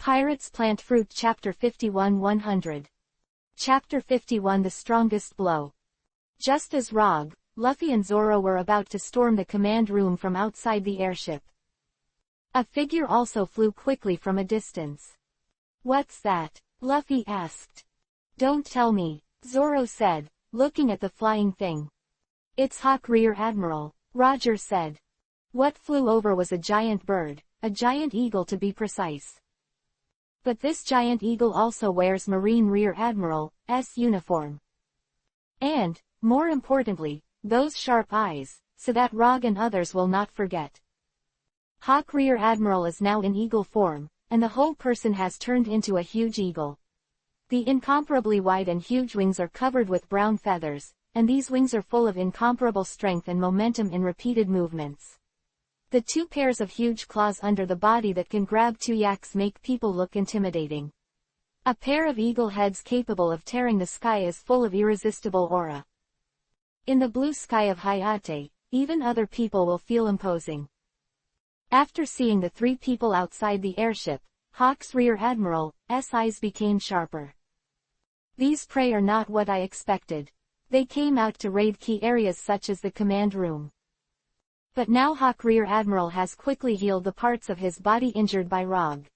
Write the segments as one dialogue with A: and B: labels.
A: Pirates Plant Fruit Chapter 51 100. Chapter 51 The Strongest Blow. Just as Rog, Luffy and Zoro were about to storm the command room from outside the airship, a figure also flew quickly from a distance. "What's that?" Luffy asked. "Don't tell me," Zoro said, looking at the flying thing. "It's Hawk Rear Admiral," Roger said. What flew over was a giant bird, a giant eagle to be precise. But this giant eagle also wears Marine Rear Admiral's uniform. And, more importantly, those sharp eyes, so that Rog and others will not forget. Hawk Rear Admiral is now in eagle form, and the whole person has turned into a huge eagle. The incomparably wide and huge wings are covered with brown feathers, and these wings are full of incomparable strength and momentum in repeated movements. The two pairs of huge claws under the body that can grab two yaks make people look intimidating. A pair of eagle heads capable of tearing the sky is full of irresistible aura. In the blue sky of Hayate, even other people will feel imposing. After seeing the three people outside the airship, Hawk's Rear Admiral's eyes became sharper. "These prey are not what I expected. They came out to raid key areas such as the command room." But now Hawk Rear Admiral has quickly healed the parts of his body injured by Rog.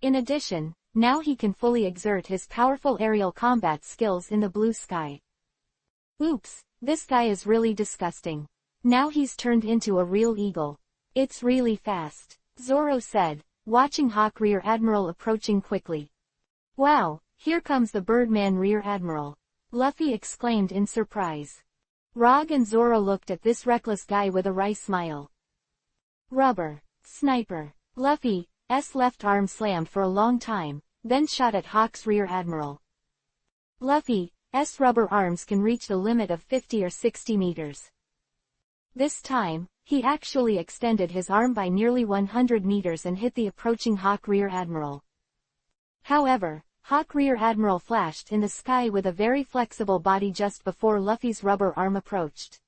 A: In addition, now he can fully exert his powerful aerial combat skills in the blue sky. "Oops, this guy is really disgusting. Now he's turned into a real eagle. It's really fast," Zoro said, watching Hawk Rear Admiral approaching quickly. "Wow, here comes the Birdman Rear Admiral," Luffy exclaimed in surprise. Rog and Zoro looked at this reckless guy with a wry smile. "Rubber sniper." Luffy's left arm slammed for a long time, then shot at Hawk's Rear Admiral. Luffy's rubber arms can reach the limit of 50 or 60 meters. This time, he actually extended his arm by nearly 100 meters and hit the approaching Hawk Rear Admiral. However, Hawk Rear Admiral flashed in the sky with a very flexible body just before Luffy's rubber arm approached.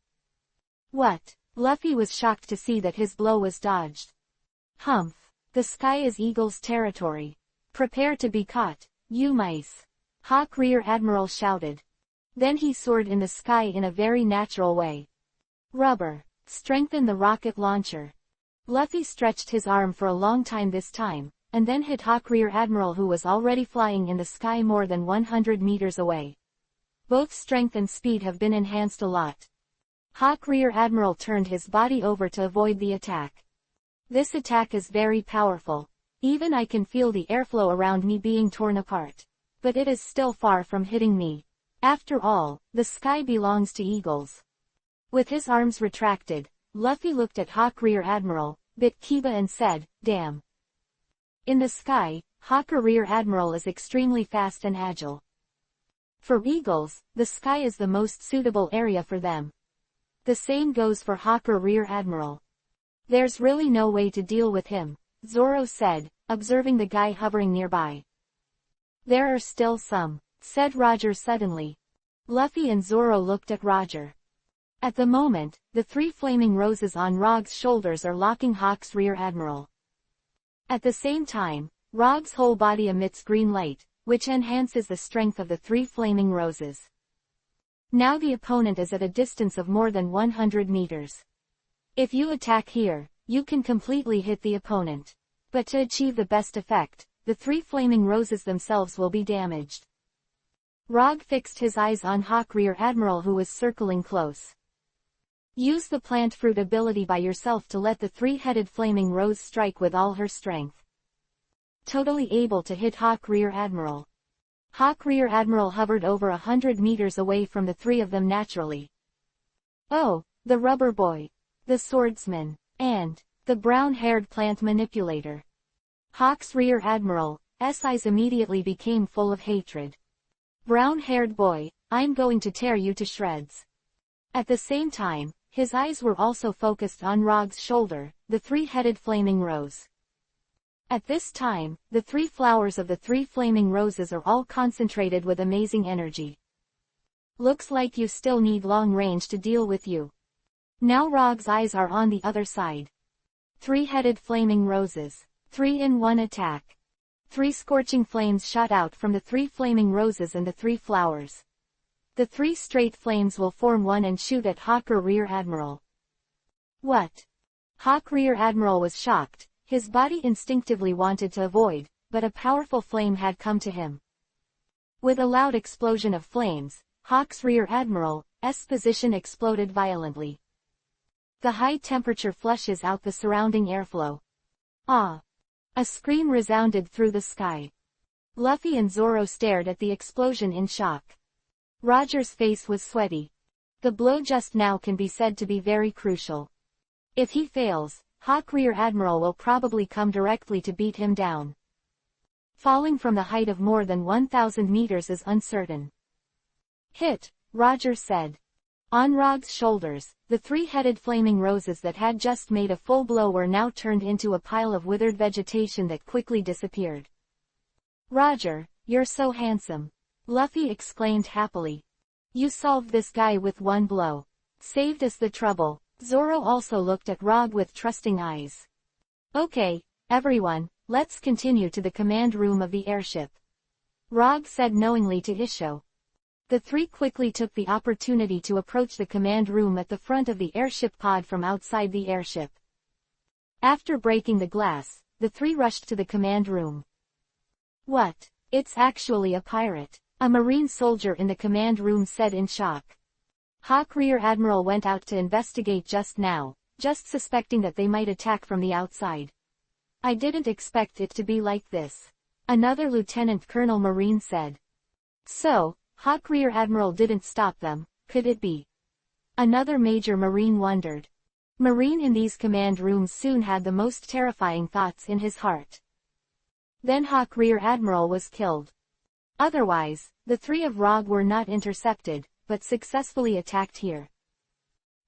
A: "What?" Luffy was shocked to see that his blow was dodged. "Humph! The sky is Eagle's territory. Prepare to be caught, you mice!" Hawk Rear Admiral shouted. Then he soared in the sky in a very natural way. "Rubber, strengthen the rocket launcher." Luffy stretched his arm for a long time this time, and then hit Hawk Rear Admiral, who was already flying in the sky more than 100 meters away. Both strength and speed have been enhanced a lot. Hawk Rear Admiral turned his body over to avoid the attack. "This attack is very powerful. Even I can feel the airflow around me being torn apart. But it is still far from hitting me. After all, the sky belongs to eagles." With his arms retracted, Luffy looked at Hawk Rear Admiral, bit Kiba and said, "Damn." In the sky, Hawk Rear Admiral is extremely fast and agile. For eagles, the sky is the most suitable area for them. The same goes for Hawk Rear Admiral. "There's really no way to deal with him," Zoro said, observing the guy hovering nearby. "There are still some," said Roger suddenly. Luffy and Zoro looked at Roger. At the moment, the three flaming roses on Rog's shoulders are locking Hawk's Rear Admiral. At the same time, Rog's whole body emits green light, which enhances the strength of the three flaming roses. Now the opponent is at a distance of more than 100 meters. If you attack here, you can completely hit the opponent. But to achieve the best effect, the three flaming roses themselves will be damaged. Rog fixed his eyes on Hawk Rear Admiral, who was circling close. "Use the plant fruit ability by yourself to let the three-headed flaming rose strike with all her strength." Totally able to hit Hawk Rear Admiral. Hawk Rear Admiral hovered over 100 meters away from the three of them naturally. Oh, the rubber boy, the swordsman, and the brown-haired plant manipulator. Hawk's Rear Admiral's eyes immediately became full of hatred. "Brown-haired boy, I'm going to tear you to shreds." At the same time, his eyes were also focused on Rog's shoulder, the three-headed flaming rose. At this time, the three flowers of the three flaming roses are all concentrated with amazing energy. "Looks like you still need long range to deal with you." Now Rog's eyes are on the other side. Three-headed flaming roses. 3-in-1 attack. 3 scorching flames shot out from the 3 flaming roses and the 3 flowers. The 3 straight flames will form one and shoot at Hawk or Rear Admiral. What? Hawk Rear Admiral was shocked. His body instinctively wanted to avoid, but a powerful flame had come to him. With a loud explosion of flames, Hawk's Rear Admiral's position exploded violently. The high temperature flushes out the surrounding airflow. Ah! A scream resounded through the sky. Luffy and Zoro stared at the explosion in shock. Roger's face was sweaty. The blow just now can be said to be very crucial. If he fails, Hawk Rear Admiral will probably come directly to beat him down. Falling from the height of more than 1,000 meters is uncertain. Hit, Roger said. On Rog's shoulders, the 3-headed flaming roses that had just made a full blow were now turned into a pile of withered vegetation that quickly disappeared. Roger, you're so handsome. Luffy exclaimed happily. You solved this guy with one blow. Saved us the trouble. Zoro also looked at Rog with trusting eyes. Okay, everyone, let's continue to the command room of the airship. Rog said knowingly to Isho. The 3 quickly took the opportunity to approach the command room at the front of the airship pod from outside the airship. After breaking the glass, the 3 rushed to the command room. What? It's actually a pirate, a marine soldier in the command room said in shock. Hawk Rear Admiral went out to investigate just now, just suspecting that they might attack from the outside. I didn't expect it to be like this. Another Lieutenant Colonel Marine said. So, Hawk Rear Admiral didn't stop them, could it be? Another Major Marine wondered. Marine in these command rooms soon had the most terrifying thoughts in his heart. Then Hawk Rear Admiral was killed. Otherwise, the 3 of Rog were not intercepted, but successfully attacked here.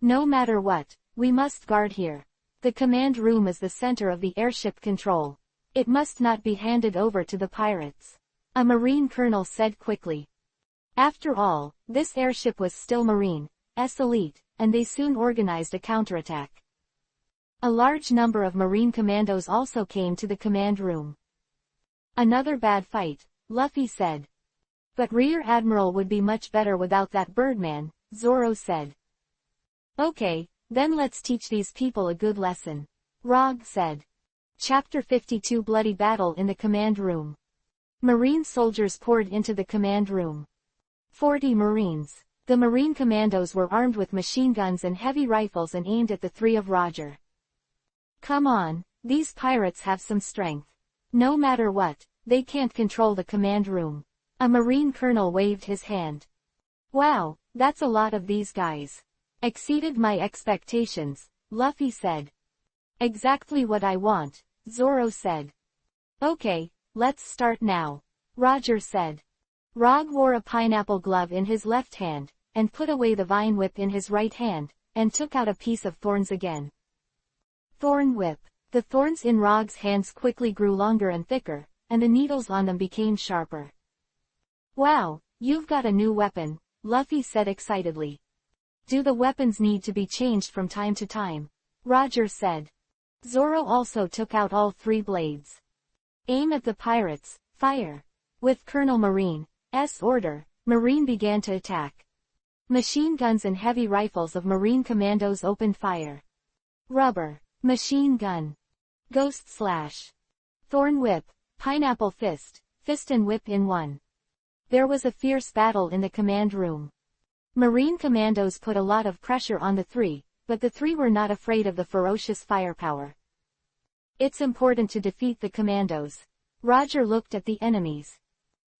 A: No matter what, we must guard here. The command room is the center of the airship control. It must not be handed over to the pirates. A Marine colonel said quickly. After all, this airship was still Marine's elite, and they soon organized a counterattack. A large number of Marine commandos also came to the command room. Another bad fight, Luffy said. But Rear Admiral would be much better without that Birdman, Zoro said. Okay, then let's teach these people a good lesson, Rog said. Chapter 52 Bloody Battle in the Command Room. Marine soldiers poured into the command room. 40 Marines. The Marine commandos were armed with machine guns and heavy rifles and aimed at the 3 of Roger. Come on, these pirates have some strength. No matter what, they can't control the command room. A Marine colonel waved his hand. Wow, that's a lot of these guys. Exceeded my expectations, Luffy said. Exactly what I want, Zoro said. Okay, let's start now, Roger said. Rog wore a pineapple glove in his left hand, and put away the vine whip in his right hand, and took out a piece of thorns again. Thorn whip. The thorns in Rog's hands quickly grew longer and thicker, and the needles on them became sharper. Wow, you've got a new weapon, Luffy said excitedly. Do the weapons need to be changed from time to time? Roger said. Zoro also took out all 3 blades. Aim at the pirates, fire. With Colonel Marine's order, Marine began to attack. Machine guns and heavy rifles of Marine commandos opened fire. Rubber, machine gun. Ghost slash. Thorn whip, pineapple fist, fist and whip in one. There was a fierce battle in the command room. Marine commandos put a lot of pressure on the 3, but the 3 were not afraid of the ferocious firepower. It's important to defeat the commandos. Roger looked at the enemies.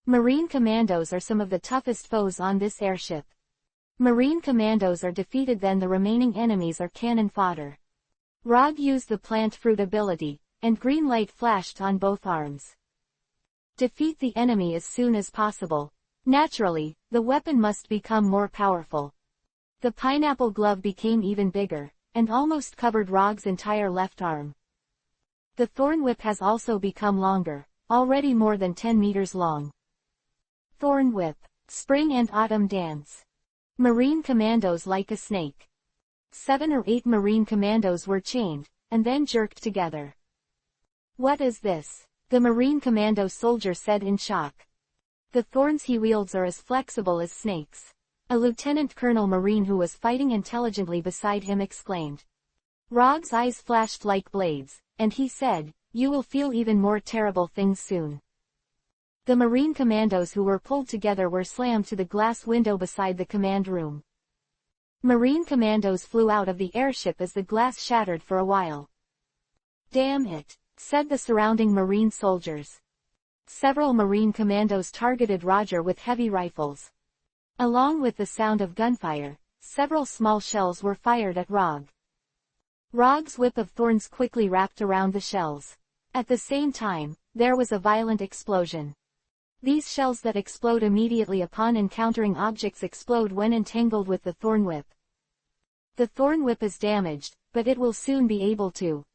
A: Marine commandos are some of the toughest foes on this airship. Marine commandos are defeated, then the remaining enemies are cannon fodder. Rog used the plant fruit ability, and green light flashed on both arms. Defeat the enemy as soon as possible. Naturally, the weapon must become more powerful. The pineapple glove became even bigger, and almost covered Rog's entire left arm. The thorn whip has also become longer, already more than 10 meters long. Thorn whip, spring and autumn dance. Marine commandos like a snake. 7 or 8 Marine commandos were chained, and then jerked together. What is this? the Marine Commando soldier said in shock. The thorns he wields are as flexible as snakes. A lieutenant colonel Marine who was fighting intelligently beside him exclaimed. Rog's eyes flashed like blades, and he said, "You will feel even more terrible things soon." The Marine commandos who were pulled together were slammed to the glass window beside the command room. Marine commandos flew out of the airship as the glass shattered for a while. "Damn it," said the surrounding Marine soldiers. Several Marine commandos targeted Roger with heavy rifles. Along with the sound of gunfire, several small shells were fired at Rog. Rog's whip of thorns quickly wrapped around the shells. At the same time, there was a violent explosion. These shells that explode immediately upon encountering objects explode when entangled with the thorn whip. The thorn whip is damaged, but it will soon be able to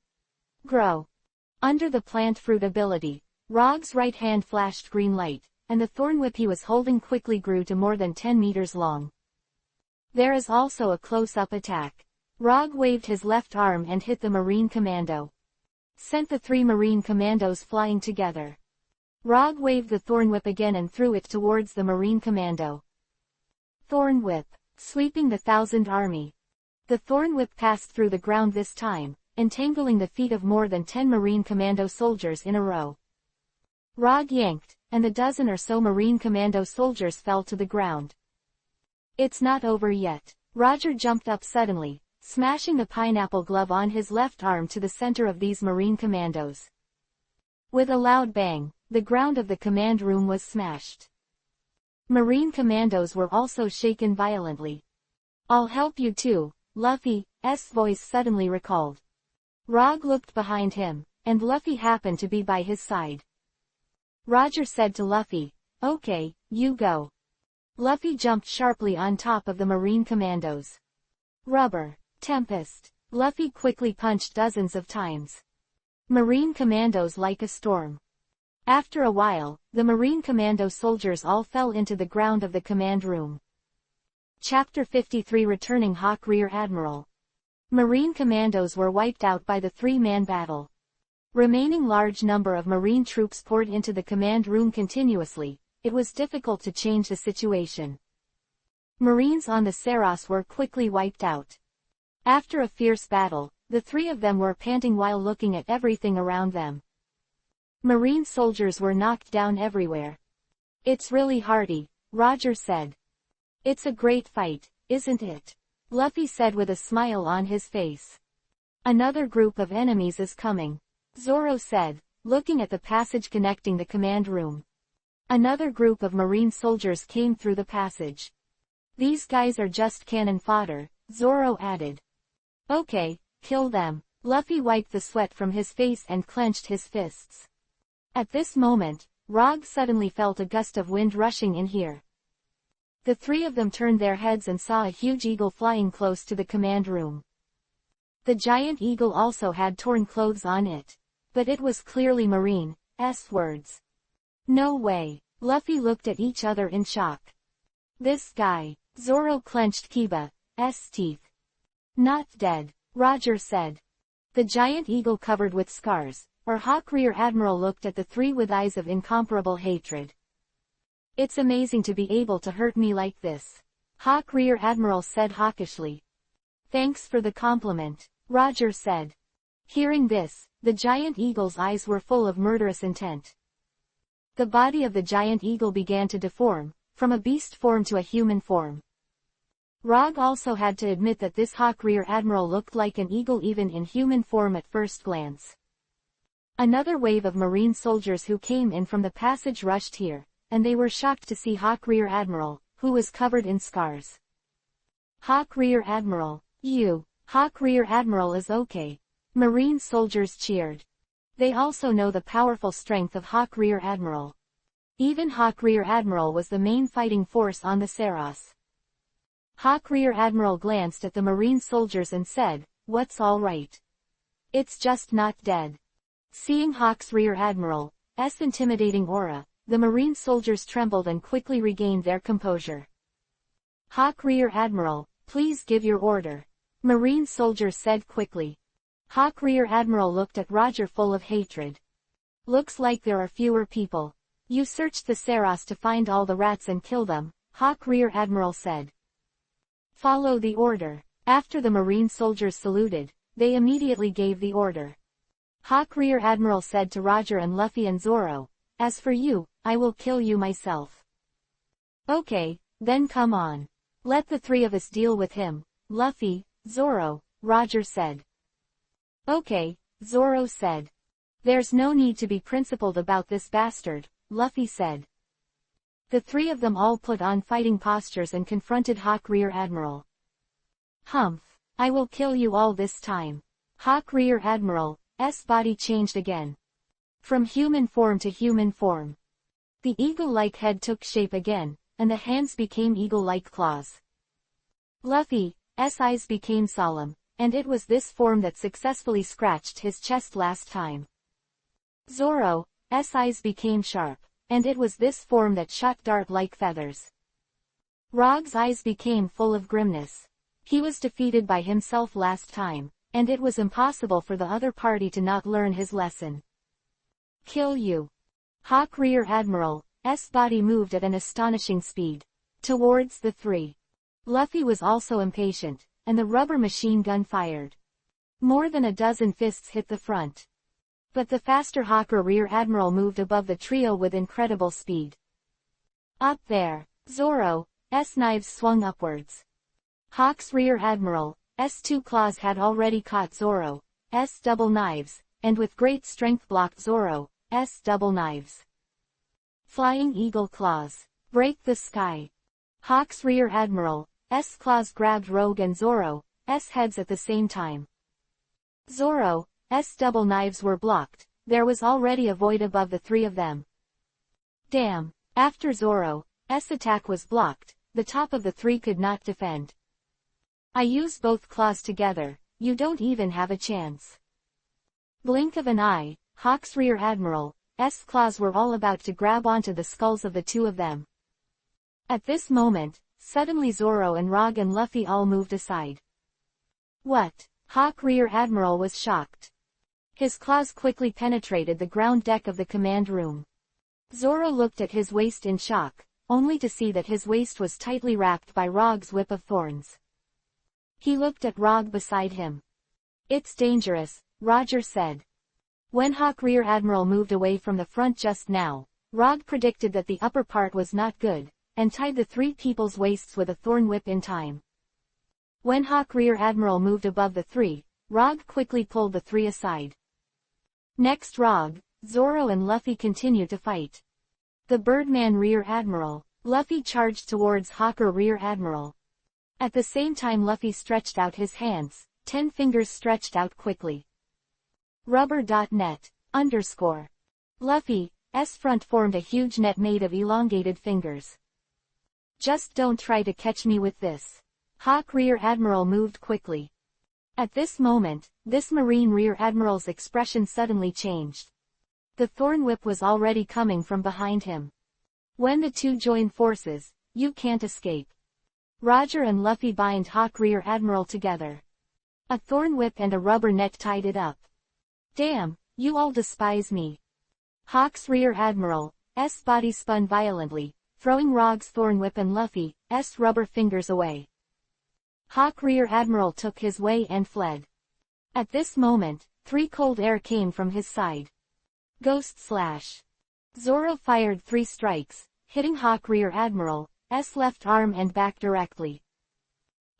A: grow. Under the plant fruit ability, Rog's right hand flashed green light, and the thorn whip he was holding quickly grew to more than 10 meters long. There is also a close-up attack. Rog waved his left arm and hit the Marine Commando. Sent the 3 Marine Commandos flying together. Rog waved the thorn whip again and threw it towards the Marine Commando. Thorn whip, sweeping the 1,000 army. The thorn whip passed through the ground this time, entangling the feet of more than 10 Marine Commando soldiers in a row. Rog yanked, and the dozen or so Marine Commando soldiers fell to the ground. It's not over yet. Roger jumped up suddenly, smashing the pineapple glove on his left arm to the center of these Marine Commandos. With a loud bang, the ground of the command room was smashed. Marine Commandos were also shaken violently. "I'll help you too," Luffy's voice suddenly recalled. Rog looked behind him, and Luffy happened to be by his side. Roger said to Luffy, "Okay, you go." Luffy jumped sharply on top of the Marine Commandos. Rubber, tempest. Luffy quickly punched dozens of times. Marine Commandos like a storm. After a while, the Marine Commando soldiers all fell into the ground of the command room. Chapter 53 Returning Hawk Rear Admiral. Marine Commandos were wiped out by the 3-man battle. Remaining large number of Marine troops poured into the command room continuously. It was difficult to change the situation. Marines on the Saros were quickly wiped out. After a fierce battle, the 3 of them were panting while looking at everything around them. Marine soldiers were knocked down everywhere. "It's really hearty," Roger said. "It's a great fight, isn't it?" Luffy said with a smile on his face. "Another group of enemies is coming," Zoro said, looking at the passage connecting the command room. Another group of Marine soldiers came through the passage. "These guys are just cannon fodder," Zoro added. "Okay, kill them." Luffy wiped the sweat from his face and clenched his fists. At this moment, Rog suddenly felt a gust of wind rushing in here. The 3 of them turned their heads and saw a huge eagle flying close to the command room. The giant eagle also had torn clothes on it. But it was clearly Marine's words. "No way." Luffy looked at each other in shock. "This guy." Zoro clenched Kiba's teeth. "Not dead," Roger said. The giant eagle covered with scars, or Hawk Rear Admiral looked at the 3 with eyes of incomparable hatred. "It's amazing to be able to hurt me like this," Hawk Rear Admiral said hawkishly. "Thanks for the compliment," Roger said. Hearing this, the giant eagle's eyes were full of murderous intent. The body of the giant eagle began to deform, from a beast form to a human form. Rog also had to admit that this Hawk Rear Admiral looked like an eagle even in human form at first glance. Another wave of Marine soldiers who came in from the passage rushed here, and they were shocked to see Hawk Rear Admiral, who was covered in scars. "Hawk Rear Admiral, Hawk Rear Admiral is okay." Marine soldiers cheered. They also know the powerful strength of Hawk Rear Admiral. Even Hawk Rear Admiral was the main fighting force on the Saros. Hawk Rear Admiral glanced at the Marine soldiers and said, "What's all right? It's just not dead." Seeing Hawk's Rear Admiral's intimidating aura, the Marine soldiers trembled and quickly regained their composure. "Hawk Rear Admiral, please give your order," Marine soldiers said quickly. Hawk Rear Admiral looked at Roger full of hatred. Looks like there are fewer people. You searched the Saros to find all the rats and kill them, Hawk Rear Admiral said. Follow the order. After the Marine soldiers saluted, they immediately gave the order. Hawk Rear Admiral said to Roger and Luffy and Zoro, as for you, I will kill you myself. Okay, then come on. Let the three of us deal with him, Luffy, Zoro, Roger said. Okay, Zoro said. There's no need to be principled about this bastard, Luffy said. The three of them all put on fighting postures and confronted Hawk Rear Admiral. Humph, I will kill you all this time. Hawk Rear Admiral's body changed again. From human form to human form. The eagle-like head took shape again, and the hands became eagle-like claws. Luffy's eyes became solemn, and it was this form that successfully scratched his chest last time. Zoro's eyes became sharp, and it was this form that shot dart-like feathers. Rog's eyes became full of grimness. He was defeated by himself last time, and it was impossible for the other party to not learn his lesson. Kill you. Hawk Rear Admiral's body moved at an astonishing speed. Towards the three. Luffy was also impatient, and the rubber machine gun fired. More than a dozen fists hit the front. But the faster Hawk Rear Admiral moved above the trio with incredible speed. Up there, Zoro's knives swung upwards. Hawk's Rear Admiral's two claws had already caught Zoro's double knives, and with great strength blocked Zoro's double knives. Flying Eagle Claws. Break the sky. Hawk's Rear Admiral's claws grabbed Rogue and Zoro's heads at the same time. Zoro's double knives were blocked. There was already a void above the three of them. Damn. After Zoro's attack was blocked, the top of the three could not defend. I use both claws together, you don't even have a chance. Blink of an eye, Hawk's Rear Admiral's claws were all about to grab onto the skulls of the two of them. At this moment, suddenly Zoro and Rogue and Luffy all moved aside. What? Hawk Rear Admiral was shocked. His claws quickly penetrated the ground deck of the command room. Zoro looked at his waist in shock, only to see that his waist was tightly wrapped by Rogue's whip of thorns. He looked at Rogue beside him. It's dangerous, Roger said. When Hawk Rear Admiral moved away from the front just now, Rogue predicted that the upper part was not good, and tied the three people's waists with a thorn whip in time. When Hawk Rear Admiral moved above the three, Rogue quickly pulled the three aside. Next Rogue, Zoro and Luffy continued to fight. The Birdman Rear Admiral, Luffy charged towards Hawk Rear Admiral. At the same time Luffy stretched out his hands, 10 fingers stretched out quickly. Rubber.net, _ Luffy's front formed a huge net made of elongated fingers. Just don't try to catch me with this. Hawk Rear Admiral moved quickly. At this moment, this Marine Rear Admiral's expression suddenly changed. The thorn whip was already coming from behind him. When the two join forces, you can't escape. Roger and Luffy bind Hawk Rear Admiral together. A thorn whip and a rubber net tied it up. Damn, you all despise me. Hawk's Rear Admiral's body spun violently, throwing Rogue's thorn whip and Luffy's rubber fingers away. Hawk Rear Admiral took his way and fled. At this moment, 3 cold air came from his side. Ghost Slash. Zoro fired 3 strikes, hitting Hawk Rear Admiral's left arm and back directly.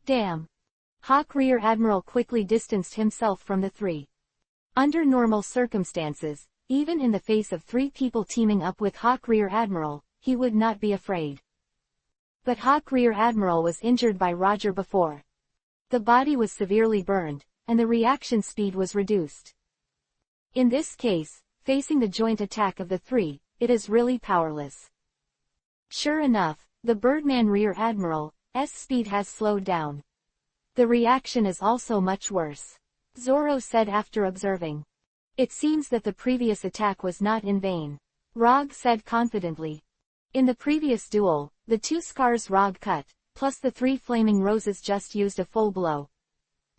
A: Damn. Hawk Rear Admiral quickly distanced himself from the 3. Under normal circumstances, even in the face of 3 people teaming up with Hawk Rear Admiral, he would not be afraid. But Hawk Rear Admiral was injured by Roger before. The body was severely burned, and the reaction speed was reduced. In this case, facing the joint attack of the 3, it is really powerless. Sure enough, the Birdman Rear Admiral's speed has slowed down. The reaction is also much worse. Zoro said after observing. It seems that the previous attack was not in vain. Rogue said confidently. In the previous duel, the 2 scars Rogue cut, plus the 3 flaming roses just used a full blow.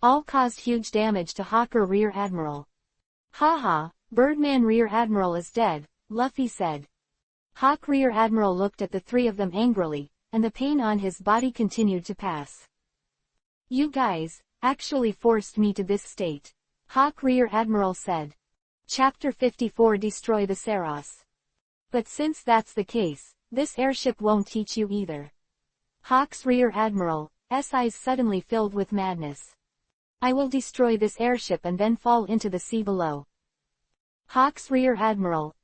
A: All caused huge damage to Hawk Rear Admiral. Haha, Birdman Rear Admiral is dead, Luffy said. Hawk Rear Admiral looked at the three of them angrily, and the pain on his body continued to pass. You guys actually forced me to this state, Hawk Rear Admiral said. Chapter 54 Destroy the Saros. But since that's the case, this airship won't teach you either. Hawk's Rear Admiral's eyes suddenly filled with madness. I will destroy this airship and then fall into the sea below. Hawk's Rear Admiral's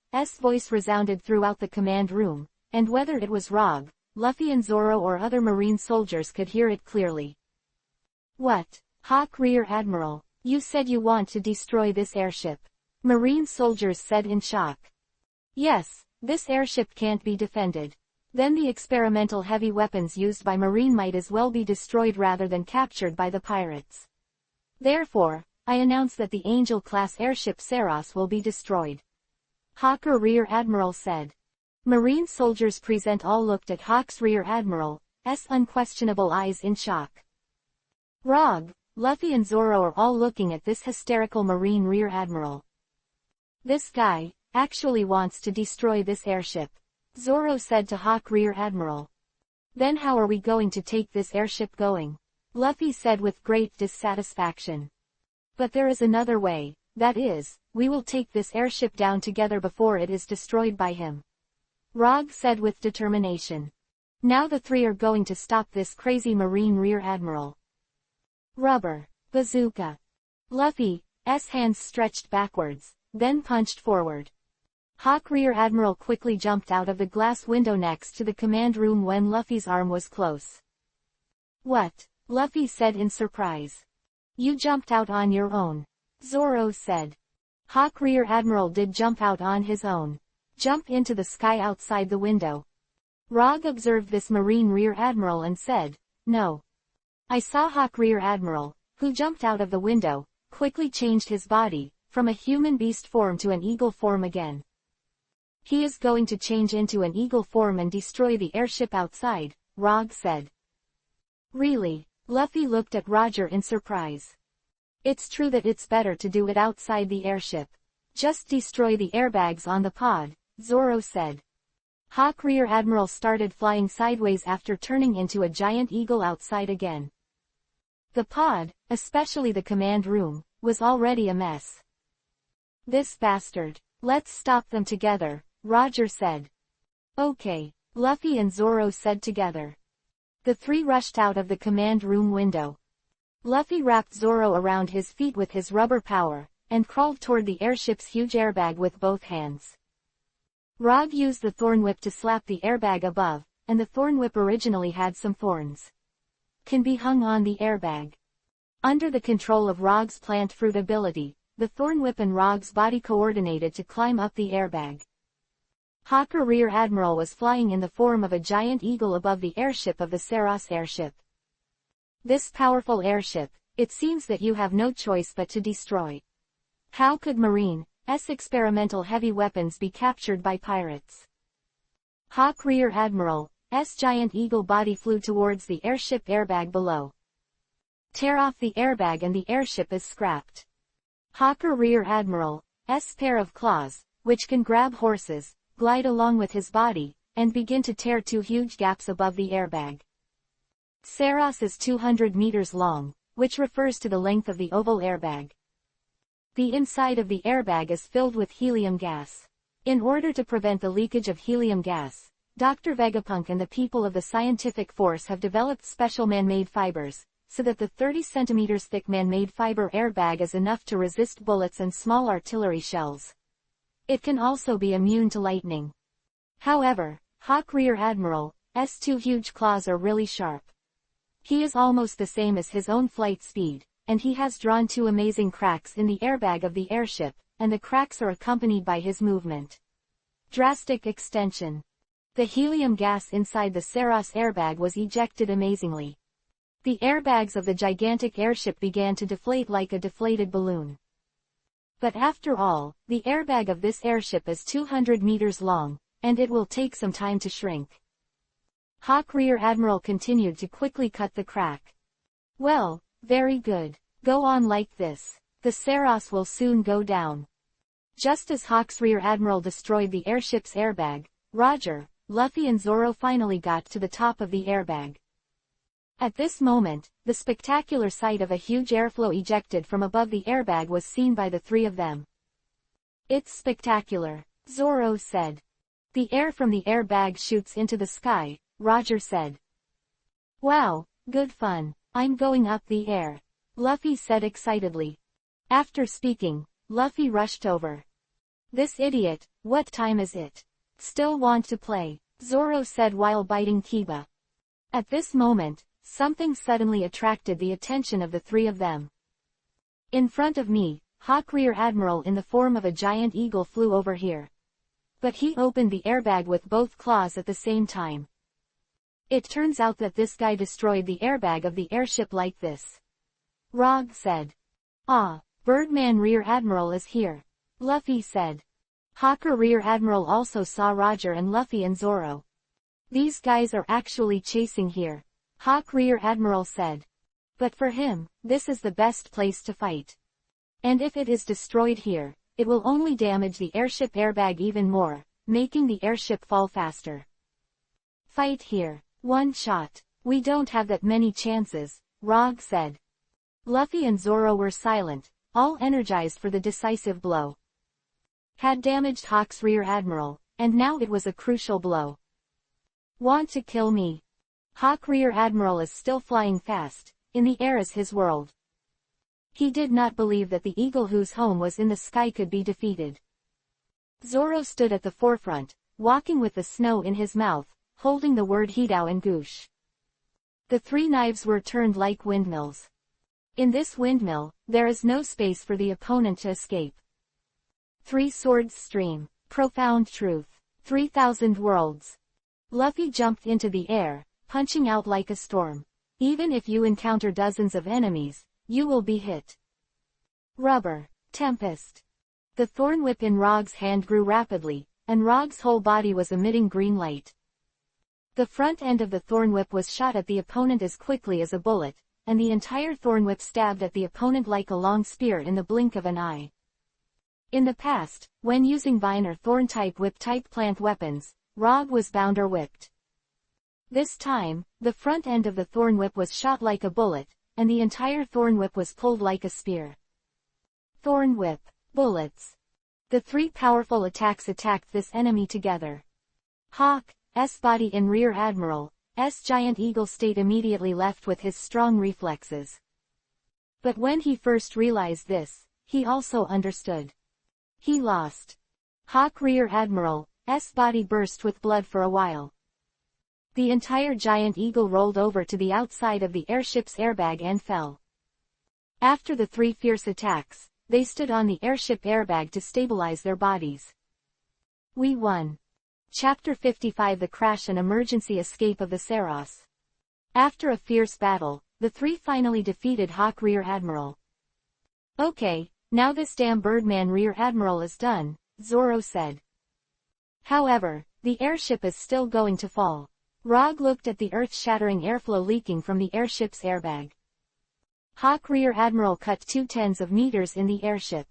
A: voice resounded throughout the command room, and whether it was Rog, Luffy and Zoro or other marine soldiers could hear it clearly. What? Hawk Rear Admiral, you said you want to destroy this airship? Marine soldiers said in shock. Yes, this airship can't be defended. Then the experimental heavy weapons used by Marine might as well be destroyed rather than captured by the pirates. Therefore, I announce that the Angel-class airship Saros will be destroyed. Hawker Rear Admiral said. Marine soldiers present all looked at Hawk's Rear Admiral's unquestionable eyes in shock. Rog, Luffy and Zoro are all looking at this hysterical Marine Rear Admiral. This guy actually wants to destroy this airship, Zoro said to Hawk Rear Admiral. Then how are we going to take this airship going? Luffy said with great dissatisfaction. But there is another way, that is, we will take this airship down together before it is destroyed by him. Rog said with determination. Now the three are going to stop this crazy Marine Rear Admiral. Rubber bazooka. Luffy's hands stretched backwards, then punched forward. Hawk Rear Admiral quickly jumped out of the glass window next to the command room when Luffy's arm was close. What? Luffy said in surprise. You jumped out on your own, Zoro said. Hawk Rear Admiral did jump out on his own. Jump into the sky outside the window. Rog observed this Marine Rear Admiral and said, No. I saw Hawk Rear Admiral, who jumped out of the window, quickly changed his body, from a human beast form to an eagle form again. He is going to change into an eagle form and destroy the airship outside, Rog said. Really? Luffy looked at Roger in surprise. It's true that it's better to do it outside the airship. Just destroy the airbags on the pod, Zoro said. Hawk Rear Admiral started flying sideways after turning into a giant eagle outside again. The pod, especially the command room, was already a mess. This bastard. Let's stop them together, Roger said. Okay, Luffy and Zoro said together. The three rushed out of the command room window. Luffy wrapped Zoro around his feet with his rubber power, and crawled toward the airship's huge airbag with both hands. Rog used the thorn whip to slap the airbag above, and the thorn whip originally had some thorns. Can be hung on the airbag. Under the control of Rog's plant fruit ability, the thorn whip and Rog's body coordinated to climb up the airbag. Hawker Rear Admiral was flying in the form of a giant eagle above the airship of the Saros airship. This powerful airship, it seems that you have no choice but to destroy. How could Marine's experimental heavy weapons be captured by pirates? Hawk Rear Admiral's giant eagle body flew towards the airship airbag below. Tear off the airbag and the airship is scrapped. Hawker Rear Admiral's pair of claws, which can grab horses, glide along with his body, and begin to tear two huge gaps above the airbag. Saros is 200 meters long, which refers to the length of the oval airbag. The inside of the airbag is filled with helium gas. In order to prevent the leakage of helium gas, Dr. Vegapunk and the people of the scientific force have developed special man-made fibers, so that the 30 centimeters thick man-made fiber airbag is enough to resist bullets and small artillery shells. It can also be immune to lightning. However, Hawk Rear Admiral's two huge claws are really sharp. He is almost the same as his own flight speed, and he has drawn two amazing cracks in the airbag of the airship, and the cracks are accompanied by his movement. Drastic extension. The helium gas inside the Saros airbag was ejected amazingly. The airbags of the gigantic airship began to deflate like a deflated balloon. But after all, the airbag of this airship is 200 meters long, and it will take some time to shrink. Hawk Rear Admiral continued to quickly cut the crack. Well, very good. Go on like this. The Saros will soon go down. Just as Hawk's rear admiral destroyed the airship's airbag, Roger, Luffy and Zoro finally got to the top of the airbag. At this moment, the spectacular sight of a huge airflow ejected from above the airbag was seen by the three of them. "It's spectacular," Zoro said. "The air from the airbag shoots into the sky," Roger said. "Wow, good fun. I'm going up the air," Luffy said excitedly. After speaking, Luffy rushed over. "This idiot, what time is it? Still want to play?" Zoro said while biting Kiba. At this moment, something suddenly attracted the attention of the three of them. In front of me, Hawk Rear Admiral in the form of a giant eagle flew over here. But he opened the airbag with both claws at the same time. It turns out that this guy destroyed the airbag of the airship like this. Rog said. "Ah, Birdman Rear Admiral is here," Luffy said. Hawker Rear Admiral also saw Roger and Luffy and Zoro. "These guys are actually chasing here," Hawk Rear Admiral said. "But for him, this is the best place to fight. And if it is destroyed here, it will only damage the airship airbag even more, making the airship fall faster. Fight here. One shot. We don't have that many chances," Rog said. Luffy and Zoro were silent, all energized for the decisive blow. Had damaged Hawk's Rear Admiral, and now it was a crucial blow. "Want to kill me?" Hawk Rear Admiral is still flying fast, in the air is his world. He did not believe that the eagle whose home was in the sky could be defeated. Zoro stood at the forefront, walking with the snow in his mouth, holding the word Hidao and Goosh. The three knives were turned like windmills. In this windmill, there is no space for the opponent to escape. Three swords stream. Profound truth. 3,000 worlds. Luffy jumped into the air, punching out like a storm. Even if you encounter dozens of enemies, you will be hit. Rubber. Tempest. The thorn whip in Rog's hand grew rapidly, and Rog's whole body was emitting green light. The front end of the thorn whip was shot at the opponent as quickly as a bullet, and the entire thorn whip stabbed at the opponent like a long spear in the blink of an eye. In the past, when using vine or thorn-type whip-type plant weapons, Rog was bound or whipped. This time, the front end of the thorn whip was shot like a bullet, and the entire thorn whip was pulled like a spear. Thorn whip. Bullets. The three powerful attacks attacked this enemy together. Hawk's body and Rear Admiral's giant eagle stayed immediately left with his strong reflexes. But when he first realized this, he also understood. He lost. Hawk Rear Admiral's body burst with blood for a while. The entire giant eagle rolled over to the outside of the airship's airbag and fell. After the three fierce attacks, they stood on the airship airbag to stabilize their bodies. We won. Chapter 55 The Crash and Emergency Escape of the Saros. After a fierce battle, the three finally defeated Hawk Rear Admiral. "Okay, now this damn Birdman Rear Admiral is done," Zoro said. However, the airship is still going to fall. Rog looked at the earth-shattering airflow leaking from the airship's airbag. Hawk Rear Admiral cut 0.2 meters in the airship.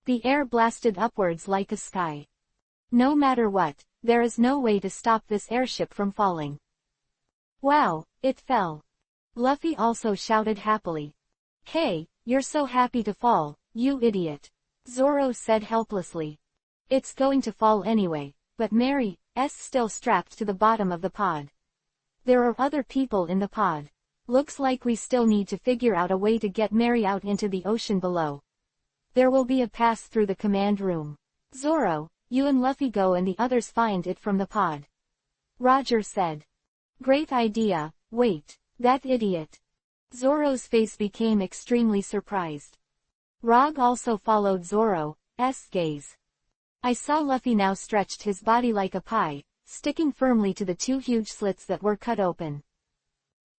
A: The air blasted upwards like a sky. No matter what, there is no way to stop this airship from falling. Wow, it fell. Luffy also shouted happily. "Hey, you're so happy to fall, you idiot," Zoro said helplessly. "It's going to fall anyway, but Mary's still strapped to the bottom of the pod. There are other people in the pod. Looks like we still need to figure out a way to get Mary out into the ocean below. There will be a pass through the command room. Zoro, you and Luffy go and the others find it from the pod," Roger said. "Great idea. Wait, that idiot." Zoro's face became extremely surprised. Rog also followed Zoro's gaze. I saw Luffy now stretched his body like a pie, sticking firmly to the two huge slits that were cut open.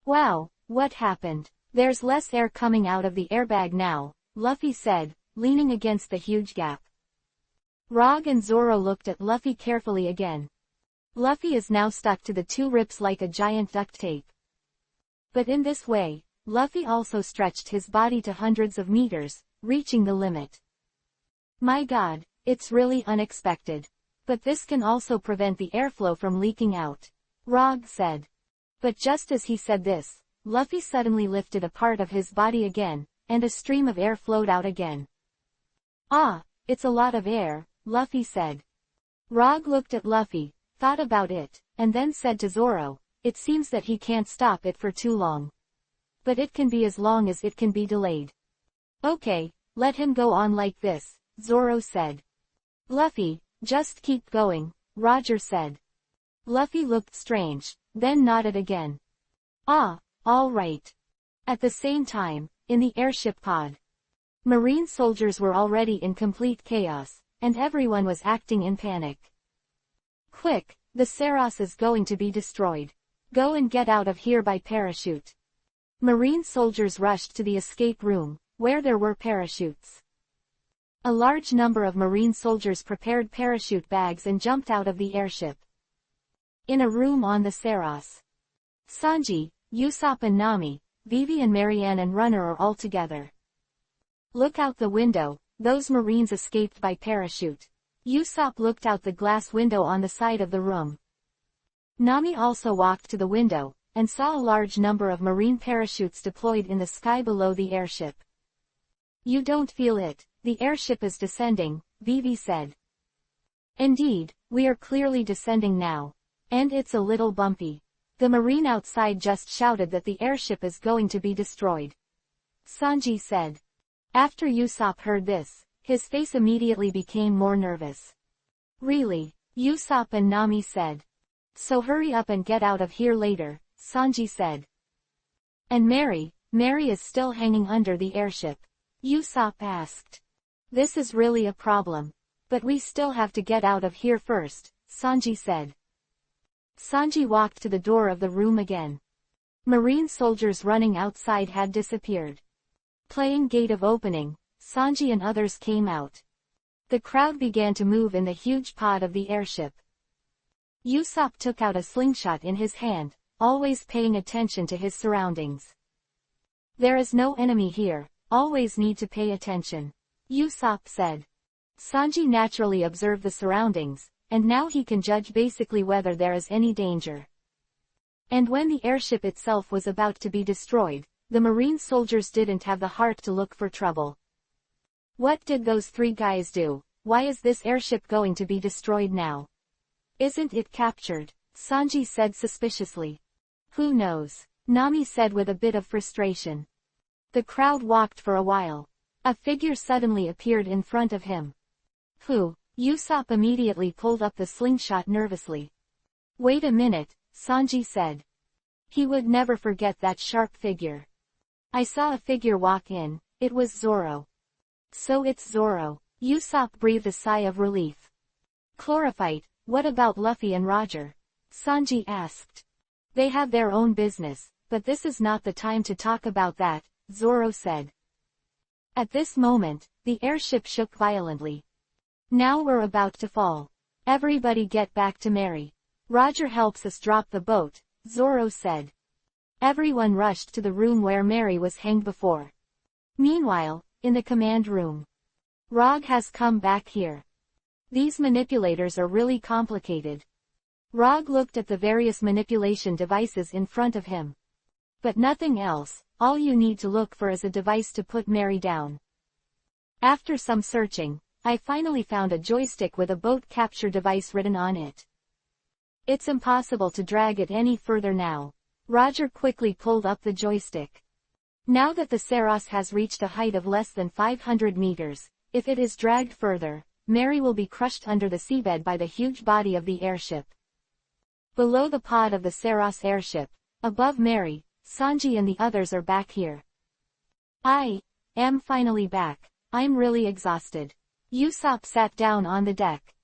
A: "Wow, what happened? There's less air coming out of the airbag now," Luffy said, leaning against the huge gap. Rog and Zoro looked at Luffy carefully again. Luffy is now stuck to the two rips like a giant duct tape. But in this way, Luffy also stretched his body to hundreds of meters, reaching the limit. My God, It's really unexpected. But this can also prevent the airflow from leaking out. Rog said. But just as he said this, Luffy suddenly lifted a part of his body again, and a stream of air flowed out again. Ah, it's a lot of air, Luffy said. Rog looked at Luffy, thought about it, and then said to Zoro, it seems that he can't stop it for too long. But it can be as long as it can be delayed. Okay, let him go on like this, Zoro said. Luffy, just keep going, Roger said. Luffy looked strange, then nodded again. Ah, all right. At the same time, in the airship pod, Marine soldiers were already in complete chaos, and everyone was acting in panic. Quick, the Saros is going to be destroyed. Go and get out of here by parachute. Marine soldiers rushed to the escape room, where there were parachutes. A large number of Marine soldiers prepared parachute bags and jumped out of the airship. In a room on the Saros, Sanji, Usopp and Nami, Vivi and Marianne and Runner are all together. Look out the window, those Marines escaped by parachute. Usopp looked out the glass window on the side of the room. Nami also walked to the window, and saw a large number of Marine parachutes deployed in the sky below the airship. You don't feel it, the airship is descending, Vivi said. Indeed, we are clearly descending now. And it's a little bumpy. The Marine outside just shouted that the airship is going to be destroyed. Sanji said. After Usopp heard this, his face immediately became more nervous. Really? Usopp and Nami said. So hurry up and get out of here later, Sanji said. And Mary is still hanging under the airship. Usopp asked. This is really a problem. But we still have to get out of here first, Sanji said. Sanji walked to the door of the room again. Marine soldiers running outside had disappeared. Playing gate of opening, Sanji and others came out. The crowd began to move in the huge pod of the airship. Usopp took out a slingshot in his hand, always paying attention to his surroundings. There is no enemy here, always need to pay attention, Usopp said. Sanji naturally observed the surroundings, and now he can judge basically whether there is any danger. And when the airship itself was about to be destroyed, the Marine soldiers didn't have the heart to look for trouble. What did those three guys do? Why is this airship going to be destroyed now? Isn't it captured? Sanji said suspiciously. Who knows? Nami said with a bit of frustration. The crowd walked for a while. A figure suddenly appeared in front of him. Who? Usopp immediately pulled up the slingshot nervously. Wait a minute, Sanji said. He would never forget that sharp figure. I saw a figure walk in, it was Zoro. So it's Zoro. Usopp breathed a sigh of relief. Chlorophyte, what about Luffy and Roger? Sanji asked. They have their own business, but this is not the time to talk about that, Zoro said. At this moment, the airship shook violently. Now we're about to fall. Everybody get back to Mary. Roger helps us drop the boat, Zoro said. Everyone rushed to the room where Mary was hanged before. Meanwhile, in the command room, Rog has come back here. These manipulators are really complicated. Rog looked at the various manipulation devices in front of him. But nothing else, all you need to look for is a device to put Mary down. After some searching, I finally found a joystick with a boat capture device written on it. It's impossible to drag it any further now. Roger quickly pulled up the joystick. Now that the Saros has reached a height of less than 500 meters, if it is dragged further, Mary will be crushed under the seabed by the huge body of the airship. Below the pod of the Saros airship, above Mary, Sanji and the others are back here. I am finally back. I'm really exhausted. Usopp sat down on the deck.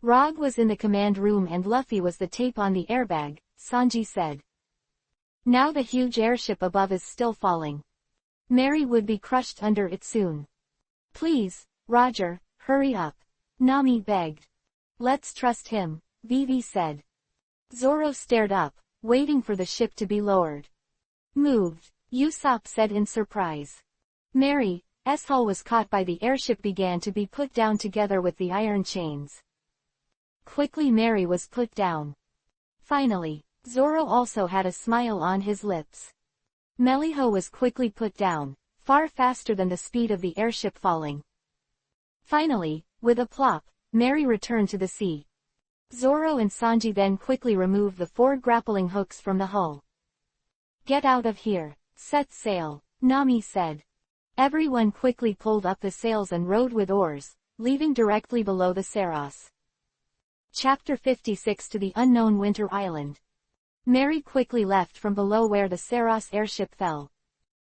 A: Rog was in the command room and Luffy was the tape on the airbag, Sanji said. Now the huge airship above is still falling. Mary would be crushed under it soon. Please, Roger, hurry up. Nami begged. Let's trust him, Vivi said. Zoro stared up, waiting for the ship to be lowered. Moved, Usopp said in surprise. Mary, hull was caught by the airship began to be put down together with the iron chains. Quickly Mary was put down. Finally, Zorro also had a smile on his lips. Meliho was quickly put down, far faster than the speed of the airship falling. Finally, with a plop, Mary returned to the sea. Zorro and Sanji then quickly removed the 4 grappling hooks from the hull. "Get out of here, set sail," Nami said. Everyone quickly pulled up the sails and rowed with oars, leaving directly below the Saros. Chapter 56 To the Unknown Winter Island. Mary quickly left from below where the Saros airship fell.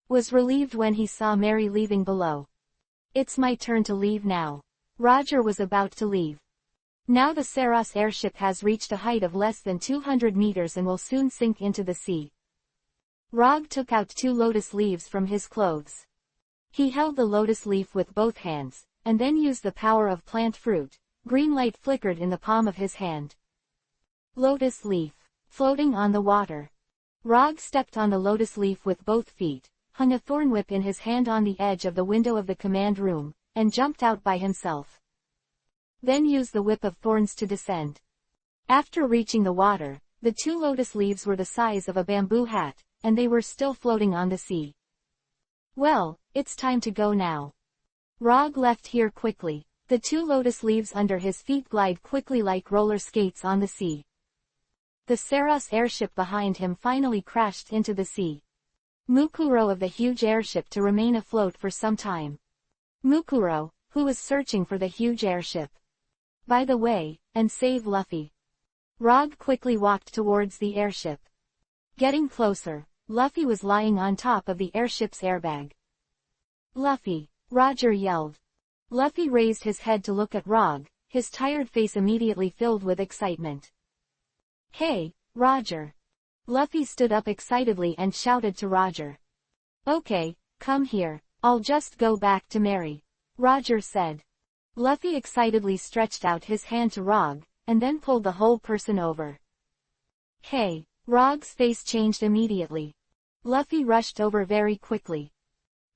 A: Was relieved when he saw Mary leaving below. "It's my turn to leave now." Roger was about to leave. Now the Saros airship has reached a height of less than 200 meters and will soon sink into the sea. Rog took out 2 lotus leaves from his clothes. He held the lotus leaf with both hands, and then used the power of plant fruit. Green light flickered in the palm of his hand. Lotus leaf, floating on the water. Rog stepped on the lotus leaf with both feet, hung a thorn whip in his hand on the edge of the window of the command room, and jumped out by himself. Then used the whip of thorns to descend. After reaching the water, the 2 lotus leaves were the size of a bamboo hat, and they were still floating on the sea. "Well, it's time to go now." Rog left here quickly. The 2 lotus leaves under his feet glide quickly like roller skates on the sea. The Saros airship behind him finally crashed into the sea. Mukuro of the huge airship to remain afloat for some time. Mukuro, who was searching for the huge airship. "By the way, and save Luffy." Rog quickly walked towards the airship. Getting closer, Luffy was lying on top of the airship's airbag. "Luffy!" Roger yelled. Luffy raised his head to look at Rog, his tired face immediately filled with excitement. "Hey, Roger!" Luffy stood up excitedly and shouted to Roger. "Okay, come here, I'll just go back to Mary," Roger said. Luffy excitedly stretched out his hand to Rog, and then pulled the whole person over. "Hey!" Rog's face changed immediately. Luffy rushed over very quickly.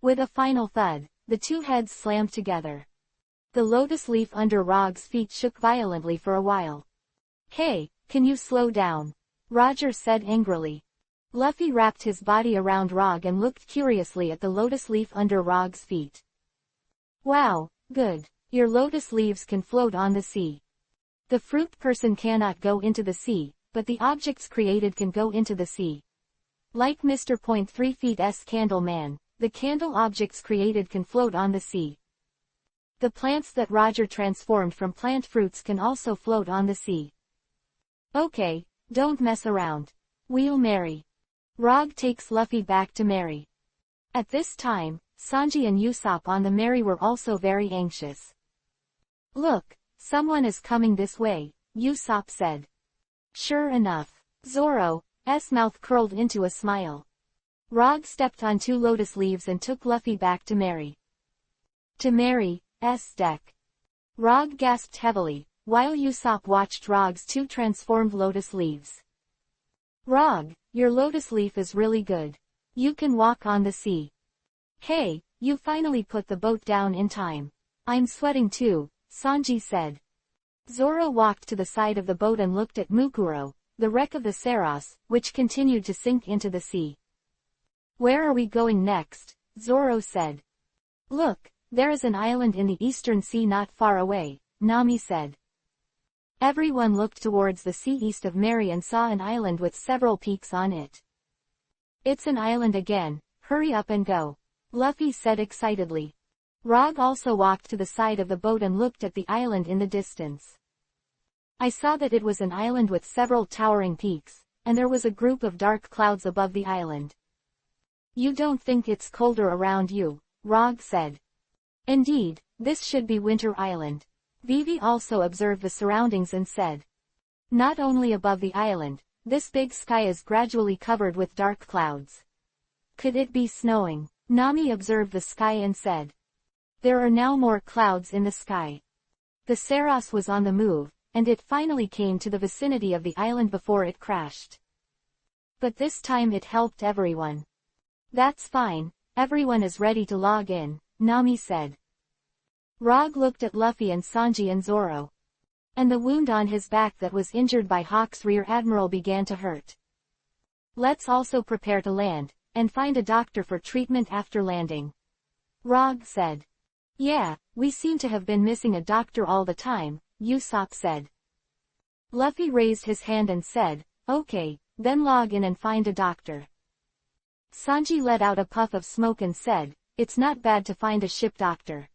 A: With a final thud, the 2 heads slammed together. The lotus leaf under Rog's feet shook violently for a while. "Hey, can you slow down?" Roger said angrily. Luffy wrapped his body around Rog and looked curiously at the lotus leaf under Rog's feet. "Wow, good. Your lotus leaves can float on the sea. The fruit person cannot go into the sea, but the objects created can go into the sea. Like Mr. 3 feet's Candle Man, the candle objects created can float on the sea. The plants that Roger transformed from plant fruits can also float on the sea. Okay, don't mess around. We'll marry." Rog takes Luffy back to Mary. At this time, Sanji and Usopp on the Mary were also very anxious. "Look, someone is coming this way," Usopp said. Sure enough, Zoro's mouth curled into a smile. Rog stepped on 2 lotus leaves and took Luffy back to Mary. To Mary's deck. Rog gasped heavily, while Usopp watched Rog's 2 transformed lotus leaves. "Rog, your lotus leaf is really good. You can walk on the sea." "Hey, you finally put the boat down in time. I'm sweating too," Sanji said. Zoro walked to the side of the boat and looked at Mukuro, the wreck of the Saros, which continued to sink into the sea. "Where are we going next?" Zoro said. "Look, there is an island in the eastern sea not far away," Nami said. Everyone looked towards the sea east of Mary and saw an island with several peaks on it. "It's an island again, hurry up and go," Luffy said excitedly. Rog also walked to the side of the boat and looked at the island in the distance. "I saw that it was an island with several towering peaks, and there was a group of dark clouds above the island." "You don't think it's colder around you?" Rog said. "Indeed, this should be Winter Island." Vivi also observed the surroundings and said. "Not only above the island, this big sky is gradually covered with dark clouds. Could it be snowing?" Nami observed the sky and said. "There are now more clouds in the sky." The Saros was on the move, and it finally came to the vicinity of the island before it crashed. But this time it helped everyone. "That's fine, everyone is ready to log in," Nami said. Rog looked at Luffy and Sanji and Zoro. And the wound on his back that was injured by Hawk's rear admiral began to hurt. Let's also prepare to land, and find a doctor for treatment after landing. Rog said. Yeah, we seem to have been missing a doctor all the time, Usopp said. Luffy raised his hand and said, okay, then log in and find a doctor. Sanji let out a puff of smoke and said, it's not bad to find a ship doctor.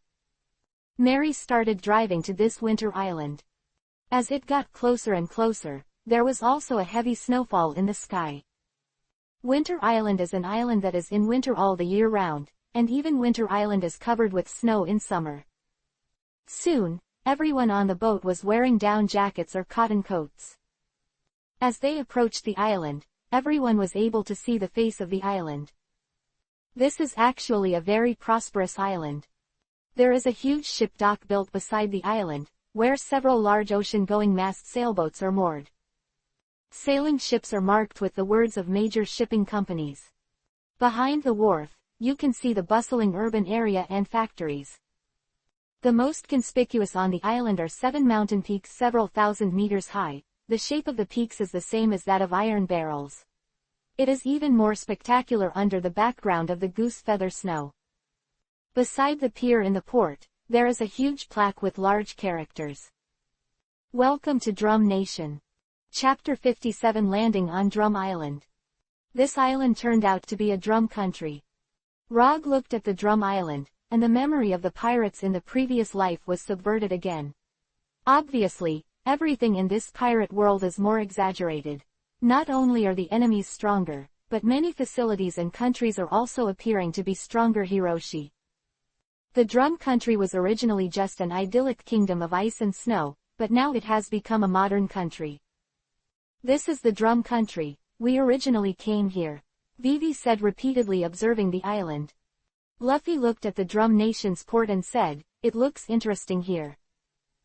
A: Mary started driving to this winter island. As it got closer and closer, there was also a heavy snowfall in the sky. Winter Island is an island that is in winter all the year round, and even Winter Island is covered with snow in summer. Soon, everyone on the boat was wearing down jackets or cotton coats. As they approached the island, everyone was able to see the face of the island. This is actually a very prosperous island. There is a huge ship dock built beside the island, where several large ocean-going mast sailboats are moored. Sailing ships are marked with the words of major shipping companies. Behind the wharf, you can see the bustling urban area and factories. The most conspicuous on the island are 7 mountain peaks several thousand meters high. The shape of the peaks is the same as that of iron barrels. It is even more spectacular under the background of the goose feather snow. Beside the pier in the port, there is a huge plaque with large characters. Welcome to Drum Nation. Chapter 57 Landing on Drum Island. This island turned out to be a drum country. Rog looked at the Drum Island, and the memory of the pirates in the previous life was subverted again. Obviously, everything in this pirate world is more exaggerated. Not only are the enemies stronger, but many facilities and countries are also appearing to be stronger. Hiroshi. The Drum Country was originally just an idyllic kingdom of ice and snow, but now it has become a modern country. This is the Drum Country. We originally came here. Vivi said repeatedly, observing the island. Luffy looked at the Drum Nation's port and said, it looks interesting here.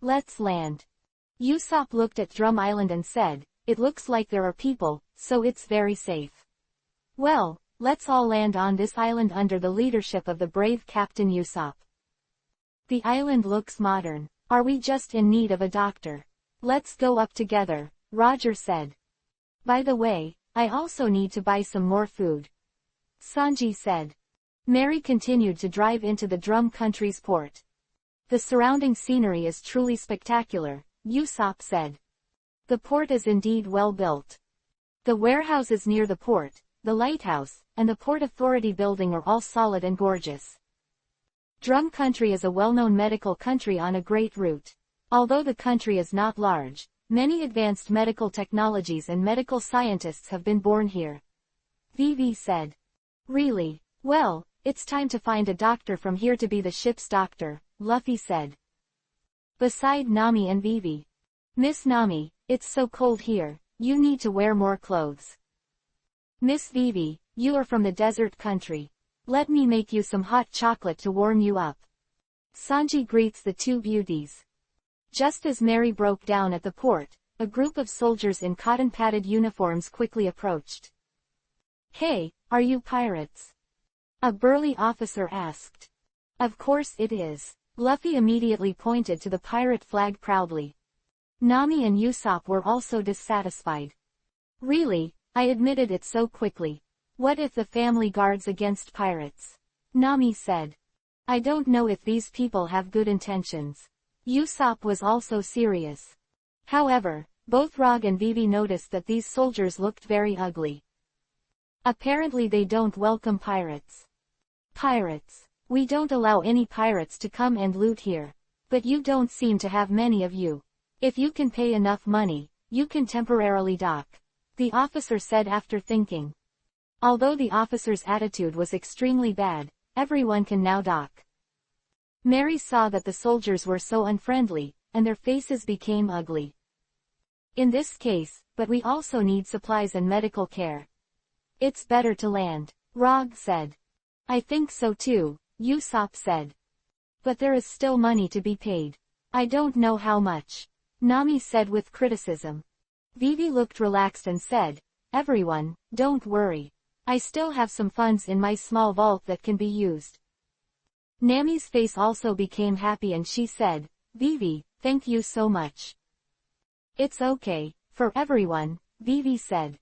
A: Let's land. Usopp looked at Drum Island and said, it looks like there are people, so it's very safe. Well, let's all land on this island under the leadership of the brave Captain Usopp. The island looks modern. Are we just in need of a doctor? Let's go up together, Roger said. By the way, I also need to buy some more food. Sanji said. Mary continued to drive into the Drum Country's port. The surrounding scenery is truly spectacular, Usopp said. The port is indeed well built. The warehouses near the port, the lighthouse, and the Port Authority building are all solid and gorgeous. Drum Country is a well-known medical country on a great route. Although the country is not large, many advanced medical technologies and medical scientists have been born here. Vivi said. Really? Well, it's time to find a doctor from here to be the ship's doctor, Luffy said. Beside Nami and Vivi. Miss Nami, it's so cold here, you need to wear more clothes. Miss Vivi, you are from the desert country. Let me make you some hot chocolate to warm you up. Sanji greets the two beauties. Just as Mary broke down at the port, a group of soldiers in cotton-padded uniforms quickly approached. Hey, are you pirates? A burly officer asked. Of course it is. Luffy immediately pointed to the pirate flag proudly. Nami and Usopp were also dissatisfied. Really, I admitted it so quickly. What if the family guards against pirates? Nami said. I don't know if these people have good intentions. Usopp was also serious. However, both Rog and Vivi noticed that these soldiers looked very ugly. Apparently they don't welcome pirates. Pirates. We don't allow any pirates to come and loot here. But you don't seem to have many of you. If you can pay enough money, you can temporarily dock. The officer said after thinking. Although the officer's attitude was extremely bad, everyone can now dock. Mary saw that the soldiers were so unfriendly, and their faces became ugly. In this case, but we also need supplies and medical care. It's better to land, Rog said. I think so too, Usopp said. But there is still money to be paid. I don't know how much. Nami said with criticism. Vivi looked relaxed and said, everyone, don't worry. I still have some funds in my small vault that can be used. Nami's face also became happy and she said, Vivi, thank you so much. It's okay, for everyone, Vivi said.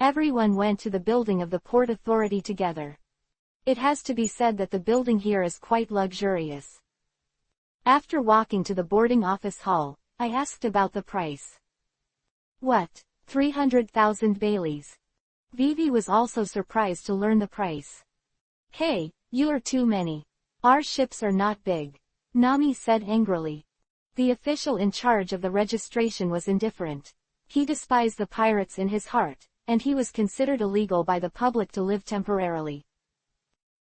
A: Everyone went to the building of the Port Authority together. It has to be said that the building here is quite luxurious. After walking to the boarding office hall, I asked about the price. What? 300,000 Baileys. Vivi was also surprised to learn the price. Hey, you are too many. Our ships are not big. Nami said angrily. The official in charge of the registration was indifferent. He despised the pirates in his heart, and he was considered illegal by the public to live temporarily.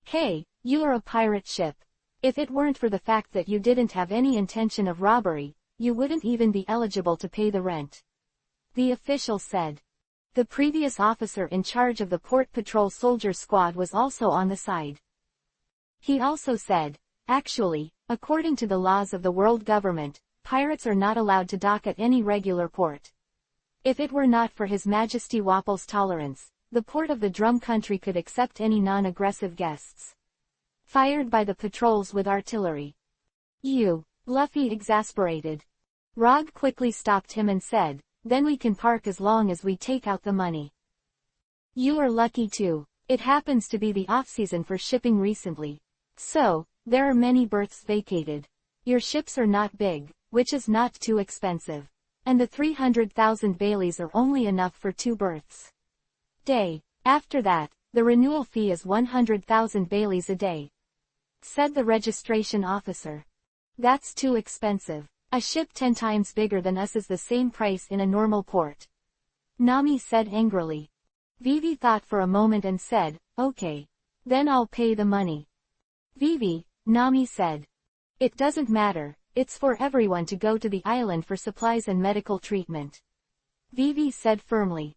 A: Hey, you are a pirate ship. If it weren't for the fact that you didn't have any intention of robbery, you wouldn't even be eligible to pay the rent. The official said. The previous officer in charge of the port patrol soldier squad was also on the side. He also said, actually, according to the laws of the world government, pirates are not allowed to dock at any regular port. If it were not for His Majesty Wapple's tolerance, the port of the Drum Country could accept any non-aggressive guests. Fired by the patrols with artillery. You, Luffy exasperated. Rog quickly stopped him and said, then we can park as long as we take out the money. You are lucky too. It happens to be the off-season for shipping recently. So, there are many berths vacated. Your ships are not big, which is not too expensive. And the 300,000 Baileys are only enough for 2 berths. Day. After that, the renewal fee is 100,000 Baileys a day. Said the registration officer. That's too expensive. A ship 10 times bigger than us is the same price in a normal port. Nami said angrily. Vivi thought for a moment and said, okay. Then I'll pay the money. Vivi, Nami said. It doesn't matter, it's for everyone to go to the island for supplies and medical treatment. Vivi said firmly.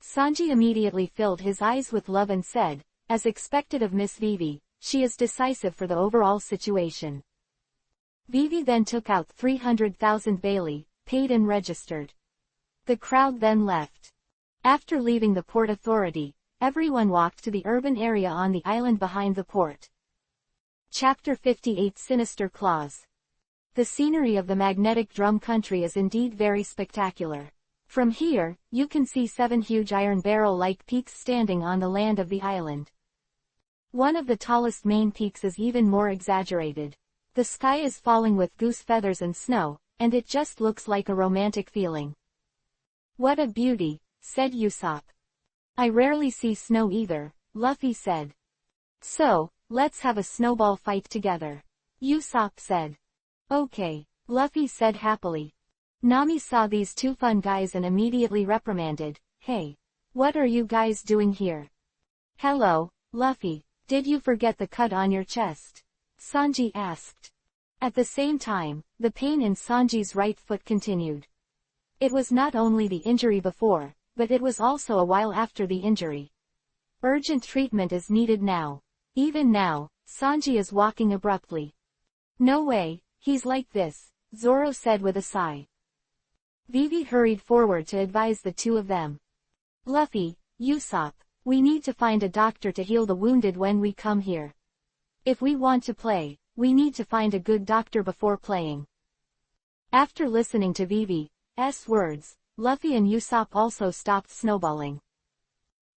A: Sanji immediately filled his eyes with love and said, as expected of Miss Vivi, she is decisive for the overall situation. Vivi then took out 300,000 Bailey, paid and registered. The crowd then left. After leaving the Port Authority, everyone walked to the urban area on the island behind the port. Chapter 58 Sinister Claws. The scenery of the magnetic drum country is indeed very spectacular. From here, you can see 7 huge iron barrel-like peaks standing on the land of the island. One of the tallest main peaks is even more exaggerated. The sky is falling with goose feathers and snow, and it just looks like a romantic feeling. What a beauty, said Usopp. I rarely see snow either, Luffy said. So, let's have a snowball fight together. Usopp said. Okay, Luffy said happily. Nami saw these 2 fun guys and immediately reprimanded, hey, what are you guys doing here? Hello, Luffy, did you forget the cut on your chest? Sanji asked. At the same time, the pain in Sanji's right foot continued. It was not only the injury before, but it was also a while after the injury. Urgent treatment is needed now. Even now, Sanji is walking abruptly. No way, he's like this, Zoro said with a sigh. Vivi hurried forward to advise the 2 of them. Luffy, Usopp, we need to find a doctor to heal the wounded when we come here. If we want to play, we need to find a good doctor before playing. After listening to Vivi's words, Luffy and Usopp also stopped snowballing.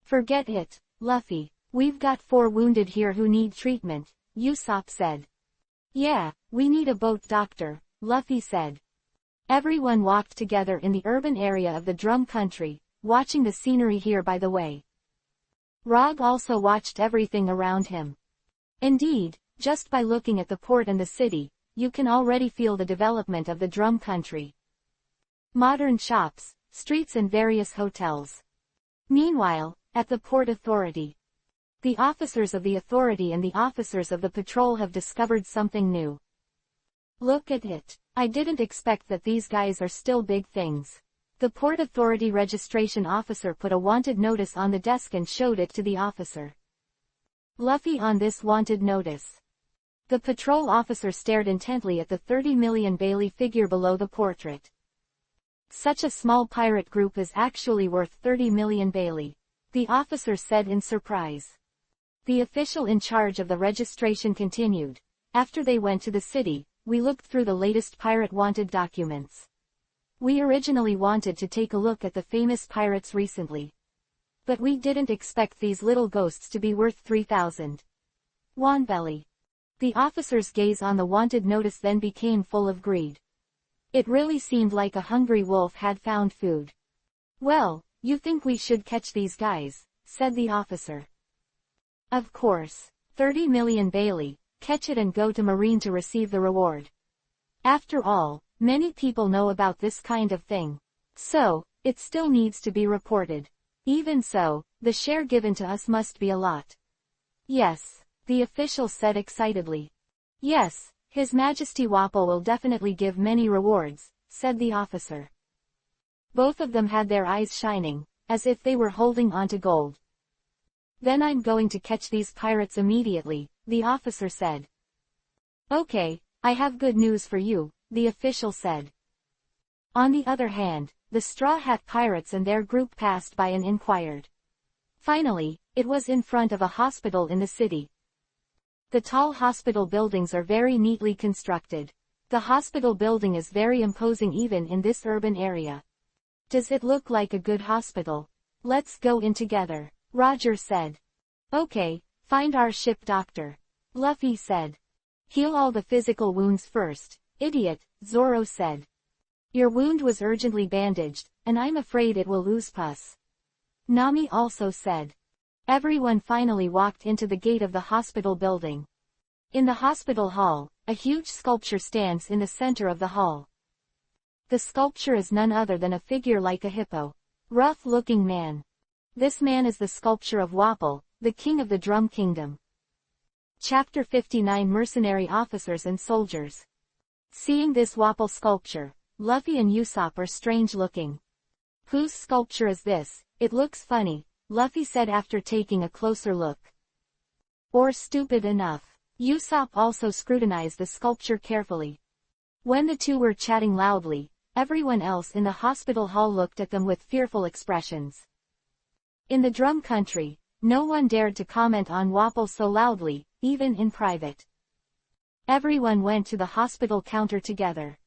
A: Forget it, Luffy, we've got 4 wounded here who need treatment, Usopp said. Yeah, we need a boat doctor, Luffy said. Everyone walked together in the urban area of the drum country, watching the scenery here by the way. Rog also watched everything around him. Indeed, just by looking at the port and the city, you can already feel the development of the drum country. Modern shops, streets and various hotels. Meanwhile, at the Port Authority. The officers of the authority and the officers of the patrol have discovered something new. Look at it. I didn't expect that these guys are still big things. The Port Authority registration officer put a wanted notice on the desk and showed it to the officer. Luffy on this wanted notice. The patrol officer stared intently at the 30 million Bailey figure below the portrait. Such a small pirate group is actually worth 30 million Bailey, the officer said in surprise. The official in charge of the registration continued. After they went to the city, we looked through the latest pirate wanted documents. We originally wanted to take a look at the famous pirates recently. But we didn't expect these little ghosts to be worth 3,000 wonbelly. The officer's gaze on the wanted notice then became full of greed. It really seemed like a hungry wolf had found food. Well, you think we should catch these guys, said the officer. Of course. 30 million Bailey, catch it and go to Marine to receive the reward. After all, many people know about this kind of thing. So, it still needs to be reported. Even so, the share given to us must be a lot. Yes, the official said excitedly. Yes, His Majesty Wapol will definitely give many rewards, said the officer. Both of them had their eyes shining, as if they were holding onto gold. Then I'm going to catch these pirates immediately, the officer said. Okay, I have good news for you, the official said. On the other hand, the Straw Hat Pirates and their group passed by and inquired. Finally, it was in front of a hospital in the city. The tall hospital buildings are very neatly constructed. The hospital building is very imposing even in this urban area. Does it look like a good hospital? Let's go in together, Roger said. Okay, find our ship doctor, Luffy said. Heal all the physical wounds first, idiot, Zoro said. Your wound was urgently bandaged, and I'm afraid it will lose pus, Nami also said. Everyone finally walked into the gate of the hospital building. In the hospital hall, a huge sculpture stands in the center of the hall. The sculpture is none other than a figure like a hippo. Rough-looking man. This man is the sculpture of Wapol, the king of the Drum Kingdom. Chapter 59 Mercenary Officers and Soldiers. Seeing this Wapol sculpture, Luffy and Usopp are strange-looking. Whose sculpture is this? It looks funny, Luffy said after taking a closer look. Or stupid enough. Usopp also scrutinized the sculpture carefully. When the two were chatting loudly, everyone else in the hospital hall looked at them with fearful expressions. In the Drum Country, no one dared to comment on Wapol so loudly, even in private. Everyone went to the hospital counter together.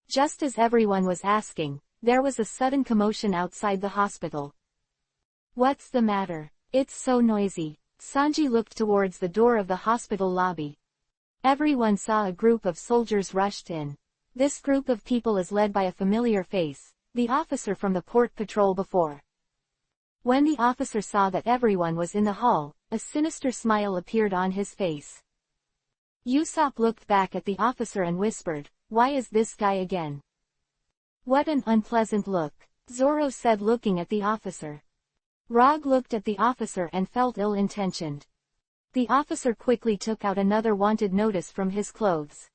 A: Just as everyone was asking, there was a sudden commotion outside the hospital. What's the matter? It's so noisy. Sanji looked towards the door of the hospital lobby. Everyone saw a group of soldiers rushed in. This group of people is led by a familiar face, the officer from the port patrol before. When the officer saw that everyone was in the hall, a sinister smile appeared on his face. Usopp looked back at the officer and whispered, "Why is this guy again?" "What an unpleasant look," Zoro said looking at the officer. Rog looked at the officer and felt ill-intentioned. The officer quickly took out another wanted notice from his clothes.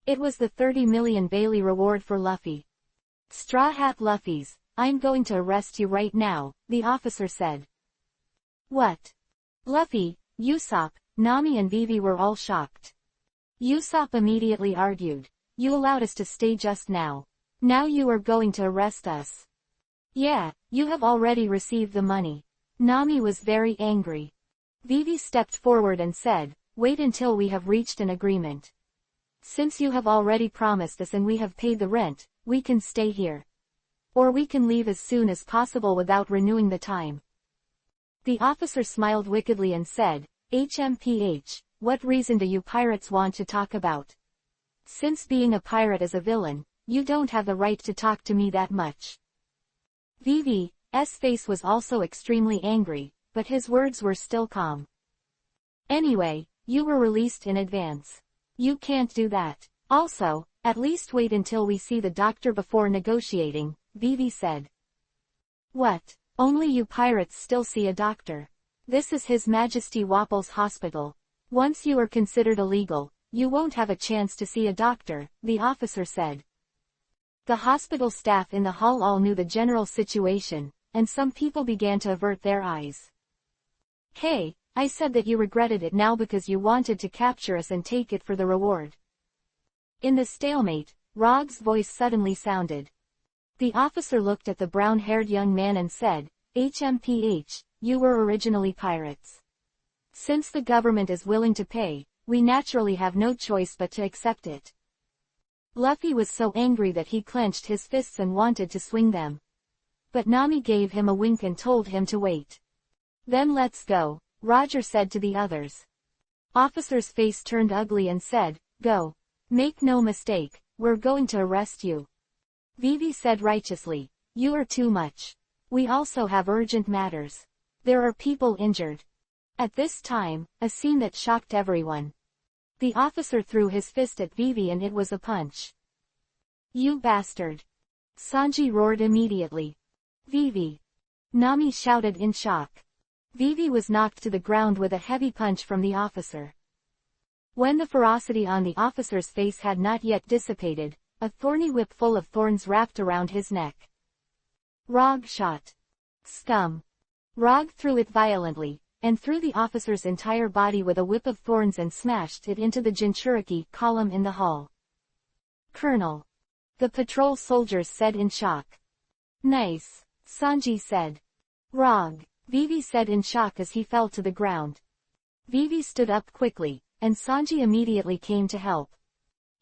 A: It was the 30 million Bailey reward for Luffy. "Straw Hat Luffy's, I'm going to arrest you right now," the officer said. "What?" Luffy, Usopp, Nami and Vivi were all shocked. Usopp immediately argued, "You allowed us to stay just now. Now you are going to arrest us." "Yeah, you have already received the money." Nami was very angry. Vivi stepped forward and said, "Wait until we have reached an agreement. Since you have already promised us and we have paid the rent, we can stay here. Or we can leave as soon as possible without renewing the time." The officer smiled wickedly and said, "HMPH, what reason do you pirates want to talk about? Since being a pirate is a villain, you don't have the right to talk to me that much." Vivi's face was also extremely angry, but his words were still calm. "Anyway, you were released in advance. You can't do that. Also, at least wait until we see the doctor before negotiating," Vivi said. "What? Only you pirates still see a doctor? This is His Majesty Wapol's hospital. Once you are considered illegal, you won't have a chance to see a doctor," the officer said. The hospital staff in the hall all knew the general situation, and some people began to avert their eyes. "Hey, I said that you regretted it now because you wanted to capture us and take it for the reward." In the stalemate, Rog's voice suddenly sounded. The officer looked at the brown-haired young man and said, "HMPH, you were originally pirates. Since the government is willing to pay, we naturally have no choice but to accept it. Luffy was so angry that he clenched his fists and wanted to swing them. But Nami gave him a wink and told him to wait. Then let's go, Roger said to the others. Officer's face turned ugly and said, go. Make no mistake, we're going to arrest you. Vivi said righteously, you are too much. We also have urgent matters. There are people injured. At this time, a scene that shocked everyone. The officer threw his fist at Vivi and it was a punch. You bastard. Sanji roared immediately. Vivi. Nami shouted in shock. Vivi was knocked to the ground with a heavy punch from the officer. When the ferocity on the officer's face had not yet dissipated, a thorny whip full of thorns wrapped around his neck. Rog shot. Scum. Rog threw it violently, and threw the officer's entire body with a whip of thorns and smashed it into the Jinchuriki column in the hall. Colonel. The patrol soldiers said in shock. Nice, Sanji said. Rog, Vivi said in shock as he fell to the ground. Vivi stood up quickly, and Sanji immediately came to help.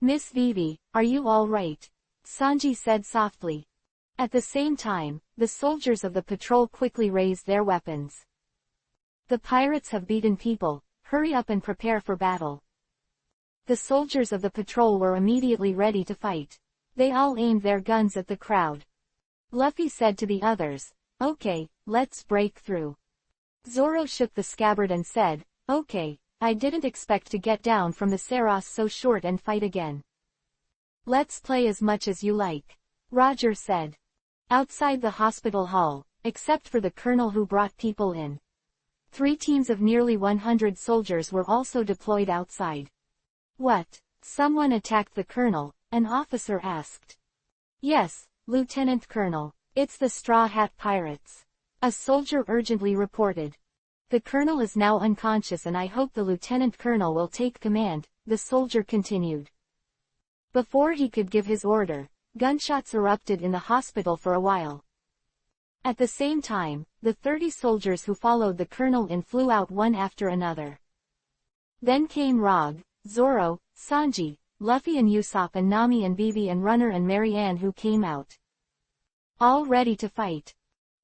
A: Miss Vivi, are you all right? Sanji said softly. At the same time, the soldiers of the patrol quickly raised their weapons. The pirates have beaten people, hurry up and prepare for battle. The soldiers of the patrol were immediately ready to fight. They all aimed their guns at the crowd. Luffy said to the others, okay, let's break through. Zoro shook the scabbard and said, okay, I didn't expect to get down from the Saros so short and fight again. Let's play as much as you like. Roger said. Outside the hospital hall, except for the colonel who brought people in. 3 teams of nearly 100 soldiers were also deployed outside. What? Someone attacked the colonel, an officer asked. Yes, Lieutenant Colonel, it's the Straw Hat Pirates. A soldier urgently reported. The colonel is now unconscious and I hope the lieutenant colonel will take command, the soldier continued. Before he could give his order, gunshots erupted in the hospital for a while. At the same time, the 30 soldiers who followed the colonel in flew out one after another. Then came Rog, Zoro, Sanji, Luffy and Usopp and Nami and Vivi and Runner and Marianne who came out. All ready to fight.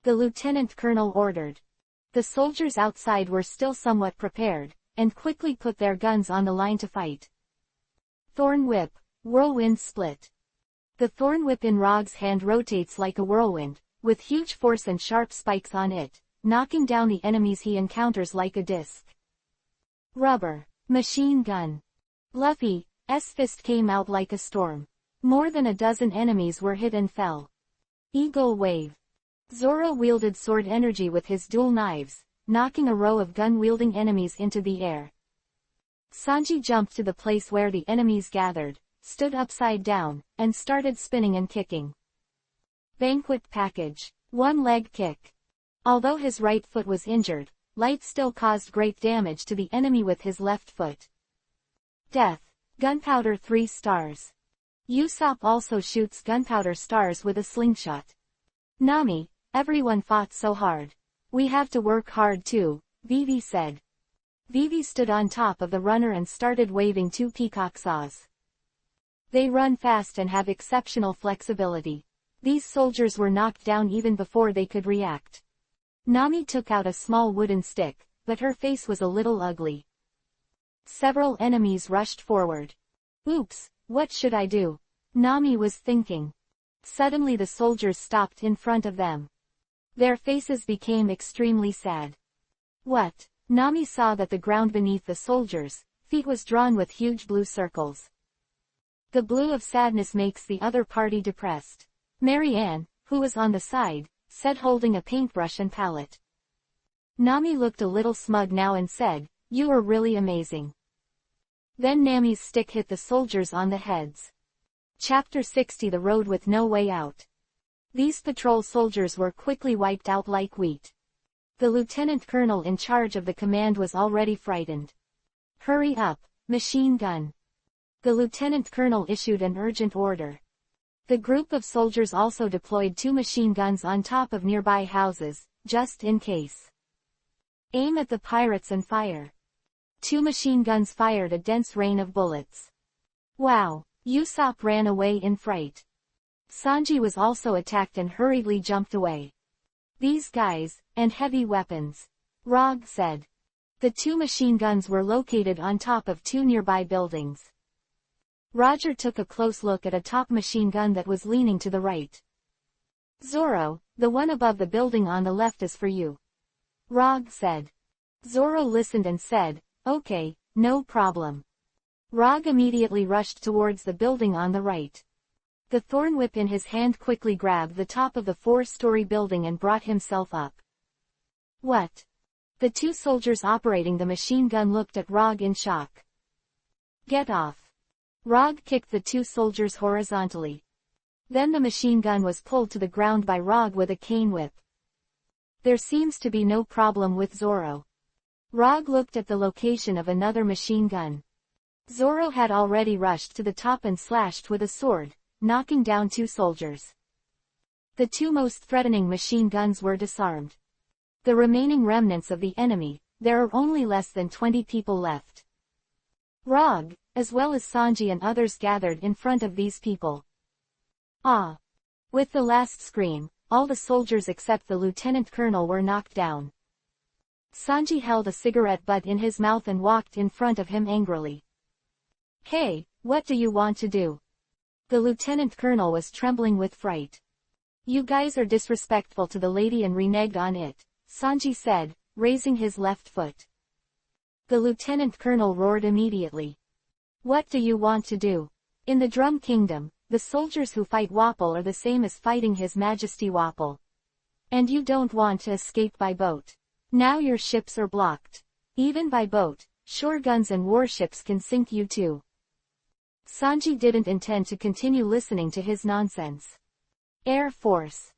A: The lieutenant colonel ordered. The soldiers outside were still somewhat prepared, and quickly put their guns on the line to fight. Thorn Whip, Whirlwind Split. The thorn whip in Rog's hand rotates like a whirlwind, with huge force and sharp spikes on it, knocking down the enemies he encounters like a disc. Rubber, Machine Gun. Luffy's fist came out like a storm. More than a dozen enemies were hit and fell. Eagle Wave. Zoro wielded sword energy with his dual knives, knocking a row of gun-wielding enemies into the air. Sanji jumped to the place where the enemies gathered, stood upside down, and started spinning and kicking. Banquet Package. One-leg kick. Although his right foot was injured, Light still caused great damage to the enemy with his left foot. Death. Gunpowder 3 stars. Usopp also shoots gunpowder stars with a slingshot. Nami, everyone fought so hard. We have to work hard too, Vivi said. Vivi stood on top of the runner and started waving 2 peacock saws. They run fast and have exceptional flexibility. These soldiers were knocked down even before they could react. Nami took out a small wooden stick, but her face was a little ugly. Several enemies rushed forward. Oops, what should I do? Nami was thinking. Suddenly the soldiers stopped in front of them. Their faces became extremely sad. What? Nami saw that the ground beneath the soldiers' feet was drawn with huge blue circles. The blue of sadness makes the other party depressed. Marianne, who was on the side, said holding a paintbrush and palette. Nami looked a little smug now and said, "You are really amazing." Then Nami's stick hit the soldiers on the heads. Chapter 60 The Road with No Way Out. These patrol soldiers were quickly wiped out like wheat. The lieutenant colonel in charge of the command was already frightened. "Hurry up, machine gun." The lieutenant colonel issued an urgent order. The group of soldiers also deployed 2 machine guns on top of nearby houses, just in case. Aim at the pirates and fire. 2 machine guns fired a dense rain of bullets. Wow! Usopp ran away in fright. Sanji was also attacked and hurriedly jumped away. These guys, and heavy weapons. Rog said. The 2 machine guns were located on top of 2 nearby buildings. Roger took a close look at a top machine gun that was leaning to the right. Zoro, the one above the building on the left is for you. Rog said. Zoro listened and said, okay, no problem. Rog immediately rushed towards the building on the right. The thorn whip in his hand quickly grabbed the top of the 4-story building and brought himself up. What? The 2 soldiers operating the machine gun looked at Rog in shock. Get off. Rog kicked the 2 soldiers horizontally. Then the machine gun was pulled to the ground by Rog with a cane whip. There seems to be no problem with Zoro. Rog looked at the location of another machine gun. Zoro had already rushed to the top and slashed with a sword, knocking down 2 soldiers. The 2 most threatening machine guns were disarmed. The remaining remnants of the enemy, there are only less than 20 people left. Rog, as well as Sanji and others gathered in front of these people. Ah! With the last scream, all the soldiers except the lieutenant colonel were knocked down. Sanji held a cigarette butt in his mouth and walked in front of him angrily. Hey, what do you want to do? The lieutenant colonel was trembling with fright. You guys are disrespectful to the lady and reneged on it, Sanji said, raising his left foot. The lieutenant colonel roared immediately. What do you want to do? In the Drum Kingdom, the soldiers who fight Wapol are the same as fighting His Majesty Wapol. And you don't want to escape by boat. Now your ships are blocked. Even by boat, shore guns and warships can sink you too. Sanji didn't intend to continue listening to his nonsense. Air Force.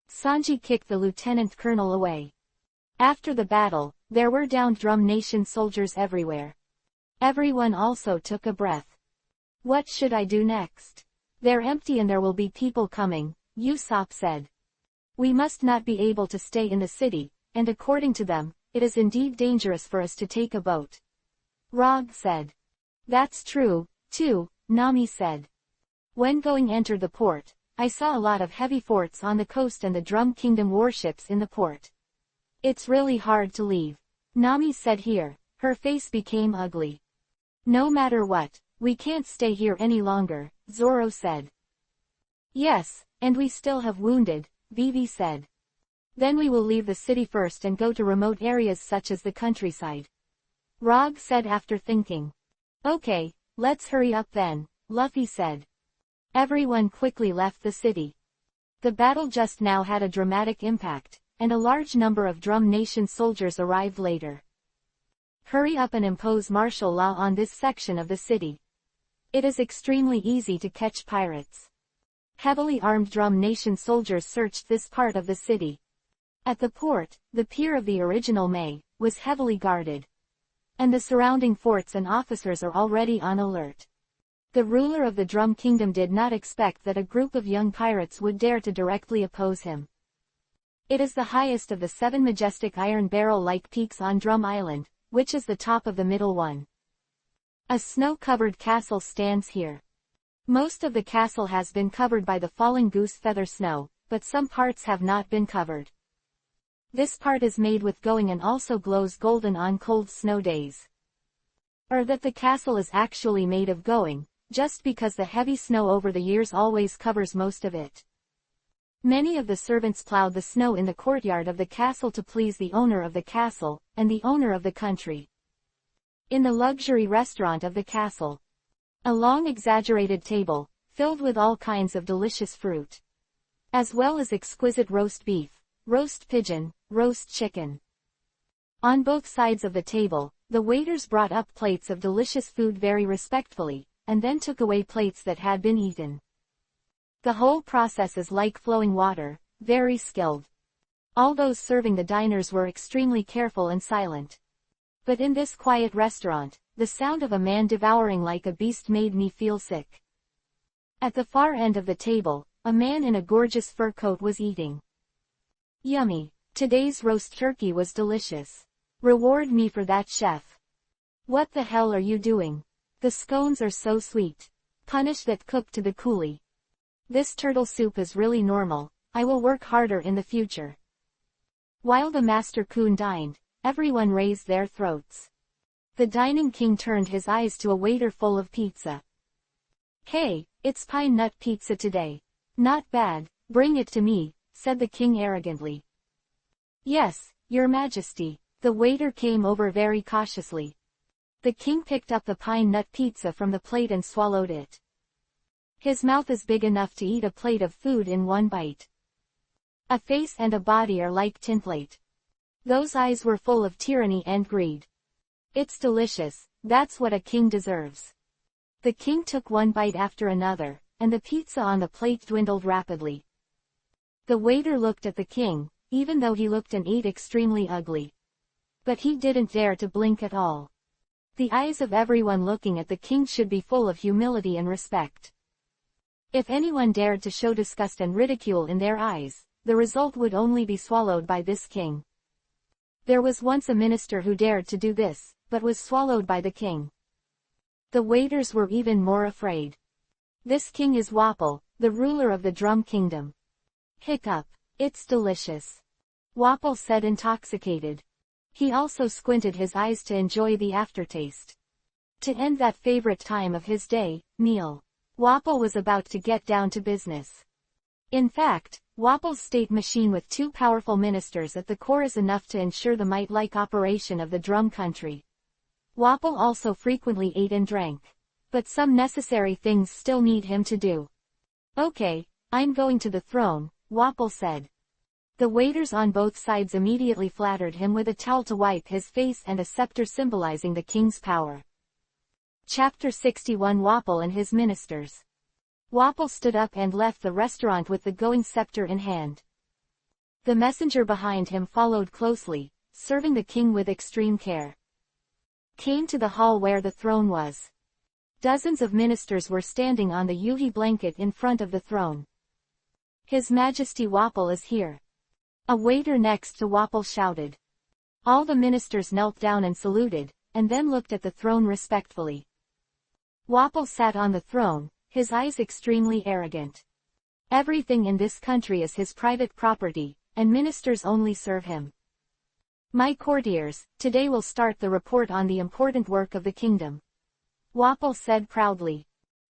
A: Sanji kicked the lieutenant colonel away. After the battle, there were downed Drum Nation soldiers everywhere. Everyone also took a breath. What should I do next? They're empty and there will be people coming, Usopp said. We must not be able to stay in the city, and according to them, it is indeed dangerous for us to take a boat. Rog said. That's true, too, Nami said. When going entered the port, I saw a lot of heavy forts on the coast and the Drum Kingdom warships in the port. It's really hard to leave. Nami said here, her face became ugly. No matter what, we can't stay here any longer, Zoro said. Yes, and we still have wounded, Vivi said. Then we will leave the city first and go to remote areas such as the countryside. Rog said after thinking. Okay, let's hurry up then, Luffy said. Everyone quickly left the city. The battle just now had a dramatic impact, and a large number of Drum Nation soldiers arrived later. Hurry up and impose martial law on this section of the city. It is extremely easy to catch pirates. Heavily armed Drum Nation soldiers searched this part of the city. At the port, the pier of the original May was heavily guarded. And the surrounding forts and officers are already on alert. The ruler of the Drum Kingdom did not expect that a group of young pirates would dare to directly oppose him. It is the highest of the 7 majestic iron barrel-like peaks on Drum Island, which is the top of the middle one. A snow-covered castle stands here. Most of the castle has been covered by the falling goose feather snow, but some parts have not been covered. This part is made with going and also glows golden on cold snow days. Or that the castle is actually made of going, just because the heavy snow over the years always covers most of it. Many of the servants plowed the snow in the courtyard of the castle to please the owner of the castle, and the owner of the country. In the luxury restaurant of the castle. A long exaggerated table, filled with all kinds of delicious fruit. As well as exquisite roast beef, roast pigeon, roast chicken. On both sides of the table, the waiters brought up plates of delicious food very respectfully, and then took away plates that had been eaten. The whole process is like flowing water, very skilled. All those serving the diners were extremely careful and silent. But in this quiet restaurant, the sound of a man devouring like a beast made me feel sick. At the far end of the table, a man in a gorgeous fur coat was eating. Yummy! Today's roast turkey was delicious. Reward me for that, chef. What the hell are you doing? The scones are so sweet. Punish that cook to the coolie. This turtle soup is really normal. I will work harder in the future. While the Master Coon dined, everyone raised their throats. The dining king turned his eyes to a waiter full of pizza. Hey, it's pine nut pizza today. Not bad, bring it to me, said the king arrogantly. Yes, your majesty. The waiter came over very cautiously. The king picked up the pine nut pizza from the plate and swallowed it. His mouth is big enough to eat a plate of food in one bite. A face and a body are like tinplate. Those eyes were full of tyranny and greed. It's delicious, that's what a king deserves. The king took one bite after another, and the pizza on the plate dwindled rapidly. The waiter looked at the king, even though he looked and ate extremely ugly. But he didn't dare to blink at all. The eyes of everyone looking at the king should be full of humility and respect. If anyone dared to show disgust and ridicule in their eyes, the result would only be swallowed by this king. There was once a minister who dared to do this, but was swallowed by the king. The waiters were even more afraid. This king is Wapol, the ruler of the Drum Kingdom. Hiccup. It's delicious. Wapol said, intoxicated. He also squinted his eyes to enjoy the aftertaste. To end that favorite time of his day, meal, Wapol was about to get down to business. In fact, Wapol's state machine with two powerful ministers at the core is enough to ensure the might-like operation of the drum country. Wapol also frequently ate and drank. But some necessary things still need him to do. Okay, I'm going to the throne, Wapol said. The waiters on both sides immediately flattered him with a towel to wipe his face and a scepter symbolizing the king's power. Chapter 61 Wapol and his ministers. Wapol stood up and left the restaurant with the going scepter in hand. The messenger behind him followed closely, serving the king with extreme care. Came to the hall where the throne was. Dozens of ministers were standing on the yuhi blanket in front of the throne. His Majesty Wapol is here. A waiter next to Wapol shouted. All the ministers knelt down and saluted, and then looked at the throne respectfully. Wapol sat on the throne, his eyes extremely arrogant. Everything in this country is his private property, and ministers only serve him. My courtiers, today we'll start the report on the important work of the kingdom. Wapol said proudly.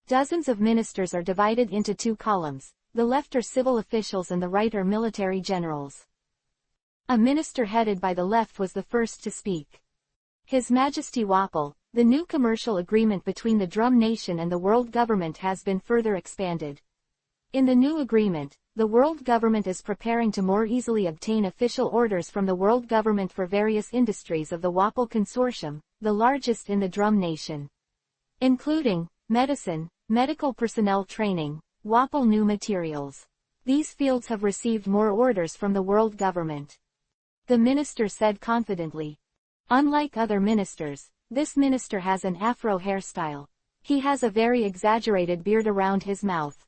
A: Dozens of ministers are divided into two columns, the left are civil officials and the right are military generals. A minister headed by the left was the first to speak. His Majesty Wapol, the new commercial agreement between the Drum Nation and the world government has been further expanded. In the new agreement, the world government is preparing to more easily obtain official orders from the world government for various industries of the Wapol Consortium, the largest in the Drum Nation. Including medicine, medical personnel training, Wapol new materials. These fields have received more orders from the world government. The minister said confidently. Unlike other ministers, this minister has an afro hairstyle. He has a very exaggerated beard around his mouth.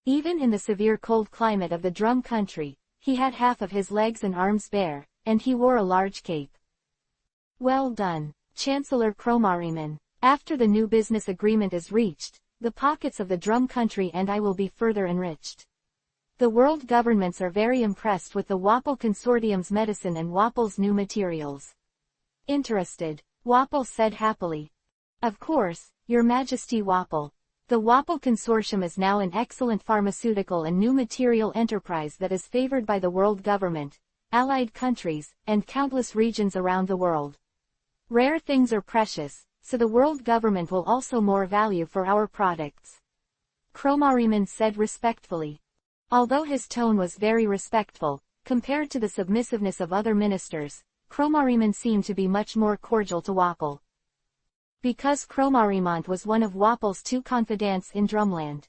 A: Even in the severe cold climate of the drum country, he had half of his legs and arms bare, and he wore a large cape. Well done, Chancellor Kromariman. After the new business agreement is reached, the pockets of the drum country and I will be further enriched. The world governments are very impressed with the Wapol Consortium's medicine and Wapol's new materials. Interested, Wapol said happily. Of course, Your Majesty Wapol. The Wapol Consortium is now an excellent pharmaceutical and new material enterprise that is favored by the world government, allied countries, and countless regions around the world. Rare things are precious, so the world government will also more value for our products. Kromariman said respectfully. Although his tone was very respectful, compared to the submissiveness of other ministers, Kromariman seemed to be much more cordial to Wapol. Because Kromarimant was one of Wapol's two confidants in Drumland.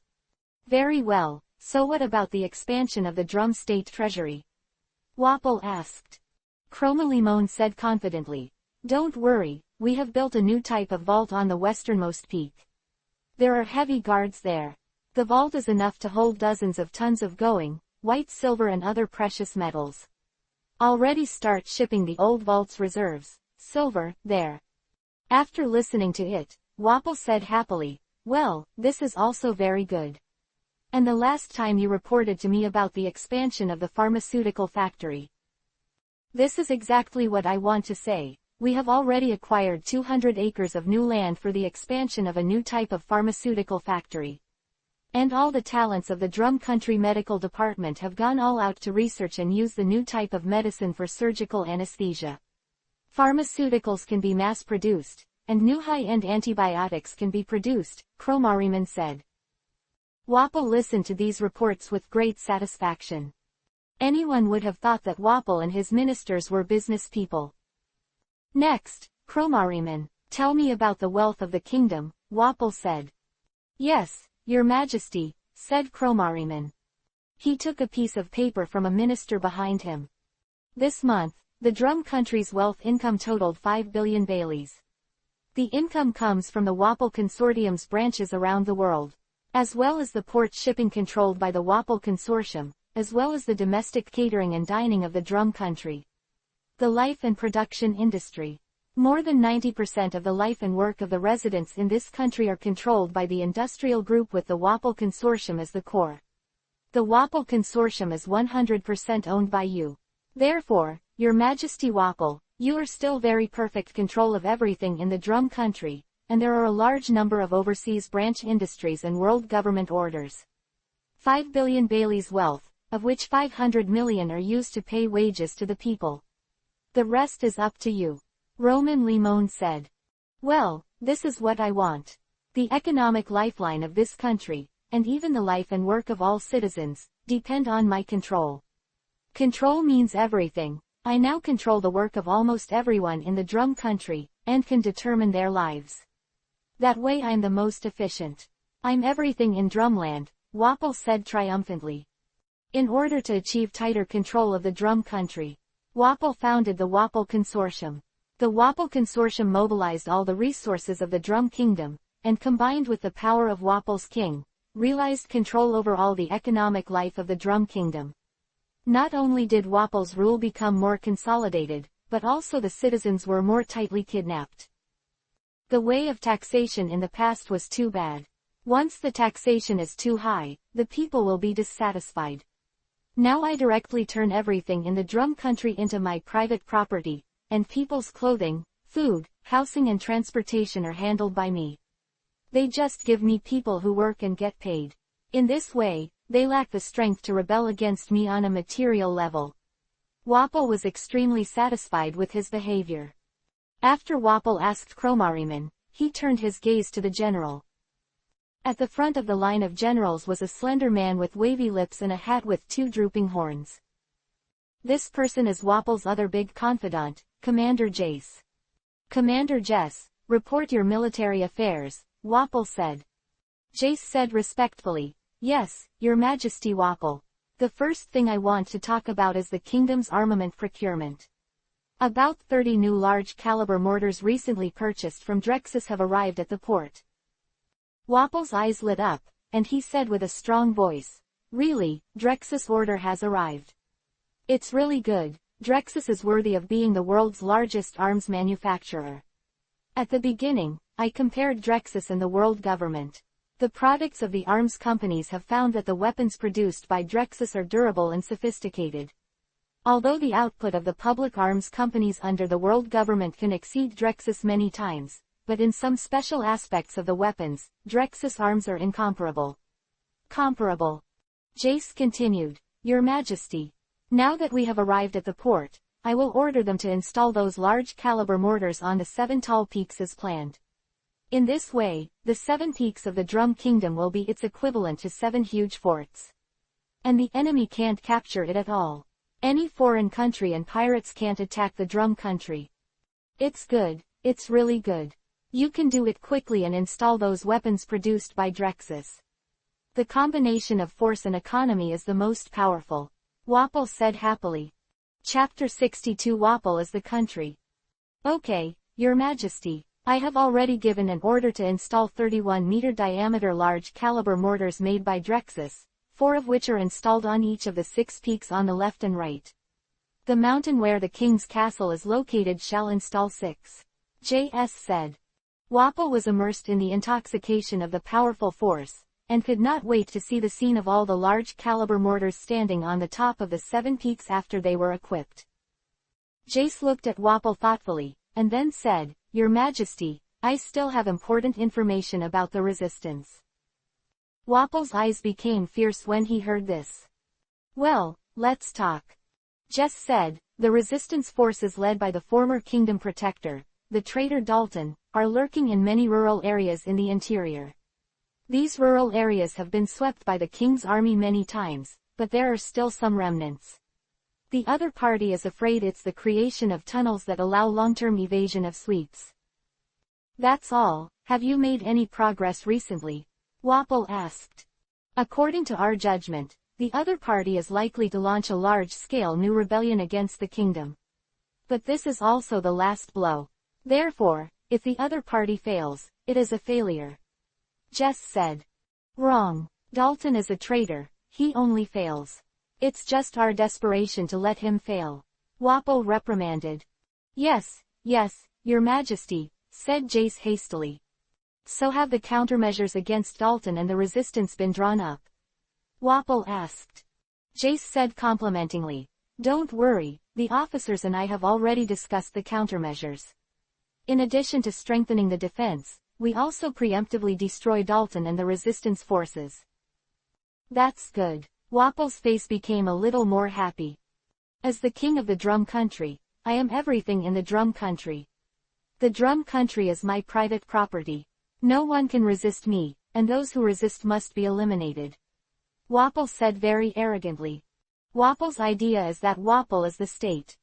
A: Very well, so what about the expansion of the Drum State Treasury? Wapol asked. Kromalimon said confidently. Don't worry, we have built a new type of vault on the westernmost peak. There are heavy guards there. The vault is enough to hold dozens of tons of going, white silver and other precious metals. Already start shipping the old vault's reserves, silver, there. After listening to it, Wapol said happily, "Well, this is also very good. And the last time you reported to me about the expansion of the pharmaceutical factory. This is exactly what I want to say. We have already acquired 200 acres of new land for the expansion of a new type of pharmaceutical factory. And all the talents of the Drum Country Medical Department have gone all out to research and use the new type of medicine for surgical anesthesia. Pharmaceuticals can be mass-produced, and new high-end antibiotics can be produced," Kromariman said. Wapol listened to these reports with great satisfaction. Anyone would have thought that Wapol and his ministers were business people. "Next, Kromariman, tell me about the wealth of the kingdom," Wapol said. "Yes, Your Majesty," said Kromariman. He took a piece of paper from a minister behind him. This month, the Drum Country's wealth income totaled 5 billion baileys. The income comes from the Wapol Consortium's branches around the world, as well as the port shipping controlled by the Wapol Consortium, as well as the domestic catering and dining of the Drum Country. The life and production industry. More than 90% of the life and work of the residents in this country are controlled by the industrial group with the Wapol Consortium as the core. The Wapol Consortium is 100% owned by you. Therefore, Your Majesty Wapol, you are still very perfect control of everything in the Drum Country, and there are a large number of overseas branch industries and world government orders. 5 billion baileys wealth, of which 500 million are used to pay wages to the people. The rest is up to you." Roman Limon said. "Well, this is what I want. The economic lifeline of this country, and even the life and work of all citizens, depend on my control. Control means everything. I now control the work of almost everyone in the Drum Country, and can determine their lives. That way I'm the most efficient. I'm everything in Drumland," Wapol said triumphantly. In order to achieve tighter control of the Drum Country, Wapol founded the Wapol Consortium. The Wapol Consortium mobilized all the resources of the Drum Kingdom, and combined with the power of Wapol's king, realized control over all the economic life of the Drum Kingdom. Not only did Wapol's rule become more consolidated, but also the citizens were more tightly kidnapped. The way of taxation in the past was too bad. Once the taxation is too high, the people will be dissatisfied. Now I directly turn everything in the Drum Country into my private property, and people's clothing, food, housing and transportation are handled by me. They just give me people who work and get paid. In this way, they lack the strength to rebel against me on a material level." Wapol was extremely satisfied with his behavior. After Wapol asked Kromariman, he turned his gaze to the general. At the front of the line of generals was a slender man with wavy lips and a hat with 2 drooping horns. This person is Wapol's other big confidant, Commander Jace. "Commander Jess, report your military affairs," Wapol said. Jace said respectfully, "Yes, Your Majesty Wapol. The first thing I want to talk about is the kingdom's armament procurement. About 30 new large-caliber mortars recently purchased from Drexus have arrived at the port." Wapol's eyes lit up, and he said with a strong voice, "Really, Drexus order has arrived. It's really good. Drexus is worthy of being the world's largest arms manufacturer. At the beginning, I compared Drexus and the world government. The products of the arms companies have found that the weapons produced by Drexus are durable and sophisticated. Although the output of the public arms companies under the world government can exceed Drexus many times, but in some special aspects of the weapons, Drexus arms are incomparable." "Comparable," Jace continued. "Your Majesty, now that we have arrived at the port, I will order them to install those large-caliber mortars on the 7 tall peaks as planned. In this way, the 7 peaks of the Drum Kingdom will be its equivalent to 7 huge forts. And the enemy can't capture it at all. Any foreign country and pirates can't attack the Drum Country. It's good, it's really good. You can do it quickly and install those weapons produced by Drexus. The combination of force and economy is the most powerful," Wapol said happily. Chapter 62 Wapol is the country. "Okay, Your Majesty. I have already given an order to install 31-meter diameter large-caliber mortars made by Drexus, 4 of which are installed on each of the 6 peaks on the left and right. The mountain where the king's castle is located shall install 6. J.S. said. Wapol was immersed in the intoxication of the powerful force, and could not wait to see the scene of all the large-caliber mortars standing on the top of the 7 peaks after they were equipped. Jace looked at Wapol thoughtfully, and then said, "Your Majesty, I still have important information about the resistance." Wapol's eyes became fierce when he heard this. "Well, let's talk." Jess said, "The resistance forces led by the former Kingdom Protector, the traitor Dalton, are lurking in many rural areas in the interior. These rural areas have been swept by the King's army many times, but there are still some remnants. The other party is afraid it's the creation of tunnels that allow long-term evasion of sweeps." "That's all. Have you made any progress recently?" Wapol asked. "According to our judgment, the other party is likely to launch a large-scale new rebellion against the kingdom. But this is also the last blow. Therefore, if the other party fails, it is a failure." Jess said. "Wrong. Dalton is a traitor, he only fails. It's just our desperation to let him fail," Wapol reprimanded. Yes, Your Majesty," said Jace hastily. "So have the countermeasures against Dalton and the resistance been drawn up?" Wapol asked. Jace said complimentingly, "Don't worry, the officers and I have already discussed the countermeasures. In addition to strengthening the defense, we also preemptively destroy Dalton and the resistance forces." "That's good." Wapol's face became a little more happy. "As the king of the Drum Country, I am everything in the Drum Country. The Drum Country is my private property. No one can resist me, and those who resist must be eliminated," Wapol said very arrogantly. Wapol's idea is that Wapol is the state.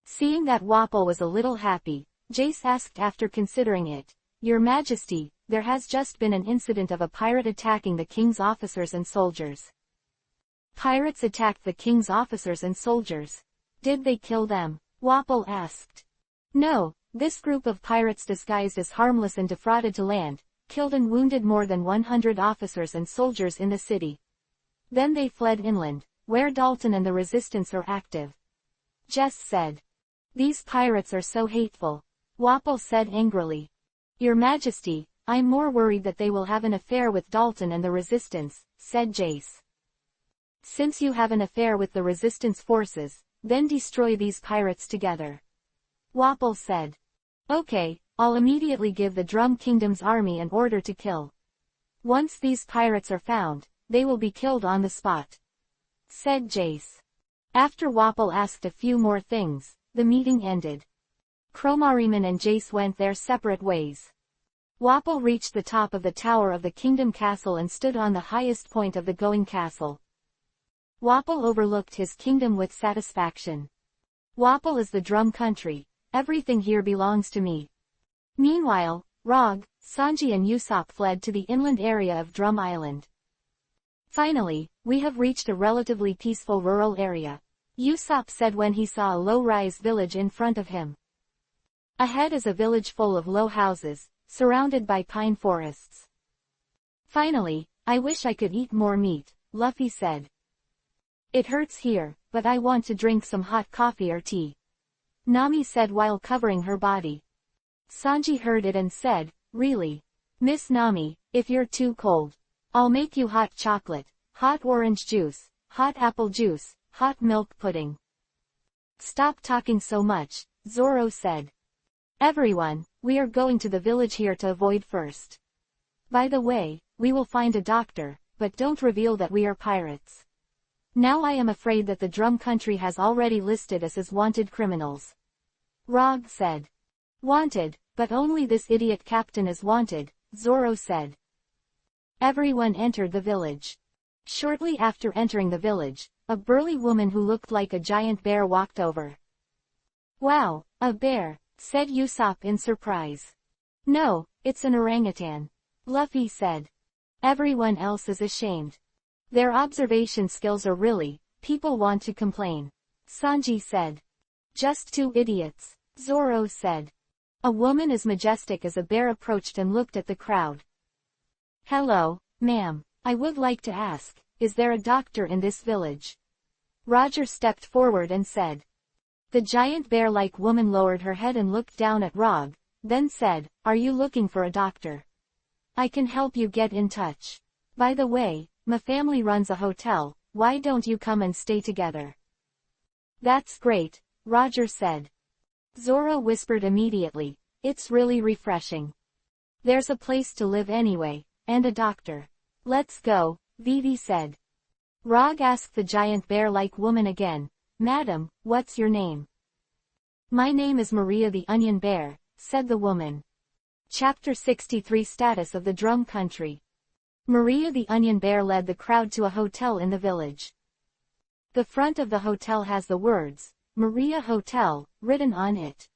A: Seeing that Wapol was a little happy, Jace asked after considering it, "Your Majesty, there has just been an incident of a pirate attacking the king's officers and soldiers." "Pirates attacked the king's officers and soldiers? Did they kill them?" Wapol asked. "No, this group of pirates disguised as harmless and defrauded to land, killed and wounded more than 100 officers and soldiers in the city. Then they fled inland, where Dalton and the resistance are active," Jess said. "These pirates are so hateful," Wapol said angrily. "Your Majesty, I'm more worried that they will have an affair with Dalton and the resistance," said Jace. "Since you have an affair with the resistance forces, then destroy these pirates together," Wapol said. "Okay, I'll immediately give the Drum Kingdom's army an order to kill. Once these pirates are found, they will be killed on the spot," said Jace. After Wapol asked a few more things, the meeting ended. Cromariman and Jace went their separate ways. Wapol reached the top of the tower of the Kingdom Castle and stood on the highest point of the Going Castle. Wapol overlooked his kingdom with satisfaction. "Wapol is the Drum Country. Everything here belongs to me." Meanwhile, Rog, Sanji and Usopp fled to the inland area of Drum Island. "Finally, we have reached a relatively peaceful rural area," Usopp said when he saw a low-rise village in front of him. Ahead is a village full of low houses, surrounded by pine forests. "Finally, I wish I could eat more meat," Luffy said. "It hurts here, but I want to drink some hot coffee or tea," Nami said while covering her body. Sanji heard it and said, "Really? Miss Nami, if you're too cold, I'll make you hot chocolate, hot orange juice, hot apple juice, hot milk pudding." "Stop talking so much," Zoro said. "Everyone, we are going to the village here to avoid first. By the way, we will find a doctor, but don't reveal that we are pirates. Now I am afraid that the Drum Country has already listed us as wanted criminals," Rog said. "Wanted, but only this idiot captain is wanted," Zoro said. Everyone entered the village. Shortly after entering the village, a burly woman who looked like a giant bear walked over. "Wow, a bear," said Usopp in surprise. "No, it's an orangutan," Luffy said. Everyone else is ashamed. "Their observation skills are really, people want to complain," Sanji said. "Just two idiots," Zoro said. A woman as majestic as a bear approached and looked at the crowd. "Hello, ma'am, I would like to ask, is there a doctor in this village?" Roger stepped forward and said. The giant bear-like woman lowered her head and looked down at Rog, then said, "Are you looking for a doctor? I can help you get in touch. By the way, my family runs a hotel, why don't you come and stay together?" "That's great," Roger said. Zoro whispered immediately, "It's really refreshing. There's a place to live anyway, and a doctor." "Let's go," Vivi said. Rog asked the giant bear-like woman again, "Madam, what's your name?" "My name is Maria the Onion Bear," said the woman. Chapter 63 Status of the Drum Country. Maria the Onion Bear led the crowd to a hotel in the village. The front of the hotel has the words, "Maria Hotel," written on it.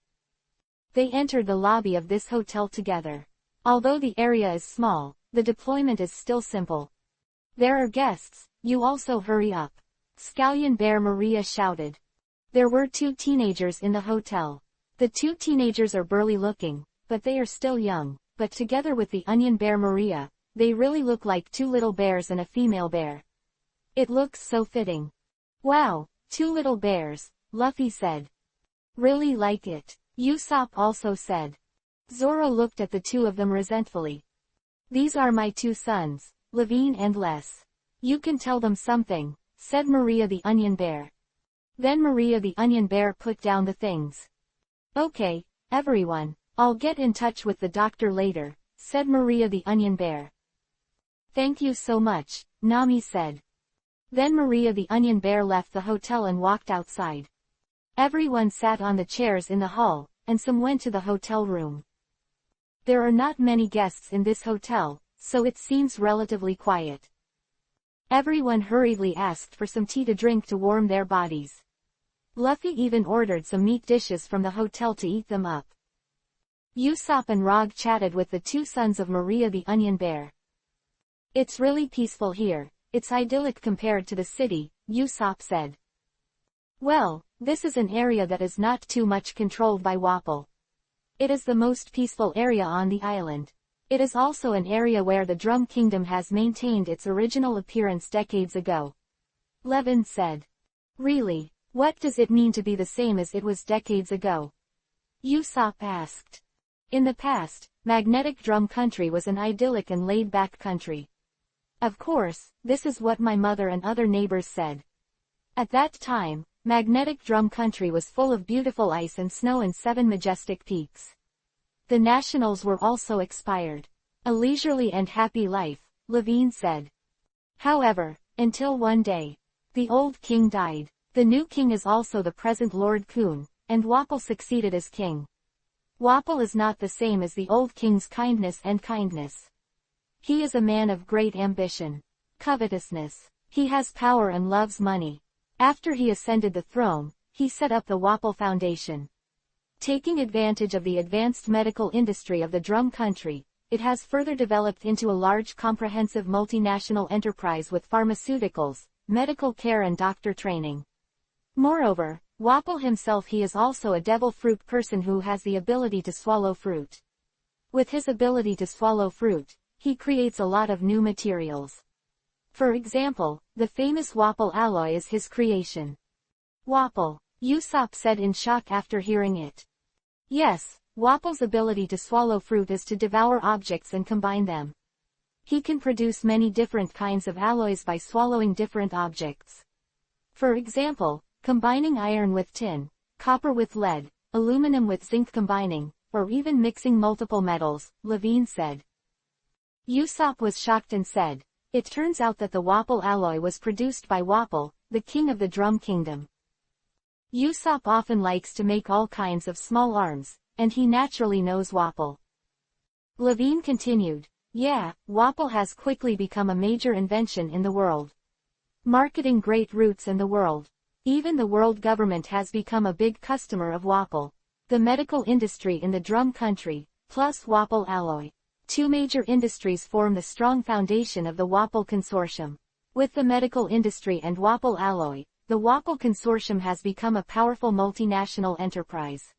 A: They entered the lobby of this hotel together. Although the area is small, the deployment is still simple. "There are guests, you also hurry up," Scallion Bear Maria shouted. There were 2 teenagers in the hotel. The 2 teenagers are burly looking, but they are still young, but together with the Onion Bear Maria, they really look like 2 little bears and a female bear. It looks so fitting. "Wow, 2 little bears," Luffy said. "Really like it," Usopp also said. Zoro looked at the 2 of them resentfully. "These are my 2 sons, Levine and Les. You can tell them something," said Maria the Onion Bear. Then Maria the Onion Bear put down the things. "Okay, everyone, I'll get in touch with the doctor later," said Maria the Onion Bear. "Thank you so much," Nami said. Then Maria the Onion Bear left the hotel and walked outside. Everyone sat on the chairs in the hall, and some went to the hotel room. There are not many guests in this hotel, so it seems relatively quiet. Everyone hurriedly asked for some tea to drink to warm their bodies. Luffy even ordered some meat dishes from the hotel to eat them up. Usopp and Rog chatted with the 2 sons of Maria the Onion Bear. "It's really peaceful here, it's idyllic compared to the city," Usopp said. "Well, this is an area that is not too much controlled by Wapol. It is the most peaceful area on the island. It is also an area where the Drum Kingdom has maintained its original appearance decades ago," Levin said. "Really, what does it mean to be the same as it was decades ago?" Usopp asked. "In the past, Magnetic Drum Country was an idyllic and laid-back country. Of course, this is what my mother and other neighbors said. At that time, Magnetic Drum Country was full of beautiful ice and snow and 7 majestic peaks. The nationals were also expired. A leisurely and happy life," Levine said. "However, until one day, the old king died. The new king is also the present Lord Kun, and Wapol succeeded as king. Wapol is not the same as the old king's kindness and kindness. He is a man of great ambition, covetousness. He has power and loves money. After he ascended the throne, he set up the Wapol Foundation. Taking advantage of the advanced medical industry of the Drum Country, it has further developed into a large comprehensive multinational enterprise with pharmaceuticals, medical care and doctor training. Moreover, Wapol himself he is also a devil fruit person who has the ability to swallow fruit. With his ability to swallow fruit, he creates a lot of new materials. For example, the famous Wapol alloy is his creation." "Wapol," Usopp said in shock after hearing it. "Yes, Wapol's ability to swallow fruit is to devour objects and combine them. He can produce many different kinds of alloys by swallowing different objects. For example, combining iron with tin, copper with lead, aluminum with zinc combining, or even mixing multiple metals," Levine said. Usopp was shocked and said, "It turns out that the Wapol alloy was produced by Wapol, the king of the Drum Kingdom." Usopp often likes to make all kinds of small arms, and he naturally knows Wapol. Levine continued, "Yeah, Wapol has quickly become a major invention in the world. Marketing great roots in the world. Even the world government has become a big customer of Wapol. The medical industry in the Drum Country, plus Wapol alloy. 2 major industries form the strong foundation of the Wapol Consortium. With the medical industry and Wapol alloy, the Wapol Consortium has become a powerful multinational enterprise.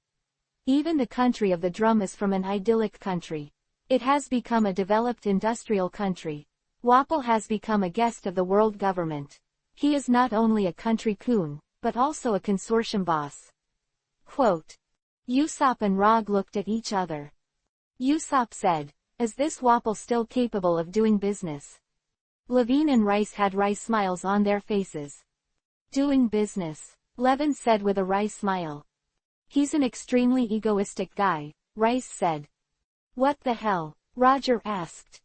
A: Even the country of the drum is from an idyllic country. It has become a developed industrial country. Wapol has become a guest of the world government. He is not only a country coon, but also a consortium boss." Quote. Usopp and Rog looked at each other. Usopp said. Is this Wapol still capable of doing business? Levine and Rice had wry smiles on their faces. Doing business, Levin said with a wry smile. He's an extremely egoistic guy, Rice said. What the hell? Roger asked.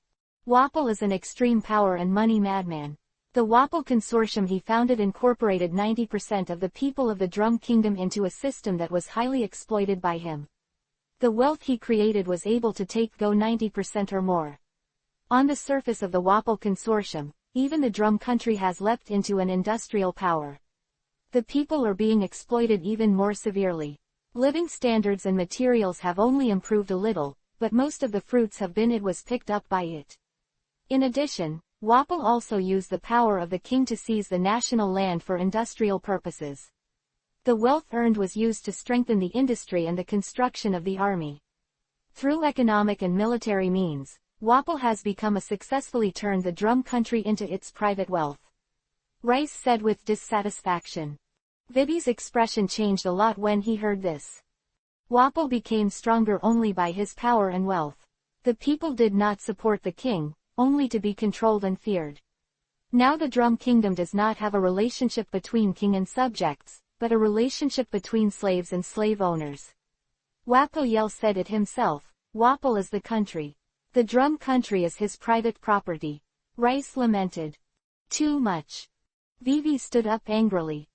A: Wapol is an extreme power and money madman. The Wapol consortium he founded incorporated 90% of the people of the Drum Kingdom into a system that was highly exploited by him. The wealth he created was able to take go 90% or more. On the surface of the Wapol consortium, even the Drum country has leapt into an industrial power. The people are being exploited even more severely. Living standards and materials have only improved a little, but most of the fruits have been it was picked up by it. In addition, Wapol also used the power of the king to seize the national land for industrial purposes. The wealth earned was used to strengthen the industry and the construction of the army. Through economic and military means, Wapol has become a successfully turned the Drum country into its private wealth. Rice said with dissatisfaction. Vivi's expression changed a lot when he heard this. Wapol became stronger only by his power and wealth. The people did not support the king, only to be controlled and feared. Now the Drum Kingdom does not have a relationship between king and subjects, but a relationship between slaves and slave owners. Wapol said it himself, Wapol is the country. The Drum country is his private property. Rice lamented. Too much. Vivi stood up angrily.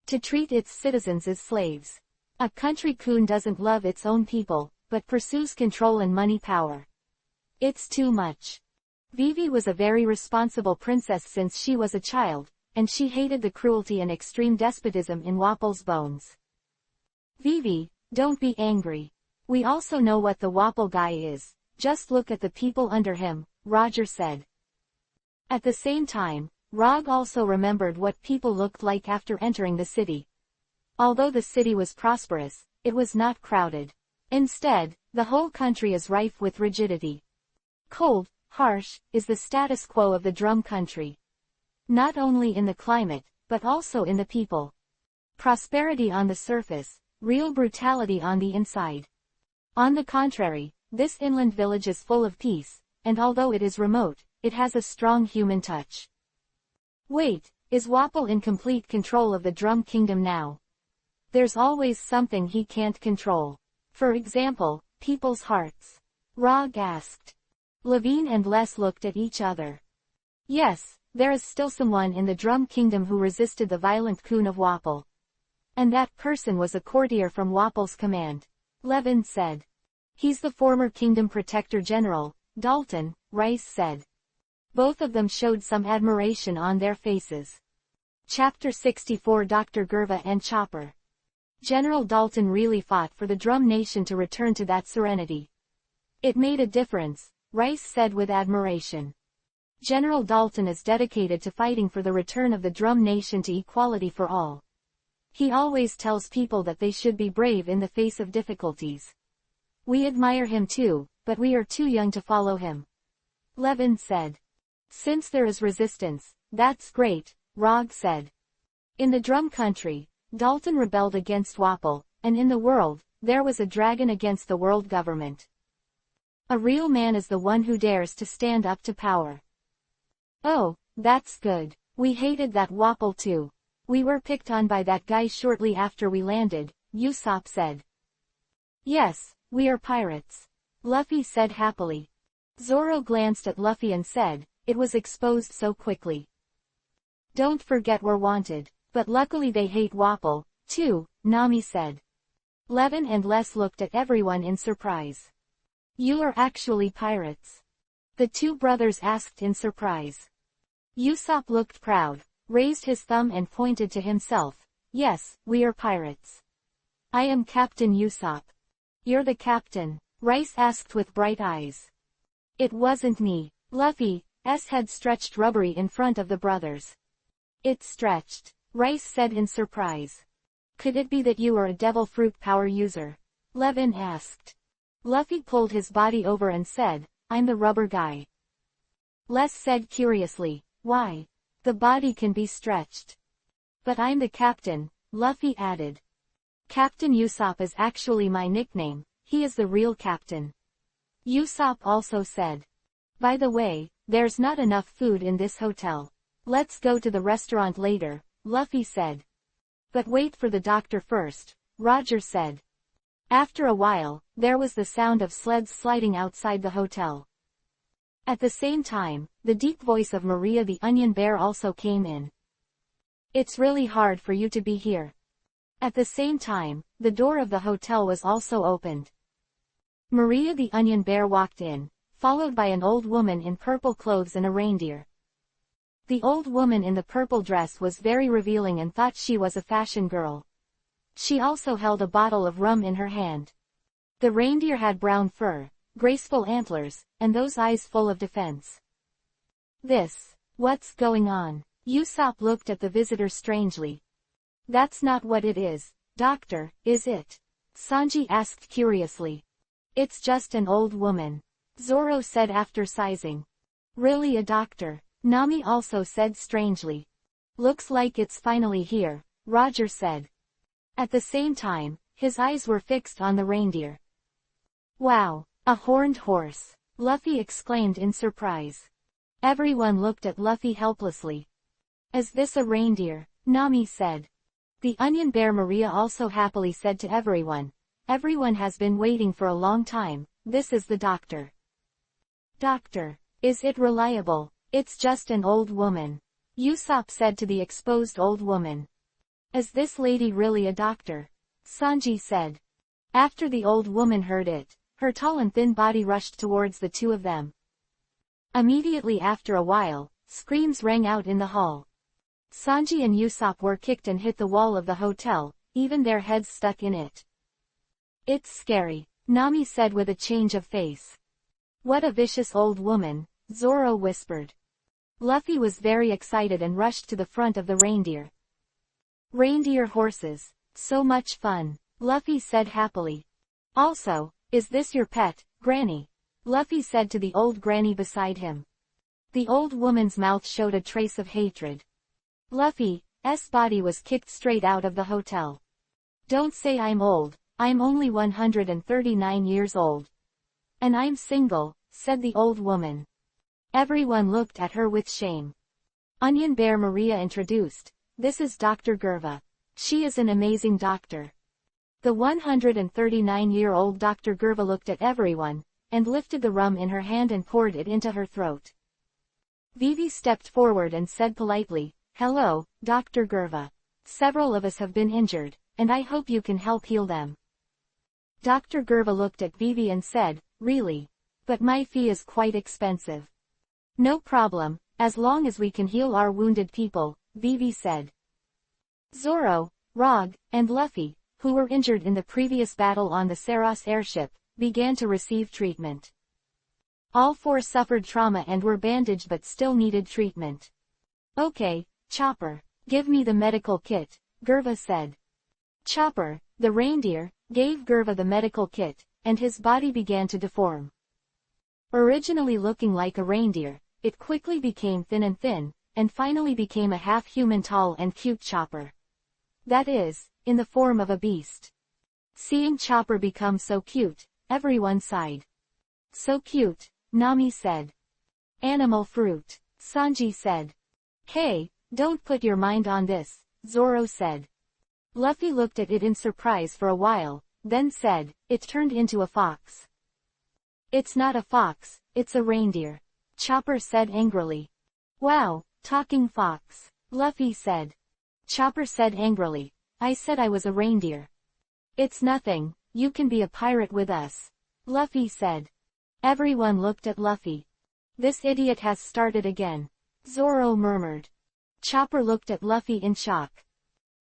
A: To treat its citizens as slaves. A country coon doesn't love its own people, but pursues control and money power. It's too much. Vivi was a very responsible princess since she was a child, and she hated the cruelty and extreme despotism in Wapol's bones. Vivi, don't be angry. We also know what the Wapol guy is, just look at the people under him, Roger said. At the same time, Rog also remembered what people looked like after entering the city. Although the city was prosperous, it was not crowded. Instead, the whole country is rife with rigidity. Cold, harsh, is the status quo of the Drum country. Not only in the climate, but also in the people. Prosperity on the surface, real brutality on the inside. On the contrary, this inland village is full of peace, and although it is remote, it has a strong human touch. Wait, is Wapol in complete control of the Drum Kingdom now? There's always something he can't control. For example, people's hearts. Rog asked. Levine and Les looked at each other. Yes, there is still someone in the Drum Kingdom who resisted the violent coon of Wapol. And that person was a courtier from Wapol's command. Levin said. He's the former Kingdom Protector General, Dalton, Rice said. Both of them showed some admiration on their faces. Chapter 64 Dr. Gerva and Chopper. General Dalton really fought for the Drum Nation to return to that serenity. It made a difference, Rice said with admiration. General Dalton is dedicated to fighting for the return of the Drum Nation to equality for all. He always tells people that they should be brave in the face of difficulties. We admire him too, but we are too young to follow him. Levin said. Since there is resistance, that's great, Rog said. In the Drum country, Dalton rebelled against Wapol, and in the world, there was a dragon against the world government. A real man is the one who dares to stand up to power. Oh, that's good. We hated that Wapol too. We were picked on by that guy shortly after we landed, Usopp said. Yes, we are pirates. Luffy said happily. Zoro glanced at Luffy and said, it was exposed so quickly. Don't forget we're wanted, but luckily they hate Wapol, too, Nami said. Levin and Les looked at everyone in surprise. You are actually pirates? The two brothers asked in surprise. Usopp looked proud, raised his thumb and pointed to himself. Yes, we are pirates. I am Captain Usopp. You're the captain? Rice asked with bright eyes. It wasn't me. Luffy's head stretched rubbery in front of the brothers. It stretched, Rice said in surprise. Could it be that you are a devil fruit power user? Levin asked. Luffy pulled his body over and said, I'm the rubber guy. Les said curiously, why? The body can be stretched. But I'm the captain, Luffy added. Captain Usopp is actually my nickname, he is the real captain. Usopp also said. By the way, there's not enough food in this hotel. Let's go to the restaurant later, Luffy said. But wait for the doctor first, Roger said. After a while, there was the sound of sleds sliding outside the hotel. At the same time, the deep voice of Maria the Onion Bear also came in. It's really hard for you to be here. At the same time, the door of the hotel was also opened. Maria the Onion Bear walked in, followed by an old woman in purple clothes and a reindeer. The old woman in the purple dress was very revealing and thought she was a fashion girl. She also held a bottle of rum in her hand. The reindeer had brown fur, graceful antlers, and those eyes full of defense. What's going on? Usopp looked at the visitor strangely. That's not what it is, doctor, is it? Sanji asked curiously. It's just an old woman, Zoro said after sighing. Really a doctor? Nami also said strangely. Looks like it's finally here, Roger said. At the same time, his eyes were fixed on the reindeer. Wow, a horned horse, Luffy exclaimed in surprise. Everyone looked at Luffy helplessly. Is this a reindeer? Nami said. The Onion Bear Maria also happily said to everyone. Everyone has been waiting for a long time, this is the doctor. Doctor, is it reliable? It's just an old woman, Usopp said to the exposed old woman. Is this lady really a doctor? Sanji said. After the old woman heard it, her tall and thin body rushed towards the two of them. Immediately after a while, screams rang out in the hall. Sanji and Usopp were kicked and hit the wall of the hotel, even their heads stuck in it. It's scary, Nami said with a change of face. What a vicious old woman, Zoro whispered. Luffy was very excited and rushed to the front of the reindeer. Reindeer horses, so much fun, Luffy said happily. Also, is this your pet, Granny? Luffy said to the old granny beside him. The old woman's mouth showed a trace of hatred. Luffy's body was kicked straight out of the hotel. Don't say I'm old, I'm only 139 years old. And I'm single, said the old woman. Everyone looked at her with shame. Onion Bear Maria introduced. This is Dr. Gerva. She is an amazing doctor. The 139-year-old Dr. Gerva looked at everyone, and lifted the rum in her hand and poured it into her throat. Vivi stepped forward and said politely, Hello, Dr. Gerva. Several of us have been injured, and I hope you can help heal them. Dr. Gerva looked at Vivi and said, Really? But my fee is quite expensive. No problem, as long as we can heal our wounded people, Vivi said. Zoro, Rog, and Luffy, who were injured in the previous battle on the Saros airship, began to receive treatment. All four suffered trauma and were bandaged but still needed treatment. Okay, Chopper, give me the medical kit, Gerva said. Chopper, the reindeer, gave Gerva the medical kit, and his body began to deform. Originally looking like a reindeer, it quickly became thin, and finally became a half-human tall and cute Chopper. That is, in the form of a beast. Seeing Chopper become so cute, everyone sighed. So cute, Nami said. Animal fruit, Sanji said. Hey, don't put your mind on this, Zoro said. Luffy looked at it in surprise for a while, then said, it turned into a fox. It's not a fox, it's a reindeer, Chopper said angrily. Wow, talking fox, Luffy said. Chopper said angrily, I said I was a reindeer. It's nothing, you can be a pirate with us, Luffy said. Everyone looked at Luffy. This idiot has started again, Zoro murmured. Chopper looked at Luffy in shock.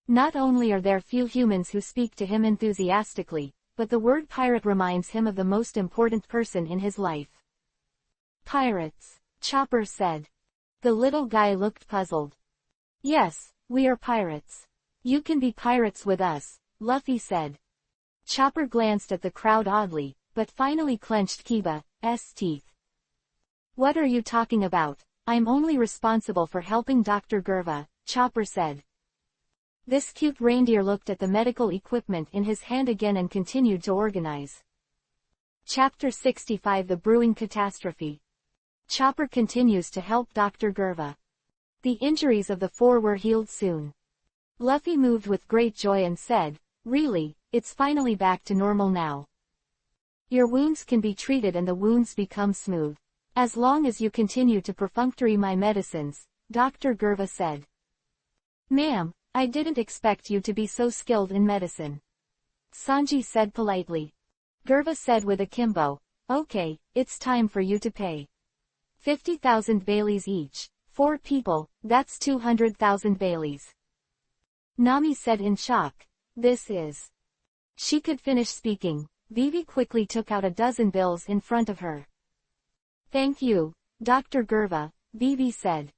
A: Not only are there few humans who speak to him enthusiastically, but the word pirate reminds him of the most important person in his life. Pirates, Chopper said. The little guy looked puzzled. Yes, we are pirates. You can be pirates with us, Luffy said. Chopper glanced at the crowd oddly, but finally clenched Kiba's teeth. What are you talking about? I'm only responsible for helping Dr. Gerva, Chopper said. This cute reindeer looked at the medical equipment in his hand again and continued to organize. Chapter 65 The Brewing Catastrophe. Chopper continues to help Dr. Gerva. The injuries of the four were healed soon. Luffy moved with great joy and said, "Really, it's finally back to normal now. Your wounds can be treated and the wounds become smooth. As long as you continue to perfunctory my medicines," Dr. Gerva said. "Ma'am, I didn't expect you to be so skilled in medicine," Sanji said politely. Gerva said with a kimbo, "Okay, it's time for you to pay. 50,000 Baileys each. 4 people, that's 200,000 Baileys." Nami said in shock, "This is..." She could finish speaking. Vivi quickly took out a dozen bills in front of her. "Thank you, Dr. Gerva," Vivi said.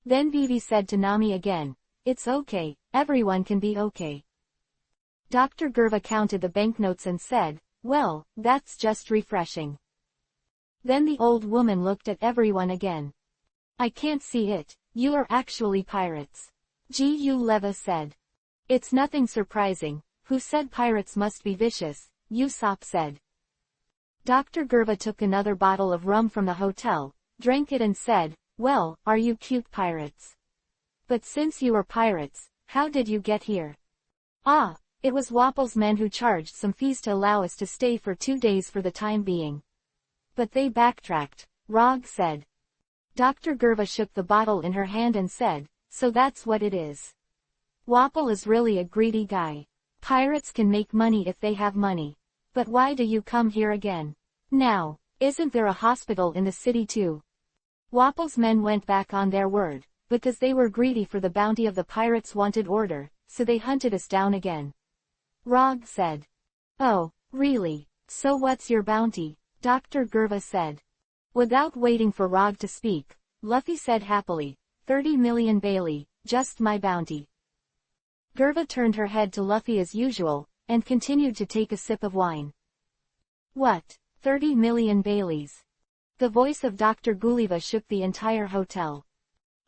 A: Then Vivi said to Nami again, "It's okay, everyone can be okay." Dr. Gerva counted the banknotes and said, "Well, that's just refreshing." Then the old woman looked at everyone again. "I can't see it, you are actually pirates," Gu Leva said. "It's nothing surprising, who said pirates must be vicious," Usopp said. Dr. Gerva took another bottle of rum from the hotel, drank it and said, "Well, are you cute pirates? But since you are pirates, how did you get here?" "Ah, it was Wapple's men who charged some fees to allow us to stay for 2 days for the time being. But they backtracked," Rog said. Dr. Gerva shook the bottle in her hand and said, "So that's what it is. Wapple is really a greedy guy. Pirates can make money if they have money. But why do you come here again? Now, isn't there a hospital in the city too?" Wapple's men went back on their word, because they were greedy for the bounty of the pirates' wanted order, so they hunted us down again. Rog said. "Oh, really? So what's your bounty?" Dr. Gerva said. Without waiting for Rog to speak, Luffy said happily, 30 million Bailey, just my bounty." Gerva turned her head to Luffy as usual, and continued to take a sip of wine. "What, 30 million Baileys?" The voice of Dr. Gulliver shook the entire hotel.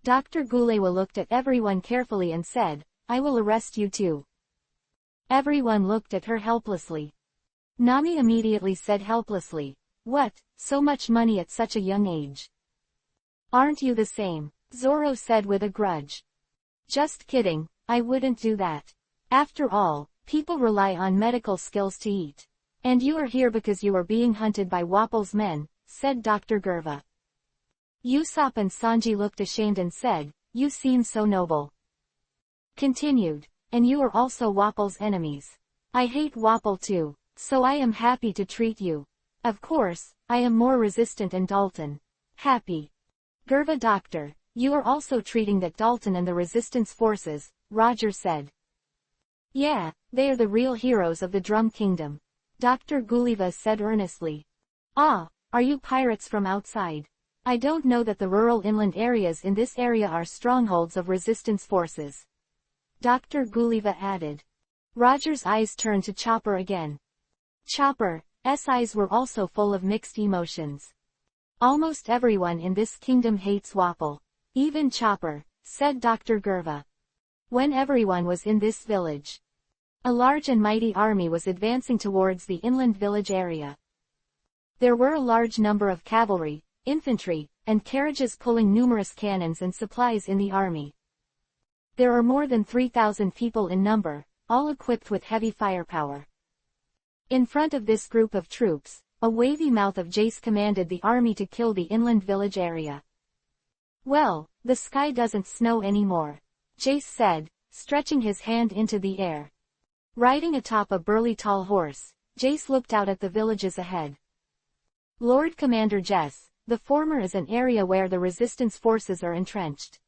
A: Dr. Gulliver looked at everyone carefully and said, "I will arrest you too." Everyone looked at her helplessly. Nami immediately said helplessly, "What, so much money at such a young age?" "Aren't you the same?" Zoro said with a grudge. "Just kidding, I wouldn't do that. After all, people rely on medical skills to eat. And you are here because you are being hunted by Wapple's men," said Dr. Gerva. Usopp and Sanji looked ashamed and said, "You seem so noble." Continued, "And you are also Wapple's enemies. I hate Wapple too, so I am happy to treat you. Of course, I am more resistant and Dalton. Happy." "Gerva Doctor, you are also treating that Dalton and the resistance forces," Roger said. "Yeah, they are the real heroes of the Drum Kingdom," Dr. Gulliver said earnestly. "Ah, are you pirates from outside? I don't know that the rural inland areas in this area are strongholds of resistance forces," Dr. Gulliver added. Roger's eyes turned to Chopper again. Chopper's eyes were also full of mixed emotions. "Almost everyone in this kingdom hates Wapple. Even Chopper," said Dr. Gerva. When everyone was in this village, a large and mighty army was advancing towards the inland village area. There were a large number of cavalry, infantry, and carriages pulling numerous cannons and supplies in the army. There are more than 3,000 people in number, all equipped with heavy firepower. In front of this group of troops, a wavy mouth of Jace commanded the army to kill the inland village area. "Well, the sky doesn't snow anymore," Jace said, stretching his hand into the air. Riding atop a burly tall horse, Jace looked out at the villages ahead. "Lord Commander Jess, the former is an area where the resistance forces are entrenched."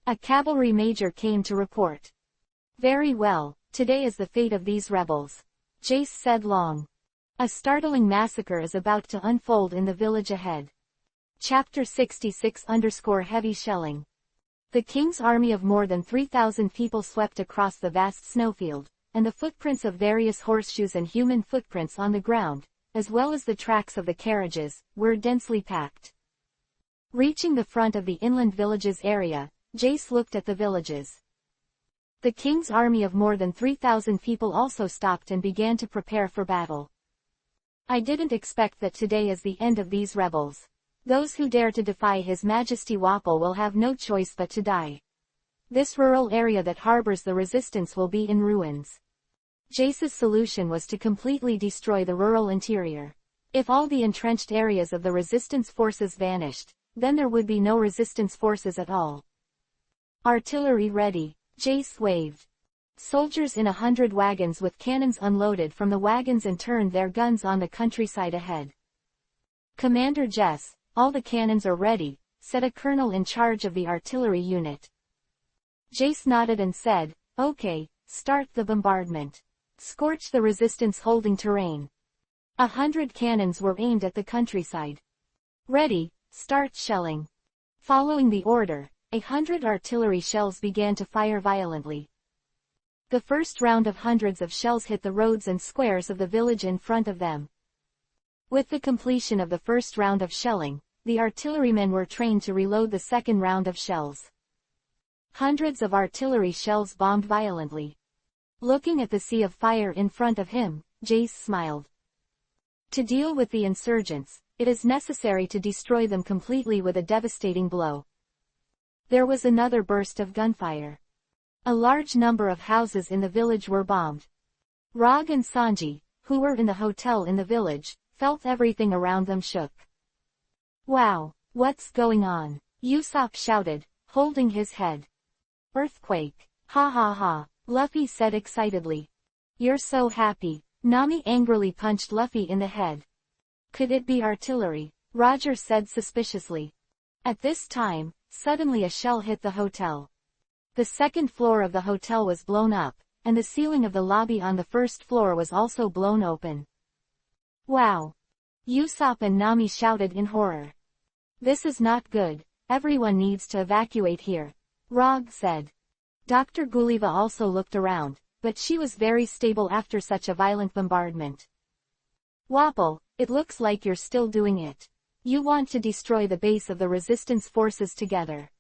A: A cavalry major came to report. "Very well, today is the fate of these rebels," Jace said long. A startling massacre is about to unfold in the village ahead. Chapter 66_Heavy Shelling. The king's army of more than 3,000 people swept across the vast snowfield, and the footprints of various horseshoes and human footprints on the ground, as well as the tracks of the carriages, were densely packed. Reaching the front of the inland villages area, Jace looked at the villages. The king's army of more than 3,000 people also stopped and began to prepare for battle. I didn't expect that today is the end of these rebels. Those who dare to defy His Majesty Wapol will have no choice but to die. This rural area that harbors the resistance will be in ruins. Jace's solution was to completely destroy the rural interior. If all the entrenched areas of the resistance forces vanished, then there would be no resistance forces at all. Artillery ready, Jace waved. Soldiers in 100 wagons with cannons unloaded from the wagons and turned their guns on the countryside ahead. Commander Jess, all the cannons are ready, said a colonel in charge of the artillery unit. Jace nodded and said, "Okay, start the bombardment. Scorch the resistance holding terrain." 100 cannons were aimed at the countryside. "Ready, start shelling." Following the order, 100 artillery shells began to fire violently. The first round of hundreds of shells hit the roads and squares of the village in front of them. With the completion of the first round of shelling, the artillerymen were trained to reload the second round of shells. Hundreds of artillery shells bombed violently. Looking at the sea of fire in front of him, Jace smiled. To deal with the insurgents, it is necessary to destroy them completely with a devastating blow. There was another burst of gunfire. A large number of houses in the village were bombed. Rog and Sanji, who were in the hotel in the village, felt everything around them shook. "Wow, what's going on?" Usopp shouted, holding his head. "Earthquake. Ha ha ha," Luffy said excitedly. "You're so happy." Nami angrily punched Luffy in the head. "Could it be artillery?" Roger said suspiciously. At this time, suddenly a shell hit the hotel. The second floor of the hotel was blown up, and the ceiling of the lobby on the first floor was also blown open. "Wow!" Usopp and Nami shouted in horror. "This is not good, everyone needs to evacuate here," Rog said. Dr. Guliva also looked around, but she was very stable after such a violent bombardment. "Wapol, it looks like you're still doing it. You want to destroy the base of the resistance forces together."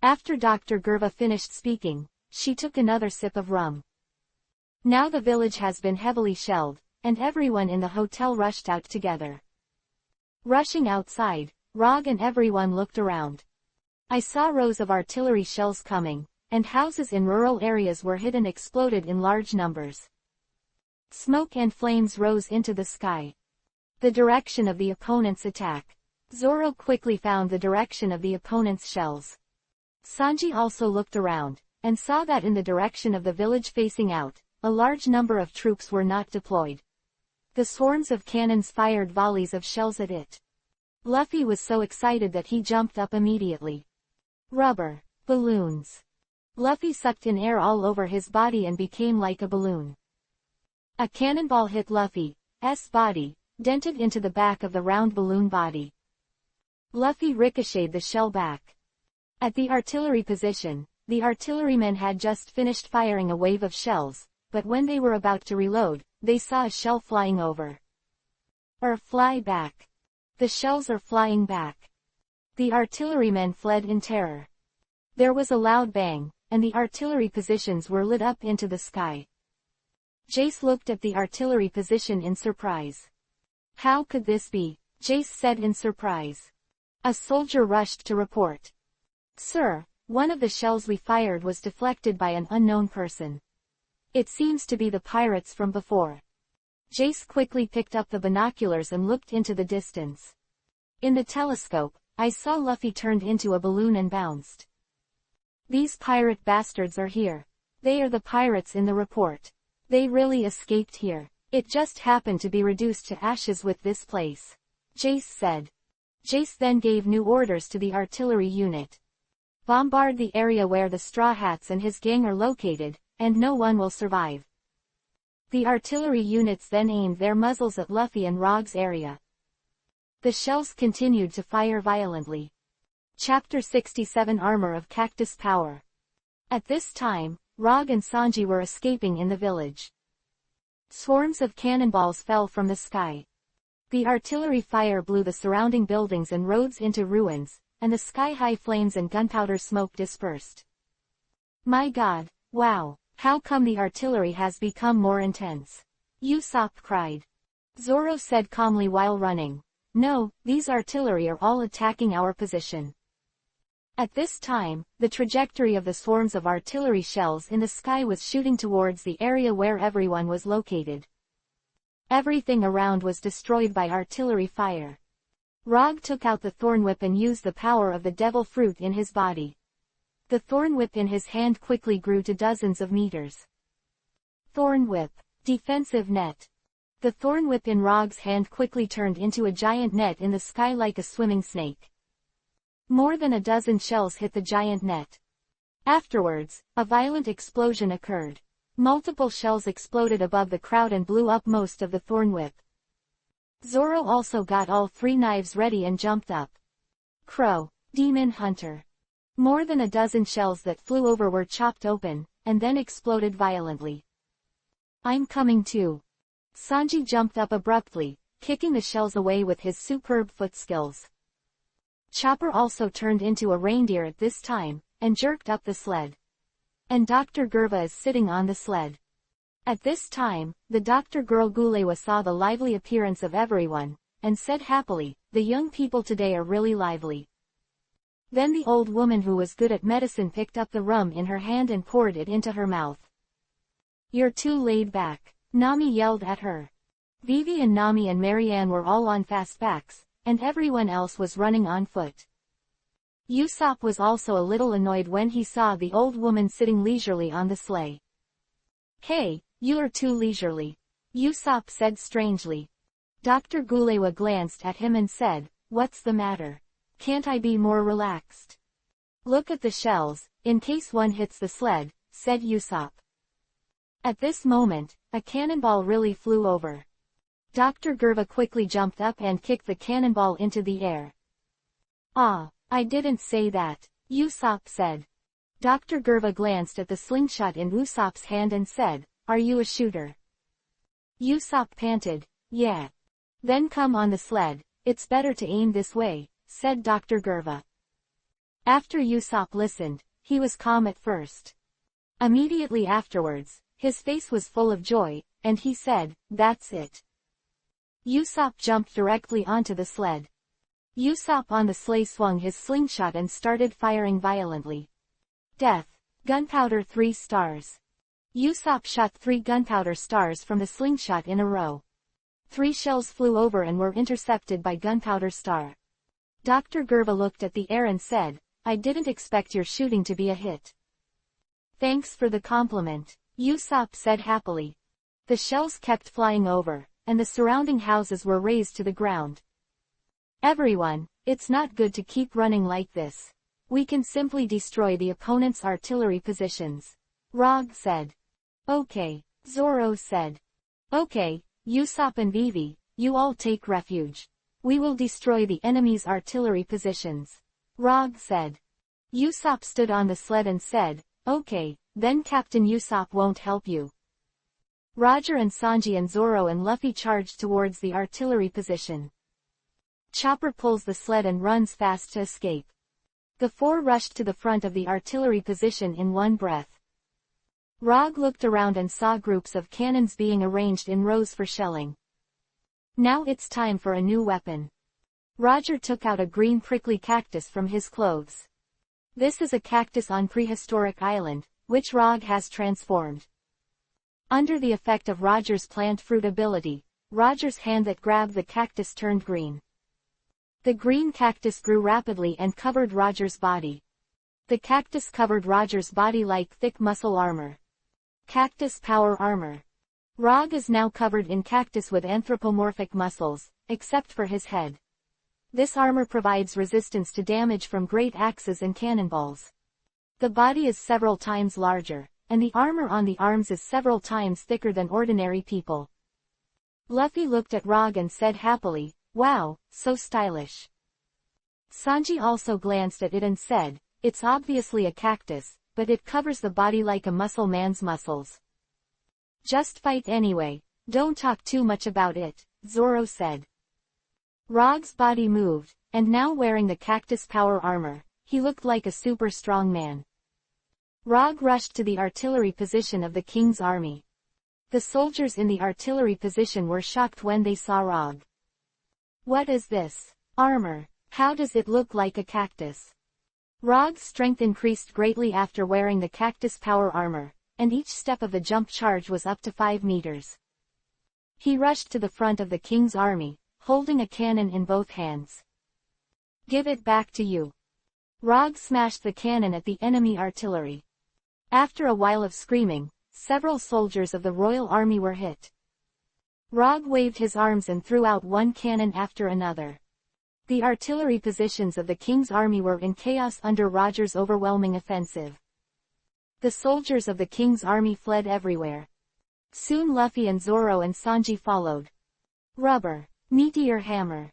A: After Dr. Gerva finished speaking, she took another sip of rum. Now the village has been heavily shelled, and everyone in the hotel rushed out together. Rushing outside, Rog and everyone looked around. "I saw rows of artillery shells coming, and houses in rural areas were hit and exploded in large numbers. Smoke and flames rose into the sky. The direction of the opponent's attack. Zoro quickly found the direction of the opponent's shells. Sanji also looked around, and saw that in the direction of the village facing out, a large number of troops were not deployed. The swarms of cannons fired volleys of shells at it. Luffy was so excited that he jumped up immediately. Rubber balloons. Luffy sucked in air all over his body and became like a balloon. A cannonball hit Luffy's body, dented into the back of the round balloon body. Luffy ricocheted the shell back. At the artillery position, the artillerymen had just finished firing a wave of shells, but when they were about to reload, they saw a shell flying over. Fly back. The shells are flying back. The artillerymen fled in terror. There was a loud bang, and the artillery positions were lit up into the sky. Jace looked at the artillery position in surprise. "How could this be?" Jace said in surprise. A soldier rushed to report. "Sir, one of the shells we fired was deflected by an unknown person. It seems to be the pirates from before." Jace quickly picked up the binoculars and looked into the distance. In the telescope, I saw Luffy turned into a balloon and bounced. "These pirate bastards are here. They are the pirates in the report. They really escaped here. It just happened to be reduced to ashes with this place," Jace said. Jace then gave new orders to the artillery unit. "Bombard the area where the Straw Hats and his gang are located, and no one will survive." The artillery units then aimed their muzzles at Luffy and Rog's area. The shells continued to fire violently. Chapter 67 Armor of Cactus Power. At this time, Rog and Sanji were escaping in the village. Swarms of cannonballs fell from the sky. The artillery fire blew the surrounding buildings and roads into ruins, and the sky-high flames and gunpowder smoke dispersed. "My God, wow, how come the artillery has become more intense?" Usopp cried. Zoro said calmly while running. No, these artillery are all attacking our position. At this time, the trajectory of the swarms of artillery shells in the sky was shooting towards the area where everyone was located. Everything around was destroyed by artillery fire. Rog took out the thorn whip and used the power of the devil fruit in his body. The thorn whip in his hand quickly grew to dozens of meters. Thorn whip. Defensive net. The thorn whip in Rog's hand quickly turned into a giant net in the sky like a swimming snake. More than a dozen shells hit the giant net. Afterwards, a violent explosion occurred. Multiple shells exploded above the crowd and blew up most of the thorn whip. Zoro also got all 3 knives ready and jumped up. Crow. Demon Hunter. More than a dozen shells that flew over were chopped open, and then exploded violently. I'm coming too. Sanji jumped up abruptly, kicking the shells away with his superb foot skills. Chopper also turned into a reindeer at this time, and jerked up the sled. And Dr. Gerva is sitting on the sled. At this time, the doctor girl Gulewa saw the lively appearance of everyone, and said happily, "The young people today are really lively." Then the old woman who was good at medicine picked up the rum in her hand and poured it into her mouth. "You're too laid back," Nami yelled at her. Vivi and Nami and Marianne were all on fast backs, and everyone else was running on foot. Usopp was also a little annoyed when he saw the old woman sitting leisurely on the sleigh. "Hey, you're too leisurely," Usopp said strangely. Dr. Gulewa glanced at him and said, "What's the matter? Can't I be more relaxed?" "Look at the shells, in case one hits the sled," said Usopp. At this moment, a cannonball really flew over. Dr. Gerva quickly jumped up and kicked the cannonball into the air. "Ah, I didn't say that," Usopp said. Dr. Gerva glanced at the slingshot in Usopp's hand and said, "Are you a shooter?" Usopp panted, "Yeah." "Then come on the sled, it's better to aim this way," said Dr. Gerva. After Usopp listened, he was calm at first. Immediately afterwards, his face was full of joy, and he said, "That's it." Usopp jumped directly onto the sled. Usopp on the sleigh swung his slingshot and started firing violently. Death. Gunpowder 3 stars. Usopp shot 3 gunpowder stars from the slingshot in a row. 3 shells flew over and were intercepted by gunpowder star. Dr. Gerva looked at the air and said, "I didn't expect your shooting to be a hit." "Thanks for the compliment," Usopp said happily. The shells kept flying over, and the surrounding houses were razed to the ground. "Everyone, it's not good to keep running like this. We can simply destroy the opponent's artillery positions," Rog said. "Okay," Zoro said. "Okay, Usopp and Vivi, you all take refuge. We will destroy the enemy's artillery positions," Rog said. Usopp stood on the sled and said, "Okay, then Captain Usopp won't help you." Roger and Sanji and Zoro and Luffy charged towards the artillery position. Chopper pulls the sled and runs fast to escape. The 4 rushed to the front of the artillery position in one breath. Rog looked around and saw groups of cannons being arranged in rows for shelling. Now it's time for a new weapon. Roger took out a green prickly cactus from his clothes. This is a cactus on prehistoric island, which Rog has transformed. Under the effect of Roger's plant fruit ability, Roger's hand that grabbed the cactus turned green. The green cactus grew rapidly and covered Roger's body. The cactus covered Roger's body like thick muscle armor. Cactus power armor. Rog is now covered in cactus with anthropomorphic muscles, except for his head. This armor provides resistance to damage from great axes and cannonballs. The body is several times larger, and the armor on the arms is several times thicker than ordinary people. Luffy looked at Rog and said happily, "Wow, so stylish." Sanji also glanced at it and said, "It's obviously a cactus, but it covers the body like a muscle man's muscles." "Just fight anyway, don't talk too much about it," Zoro said. Rog's body moved, and now wearing the cactus power armor, he looked like a super strong man. Rog rushed to the artillery position of the king's army. The soldiers in the artillery position were shocked when they saw Rog. What is this? Armor. How does it look like a cactus? Rog's strength increased greatly after wearing the cactus power armor, and each step of the jump charge was up to 5 meters. He rushed to the front of the king's army, holding a cannon in both hands. Give it back to you. Rog smashed the cannon at the enemy artillery. After a while of screaming, several soldiers of the royal army were hit. Rog waved his arms and threw out one cannon after another. The artillery positions of the king's army were in chaos under Roger's overwhelming offensive. The soldiers of the king's army fled everywhere. Soon Luffy and Zoro and Sanji followed. Rubber. Meteor hammer.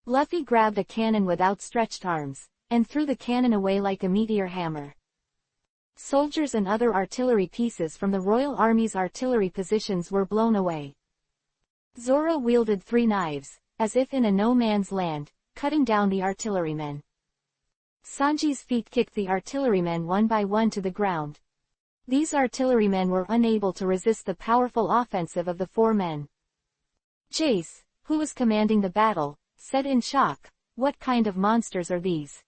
A: Luffy grabbed a cannon with outstretched arms, and threw the cannon away like a meteor hammer. Soldiers and other artillery pieces from the royal army's artillery positions were blown away. Zoro wielded 3 knives, as if in a no-man's land, cutting down the artillerymen. Sanji's feet kicked the artillerymen one by one to the ground. These artillerymen were unable to resist the powerful offensive of the 4 men. Jace, who was commanding the battle, said in shock, "What kind of monsters are these?"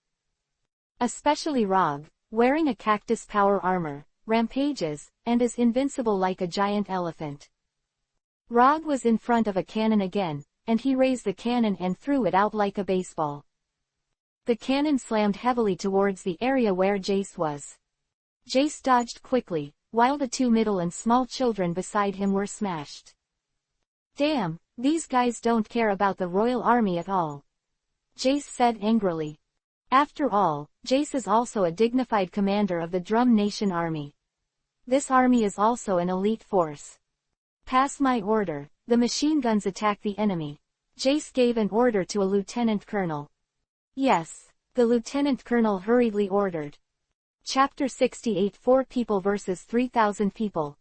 A: Especially Rog, wearing a cactus power armor, rampages, and is invincible like a giant elephant. Rog was in front of a cannon again, and he raised the cannon and threw it out like a baseball. The cannon slammed heavily towards the area where Jace was. Jace dodged quickly, while the 2 middle and small children beside him were smashed. Damn, these guys don't care about the royal army at all. Jace said angrily. After all, Jace is also a dignified commander of the Drum Nation army. This army is also an elite force. Pass my order. The machine guns attack the enemy. Jace gave an order to a lieutenant colonel. Yes, the lieutenant colonel hurriedly ordered. Chapter 68 4 people versus 3,000 people.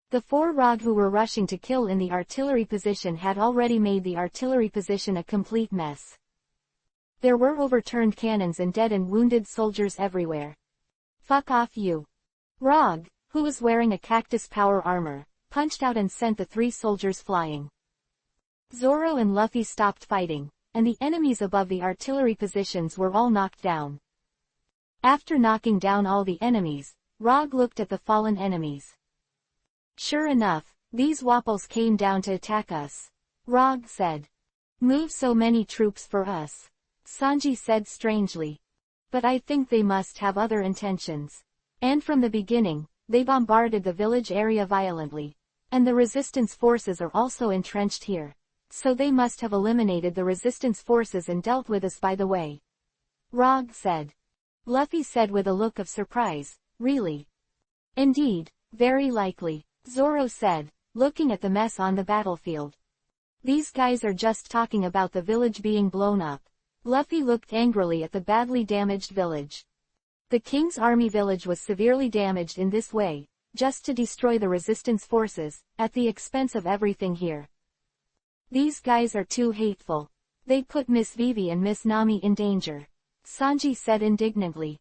A: The 4 Rog who were rushing to kill in the artillery position had already made the artillery position a complete mess. There were overturned cannons and dead and wounded soldiers everywhere. Fuck off you. Rog, who was wearing a cactus power armor, punched out and sent the 3 soldiers flying. Zoro and Luffy stopped fighting, and the enemies above the artillery positions were all knocked down. After knocking down all the enemies, Rog looked at the fallen enemies. Sure enough, these Wapples came down to attack us. Rog said. Move so many troops for us. Sanji said strangely. But I think they must have other intentions. And from the beginning, they bombarded the village area violently. And the resistance forces are also entrenched here. So they must have eliminated the resistance forces and dealt with us by the way. Rog said. Luffy said with a look of surprise, really? Indeed, very likely, Zoro said, looking at the mess on the battlefield. These guys are just talking about the village being blown up. Luffy looked angrily at the badly damaged village. The king's army village was severely damaged in this way, just to destroy the resistance forces, at the expense of everything here. These guys are too hateful. They put Miss Vivi and Miss Nami in danger. Sanji said indignantly.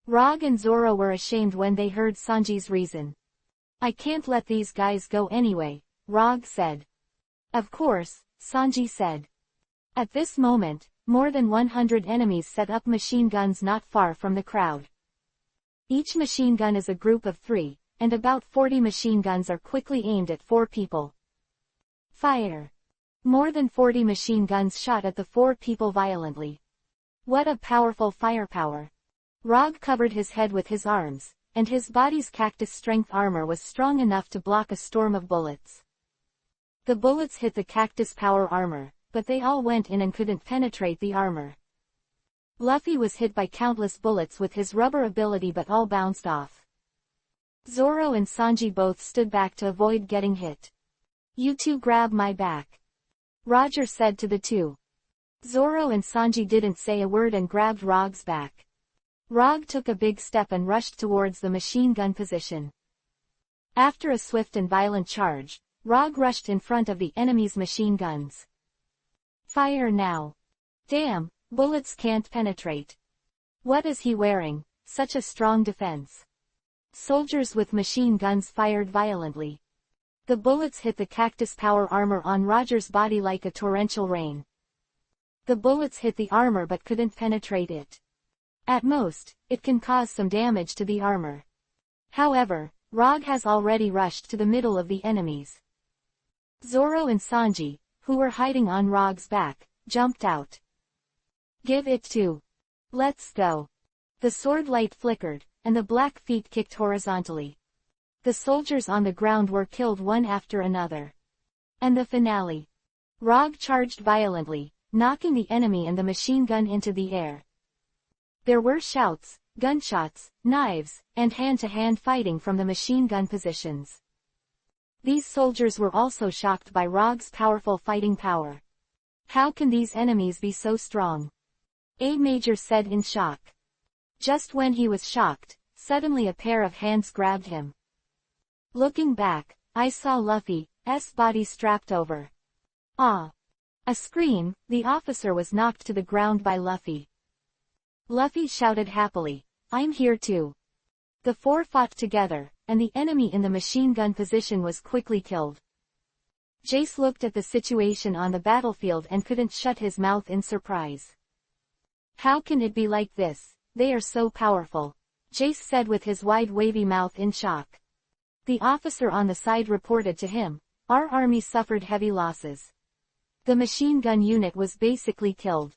A: Rog and Zoro were ashamed when they heard Sanji's reason. I can't let these guys go anyway, Rog said. Of course, Sanji said. At this moment, more than 100 enemies set up machine guns not far from the crowd. Each machine gun is a group of 3, and about 40 machine guns are quickly aimed at 4 people. Fire! More than 40 machine guns shot at the 4 people violently. What a powerful firepower! Rog covered his head with his arms, and his body's cactus strength armor was strong enough to block a storm of bullets. The bullets hit the cactus power armor, but they all went in and couldn't penetrate the armor. Luffy was hit by countless bullets with his rubber ability but all bounced off. Zoro and Sanji both stood back to avoid getting hit. You two grab my back. Roger said to the 2. Zoro and Sanji didn't say a word and grabbed Rog's back. Rog took a big step and rushed towards the machine gun position. After a swift and violent charge, Rog rushed in front of the enemy's machine guns. Fire now. Damn, bullets can't penetrate. What is he wearing? Such a strong defense. Soldiers with machine guns fired violently. The bullets hit the cactus power armor on Roger's body like a torrential rain. The bullets hit the armor but couldn't penetrate it. At most, it can cause some damage to the armor. However, Rog has already rushed to the middle of the enemies. Zoro and Sanji, who were hiding on Rog's back, jumped out. Give it to. Let's go. The sword light flickered, and the black feet kicked horizontally. The soldiers on the ground were killed one after another. And the finale. Rog charged violently, knocking the enemy and the machine gun into the air. There were shouts, gunshots, knives, and hand-to-hand fighting from the machine gun positions. These soldiers were also shocked by Rog's powerful fighting power. How can these enemies be so strong? A Major said in shock. Just when he was shocked, suddenly a pair of hands grabbed him. Looking back, I saw Luffy's body strapped over. Ah! A scream, the officer was knocked to the ground by Luffy. Luffy shouted happily, I'm here too. The four fought together, and the enemy in the machine gun position was quickly killed. Jace looked at the situation on the battlefield and couldn't shut his mouth in surprise. How can it be like this? They are so powerful, Jace said with his wide wavy mouth in shock. The officer on the side reported to him, our army suffered heavy losses. The machine gun unit was basically killed.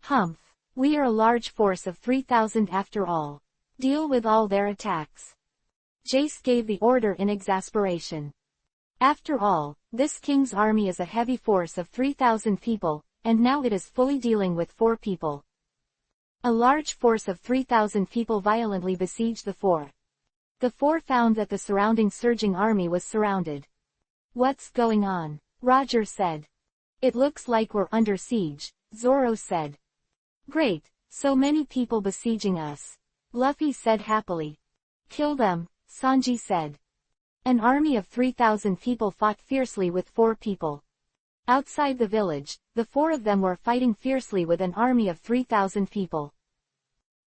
A: Humph, we are a large force of 3,000 after all. Deal with all their attacks. Jace gave the order in exasperation. After all, this king's army is a heavy force of 3,000 people, and now it is fully dealing with 4 people. A large force of 3,000 people violently besieged the 4. The 4 found that the surrounding surging army was surrounded. What's going on? Roger said. It looks like we're under siege, Zoro said. Great, so many people besieging us. Luffy said happily. Kill them, Sanji said. An army of 3,000 people fought fiercely with 4 people. Outside the village, the 4 of them were fighting fiercely with an army of 3,000 people.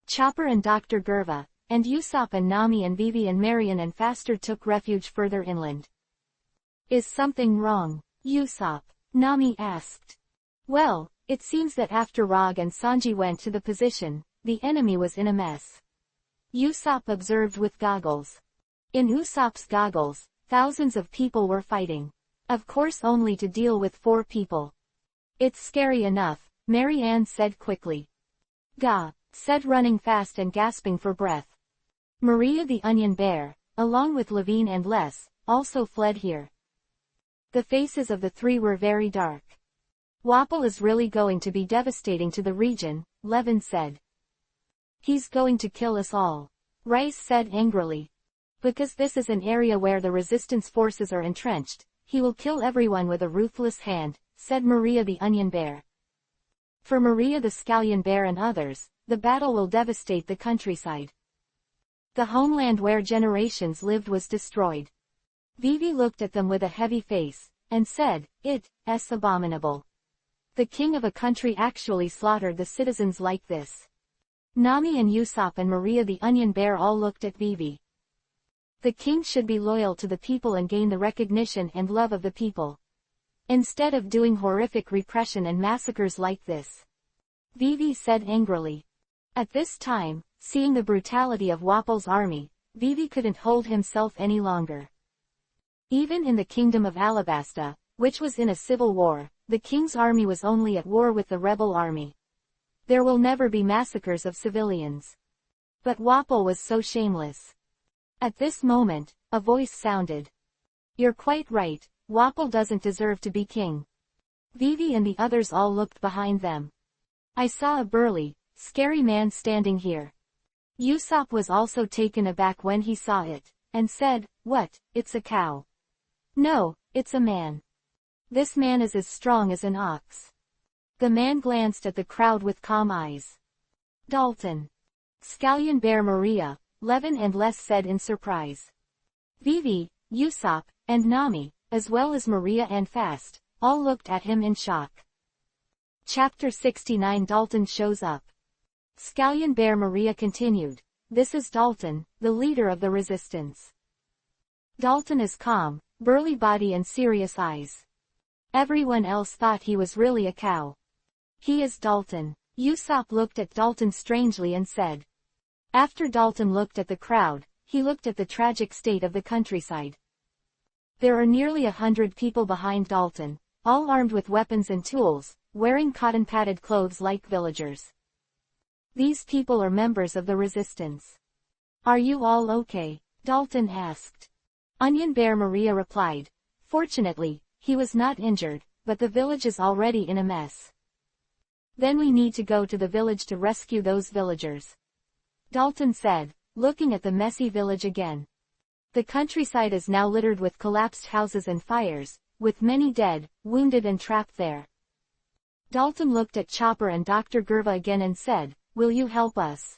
A: Chopper and Dr. Gerva, and Usopp and Nami and Vivi and Marion and Faster took refuge further inland. Is something wrong, Usopp? Nami asked. Well, it seems that after Rog and Sanji went to the position, the enemy was in a mess. Usopp observed with goggles. In Usopp's goggles, thousands of people were fighting. Of course only to deal with 4 people. It's scary enough, Marianne said quickly. Gah, said running fast and gasping for breath. Maria the Onion Bear, along with Levine and Les, also fled here. The faces of the 3 were very dark. Wapol is really going to be devastating to the region, Levin said. He's going to kill us all, Rice said angrily. Because this is an area where the resistance forces are entrenched, he will kill everyone with a ruthless hand, said Maria the Onion Bear. For Maria the Scallion Bear and others, the battle will devastate the countryside. The homeland where generations lived was destroyed. Vivi looked at them with a heavy face, and said, It's abominable. The king of a country actually slaughtered the citizens like this. Nami and Usopp and Maria the Onion Bear all looked at Vivi. The king should be loyal to the people and gain the recognition and love of the people, instead of doing horrific repression and massacres like this. Vivi said angrily. At this time, seeing the brutality of Wapol's army, Vivi couldn't hold himself any longer. Even in the kingdom of Alabasta, which was in a civil war, the king's army was only at war with the rebel army. There will never be massacres of civilians. But Wapol was so shameless. At this moment, a voice sounded. You're quite right, Wapol doesn't deserve to be king. Vivi and the others all looked behind them. I saw a burly, scary man standing here. Usopp was also taken aback when he saw it, and said, What, it's a cow? No, it's a man. This man is as strong as an ox. The man glanced at the crowd with calm eyes. Dalton. Scallion Bear Maria, Levin and Les said in surprise. Vivi, Usopp, and Nami, as well as Maria and Fast, all looked at him in shock. Chapter 69 Dalton shows up. Scallion Bear Maria continued. This is Dalton, the leader of the resistance. Dalton is calm, burly body and serious eyes. Everyone else thought he was really a cow. He is Dalton. Usopp looked at Dalton strangely and said. After Dalton looked at the crowd, he looked at the tragic state of the countryside. There are nearly 100 people behind Dalton, all armed with weapons and tools, wearing cotton-padded clothes like villagers. These people are members of the resistance. Are you all okay? Dalton asked. Onion Bear Maria replied. Fortunately, he was not injured, but the village is already in a mess. Then we need to go to the village to rescue those villagers. Dalton said, looking at the messy village again. The countryside is now littered with collapsed houses and fires, with many dead, wounded and trapped there. Dalton looked at Chopper and Dr. Gerva again and said, will you help us?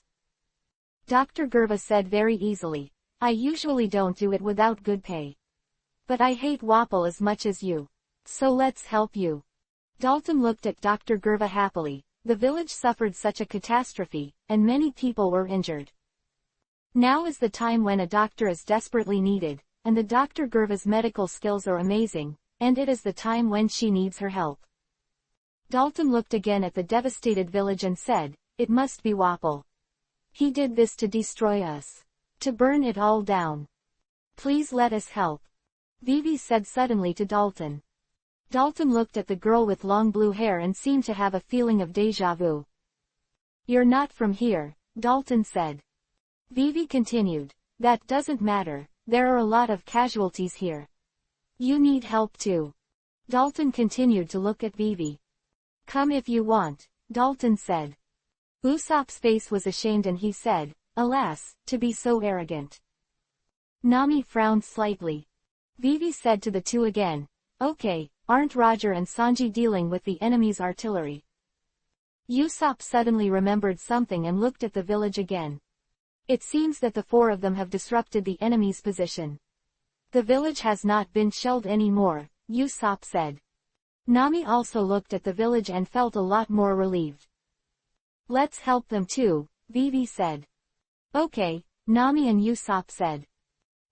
A: Dr. Gerva said very easily, I usually don't do it without good pay. But I hate Wapol as much as you. So let's help you. Dalton looked at Dr. Gerva happily. The village suffered such a catastrophe, and many people were injured. Now is the time when a doctor is desperately needed, and the Dr. Gerva's medical skills are amazing, and it is the time when she needs her help. Dalton looked again at the devastated village and said, it must be Wapol. He did this to destroy us. To burn it all down. Please let us help. Vivi said suddenly to Dalton. Dalton looked at the girl with long blue hair and seemed to have a feeling of déjà vu. You're not from here, Dalton said. Vivi continued. That doesn't matter, there are a lot of casualties here. You need help too. Dalton continued to look at Vivi. Come if you want, Dalton said. Usopp's face was ashamed and he said, alas, to be so arrogant. Nami frowned slightly. Vivi said to the two again, okay, aren't Roger and Sanji dealing with the enemy's artillery? Usopp suddenly remembered something and looked at the village again. It seems that the four of them have disrupted the enemy's position. The village has not been shelled anymore, Usopp said. Nami also looked at the village and felt a lot more relieved. Let's help them too, Vivi said. Okay, Nami and Usopp said.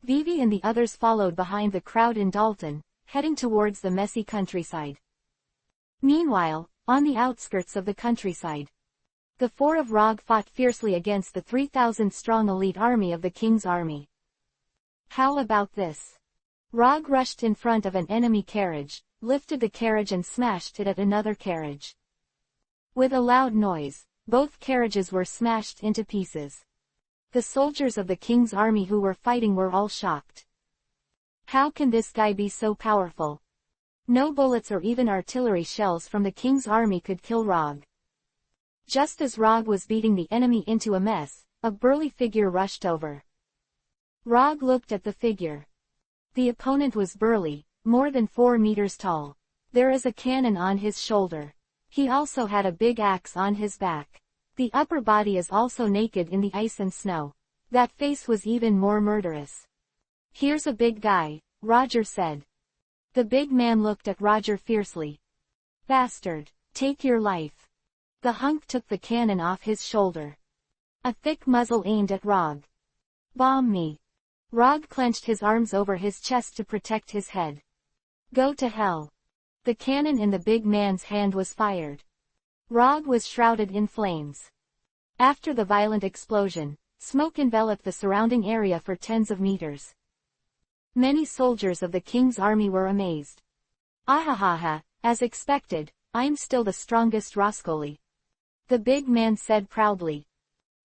A: Vivi and the others followed behind the crowd in Dalton, heading towards the messy countryside. Meanwhile, on the outskirts of the countryside, the four of Rog fought fiercely against the 3,000-strong elite army of the king's army. How about this? Rog rushed in front of an enemy carriage, lifted the carriage and smashed it at another carriage. With a loud noise, both carriages were smashed into pieces. The soldiers of the king's army who were fighting were all shocked. How can this guy be so powerful? No bullets or even artillery shells from the king's army could kill Rog. Just as Rog was beating the enemy into a mess, a burly figure rushed over. Rog looked at the figure. The opponent was burly, more than 4 meters tall. There is a cannon on his shoulder. He also had a big axe on his back. The upper body is also naked in the ice and snow. That face was even more murderous. Here's a big guy, Roger said. The big man looked at Roger fiercely. Bastard, take your life. The hunk took the cannon off his shoulder. A thick muzzle aimed at Rog. Bomb me. Rog clenched his arms over his chest to protect his head. Go to hell. The cannon in the big man's hand was fired. Rog was shrouded in flames. After the violent explosion, smoke enveloped the surrounding area for tens of meters. Many soldiers of the king's army were amazed. Ahahaha, as expected, I'm still the strongest Roscoli. The big man said proudly.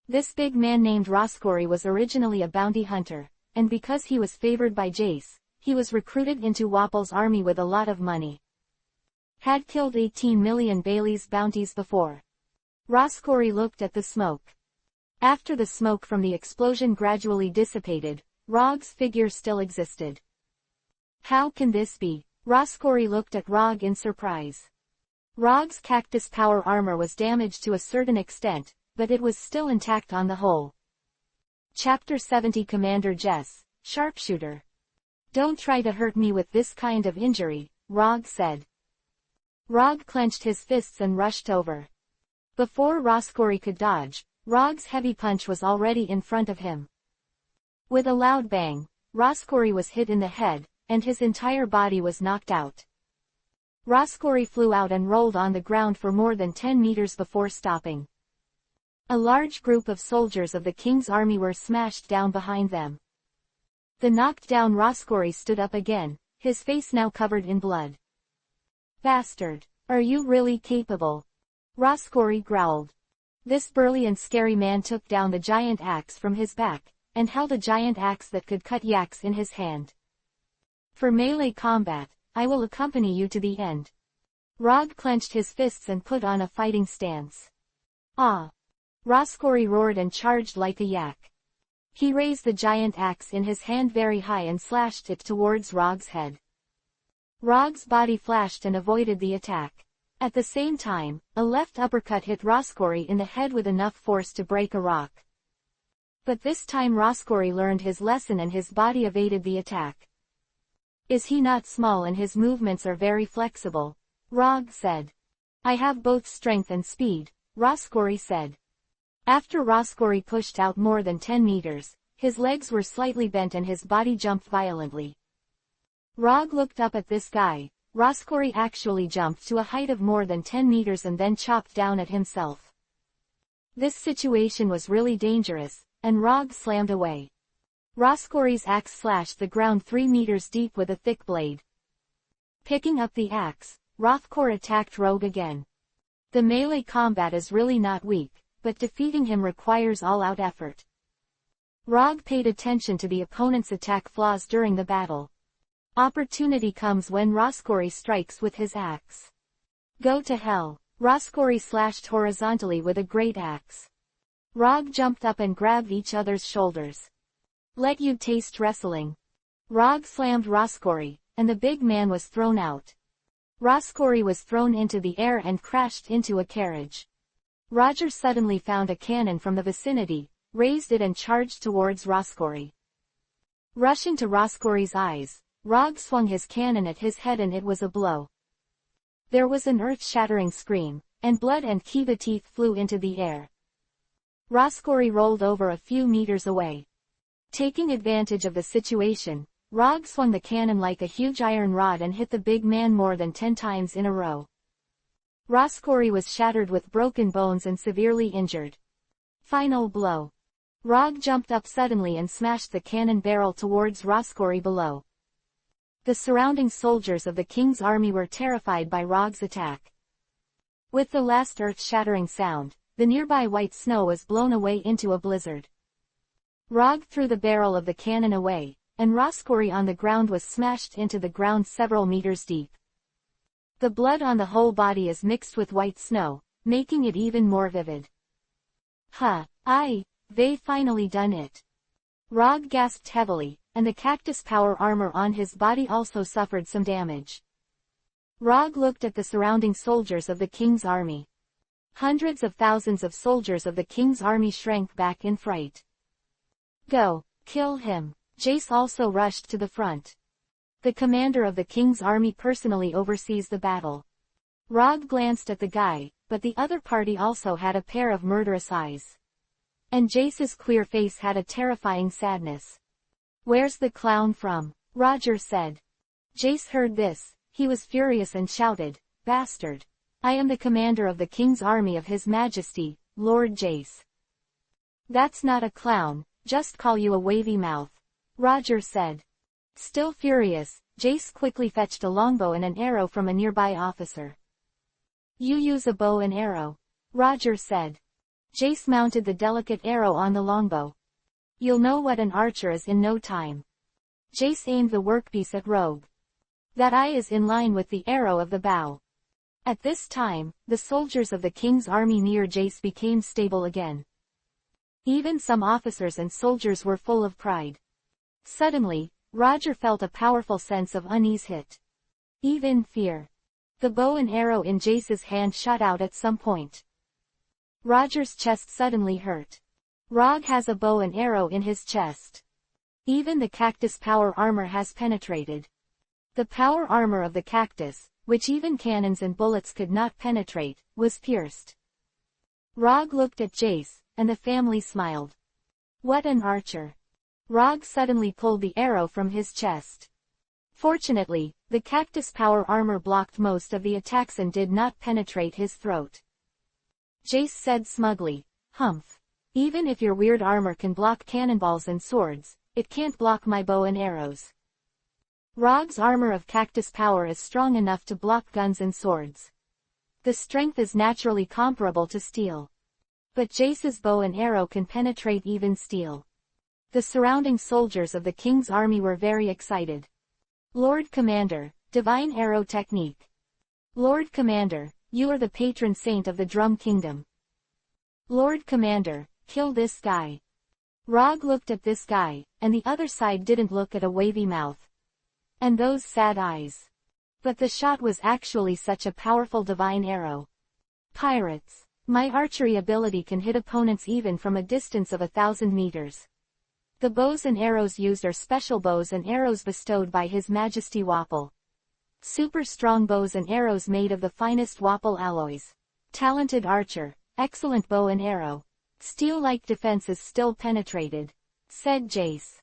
A: This big man named Roscori was originally a bounty hunter, and because he was favored by Jace, he was recruited into Wapol's army with a lot of money. Had killed 18 million Bailey's bounties before. Roscori looked at the smoke. After the smoke from the explosion gradually dissipated, Rog's figure still existed. How can this be? Roscori looked at Rog in surprise. Rog's cactus power armor was damaged to a certain extent, but it was still intact on the whole. Chapter 70 Commander Jess, Sharpshooter. Don't try to hurt me with this kind of injury, Rog said. Rog clenched his fists and rushed over. Before Roscori could dodge, Rog's heavy punch was already in front of him. With a loud bang, Roscori was hit in the head, and his entire body was knocked out. Roskori flew out and rolled on the ground for more than 10 meters before stopping. A large group of soldiers of the king's army were smashed down behind them. The knocked-down Roskori stood up again, his face now covered in blood. "Bastard! Are you really capable?" Roskori growled. This burly and scary man took down the giant axe from his back, and held a giant axe that could cut yaks in his hand. "For melee combat, I will accompany you to the end." Rog clenched his fists and put on a fighting stance. "Ah!" Roskori roared and charged like a yak. He raised the giant axe in his hand very high and slashed it towards Rog's head. Rog's body flashed and avoided the attack. At the same time, a left uppercut hit Roskori in the head with enough force to break a rock. But this time Roskori learned his lesson and his body evaded the attack. "Is he not small and his movements are very flexible?" Rog said. "I have both strength and speed," Roskori said. After Roskori pushed out more than 10 meters, his legs were slightly bent and his body jumped violently. Rog looked up at this guy. Roskori actually jumped to a height of more than 10 meters and then chopped down at himself. This situation was really dangerous, and Rog slammed away. Roskori's axe slashed the ground 3 meters deep with a thick blade. Picking up the axe, Roskor attacked Rog again. The melee combat is really not weak, but defeating him requires all-out effort. Rog paid attention to the opponent's attack flaws during the battle. Opportunity comes when Roskori strikes with his axe. "Go to hell." Roskori slashed horizontally with a great axe. Rog jumped up and grabbed each other's shoulders. "Let you taste wrestling." Rog slammed Roskori, and the big man was thrown out. Roskori was thrown into the air and crashed into a carriage. Roger suddenly found a cannon from the vicinity, raised it and charged towards Roskori. Rushing to Roskori's eyes, Rog swung his cannon at his head and it was a blow. There was an earth-shattering scream, and blood and kiva teeth flew into the air. Roskori rolled over a few meters away. Taking advantage of the situation, Rog swung the cannon like a huge iron rod and hit the big man more than 10 times in a row. Roskori was shattered with broken bones and severely injured. Final blow. Rog jumped up suddenly and smashed the cannon barrel towards Roskori below. The surrounding soldiers of the king's army were terrified by Rog's attack. With the last earth-shattering sound, the nearby white snow was blown away into a blizzard. Rog threw the barrel of the cannon away, and Roskori on the ground was smashed into the ground several meters deep. The blood on the whole body is mixed with white snow, making it even more vivid. They finally done it." Rog gasped heavily, and the cactus power armor on his body also suffered some damage. Rog looked at the surrounding soldiers of the king's army. Hundreds of thousands of soldiers of the king's army shrank back in fright. "Go, kill him." Jace also rushed to the front. The commander of the king's army personally oversees the battle. Rog glanced at the guy, but the other party also had a pair of murderous eyes. And Jace's queer face had a terrifying sadness. "Where's the clown from?" Roger said. Jace heard this. He was furious and shouted, "Bastard! I am the commander of the king's army of His Majesty, Lord Jace." "That's not a clown, just call you a wavy mouth," Roger said. Still furious, Jace quickly fetched a longbow and an arrow from a nearby officer. "You use a bow and arrow," Roger said. Jace mounted the delicate arrow on the longbow. "You'll know what an archer is in no time." Jace aimed the workpiece at Rogue. That eye is in line with the arrow of the bow. At this time, the soldiers of the king's army near Jace became stable again. Even some officers and soldiers were full of pride. Suddenly, Roger felt a powerful sense of unease hit. Even fear. The bow and arrow in Jace's hand shot out at some point. Roger's chest suddenly hurt. Rog has a bow and arrow in his chest. Even the cactus power armor has penetrated. The power armor of the cactus, which even cannons and bullets could not penetrate, was pierced. Rog looked at Jace, and the family smiled. "What an archer!" Rog suddenly pulled the arrow from his chest. Fortunately, the cactus power armor blocked most of the attacks and did not penetrate his throat. Jace said smugly, "Humph. Even if your weird armor can block cannonballs and swords, it can't block my bow and arrows. Rog's armor of cactus power is strong enough to block guns and swords. The strength is naturally comparable to steel. But Jace's bow and arrow can penetrate even steel." The surrounding soldiers of the king's army were very excited. "Lord Commander, divine arrow technique. Lord Commander, you are the patron saint of the Drum Kingdom. Lord Commander, kill this guy." Rog looked at this guy, and the other side didn't look at a wavy mouth. And those sad eyes. But the shot was actually such a powerful divine arrow. "Pirates. My archery ability can hit opponents even from a distance of 1,000 meters. The bows and arrows used are special bows and arrows bestowed by His Majesty Wapol. Super strong bows and arrows made of the finest Wapol alloys. Talented archer, excellent bow and arrow. Steel-like defenses still penetrated," said Jace.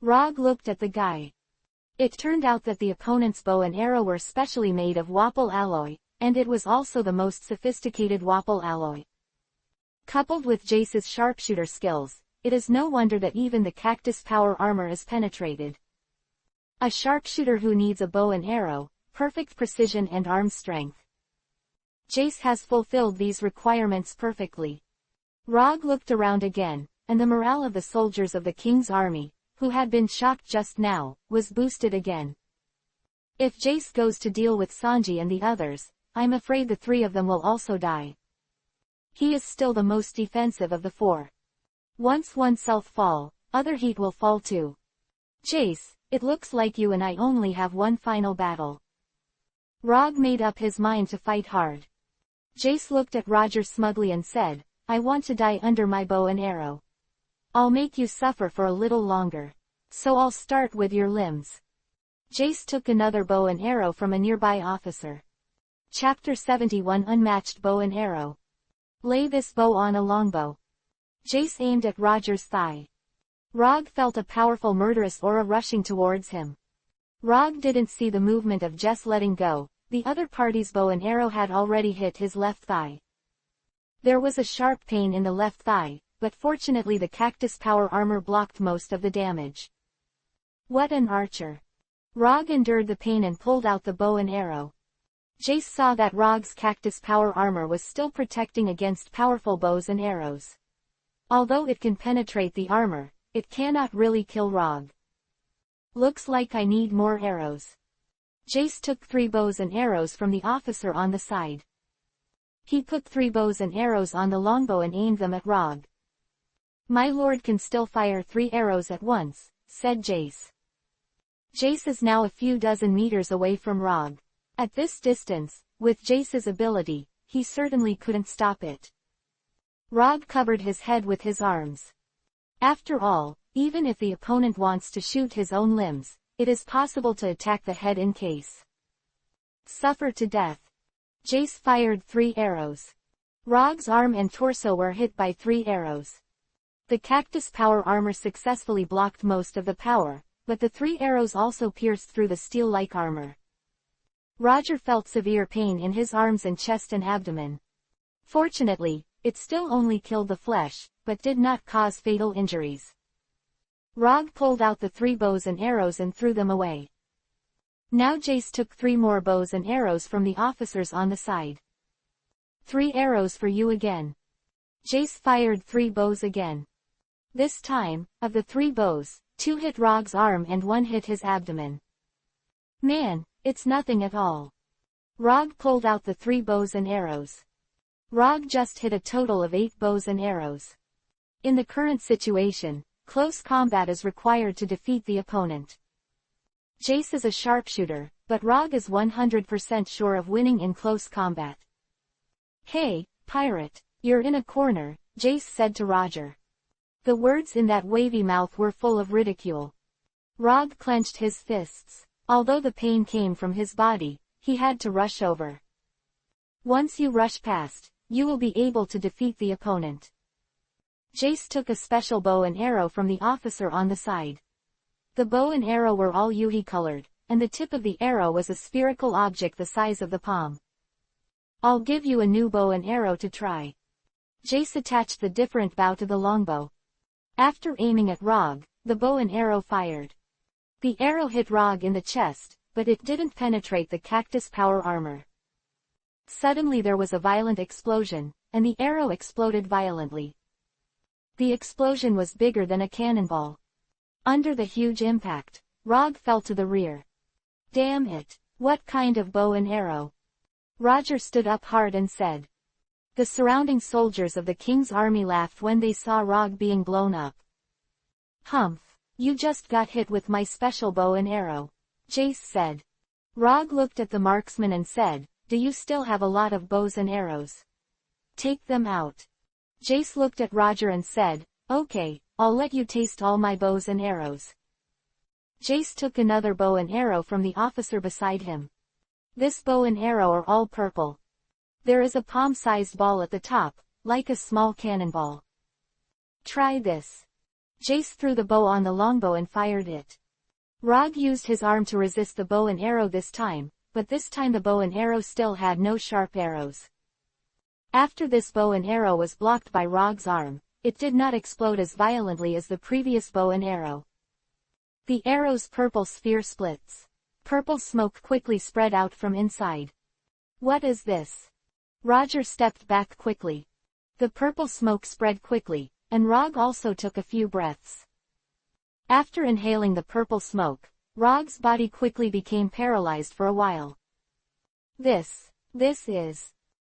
A: Rog looked at the guy. It turned out that the opponent's bow and arrow were specially made of Wapol alloy, and it was also the most sophisticated Wapol alloy. Coupled with Jace's sharpshooter skills, it is no wonder that even the cactus power armor is penetrated. A sharpshooter who needs a bow and arrow, perfect precision and arm strength. Jace has fulfilled these requirements perfectly. Rog looked around again, and the morale of the soldiers of the king's army, who had been shocked just now, was boosted again. If Jace goes to deal with Sanji and the others, I'm afraid the three of them will also die. He is still the most defensive of the four. Once oneself fall, other heat will fall too. Jace, it looks like you and I only have one final battle." Rog made up his mind to fight hard. Jace looked at Roger smugly and said, "I want to die under my bow and arrow. I'll make you suffer for a little longer. So I'll start with your limbs." Jace took another bow and arrow from a nearby officer. Chapter 71 Unmatched Bow and Arrow. "Lay this bow on a longbow." Jace aimed at Roger's thigh. Rog felt a powerful murderous aura rushing towards him. Rog didn't see the movement of Jess letting go. The other party's bow and arrow had already hit his left thigh. There was a sharp pain in the left thigh, but fortunately the cactus power armor blocked most of the damage. What an archer! Rog endured the pain and pulled out the bow and arrow. Jace saw that Rog's cactus power armor was still protecting against powerful bows and arrows. Although it can penetrate the armor, it cannot really kill Rog. "Looks like I need more arrows." Jace took 3 bows and arrows from the officer on the side. He put 3 bows and arrows on the longbow and aimed them at Rog. "My lord can still fire 3 arrows at once," said Jace. Jace is now a few dozen meters away from Rog. At this distance, with Jace's ability, he certainly couldn't stop it. Rog covered his head with his arms. After all, even if the opponent wants to shoot his own limbs, it is possible to attack the head in case. Suffer to death. Jace fired 3 arrows. Rog's arm and torso were hit by 3 arrows. The cactus power armor successfully blocked most of the power, but the 3 arrows also pierced through the steel-like armor. Roger felt severe pain in his arms and chest and abdomen. Fortunately, it still only killed the flesh, but did not cause fatal injuries. Rog pulled out the 3 bows and arrows and threw them away. Now Jace took 3 more bows and arrows from the officers on the side. 3 arrows for you again. Jace fired 3 bows again. This time, of the 3 bows, 2 hit Rog's arm and 1 hit his abdomen. Man, it's nothing at all. Rog pulled out the 3 bows and arrows. Rog just hit a total of 8 bows and arrows. In the current situation, close combat is required to defeat the opponent. Jace is a sharpshooter, but Rog is 100% sure of winning in close combat. "Hey, pirate, you're in a corner," Jace said to Roger. The words in that wavy mouth were full of ridicule. Rog clenched his fists. Although the pain came from his body, he had to rush over. Once you rush past, you will be able to defeat the opponent. Jace took a special bow and arrow from the officer on the side. The bow and arrow were all Yuhi colored, and the tip of the arrow was a spherical object the size of the palm. "I'll give you a new bow and arrow to try." Jace attached the different bow to the longbow. After aiming at Rog, the bow and arrow fired. The arrow hit Rog in the chest, but it didn't penetrate the cactus power armor. Suddenly there was a violent explosion, and the arrow exploded violently. The explosion was bigger than a cannonball. Under the huge impact, Rog fell to the rear. "Damn it! What kind of bow and arrow?" Roger stood up hard and said. The surrounding soldiers of the king's army laughed when they saw Rog being blown up. "Humph! You just got hit with my special bow and arrow," Jace said. Rog looked at the marksman and said, "Do you still have a lot of bows and arrows? Take them out." Jace looked at Roger and said, "Okay, I'll let you taste all my bows and arrows." Jace took another bow and arrow from the officer beside him. "This bow and arrow are all purple. There is a palm-sized ball at the top, like a small cannonball. Try this." Jace threw the bow on the longbow and fired it. Rog used his arm to resist the bow and arrow this time, but this time the bow and arrow still had no sharp arrows. After this bow and arrow was blocked by Rog's arm, it did not explode as violently as the previous bow and arrow. The arrow's purple sphere splits. Purple smoke quickly spread out from inside. "What is this?" Roger stepped back quickly. The purple smoke spread quickly, and Rog also took a few breaths. After inhaling the purple smoke, Rog's body quickly became paralyzed for a while. This is...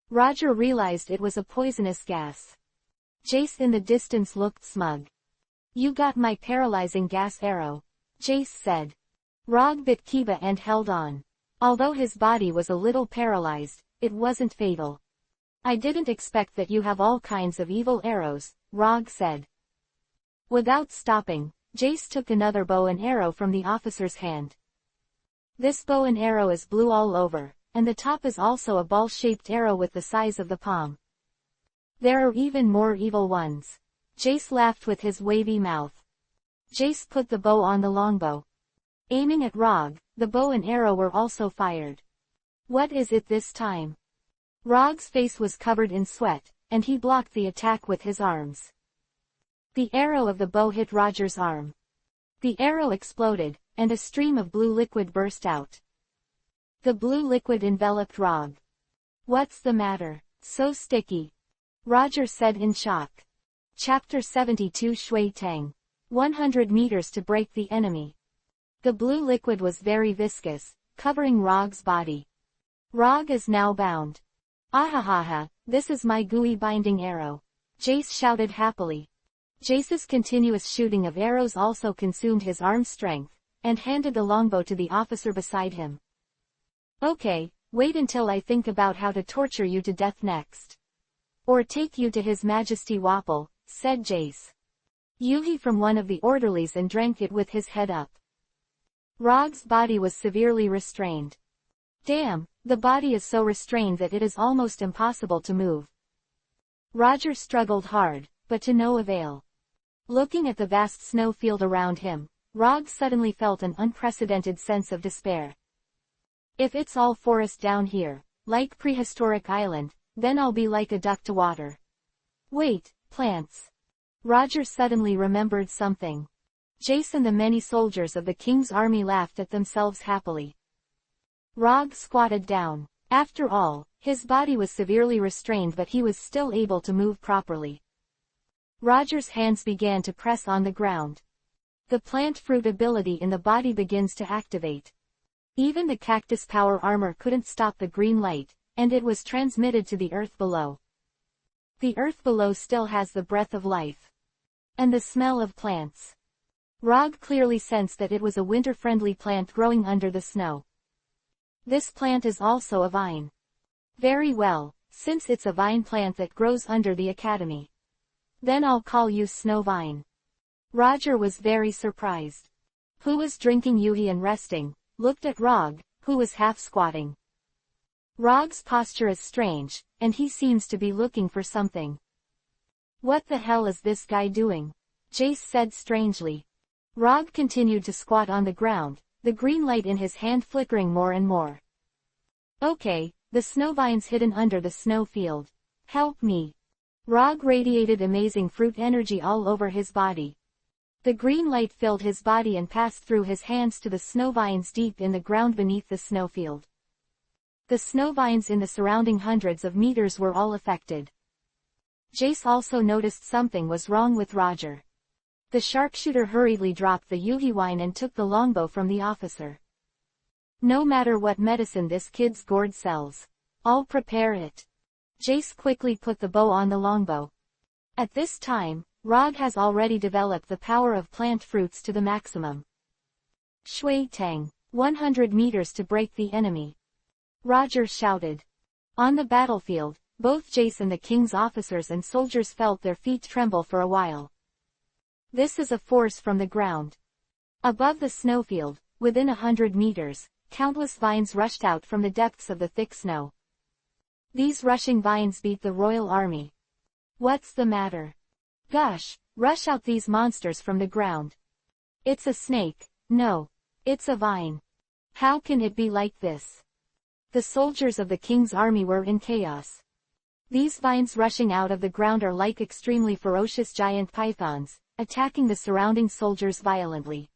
A: Roger realized it was a poisonous gas. Jace in the distance looked smug. "You got my paralyzing gas arrow," Jace said. Rog bit Kiba and held on. Although his body was a little paralyzed, it wasn't fatal. "I didn't expect that you have all kinds of evil arrows," Rog said. Without stopping, Jace took another bow and arrow from the officer's hand. "This bow and arrow is blue all over, and the top is also a ball-shaped arrow with the size of the palm. There are even more evil ones." Jace laughed with his wavy mouth. Jace put the bow on the longbow. Aiming at Rog, the bow and arrow were also fired. "What is it this time?" Rog's face was covered in sweat, and he blocked the attack with his arms. The arrow of the bow hit Roger's arm. The arrow exploded, and a stream of blue liquid burst out. The blue liquid enveloped Rog. "What's the matter? So sticky?" Roger said in shock. Chapter 72 Shui Tang. 100 meters to break the enemy. The blue liquid was very viscous, covering Rog's body. Rog is now bound. "Ahahaha, this is my gooey binding arrow," Jace shouted happily. Jace's continuous shooting of arrows also consumed his arm strength, and handed the longbow to the officer beside him. "Okay, wait until I think about how to torture you to death next. Or take you to His Majesty Wapple," said Jace. Yuhi from one of the orderlies and drank it with his head up. Rog's body was severely restrained. Damn, the body is so restrained that it is almost impossible to move. Roger struggled hard, but to no avail. Looking at the vast snow field around him, Rog suddenly felt an unprecedented sense of despair. "If it's all forest down here, like prehistoric island, then I'll be like a duck to water. Wait, plants." Roger suddenly remembered something. Jace and the many soldiers of the king's army laughed at themselves happily. Rog squatted down. After all, his body was severely restrained but he was still able to move properly. Roger's hands began to press on the ground. The plant fruit ability in the body begins to activate. Even the cactus power armor couldn't stop the green light, and it was transmitted to the earth below. The earth below still has the breath of life. And the smell of plants. Rog clearly sensed that it was a winter-friendly plant growing under the snow. This plant is also a vine. Very well, since it's a vine plant that grows under the academy. Then I'll call you Snow Vine. Roger was very surprised. Who was drinking Yuhi and resting, looked at Rog, who was half squatting. Rog's posture is strange, and he seems to be looking for something. "What the hell is this guy doing?" Jace said strangely. Rog continued to squat on the ground, the green light in his hand flickering more and more. Okay, the snow vines hidden under the snow field. Help me. Rog radiated amazing fruit energy all over his body. The green light filled his body and passed through his hands to the snow vines deep in the ground beneath the snowfield. The snow vines in the surrounding hundreds of meters were all affected. Jace also noticed something was wrong with Roger. The sharpshooter hurriedly dropped the yuhi wine and took the longbow from the officer. No matter what medicine this kid's gourd sells, I'll prepare it. Jace quickly put the bow on the longbow. At this time, Rog has already developed the power of plant fruits to the maximum. Shui Tang, 100 meters to break the enemy. Roger shouted. On the battlefield, both Jace and the king's officers and soldiers felt their feet tremble for a while. This is a force from the ground. Above the snowfield, within 100 meters, countless vines rushed out from the depths of the thick snow. These rushing vines beat the royal army. What's the matter? Gosh, rush out these monsters from the ground. It's a snake. No. It's a vine. How can it be like this? The soldiers of the king's army were in chaos. These vines rushing out of the ground are like extremely ferocious giant pythons, attacking the surrounding soldiers violently.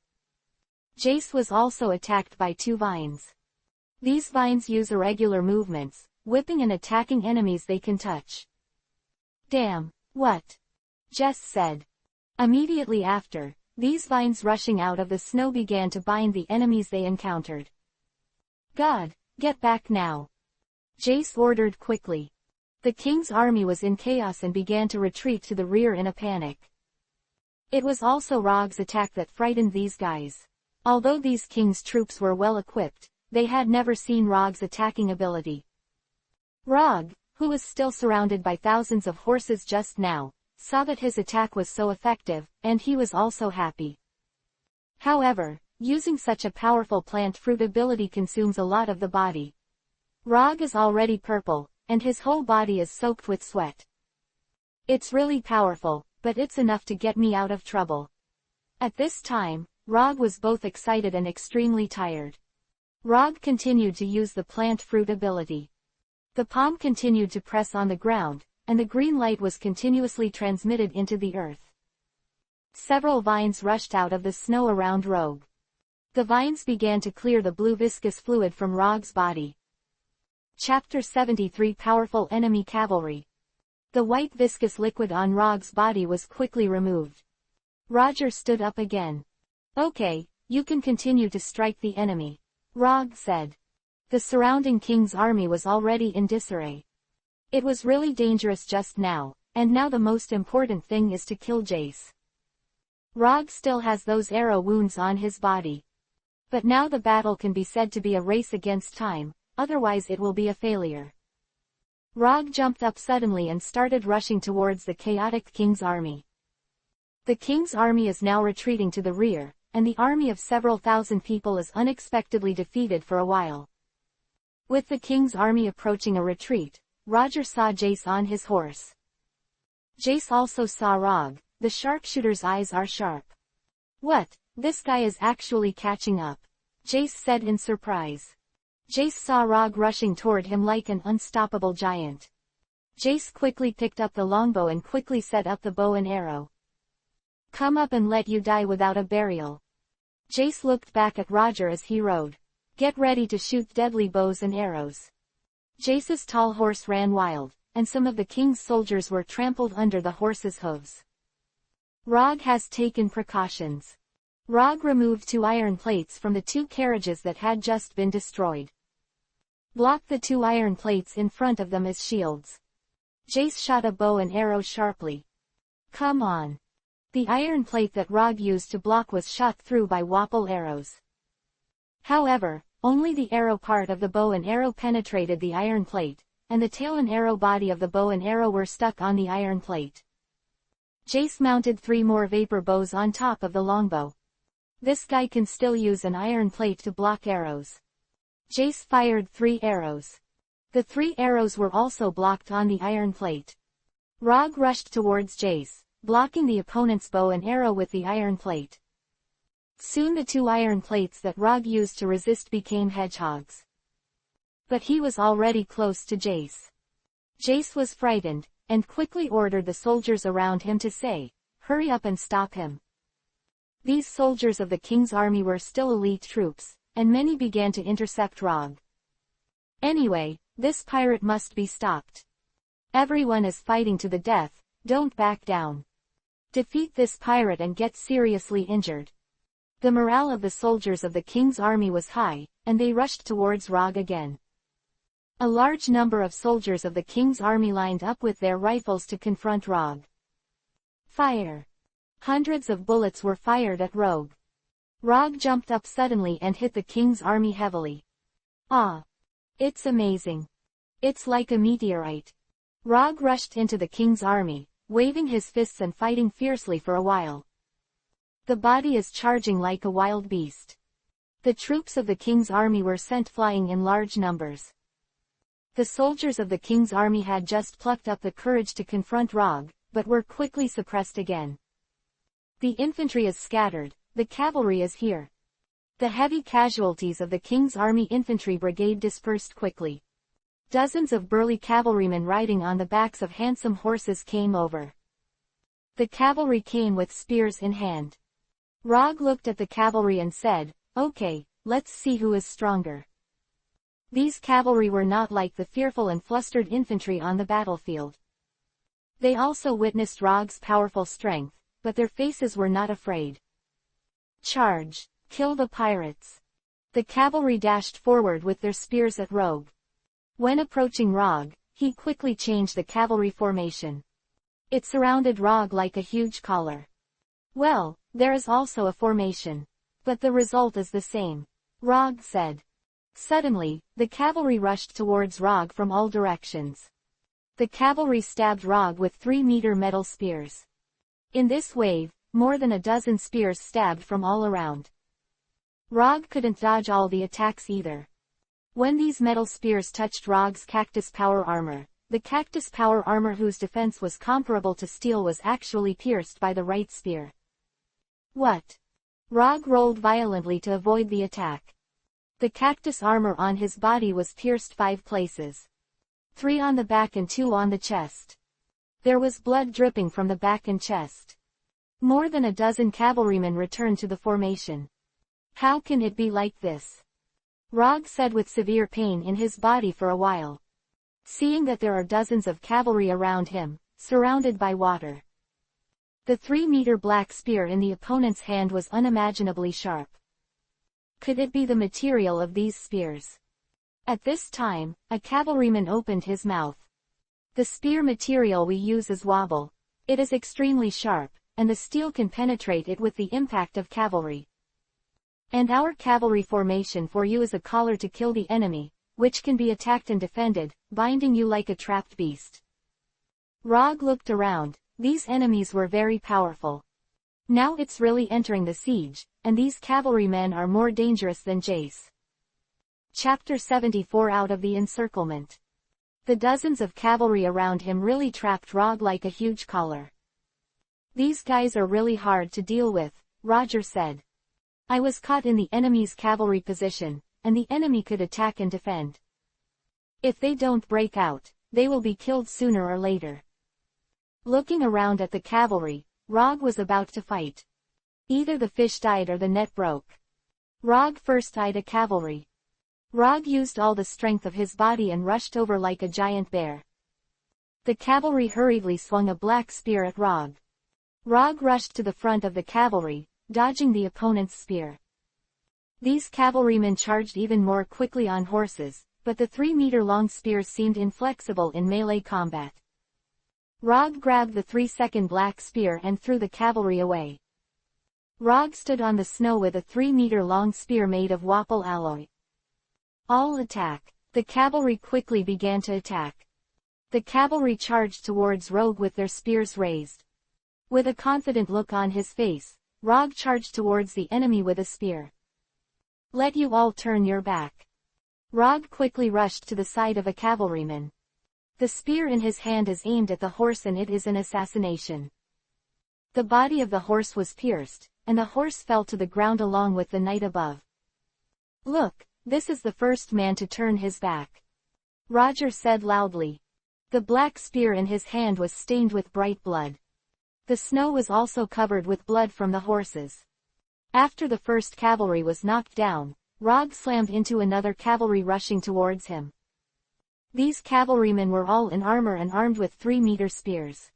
A: Jace was also attacked by 2 vines. These vines use irregular movements, whipping and attacking enemies they can touch. Damn, what? Jess said. Immediately after, these vines rushing out of the snow began to bind the enemies they encountered. God, get back now. Jace ordered quickly. The king's army was in chaos and began to retreat to the rear in a panic. It was also Rog's attack that frightened these guys. Although these king's troops were well equipped, they had never seen Rog's attacking ability. Rog, who was still surrounded by thousands of horses just now, saw that his attack was so effective, and he was also happy. However, using such a powerful plant fruit ability consumes a lot of the body. Rog is already purple, and his whole body is soaked with sweat. It's really powerful, but it's enough to get me out of trouble. At this time, Rog was both excited and extremely tired. Rog continued to use the plant fruit ability. The palm continued to press on the ground, and the green light was continuously transmitted into the earth. Several vines rushed out of the snow around Rog. The vines began to clear the blue viscous fluid from Rog's body. Chapter 73 Powerful Enemy Cavalry. The white viscous liquid on Rog's body was quickly removed. Roger stood up again. Okay, you can continue to strike the enemy, Rog said. The surrounding king's army was already in disarray. It was really dangerous just now, and now the most important thing is to kill Jace. Rog still has those arrow wounds on his body. But now the battle can be said to be a race against time, otherwise it will be a failure. Rog jumped up suddenly and started rushing towards the chaotic king's army. The king's army is now retreating to the rear, and the army of several thousand people is unexpectedly defeated for a while. With the king's army approaching a retreat, Roger saw Jace on his horse. Jace also saw Rog. The sharpshooter's eyes are sharp. What? This guy is actually catching up, Jace said in surprise. Jace saw Rog rushing toward him like an unstoppable giant. Jace quickly picked up the longbow and quickly set up the bow and arrow. Come up and let you die without a burial. Jace looked back at Roger as he rode. Get ready to shoot deadly bows and arrows. Jace's tall horse ran wild, and some of the king's soldiers were trampled under the horse's hooves. Rog has taken precautions. Rog removed 2 iron plates from the 2 carriages that had just been destroyed. Block the 2 iron plates in front of them as shields. Jace shot a bow and arrow sharply. Come on. The iron plate that Rog used to block was shot through by Wapple arrows. However, only the arrow part of the bow and arrow penetrated the iron plate, and the tail and arrow body of the bow and arrow were stuck on the iron plate. Jace mounted 3 more vapor bows on top of the longbow. This guy can still use an iron plate to block arrows. Jace fired 3 arrows. The 3 arrows were also blocked on the iron plate. Rog rushed towards Jace, blocking the opponent's bow and arrow with the iron plate. Soon the two iron plates that Rog used to resist became hedgehogs. But he was already close to Jace. Jace was frightened, and quickly ordered the soldiers around him to say, "Hurry up and stop him." These soldiers of the king's army were still elite troops, and many began to intercept Rog. "Anyway, this pirate must be stopped. Everyone is fighting to the death, don't back down. Defeat this pirate and get seriously injured." The morale of the soldiers of the king's army was high, and they rushed towards Rog again. A large number of soldiers of the king's army lined up with their rifles to confront Rog. Fire! Hundreds of bullets were fired at Rog. Rog jumped up suddenly and hit the king's army heavily. "Ah! It's amazing. It's like a meteorite." Rog rushed into the king's army, waving his fists and fighting fiercely for a while. The body is charging like a wild beast. The troops of the king's army were sent flying in large numbers. The soldiers of the king's army had just plucked up the courage to confront Rog, but were quickly suppressed again. The infantry is scattered, the cavalry is here. The heavy casualties of the king's army infantry brigade dispersed quickly. Dozens of burly cavalrymen riding on the backs of handsome horses came over. The cavalry came with spears in hand. Rog looked at the cavalry and said, "Okay, let's see who is stronger." These cavalry were not like the fearful and flustered infantry on the battlefield. They also witnessed Rog's powerful strength, but their faces were not afraid. "Charge! Kill the pirates!" The cavalry dashed forward with their spears at Rog. When approaching Rog, he quickly changed the cavalry formation. It surrounded Rog like a huge collar. "Well, there is also a formation. But the result is the same," Rog said. Suddenly, the cavalry rushed towards Rog from all directions. The cavalry stabbed Rog with 3-meter metal spears. In this wave, more than a dozen spears stabbed from all around. Rog couldn't dodge all the attacks either. When these metal spears touched Rog's cactus power armor, the cactus power armor whose defense was comparable to steel was actually pierced by the right spear. "What?" Rog rolled violently to avoid the attack. The cactus armor on his body was pierced 5 places. 3 on the back and 2 on the chest. There was blood dripping from the back and chest. More than a dozen cavalrymen returned to the formation. "How can it be like this?" Rog said with severe pain in his body for a while. Seeing that there are dozens of cavalry around him, surrounded by water. The 3-meter black spear in the opponent's hand was unimaginably sharp. Could it be the material of these spears? At this time, a cavalryman opened his mouth. "The spear material we use is wobble. It is extremely sharp, and the steel can penetrate it with the impact of cavalry. And our cavalry formation for you is a collar to kill the enemy, which can be attacked and defended, binding you like a trapped beast." Rog looked around. These enemies were very powerful. Now it's really entering the siege, and these cavalrymen are more dangerous than Jace. Chapter 74 Out of the Encirclement. The dozens of cavalry around him really trapped Rog like a huge collar. "These guys are really hard to deal with," Roger said. "I was caught in the enemy's cavalry position, and the enemy could attack and defend. If they don't break out, they will be killed sooner or later." Looking around at the cavalry, Rog was about to fight. Either the fish died or the net broke. Rog first eyed a cavalry. Rog used all the strength of his body and rushed over like a giant bear. The cavalry hurriedly swung a black spear at Rog. Rog rushed to the front of the cavalry, dodging the opponent's spear. These cavalrymen charged even more quickly on horses, but the 3-meter-long spears seemed inflexible in melee combat. Rog grabbed the 3-second black spear and threw the cavalry away. Rog stood on the snow with a 3-meter-long spear made of wapple alloy. All attack! The cavalry quickly began to attack. The cavalry charged towards Rog with their spears raised. With a confident look on his face, Rog charged towards the enemy with a spear. "Let you all turn your back." Rog quickly rushed to the side of a cavalryman. The spear in his hand is aimed at the horse and it is an assassination. The body of the horse was pierced, and the horse fell to the ground along with the knight above. "Look, this is the first man to turn his back," Roger said loudly. The black spear in his hand was stained with bright blood. The snow was also covered with blood from the horses. After the first cavalry was knocked down, Rog slammed into another cavalry rushing towards him. These cavalrymen were all in armor and armed with 3-meter spears.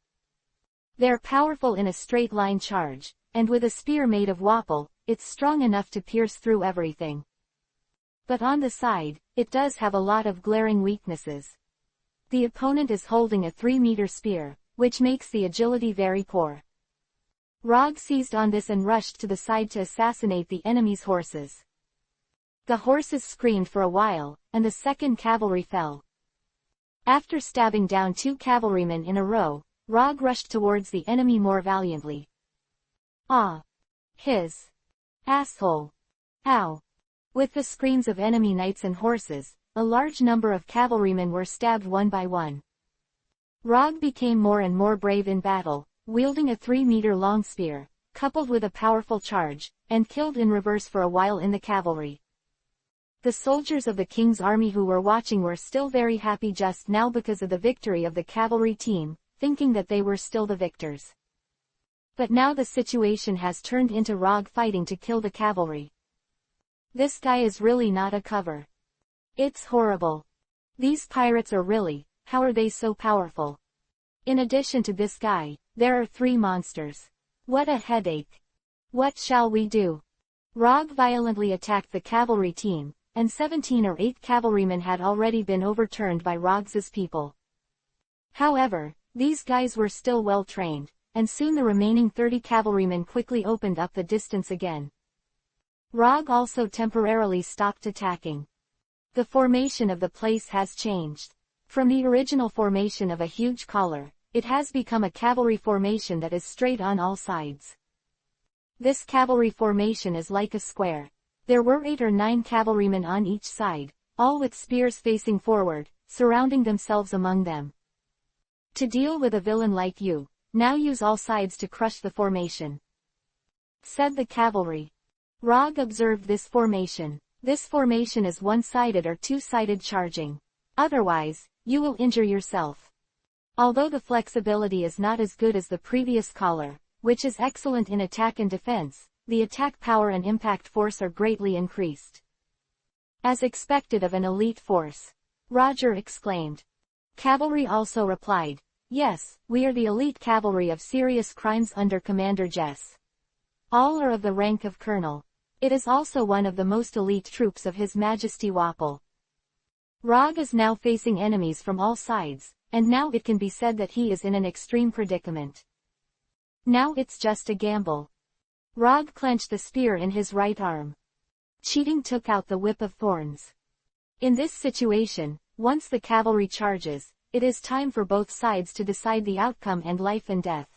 A: They're powerful in a straight-line charge, and with a spear made of wapple, it's strong enough to pierce through everything. But on the side, it does have a lot of glaring weaknesses. The opponent is holding a 3-meter spear, which makes the agility very poor. Rog seized on this and rushed to the side to assassinate the enemy's horses. The horses screamed for a while, and the second cavalry fell. After stabbing down 2 cavalrymen in a row, Rog rushed towards the enemy more valiantly. "Ah! His asshole! Ow!" With the screams of enemy knights and horses, a large number of cavalrymen were stabbed one by one. Rog became more and more brave in battle, wielding a 3-meter-long spear, coupled with a powerful charge, and killed in reverse for a while in the cavalry. The soldiers of the king's army who were watching were still very happy just now because of the victory of the cavalry team, thinking that they were still the victors. But now the situation has turned into Rog fighting to kill the cavalry. This guy is really not a cover. It's horrible. These pirates are really, how are they so powerful? In addition to this guy, there are 3 monsters. What a headache. What shall we do? Rog violently attacked the cavalry team, and 17 or 8 cavalrymen had already been overturned by Rog's people. However, these guys were still well trained, and soon the remaining 30 cavalrymen quickly opened up the distance again. Rog also temporarily stopped attacking. The formation of the place has changed. From the original formation of a huge collar, it has become a cavalry formation that is straight on all sides. This cavalry formation is like a square. There were 8 or 9 cavalrymen on each side, all with spears facing forward, surrounding themselves among them. "To deal with a villain like you, now use all sides to crush the formation," said the cavalry. Rog observed this formation. This formation is one-sided or two-sided charging. Otherwise, you will injure yourself. Although the flexibility is not as good as the previous collar, which is excellent in attack and defense, the attack power and impact force are greatly increased. "As expected of an elite force," Roger exclaimed. Cavalry also replied, "Yes, we are the elite cavalry of serious crimes under Commander Jess. All are of the rank of colonel. It is also one of the most elite troops of His Majesty Wapple." Rog is now facing enemies from all sides, and now it can be said that he is in an extreme predicament. Now it's just a gamble. Rog clenched the spear in his right arm. Cheating took out the whip of thorns. In this situation, once the cavalry charges, it is time for both sides to decide the outcome and life and death.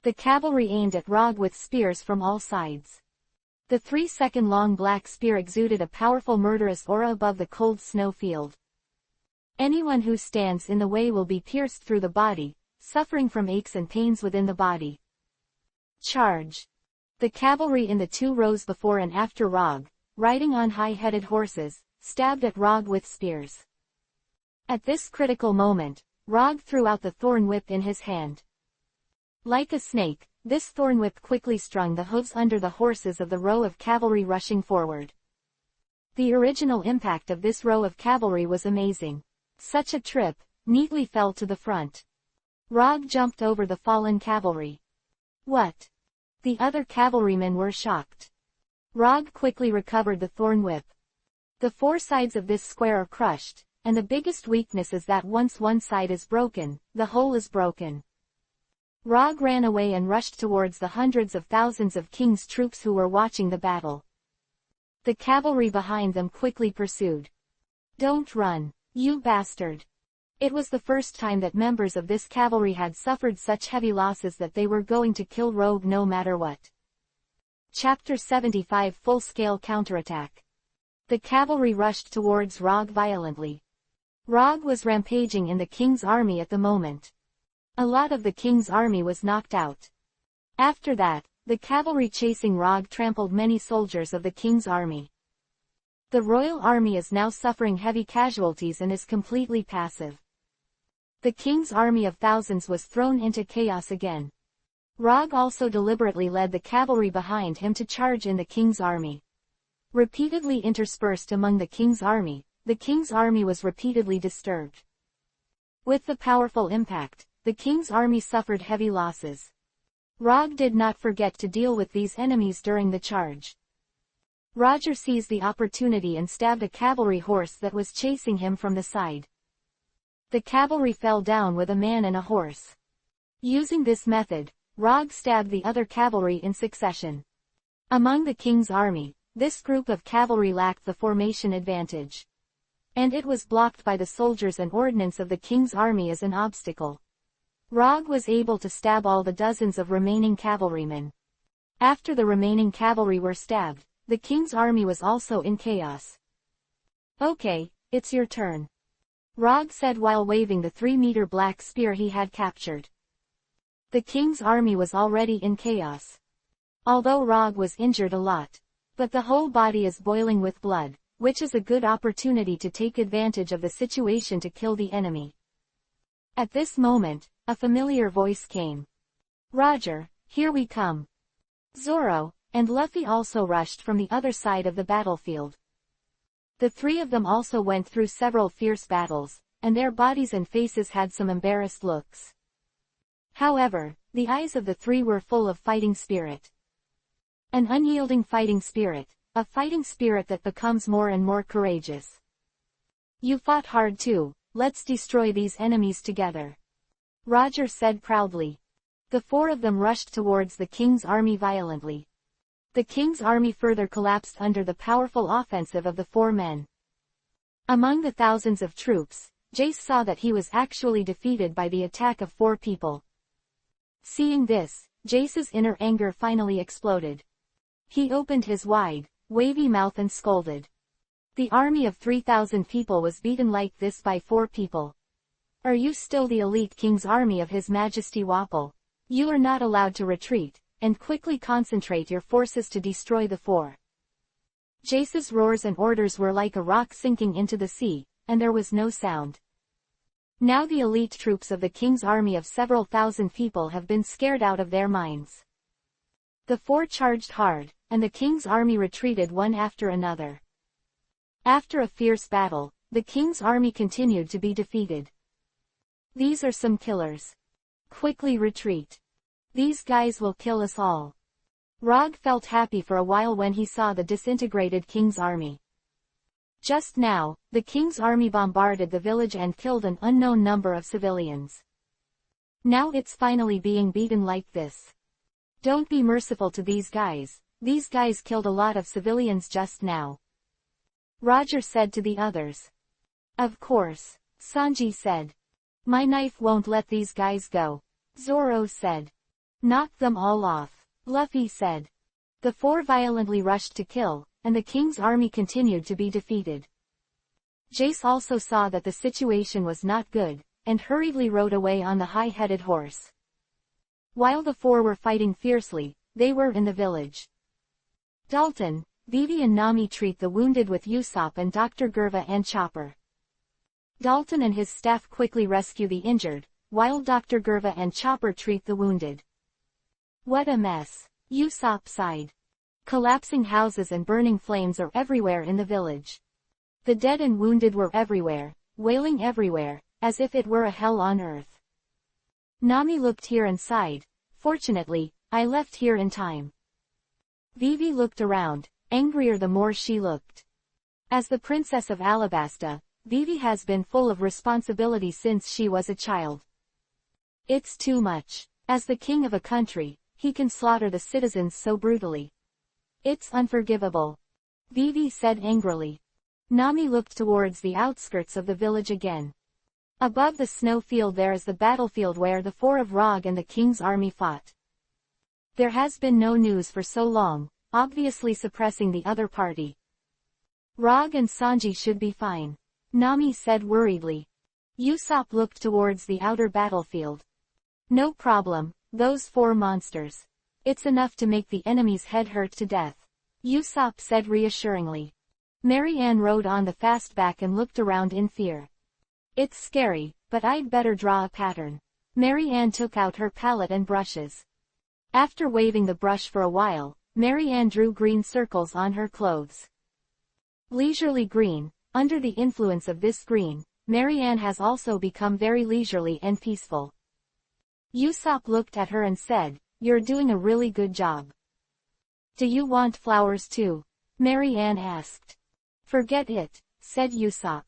A: The cavalry aimed at Rog with spears from all sides. The 3-second-long black spear exuded a powerful murderous aura above the cold snow field. Anyone who stands in the way will be pierced through the body, suffering from aches and pains within the body. Charge! The cavalry in the 2 rows before and after Rog, riding on high-headed horses, stabbed at Rog with spears. At this critical moment, Rog threw out the thorn whip in his hand. Like a snake, this thorn whip quickly strung the hooves under the horses of the row of cavalry rushing forward. The original impact of this row of cavalry was amazing. Such a trip, neatly fell to the front. Rog jumped over the fallen cavalry. What? The other cavalrymen were shocked. Rog quickly recovered the thorn whip. The 4 sides of this square are crushed, and the biggest weakness is that once one side is broken, the whole is broken. Rog ran away and rushed towards the hundreds of thousands of King's troops who were watching the battle. The cavalry behind them quickly pursued. "Don't run, you bastard!" It was the first time that members of this cavalry had suffered such heavy losses that they were going to kill Rog no matter what. Chapter 75 Full-Scale Counterattack. The cavalry rushed towards Rog violently. Rog was rampaging in the king's army at the moment. A lot of the king's army was knocked out. After that, the cavalry chasing Rog trampled many soldiers of the king's army. The royal army is now suffering heavy casualties and is completely passive. The king's army of thousands was thrown into chaos again. Rog also deliberately led the cavalry behind him to charge in the king's army. Repeatedly interspersed among the king's army was repeatedly disturbed. With the powerful impact, the king's army suffered heavy losses. Rog did not forget to deal with these enemies during the charge. Roger seized the opportunity and stabbed a cavalry horse that was chasing him from the side. The cavalry fell down with a man and a horse. Using this method, Rog stabbed the other cavalry in succession. Among the king's army, this group of cavalry lacked the formation advantage, and it was blocked by the soldiers and ordnance of the king's army as an obstacle. Rog was able to stab all the dozens of remaining cavalrymen. After the remaining cavalry were stabbed, the king's army was also in chaos. "Okay, it's your turn," Rog said while waving the 3-meter black spear he had captured. The king's army was already in chaos. Although Rog was injured a lot, but the whole body is boiling with blood, which is a good opportunity to take advantage of the situation to kill the enemy. At this moment, a familiar voice came. "Roger, here we come." Zoro and Luffy also rushed from the other side of the battlefield. The three of them also went through several fierce battles, and their bodies and faces had some embarrassed looks. However, the eyes of the three were full of fighting spirit. An unyielding fighting spirit, a fighting spirit that becomes more and more courageous. "You fought hard too, let's destroy these enemies together," Roger said proudly. The four of them rushed towards the king's army violently. The king's army further collapsed under the powerful offensive of the four men. Among the thousands of troops, Jace saw that he was actually defeated by the attack of 4 people. Seeing this, Jace's inner anger finally exploded. He opened his wide, wavy mouth and scolded. The army of 3,000 people was beaten like this by 4 people. "Are you still the elite king's army of His Majesty Wapol? You are not allowed to retreat, and quickly concentrate your forces to destroy the 4. Jace's roars and orders were like a rock sinking into the sea, and there was no sound. Now the elite troops of the king's army of several thousand people have been scared out of their minds. The 4 charged hard, and the king's army retreated one after another. After a fierce battle, the king's army continued to be defeated. "These are some killers. Quickly retreat. These guys will kill us all." Rog felt happy for a while when he saw the disintegrated king's army. Just now, the king's army bombarded the village and killed an unknown number of civilians. Now it's finally being beaten like this. "Don't be merciful to these guys killed a lot of civilians just now," Roger said to the others. "Of course," Sanji said. "My knife won't let these guys go," Zoro said. "Knock them all off," Luffy said. The 4 violently rushed to kill, and the king's army continued to be defeated. Jace also saw that the situation was not good, and hurriedly rode away on the high-headed horse. While the 4 were fighting fiercely, they were in the village. Dalton, Vivi and Nami treat the wounded with Usopp and Dr. Gerva and Chopper. Dalton and his staff quickly rescue the injured, while Dr. Gerva and Chopper treat the wounded. "What a mess," Usopp sighed. Collapsing houses and burning flames are everywhere in the village. The dead and wounded were everywhere, wailing everywhere, as if it were a hell on earth. Nami looked here and sighed. "Fortunately, I left here in time." Vivi looked around, angrier the more she looked. As the Princess of Alabasta, Vivi has been full of responsibility since she was a child. It's too much. As the king of a country, he can slaughter the citizens so brutally. It's unforgivable, Vivi said angrily. Nami looked towards the outskirts of the village again. Above the snow field there is the battlefield where the 4 of Rog and the king's army fought. There has been no news for so long, obviously suppressing the other party. Rog and Sanji should be fine, Nami said worriedly. Usopp looked towards the outer battlefield. No problem, those 4 monsters. It's enough to make the enemy's head hurt to death. Usopp said reassuringly. Mary Ann rode on the fastback and looked around in fear. It's scary, but I'd better draw a pattern. Mary Ann took out her palette and brushes. After waving the brush for a while, Mary Ann drew green circles on her clothes. Leisurely green. Under the influence of this green, Mary Ann has also become very leisurely and peaceful. Usopp looked at her and said, "You're doing a really good job." "Do you want flowers too?" Mary Ann asked. "Forget it," said Usopp.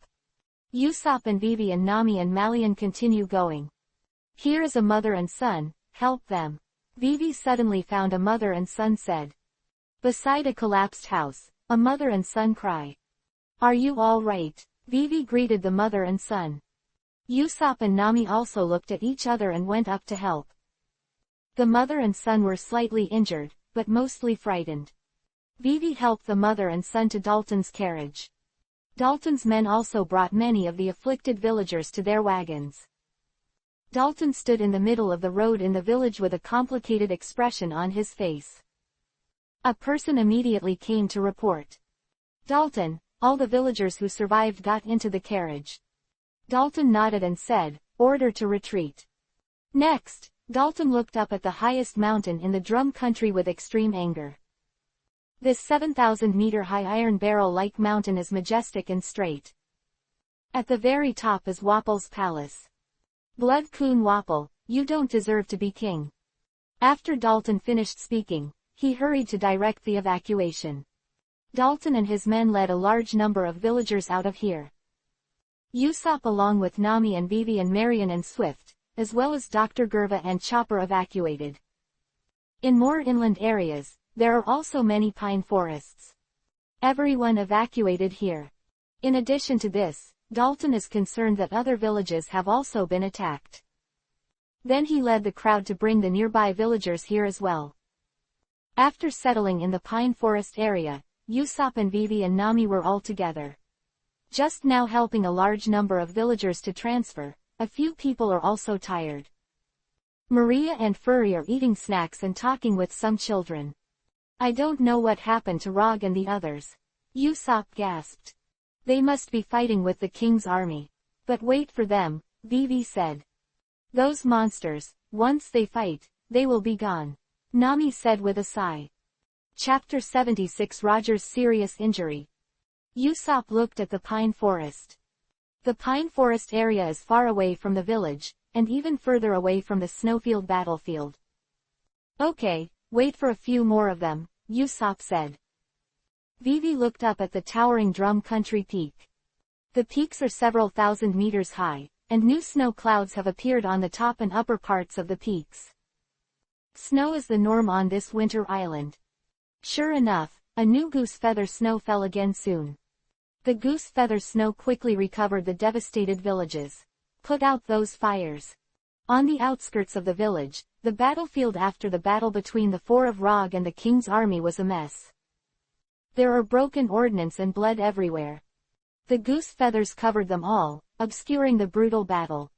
A: Usopp and Vivi and Nami and Malian continue going. Here is a mother and son, help them. Vivi suddenly found a mother and son said. Beside a collapsed house, a mother and son cry. Are you all right? Vivi greeted the mother and son. Usopp and Nami also looked at each other and went up to help. The mother and son were slightly injured, but mostly frightened. Vivi helped the mother and son to Dalton's carriage. Dalton's men also brought many of the afflicted villagers to their wagons. Dalton stood in the middle of the road in the village with a complicated expression on his face. A person immediately came to report. Dalton, all the villagers who survived got into the carriage. Dalton nodded and said, "Order to retreat." Next, Dalton looked up at the highest mountain in the Drum Country with extreme anger. This 7,000-meter-high iron barrel-like mountain is majestic and straight. At the very top is Wapple's palace. Blood Coon Wapple, you don't deserve to be king. After Dalton finished speaking, he hurried to direct the evacuation. Dalton and his men led a large number of villagers out of here. Usopp along with Nami and Vivi and Marion and Swift, as well as Dr. Gerva and Chopper evacuated. In more inland areas, there are also many pine forests. Everyone evacuated here. In addition to this, Dalton is concerned that other villages have also been attacked. Then he led the crowd to bring the nearby villagers here as well. After settling in the pine forest area, Usopp and Vivi and Nami were all together. Just now helping a large number of villagers to transfer, a few people are also tired. Maria and Furry are eating snacks and talking with some children. I don't know what happened to Rog and the others. Usopp gasped. They must be fighting with the king's army. But wait for them, Vivi said. Those monsters, once they fight, they will be gone. Nami said with a sigh. Chapter 76 Roger's Serious Injury. Usopp looked at the pine forest. The pine forest area is far away from the village, and even further away from the snowfield battlefield. Okay, wait for a few more of them, Usopp said. Vivi looked up at the towering Drum Country peak. The peaks are several thousand meters high, and new snow clouds have appeared on the top and upper parts of the peaks. Snow is the norm on this winter island. Sure enough, a new goose feather snow fell again soon. The goose feather snow quickly recovered the devastated villages. Put out those fires. On the outskirts of the village, the battlefield after the battle between the Four of Rog and the king's army was a mess. There are broken ordnance and blood everywhere. The goose feathers covered them all, obscuring the brutal battle.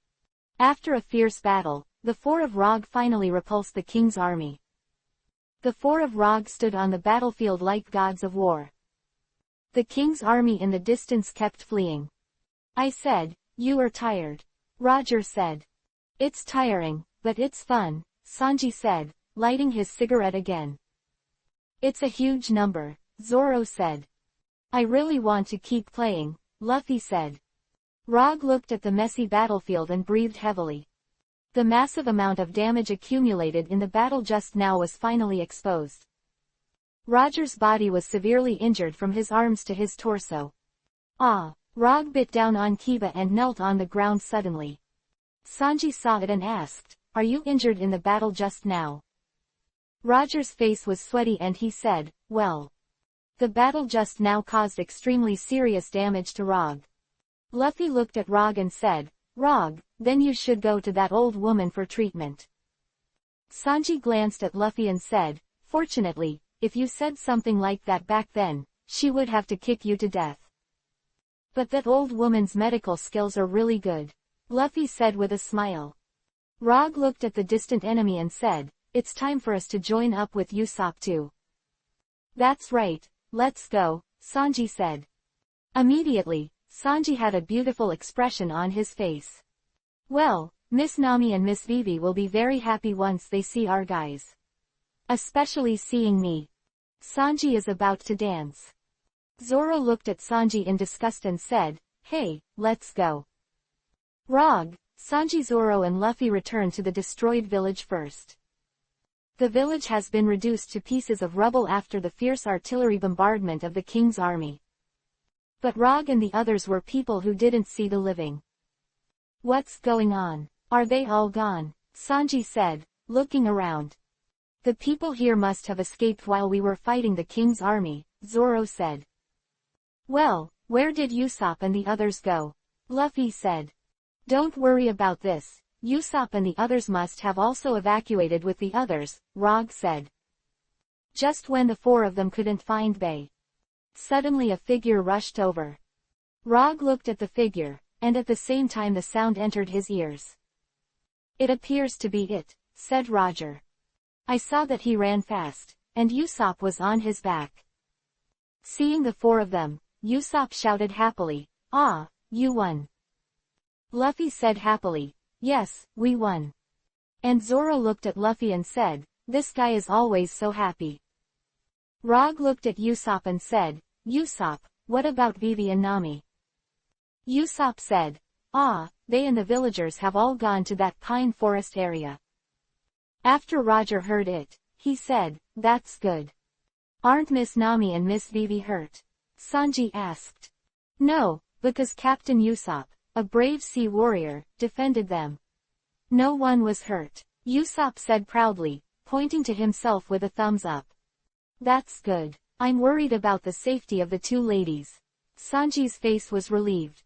A: After a fierce battle, the Four of Rog finally repulsed the king's army. The Four of Rog stood on the battlefield like gods of war. The king's army in the distance kept fleeing. I said, "You are tired." Roger said. "It's tiring, but it's fun," Sanji said, lighting his cigarette again. "It's a huge number," Zoro said. "I really want to keep playing," Luffy said. Rog looked at the messy battlefield and breathed heavily. The massive amount of damage accumulated in the battle just now was finally exposed. Roger's body was severely injured from his arms to his torso. Ah! Rog bit down on Kiba and knelt on the ground suddenly. Sanji saw it and asked, "Are you injured in the battle just now?" Roger's face was sweaty and he said, "Well. The battle just now caused extremely serious damage to Rog." Luffy looked at Rog and said, "Rog, then you should go to that old woman for treatment." Sanji glanced at Luffy and said, "Fortunately, if you said something like that back then, she would have to kick you to death." "But that old woman's medical skills are really good," Luffy said with a smile. Rog looked at the distant enemy and said, it's time for us to join up with Usopp too. That's right, let's go, Sanji said. Immediately, Sanji had a beautiful expression on his face. Well, Miss Nami and Miss Vivi will be very happy once they see our guys. Especially seeing me. Sanji is about to dance. Zoro looked at Sanji in disgust and said, "Hey, let's go." Rog, Sanji, Zoro and Luffy returned to the destroyed village first. The village has been reduced to pieces of rubble after the fierce artillery bombardment of the king's army. But Rog and the others were people who didn't see the living. What's going on? Are they all gone? Sanji said, looking around. The people here must have escaped while we were fighting the king's army, Zoro said. Well, where did Usopp and the others go? Luffy said. Don't worry about this, Usopp and the others must have also evacuated with the others, Rog said. Just when the four of them couldn't find Bay. Suddenly a figure rushed over. Rog looked at the figure, and at the same time the sound entered his ears. It appears to be it, said Roger. I saw that he ran fast, and Usopp was on his back. Seeing the four of them, Usopp shouted happily, "Ah, you won." Luffy said happily, "Yes, we won." And Zoro looked at Luffy and said, "This guy is always so happy." Rog looked at Usopp and said, "Usopp, what about Vivi and Nami?" Usopp said, "Ah, they and the villagers have all gone to that pine forest area." After Roger heard it, he said, "That's good." Aren't Miss Nami and Miss Vivi hurt? Sanji asked. No, because Captain Usopp, a brave sea warrior, defended them. No one was hurt, Usopp said proudly, pointing to himself with a thumbs up. That's good. I'm worried about the safety of the two ladies. Sanji's face was relieved.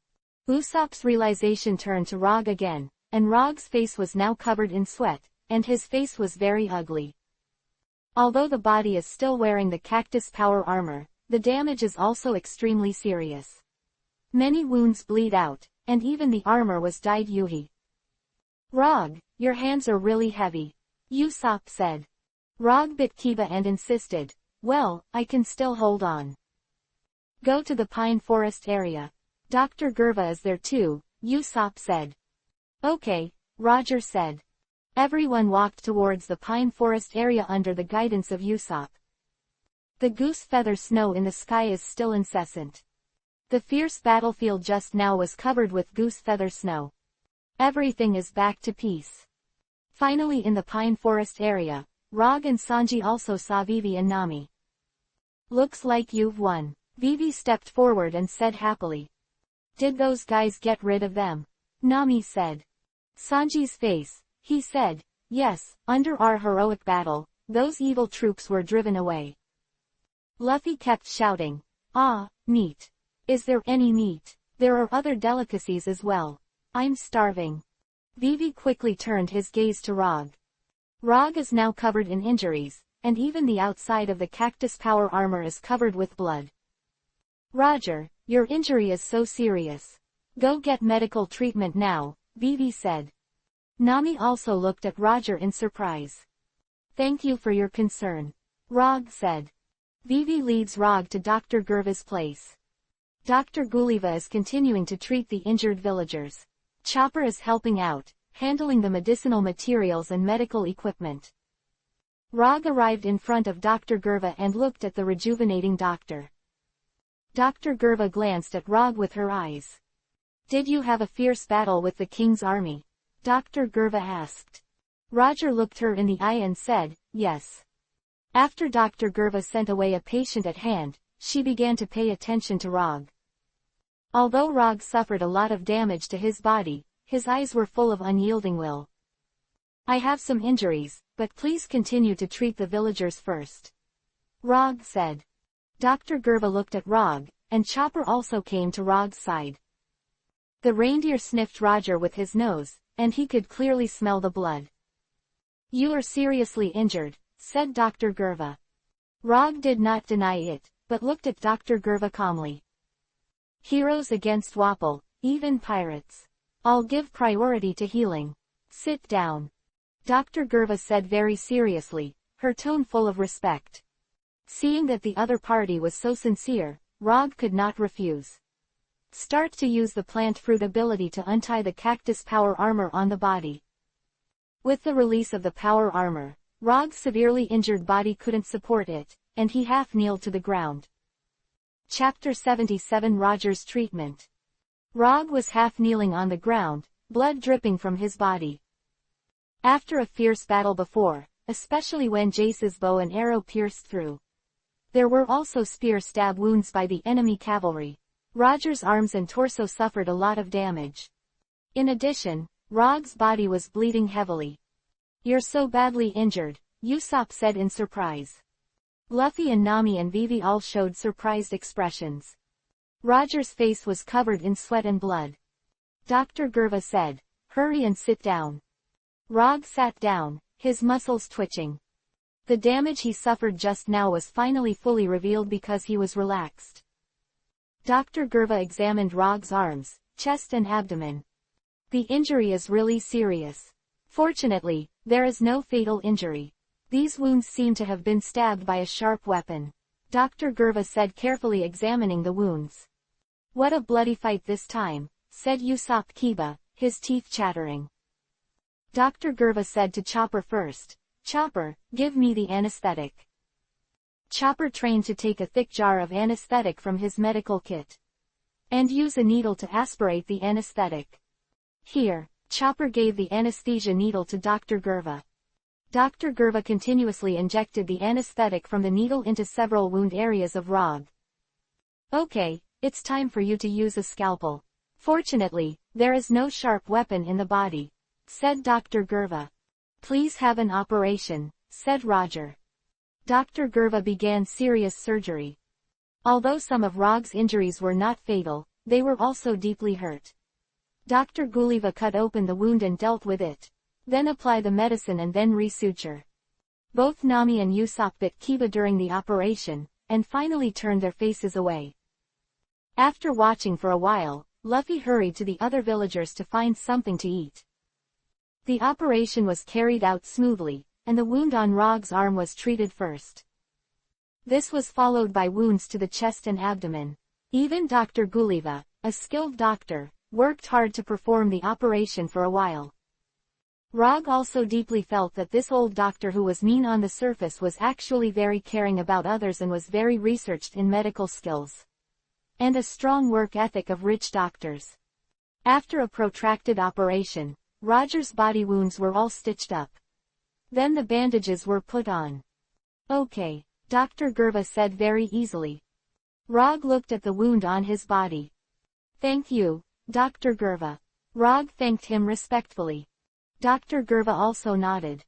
A: Usopp's realization turned to Rog again, and Rog's face was now covered in sweat, and his face was very ugly. Although the body is still wearing the cactus power armor, the damage is also extremely serious. Many wounds bleed out, and even the armor was dyed Yuhi. Rog, your hands are really heavy, Usopp said. Rog bit Kiba and insisted, well, I can still hold on. Go to the pine forest area. Dr. Gerva is there too, Usopp said. Okay, Roger said. Everyone walked towards the pine forest area under the guidance of Usopp. The goose feather snow in the sky is still incessant. The fierce battlefield just now was covered with goose feather snow. Everything is back to peace. Finally in the pine forest area, Rog and Sanji also saw Vivi and Nami. Looks like you've won. Vivi stepped forward and said happily. Did those guys get rid of them? Nami said. Sanji's face, he said, yes, under our heroic battle, those evil troops were driven away. Luffy kept shouting, ah, meat. Is there any meat? There are other delicacies as well. I'm starving. Vivi quickly turned his gaze to Rog. Rog is now covered in injuries, and even the outside of the cactus power armor is covered with blood. Roger, your injury is so serious. Go get medical treatment now, Vivi said. Nami also looked at Roger in surprise. Thank you for your concern, Rog said. Vivi leads Rog to Dr. Gerva's place. Dr. Gulliver is continuing to treat the injured villagers. Chopper is helping out, handling the medicinal materials and medical equipment. Rog arrived in front of Dr. Gerva and looked at the rejuvenating doctor. Dr. Gerva glanced at Rog with her eyes. Did you have a fierce battle with the king's army? Dr. Gerva asked. Roger looked her in the eye and said, yes. After Dr. Gerva sent away a patient at hand, she began to pay attention to Rog. Although Rog suffered a lot of damage to his body, his eyes were full of unyielding will. I have some injuries, but please continue to treat the villagers first, Rog said. Dr. Gerva looked at Rog, and Chopper also came to Rog's side. The reindeer sniffed Roger with his nose, and he could clearly smell the blood. You are seriously injured, said Dr. Gerva. Rog did not deny it, but looked at Dr. Gerva calmly. Heroes against Wapol, even pirates. I'll give priority to healing. Sit down. Dr. Gerva said very seriously, her tone full of respect. Seeing that the other party was so sincere, Rog could not refuse. Start to use the plant fruit ability to untie the cactus power armor on the body. With the release of the power armor, Rog's severely injured body couldn't support it, and he half-kneeled to the ground. Chapter 77 Roger's Treatment. Rog was half-kneeling on the ground, blood dripping from his body. After a fierce battle before, especially when Jace's bow and arrow pierced through. There were also spear stab wounds by the enemy cavalry. Roger's arms and torso suffered a lot of damage. In addition, Rog's body was bleeding heavily. "You're so badly injured," Usopp said in surprise. Luffy and Nami and Vivi all showed surprised expressions. Roger's face was covered in sweat and blood. Dr. Gerva said, "Hurry and sit down." Rog sat down, his muscles twitching. The damage he suffered just now was finally fully revealed because he was relaxed. Dr. Gerva examined Rog's arms, chest and abdomen. "The injury is really serious. Fortunately, there is no fatal injury. These wounds seem to have been stabbed by a sharp weapon," Dr. Gerva said, carefully examining the wounds. "What a bloody fight this time," said Usopp Kiba, his teeth chattering. Dr. Gerva said to Chopper first, "Chopper, give me the anesthetic." Chopper trained to take a thick jar of anesthetic from his medical kit. And use a needle to aspirate the anesthetic. "Here." Chopper gave the anesthesia needle to Dr. Gerva. Dr. Gerva continuously injected the anesthetic from the needle into several wound areas of Rog. "Okay, it's time for you to use a scalpel. Fortunately, there is no sharp weapon in the body," said Dr. Gerva. "Please have an operation," said Roger. Dr. Gerva began serious surgery. Although some of Rog's injuries were not fatal, they were also deeply hurt. Dr. Guliva cut open the wound and dealt with it. Then apply the medicine and then resuture. Both Nami and Usopp bit Kiba during the operation, and finally turned their faces away. After watching for a while, Luffy hurried to the other villagers to find something to eat. The operation was carried out smoothly, and the wound on Rog's arm was treated first. This was followed by wounds to the chest and abdomen. Even Dr. Guliva, a skilled doctor, worked hard to perform the operation for a while. Rog also deeply felt that this old doctor who was mean on the surface was actually very caring about others and was very researched in medical skills. And a strong work ethic of rich doctors. After a protracted operation, Roger's body wounds were all stitched up. Then the bandages were put on. "Okay," Dr. Gerva said very easily. Rog looked at the wound on his body. "Thank you, Dr. Gerva." Rog thanked him respectfully. Dr. Gerva also nodded.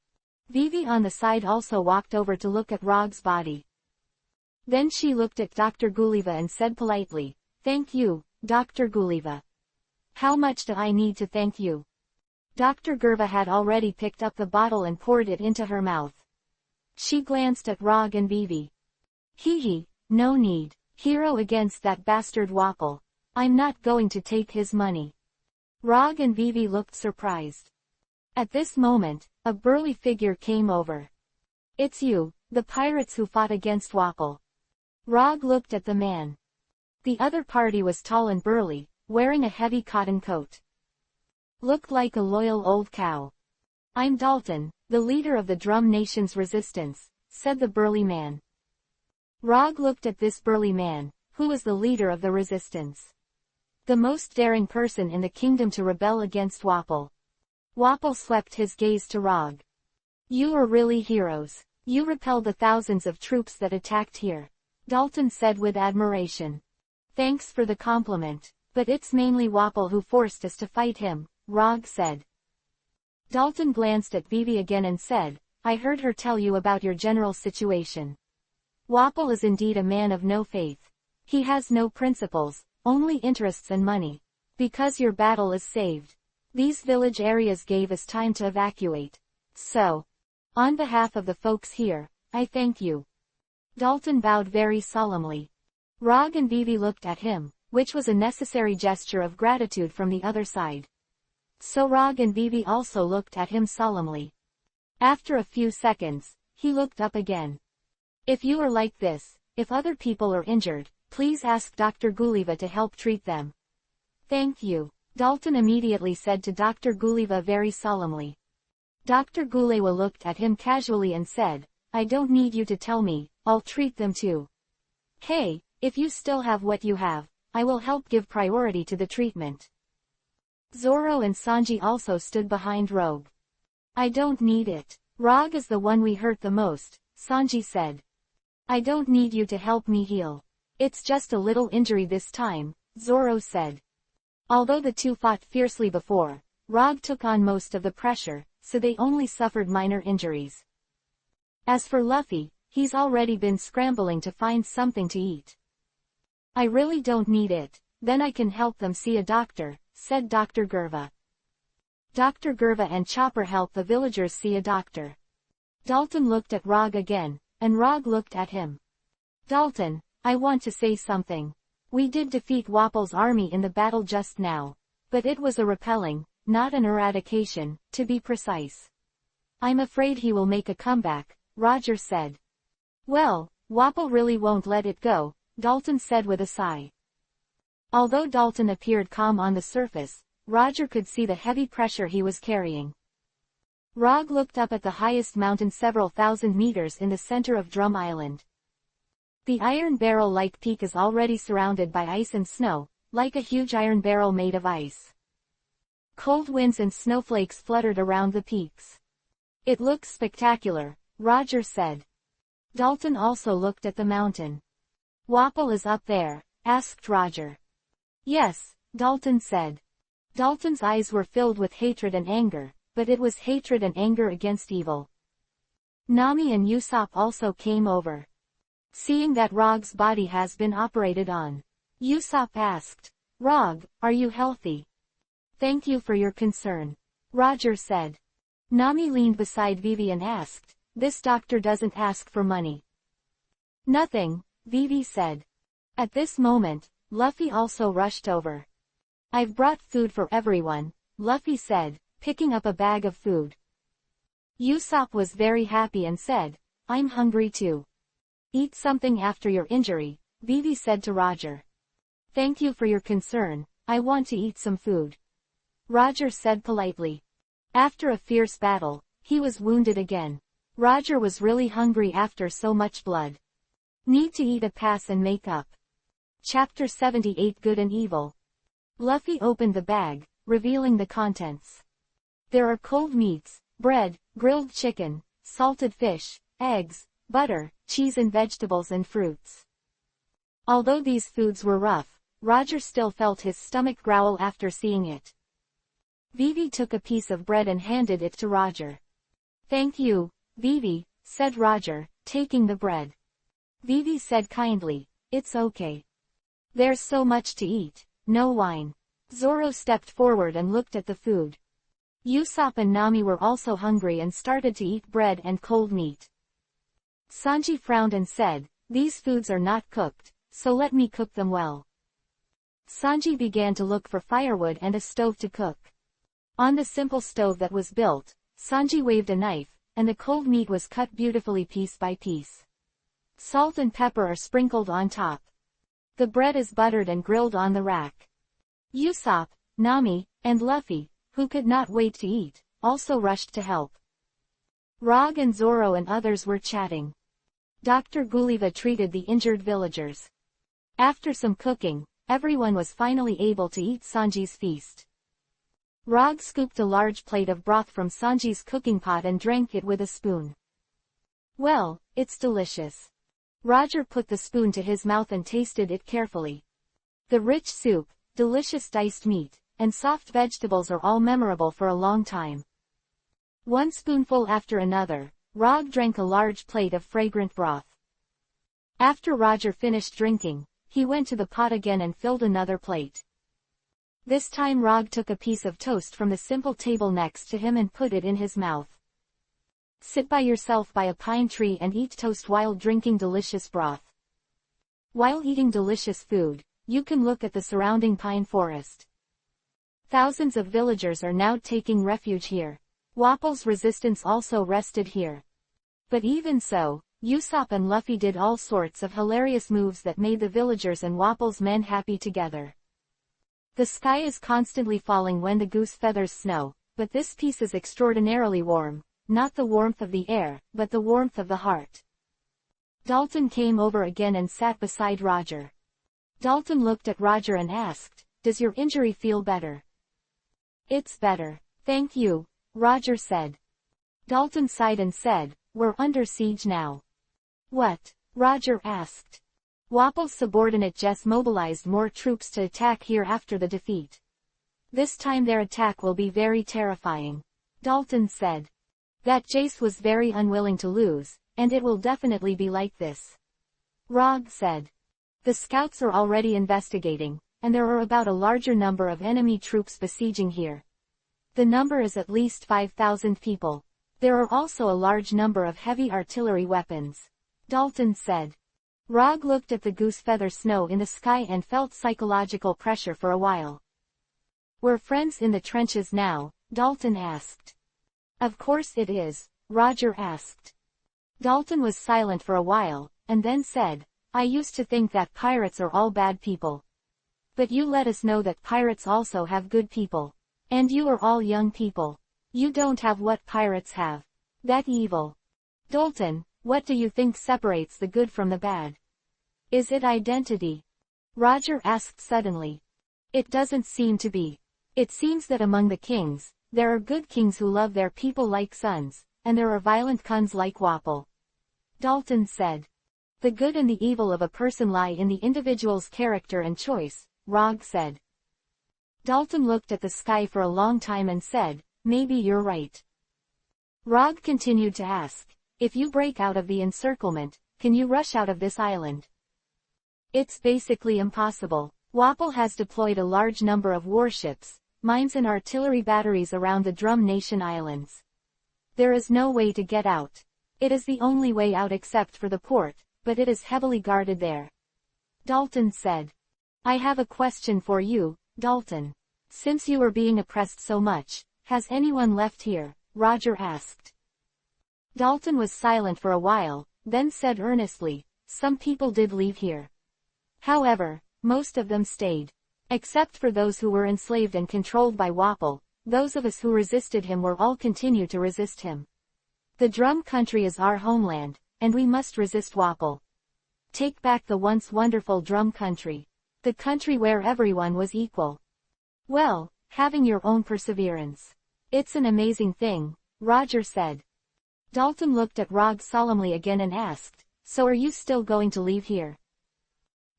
A: Vivi on the side also walked over to look at Rog's body. Then she looked at Dr. Guliva and said politely, "Thank you, Dr. Guliva." "How much do I need to thank you?" Dr. Gerva had already picked up the bottle and poured it into her mouth. She glanced at Rog and Vivi. "Hee, no need. Hero against that bastard Wapol. I'm not going to take his money." Rog and Vivi looked surprised. At this moment, a burly figure came over. "It's you, the pirates who fought against Wapol." Rog looked at the man. The other party was tall and burly, wearing a heavy cotton coat. Looked like a loyal old cow. "I'm Dalton, the leader of the Drum Nation's resistance," said the burly man. Rog looked at this burly man, who was the leader of the resistance. The most daring person in the kingdom to rebel against Wapol. Wapol swept his gaze to Rog. "You are really heroes. You repelled the thousands of troops that attacked here," Dalton said with admiration. "Thanks for the compliment, but it's mainly Wapol who forced us to fight him," Rog said. Dalton glanced at Vivi again and said, "I heard her tell you about your general situation. Wapol is indeed a man of no faith. He has no principles, only interests and money. Because your battle is saved. These village areas gave us time to evacuate. So, on behalf of the folks here, I thank you." Dalton bowed very solemnly. Rog and Vivi looked at him, which was a necessary gesture of gratitude from the other side. So Rog and Vivi also looked at him solemnly. After a few seconds, he looked up again. If you are like this, if other people are injured, please ask Dr. Guliva to help treat them. Thank you. Dalton immediately said to Dr. Guliva very solemnly. Dr. Guliva looked at him casually and said, I don't need you to tell me, I'll treat them too. Hey, if you still have what you have, I will help give priority to the treatment. Zoro and Sanji also stood behind Rogue. I don't need it. Rog is the one we hurt the most, Sanji said. I don't need you to help me heal. It's just a little injury this time, Zoro said. Although the two fought fiercely before, Rog took on most of the pressure, so they only suffered minor injuries. As for Luffy, he's already been scrambling to find something to eat. I really don't need it, then I can help them see a doctor, said Dr. Gerva. Dr. Gerva and Chopper helped the villagers see a doctor. Dalton looked at Rog again, and Rog looked at him. Dalton, I want to say something. We did defeat Wapple's army in the battle just now, but it was a repelling, not an eradication, to be precise. I'm afraid he will make a comeback, Roger said. Well, Wapple really won't let it go, Dalton said with a sigh. Although Dalton appeared calm on the surface, Roger could see the heavy pressure he was carrying. Rog looked up at the highest mountain several thousand meters in the center of Drum Island. The iron barrel-like peak is already surrounded by ice and snow, like a huge iron barrel made of ice. Cold winds and snowflakes fluttered around the peaks. It looks spectacular, Roger said. Dalton also looked at the mountain. Wapple is up there, asked Roger. Yes, Dalton said. Dalton's eyes were filled with hatred and anger, but it was hatred and anger against evil. Nami and Usopp also came over. Seeing that Rog's body has been operated on, Usopp asked, Rog, are you healthy? Thank you for your concern, Roger said. Nami leaned beside Vivi and asked, this doctor doesn't ask for money. Nothing, Vivi said. At this moment, Luffy also rushed over. I've brought food for everyone, Luffy said, picking up a bag of food. Usopp was very happy and said, I'm hungry too. Eat something after your injury, Vivi said to Roger. Thank you for your concern, I want to eat some food. Roger said politely. After a fierce battle, he was wounded again. Roger was really hungry after so much blood. Need to eat a pass and make up. Chapter 78 Good and Evil. Luffy opened the bag, revealing the contents. There are cold meats, bread, grilled chicken, salted fish, eggs, butter, cheese and vegetables and fruits. Although these foods were rough, Roger still felt his stomach growl after seeing it. Vivi took a piece of bread and handed it to Roger. Thank you, Vivi, said Roger, taking the bread. Vivi said kindly, it's okay. There's so much to eat, no wine. Zoro stepped forward and looked at the food. Usopp and Nami were also hungry and started to eat bread and cold meat. Sanji frowned and said, these foods are not cooked, so let me cook them well. Sanji began to look for firewood and a stove to cook. On the simple stove that was built, Sanji waved a knife, and the cold meat was cut beautifully piece by piece. Salt and pepper are sprinkled on top. The bread is buttered and grilled on the rack. Usopp, Nami, and Luffy, who could not wait to eat, also rushed to help. Rog and Zoro and others were chatting. Dr. Guliva treated the injured villagers. After some cooking, everyone was finally able to eat Sanji's feast. Rog scooped a large plate of broth from Sanji's cooking pot and drank it with a spoon. Well, it's delicious. Roger put the spoon to his mouth and tasted it carefully. The rich soup, delicious diced meat, and soft vegetables are all memorable for a long time. One spoonful after another, Rog drank a large plate of fragrant broth. After Roger finished drinking, he went to the pot again and filled another plate. This time Rog took a piece of toast from the simple table next to him and put it in his mouth. Sit by yourself by a pine tree and eat toast while drinking delicious broth. While eating delicious food, you can look at the surrounding pine forest. Thousands of villagers are now taking refuge here. Wapple's resistance also rested here. But even so, Usopp and Luffy did all sorts of hilarious moves that made the villagers and Wapple's men happy together. The sky is constantly falling when the goose feathers snow, but this piece is extraordinarily warm, not the warmth of the air, but the warmth of the heart. Dalton came over again and sat beside Roger. Dalton looked at Roger and asked, "Does your injury feel better?" "It's better, thank you," Roger said. Dalton sighed and said, "We're under siege now." "What?" Roger asked. "Wapple's subordinate Jess mobilized more troops to attack here after the defeat. This time their attack will be very terrifying," Dalton said. "That Jace was very unwilling to lose, and it will definitely be like this," Rog said. "The scouts are already investigating, and there are about a larger number of enemy troops besieging here. The number is at least 5,000 people. There are also a large number of heavy artillery weapons," Dalton said. Rog looked at the goose feather snow in the sky and felt psychological pressure for a while. "We're friends in the trenches now?" Dalton asked. "Of course it is," Roger asked. Dalton was silent for a while, and then said, "I used to think that pirates are all bad people. But you let us know that pirates also have good people. And you are all young people. You don't have what pirates have. That evil. Dalton, what do you think separates the good from the bad? Is it identity?" Roger asked suddenly. "It doesn't seem to be. It seems that among the kings, there are good kings who love their people like sons, and there are violent Kuns like Wapple," Dalton said. "The good and the evil of a person lie in the individual's character and choice," Rog said. Dalton looked at the sky for a long time and said, "Maybe you're right." Rog continued to ask, "If you break out of the encirclement, can you rush out of this island?" "It's basically impossible. Wapple has deployed a large number of warships, mines and artillery batteries around the Drum Nation Islands. There is no way to get out. It is the only way out except for the port, but it is heavily guarded there," Dalton said. "I have a question for you, Dalton. Since you are being oppressed so much, has anyone left here?" Roger asked. Dalton was silent for a while, then said earnestly, "Some people did leave here. However, most of them stayed. Except for those who were enslaved and controlled by Wapple, those of us who resisted him will all continue to resist him. The Drum Country is our homeland, and we must resist Wapple. Take back the once wonderful Drum Country. The country where everyone was equal. Well, having your own perseverance. It's an amazing thing," Roger said. Dalton looked at Rog solemnly again and asked, "So are you still going to leave here?"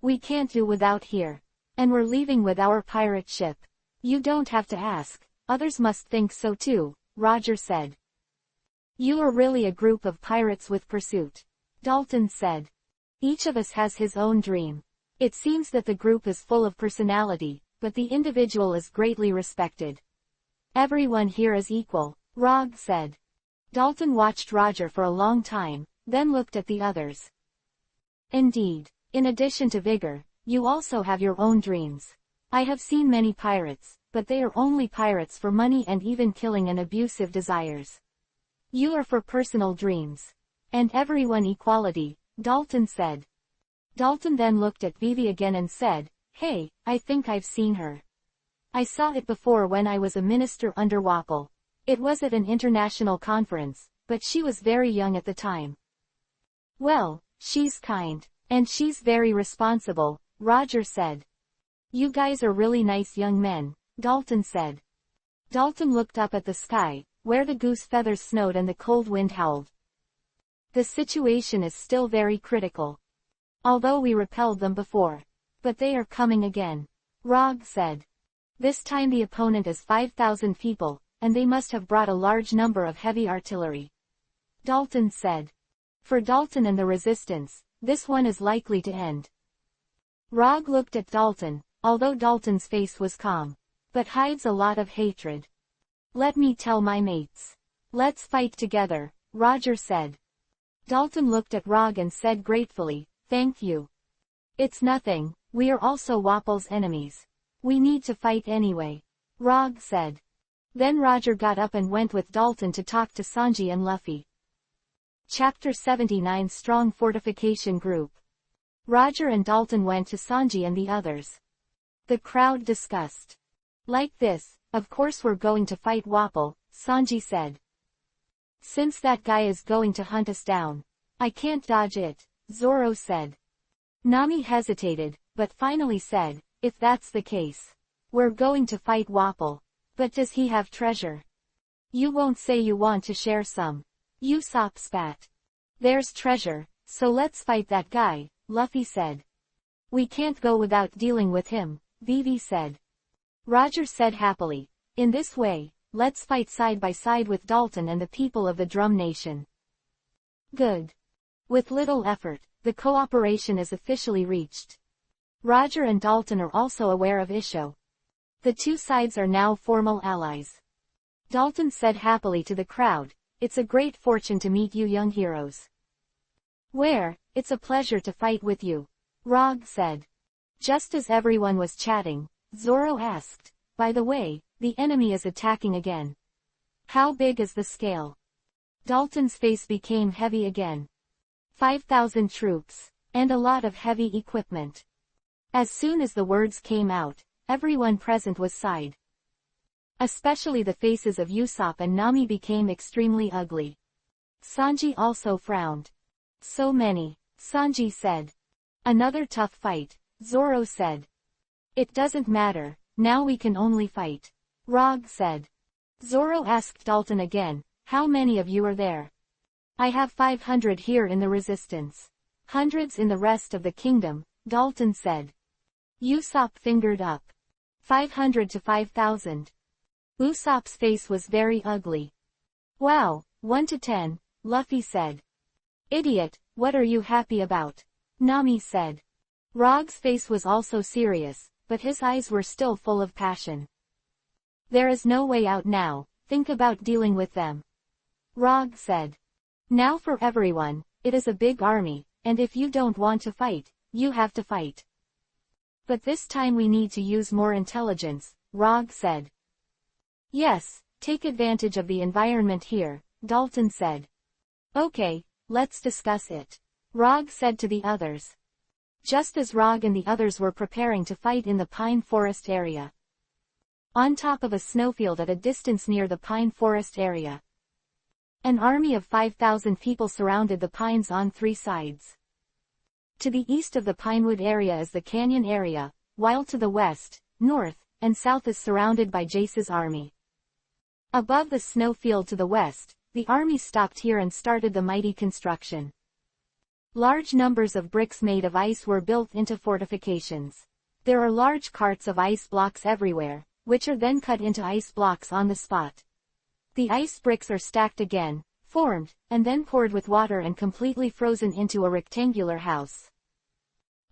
A: "We can't do without here. And we're leaving with our pirate ship. You don't have to ask, others must think so too," Roger said. "You are really a group of pirates with pursuit," Dalton said. "Each of us has his own dream. It seems that the group is full of personality, but the individual is greatly respected. Everyone here is equal," Rog said. Dalton watched Roger for a long time, then looked at the others. "Indeed. In addition to vigor, you also have your own dreams. I have seen many pirates, but they are only pirates for money and even killing and abusive desires. You are for personal dreams. And everyone equality," Dalton said. Dalton then looked at Vivi again and said, "Hey, I think I've seen her. I saw it before when I was a minister under Wapple. It was at an international conference, but she was very young at the time." "Well, she's kind. And she's very responsible," Roger said. "You guys are really nice young men," Dalton said. Dalton looked up at the sky, where the goose feathers snowed and the cold wind howled. "The situation is still very critical. Although we repelled them before. But they are coming again," Rog said. "This time the opponent is 5,000 people, and they must have brought a large number of heavy artillery," Dalton said. "For Dalton and the resistance, this one is likely to end." Rog looked at Dalton, although Dalton's face was calm, but hides a lot of hatred. "Let me tell my mates. Let's fight together," Roger said. Dalton looked at Rog and said gratefully, "Thank you. It's nothing, we are also Wapple's enemies. We need to fight anyway," Rog said. Then Roger got up and went with Dalton to talk to Sanji and Luffy. Chapter 79 Strong Fortification Group. Roger and Dalton went to Sanji and the others. The crowd discussed. Like this, of course we're going to fight Wapol, Sanji said. Since that guy is going to hunt us down. I can't dodge it, Zoro said. Nami hesitated, but finally said, if that's the case. We're going to fight Wapol. But does he have treasure? You won't say you want to share some. Usopp spat. There's treasure, so let's fight that guy, Luffy said. We can't go without dealing with him, Vivi said. Roger said happily, in this way, let's fight side by side with Dalton and the people of the Drum Nation. Good. With little effort, the cooperation is officially reached. Roger and Dalton are also aware of Isho. The two sides are now formal allies. Dalton said happily to the crowd, it's a great fortune to meet you young heroes. Where, it's a pleasure to fight with you, Rog said. Just as everyone was chatting, Zoro asked, by the way, the enemy is attacking again. How big is the scale? Dalton's face became heavy again. 5,000 troops, and a lot of heavy equipment. As soon as the words came out, everyone present was sighed. Especially the faces of Usopp and Nami became extremely ugly. Sanji also frowned. So many, Sanji said. Another tough fight, Zoro said. It doesn't matter, now we can only fight, Rog said. Zoro asked Dalton again, how many of you are there? I have 500 here in the resistance. Hundreds in the rest of the kingdom, Dalton said. Usopp fingered up. 500 to 5,000. Usopp's face was very ugly. Wow, 1 to 10, Luffy said. Idiot, what are you happy about? Nami said. Rog's face was also serious, but his eyes were still full of passion. There is no way out now, think about dealing with them. Rog said. Now for everyone, it is a big army, and if you don't want to fight, you have to fight. But this time we need to use more intelligence, Rog said. Yes, take advantage of the environment here, Dalton said. Okay, let's discuss it, Rog said to the others. Just as Rog and the others were preparing to fight in the pine forest area. On top of a snowfield at a distance near the pine forest area. An army of 5,000 people surrounded the pines on 3 sides. To the east of the Pinewood area is the canyon area, while to the west, north, and south is surrounded by Jace's army. Above the snowfield to the west, the army stopped here and started the mighty construction. Large numbers of bricks made of ice were built into fortifications. There are large carts of ice blocks everywhere, which are then cut into ice blocks on the spot. The ice bricks are stacked again, formed, and then poured with water and completely frozen into a rectangular house.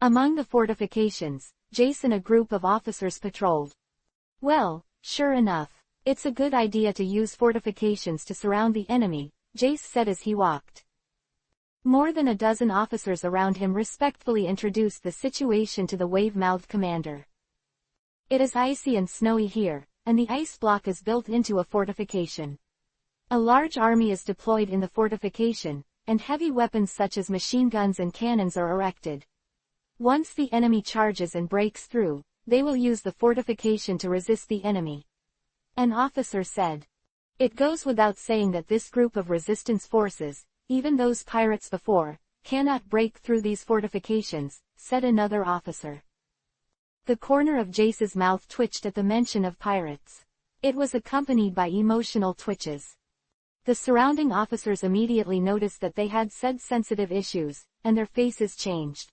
A: Among the fortifications, Jace and a group of officers patrolled. Well, sure enough, it's a good idea to use fortifications to surround the enemy, Jace said as he walked. More than a dozen officers around him respectfully introduced the situation to the wave-mouthed commander. It is icy and snowy here, and the ice block is built into a fortification. A large army is deployed in the fortification, and heavy weapons such as machine guns and cannons are erected. Once the enemy charges and breaks through, they will use the fortification to resist the enemy. An officer said. It goes without saying that this group of resistance forces, even those pirates before, cannot break through these fortifications, said another officer. The corner of Jace's mouth twitched at the mention of pirates. It was accompanied by emotional twitches. The surrounding officers immediately noticed that they had said sensitive issues, and their faces changed.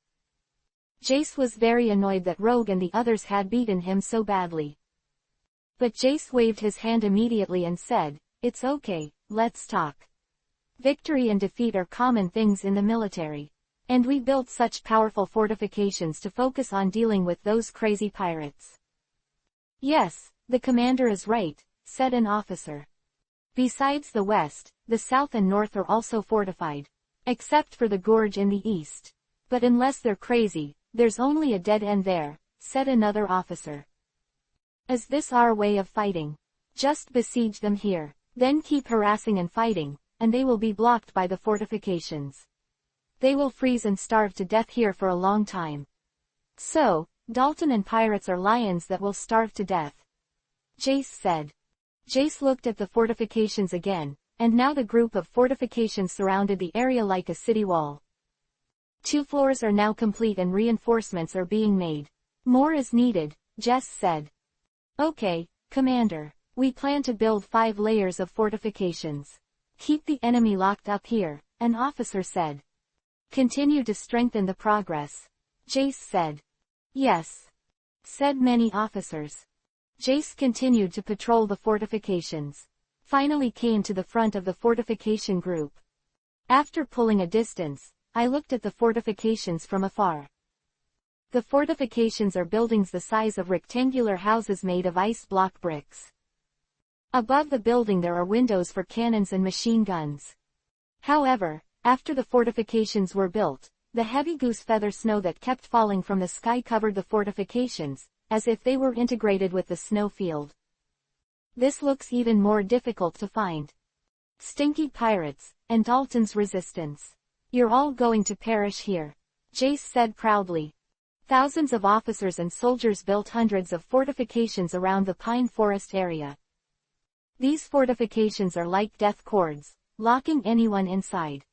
A: Jace was very annoyed that Rogue and the others had beaten him so badly. But Jace waved his hand immediately and said, "It's okay, let's talk. Victory and defeat are common things in the military. And we built such powerful fortifications to focus on dealing with those crazy pirates." "Yes, the commander is right," said an officer. "Besides the west, the south and north are also fortified. Except for the gorge in the east. But unless they're crazy, there's only a dead end there," said another officer. "Is this our way of fighting?" Just besiege them here, then keep harassing and fighting, and they will be blocked by the fortifications. They will freeze and starve to death here for a long time. So, Dalton and pirates are lions that will starve to death. Jace said. Jace looked at the fortifications again, and now the group of fortifications surrounded the area like a city wall. 2 floors are now complete and reinforcements are being made. More is needed, Jess said. Okay, Commander. We plan to build 5 layers of fortifications. Keep the enemy locked up here, an officer said. Continue to strengthen the progress. Jace said. Yes. Said many officers. Jace continued to patrol the fortifications. Finally came to the front of the fortification group. After pulling a distance, I looked at the fortifications from afar. The fortifications are buildings the size of rectangular houses made of ice block bricks. Above the building there are windows for cannons and machine guns. However, after the fortifications were built, the heavy goose feather snow that kept falling from the sky covered the fortifications, as if they were integrated with the snow field. This looks even more difficult to find. Stinky pirates, and Dalton's resistance. You're all going to perish here. Jace said proudly. Thousands of officers and soldiers built hundreds of fortifications around the pine forest area. These fortifications are like death cords, locking anyone inside.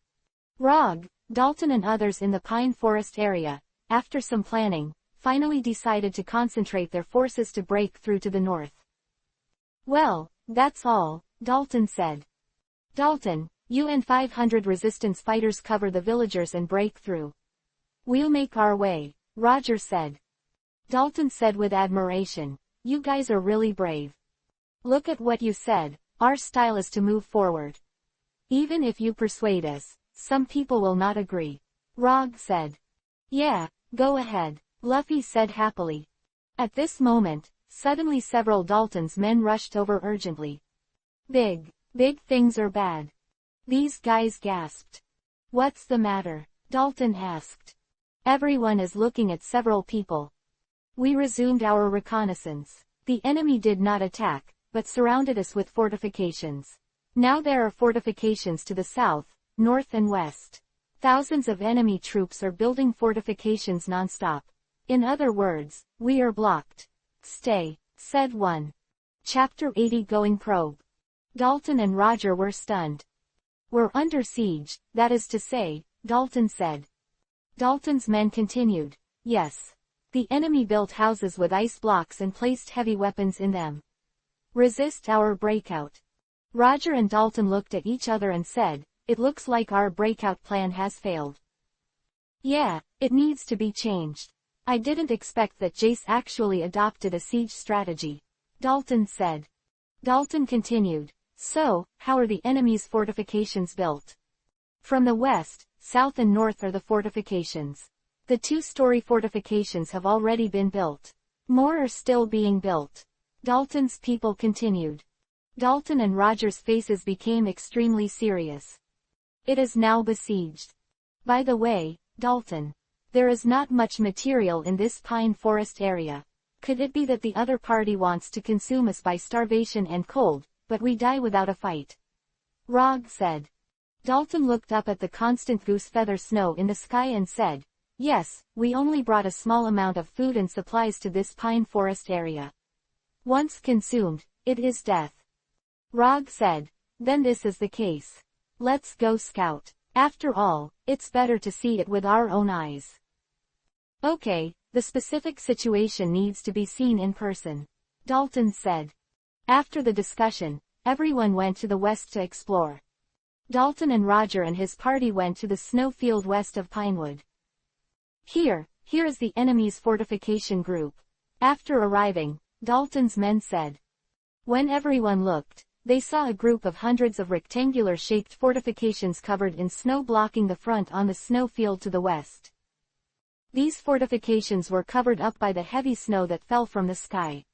A: Rog, Dalton and others in the pine forest area, after some planning, finally decided to concentrate their forces to break through to the north. Well, that's all, Dalton said. Dalton, you and 500 resistance fighters cover the villagers and break through. We'll make our way, Roger said. Dalton said with admiration, you guys are really brave. Look at what you said, our style is to move forward. Even if you persuade us, some people will not agree. Rog said. Yeah, go ahead, Luffy said happily. At this moment, suddenly several Dalton's men rushed over urgently. Big things are bad. These guys gasped. What's the matter? Dalton asked. Everyone is looking at several people. We resumed our reconnaissance. The enemy did not attack, but surrounded us with fortifications. Now there are fortifications to the south, north and west. Thousands of enemy troops are building fortifications non-stop. In other words, we are blocked. Stay, said one. Chapter 80 Going Probe. Dalton and Roger were stunned. We're under siege, that is to say, Dalton said. Dalton's men continued. Yes. The enemy built houses with ice blocks and placed heavy weapons in them. Resist our breakout. Roger and Dalton looked at each other and said, it looks like our breakout plan has failed. Yeah, it needs to be changed. I didn't expect that Jace actually adopted a siege strategy. Dalton said. Dalton continued. So, how are the enemy's fortifications built? From the west, south and north are the fortifications. The 2-story fortifications have already been built. More are still being built. Dalton's people continued. Dalton and Roger's faces became extremely serious. It is now besieged. By the way, Dalton, there is not much material in this pine forest area. Could it be that the other party wants to consume us by starvation and cold, but we die without a fight? Rog said. Dalton looked up at the constant goose feather snow in the sky and said, yes, we only brought a small amount of food and supplies to this pine forest area. Once consumed, it is death. Rog said, then this is the case. Let's go scout. After all, it's better to see it with our own eyes. Okay, the specific situation needs to be seen in person, Dalton said. After the discussion, everyone went to the west to explore. Dalton and Roger and his party went to the snowfield west of Pinewood. Here is the enemy's fortification group. After arriving, Dalton's men said. When everyone looked, they saw a group of hundreds of rectangular-shaped fortifications covered in snow blocking the front on the snowfield to the west. These fortifications were covered up by the heavy snow that fell from the sky.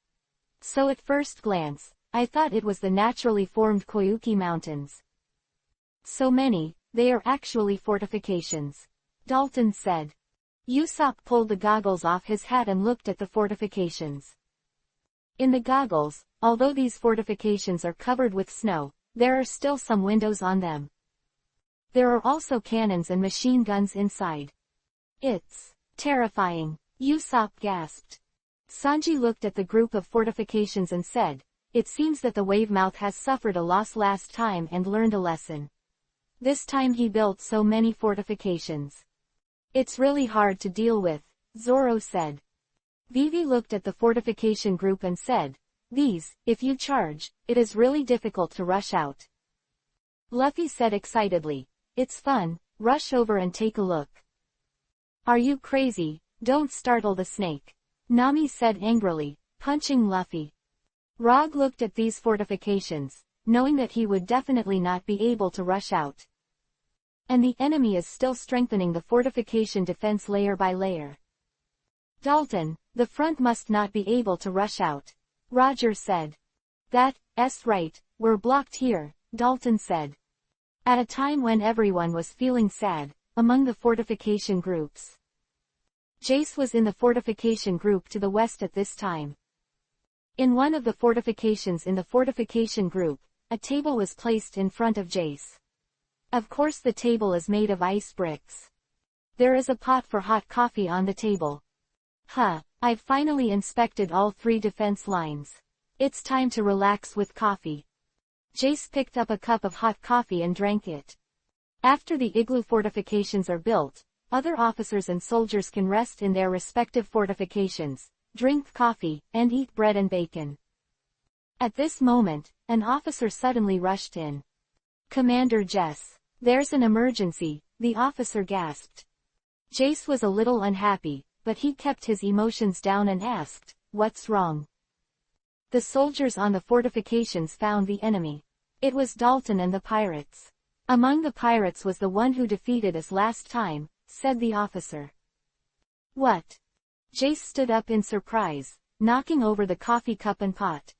A: So at first glance, I thought it was the naturally formed Koyuki Mountains. So many, they are actually fortifications, Dalton said. Usopp pulled the goggles off his hat and looked at the fortifications. In the goggles, Although these fortifications are covered with snow, there are still some windows on them. There are also cannons and machine guns inside. It's terrifying, Usopp gasped. Sanji looked at the group of fortifications and said, "It seems that the Wavemouth has suffered a loss last time and learned a lesson. This time he built so many fortifications. It's really hard to deal with," Zoro said. Vivi looked at the fortification group and said, "These, if you charge, it is really difficult to rush out." Luffy said excitedly, "It's fun, rush over and take a look." "Are you crazy? Don't startle the snake," Nami said angrily, punching Luffy. Rog looked at these fortifications, knowing that he would definitely not be able to rush out. And the enemy is still strengthening the fortification defense layer by layer. "Dalton, the front must not be able to rush out," Roger said. "That's right, we're blocked here," Dalton said. At a time when everyone was feeling sad, among the fortification groups. Jace was in the fortification group to the west at this time. In one of the fortifications in the fortification group, a table was placed in front of Jace. Of course the table is made of ice bricks. There is a pot for hot coffee on the table. I've finally inspected all 3 defense lines. It's time to relax with coffee. Jace picked up a cup of hot coffee and drank it. After the igloo fortifications are built, other officers and soldiers can rest in their respective fortifications, drink coffee, and eat bread and bacon. At this moment, an officer suddenly rushed in. "Commander Jess, there's an emergency," the officer gasped. Jace was a little unhappy, but he kept his emotions down and asked, "What's wrong?" The soldiers on the fortifications found the enemy. It was Dalton and the pirates. "Among the pirates was the one who defeated us last time," said the officer. "What?" Jace stood up in surprise, knocking over the coffee cup and pot.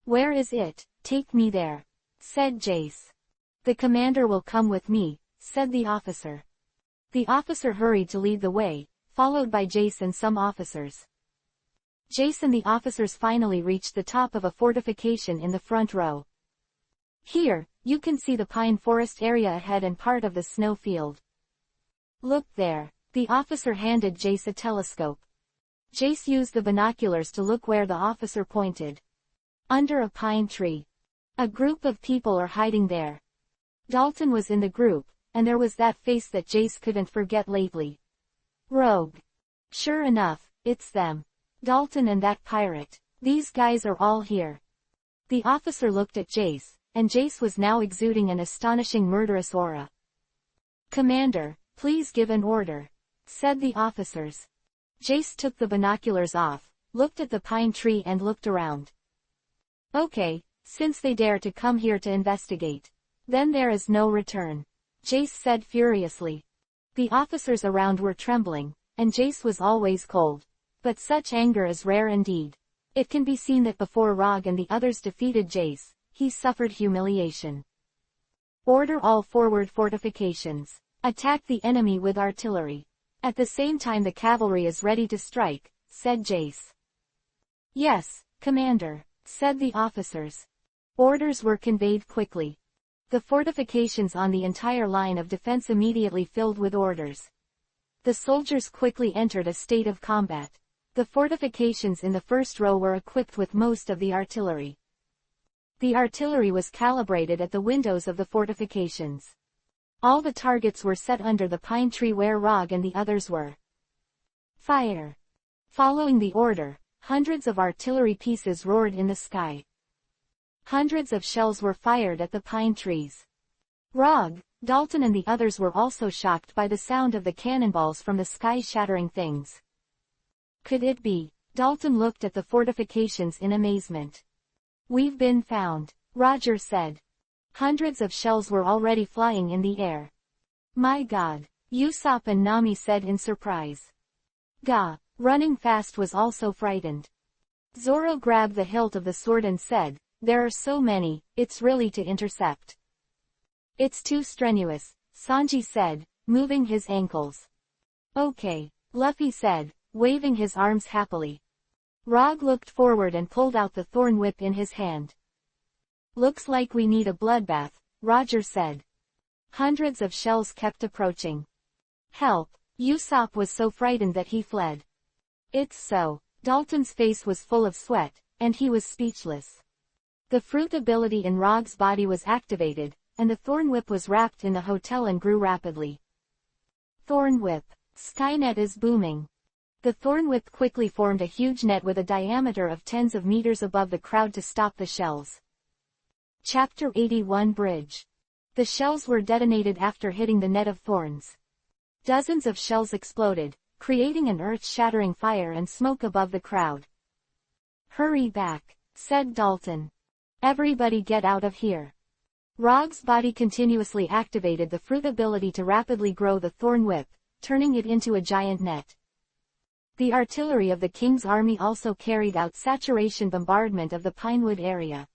A: "Where is it? Take me there," said Jace. "The commander will come with me," said the officer. The officer hurried to lead the way, followed by Jace and some officers. Jace and the officers finally reached the top of a fortification in the front row. "Here, you can see the pine forest area ahead and part of the snow field. Look there." The officer handed Jace a telescope. Jace used the binoculars to look where the officer pointed. Under a pine tree. A group of people are hiding there. Dalton was in the group, and there was that face that Jace couldn't forget lately. Rogue. Sure enough, it's them. Dalton and that pirate. These guys are all here. The officer looked at Jace, and Jace was now exuding an astonishing murderous aura. "Commander, please give an order," said the officers. Jace took the binoculars off, looked at the pine tree and looked around. "Okay, since they dare to come here to investigate, then there is no return," Jace said furiously. The officers around were trembling, and Jace was always cold. But such anger is rare indeed. It can be seen that before Rog and the others defeated Jace, he suffered humiliation. "Order all forward fortifications. Attack the enemy with artillery. At the same time the cavalry is ready to strike," said Jace. "Yes, Commander," said the officers. Orders were conveyed quickly. The fortifications on the entire line of defense immediately filled with orders. The soldiers quickly entered a state of combat. The fortifications in the first row were equipped with most of the artillery. The artillery was calibrated at the windows of the fortifications. All the targets were set under the pine tree where Rog and the others were. Fire! Following the order, hundreds of artillery pieces roared in the sky. Hundreds of shells were fired at the pine trees. Rog, Dalton and the others were also shocked by the sound of the cannonballs from the sky shattering things. Could it be? Dalton looked at the fortifications in amazement. "We've been found," Roger said. Hundreds of shells were already flying in the air. "My God," Usopp and Nami said in surprise. Gah, running fast was also frightened. Zoro grabbed the hilt of the sword and said, "There are so many, it's really to intercept." "It's too strenuous," Sanji said, moving his ankles. "Okay," Luffy said, waving his arms happily. Rog looked forward and pulled out the thorn whip in his hand. Looks like we need a bloodbath, Roger said. Hundreds of shells kept approaching. Help! Usopp was so frightened that he fled. It's so. Dalton's face was full of sweat, and he was speechless. The fruit ability in Rog's body was activated, and the thorn whip was wrapped in the hotel and grew rapidly. Thorn whip. Skynet is booming. The thorn whip quickly formed a huge net with a diameter of tens of meters above the crowd to stop the shells. Chapter 81 Bridge. The shells were detonated after hitting the net of thorns. Dozens of shells exploded, creating an earth-shattering fire and smoke above the crowd. Hurry back, said Dalton. Everybody get out of here. Rog's body continuously activated the fruit ability to rapidly grow the thorn whip, turning it into a giant net. The artillery of the King's army also carried out saturation bombardment of the Pinewood area.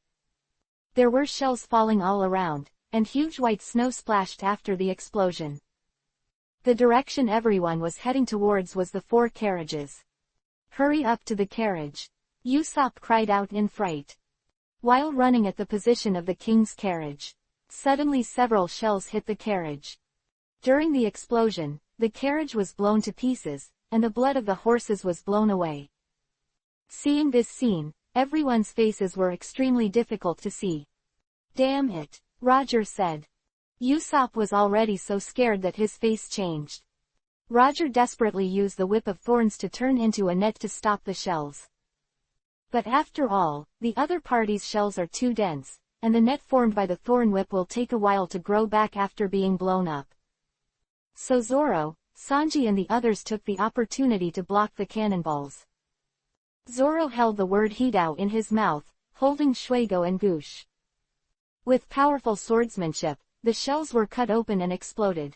A: There were shells falling all around, and huge white snow splashed after the explosion. The direction everyone was heading towards was the 4 carriages. Hurry up to the carriage. Usopp cried out in fright. While running at the position of the King's carriage, suddenly several shells hit the carriage. During the explosion, the carriage was blown to pieces, and the blood of the horses was blown away. Seeing this scene, everyone's faces were extremely difficult to see. Damn it, Roger said. Usopp was already so scared that his face changed. Roger desperately used the whip of thorns to turn into a net to stop the shells. But after all, the other party's shells are too dense, and the net formed by the thorn whip will take a while to grow back after being blown up. So Zoro, Sanji and the others took the opportunity to block the cannonballs. Zoro held the word Hidao in his mouth, holding Shuigo and Goosh. With powerful swordsmanship, the shells were cut open and exploded.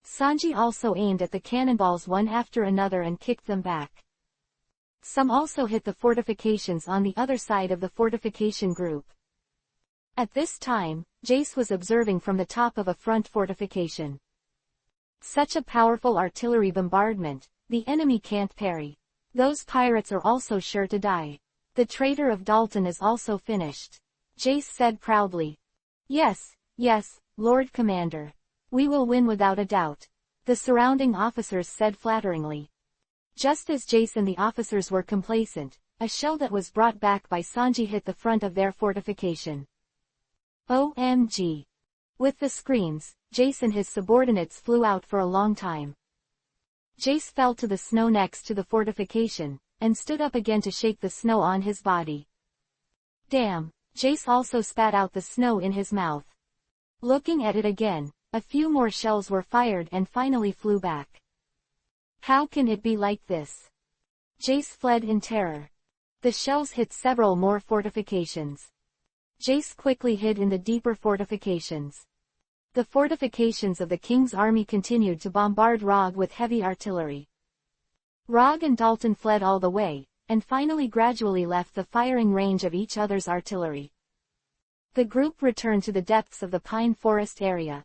A: Sanji also aimed at the cannonballs one after another and kicked them back. Some also hit the fortifications on the other side of the fortification group. At this time, Jace was observing from the top of a front fortification. Such a powerful artillery bombardment, the enemy can't parry. Those pirates are also sure to die. The traitor of Dalton is also finished. Jace said proudly. Yes, yes, Lord Commander. We will win without a doubt. The surrounding officers said flatteringly. Just as Jace and the officers were complacent, a shell that was brought back by Sanji hit the front of their fortification. OMG. With the screams, Jace and his subordinates flew out for a long time. Jace fell to the snow next to the fortification, and stood up again to shake the snow on his body. Damn, Jace also spat out the snow in his mouth. Looking at it again, a few more shells were fired and finally flew back. How can it be like this? Jace fled in terror. The shells hit several more fortifications. Jace quickly hid in the deeper fortifications. The fortifications of the King's army continued to bombard Rog with heavy artillery. Rog and Dalton fled all the way, and finally gradually left the firing range of each other's artillery. The group returned to the depths of the pine forest area.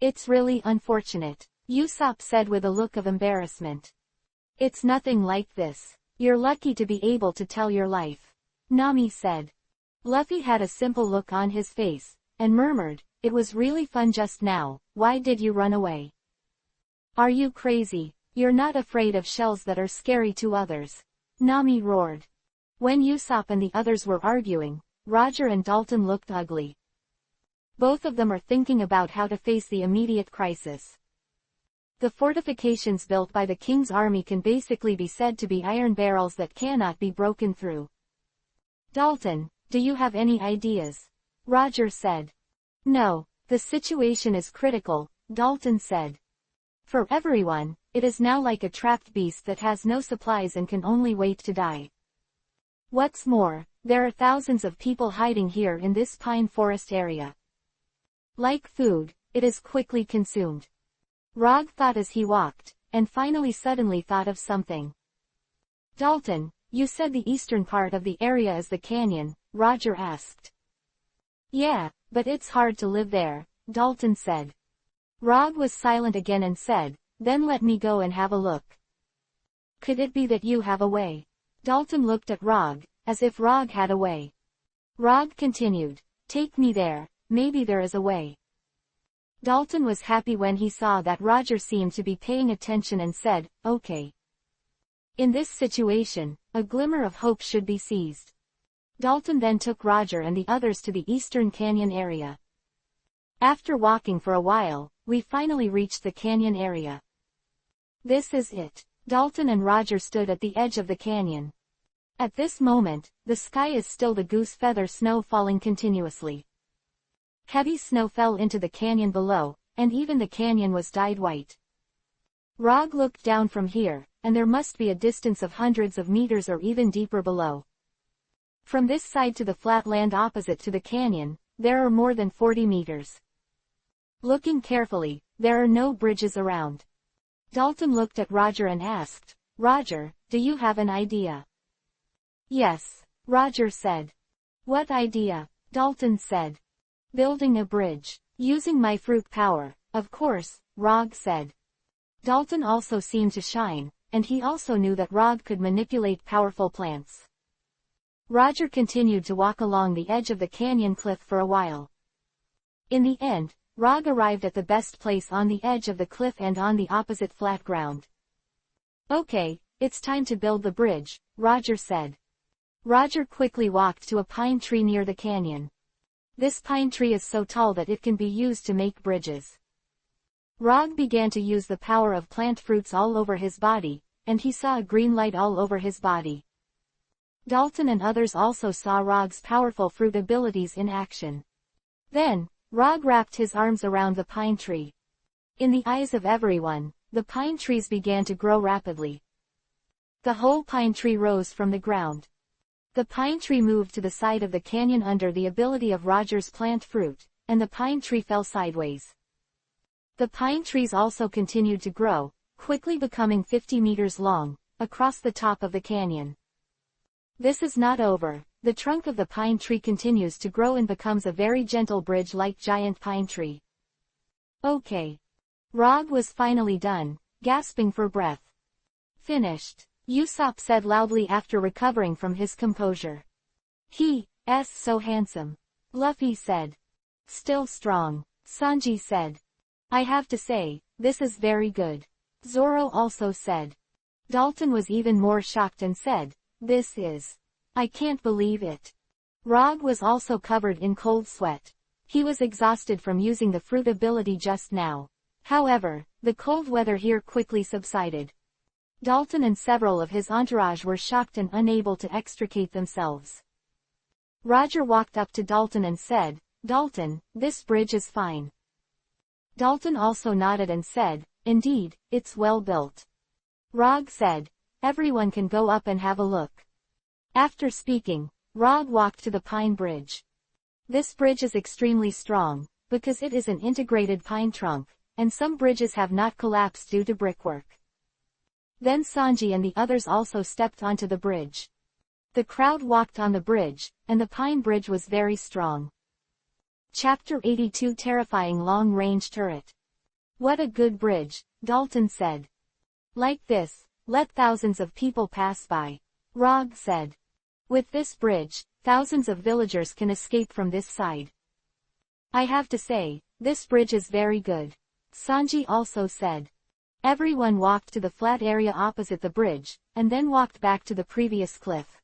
A: It's really unfortunate, Usopp said with a look of embarrassment. It's nothing like this. You're lucky to be able to tell your life, Nami said. Luffy had a simple look on his face, and murmured, it was really fun just now, why did you run away? Are you crazy? You're not afraid of shells that are scary to others, Nami roared. When Usopp and the others were arguing, Roger and Dalton looked ugly. Both of them are thinking about how to face the immediate crisis. The fortifications built by the King's army can basically be said to be iron barrels that cannot be broken through. Dalton, do you have any ideas? Roger said. No, the situation is critical, Dalton said. For everyone, it is now like a trapped beast that has no supplies and can only wait to die. What's more, there are thousands of people hiding here in this pine forest area. Like food, it is quickly consumed. Rog thought as he walked, and finally suddenly thought of something. Dalton, you said the eastern part of the area is the canyon, Roger asked. Yeah, but it's hard to live there, Dalton said. Rog was silent again and said, then let me go and have a look. Could it be that you have a way? Dalton looked at Rog, as if Rog had a way. Rog continued, "Take me there, maybe there is a way." Dalton was happy when he saw that Roger seemed to be paying attention and said, "Okay." In this situation, a glimmer of hope should be seized. Dalton then took Roger and the others to the Eastern Canyon area. After walking for a while, we finally reached the canyon area. "This is it." Dalton and Roger stood at the edge of the canyon. At this moment, the sky is still the goose feather snow falling continuously. Heavy snow fell into the canyon below, and even the canyon was dyed white. Rog looked down from here, and there must be a distance of hundreds of meters or even deeper below. From this side to the flat land opposite to the canyon, there are more than 40 meters. Looking carefully, there are no bridges around. Dalton looked at Roger and asked, "Roger, do you have an idea?" "Yes," Roger said. "What idea?" Dalton said. "Building a bridge. Using my fruit power, of course," Rog said. Dalton also seemed to shine, and he also knew that Rog could manipulate powerful plants. Roger continued to walk along the edge of the canyon cliff for a while. In the end, Rog arrived at the best place on the edge of the cliff and on the opposite flat ground. "Okay, it's time to build the bridge," Roger said. Roger quickly walked to a pine tree near the canyon. This pine tree is so tall that it can be used to make bridges. Rog began to use the power of plant fruits all over his body, and he saw a green light all over his body. Dalton and others also saw Rog's powerful fruit abilities in action. Then, Rog wrapped his arms around the pine tree. In the eyes of everyone, the pine trees began to grow rapidly. The whole pine tree rose from the ground. The pine tree moved to the side of the canyon under the ability of Roger's plant fruit, and the pine tree fell sideways. The pine trees also continued to grow, quickly becoming 50 meters long, across the top of the canyon. This is not over. The trunk of the pine tree continues to grow and becomes a very gentle bridge like giant pine tree. "Okay." Rog was finally done, gasping for breath. "Finished," Usopp said loudly after recovering from his composure. "He's so handsome," Luffy said. "Still strong," Sanji said. "I have to say, this is very good," Zoro also said. Dalton was even more shocked and said, I can't believe it." Rog was also covered in cold sweat. He was exhausted from using the fruit ability just now. However, the cold weather here quickly subsided. Dalton and several of his entourage were shocked and unable to extricate themselves. Roger walked up to Dalton and said, "Dalton, this bridge is fine." Dalton also nodded and said, "Indeed, it's well built." Rog said, "Everyone can go up and have a look." After speaking, Rog walked to the pine bridge. This bridge is extremely strong, because it is an integrated pine trunk, and some bridges have not collapsed due to brickwork. Then Sanji and the others also stepped onto the bridge. The crowd walked on the bridge, and the pine bridge was very strong. Chapter 82 Terrifying Long-Range Turret. "What a good bridge," Dalton said. "Like this, let thousands of people pass by," Rog said. "With this bridge, thousands of villagers can escape from this side." "I have to say, this bridge is very good," Sanji also said. Everyone walked to the flat area opposite the bridge, and then walked back to the previous cliff.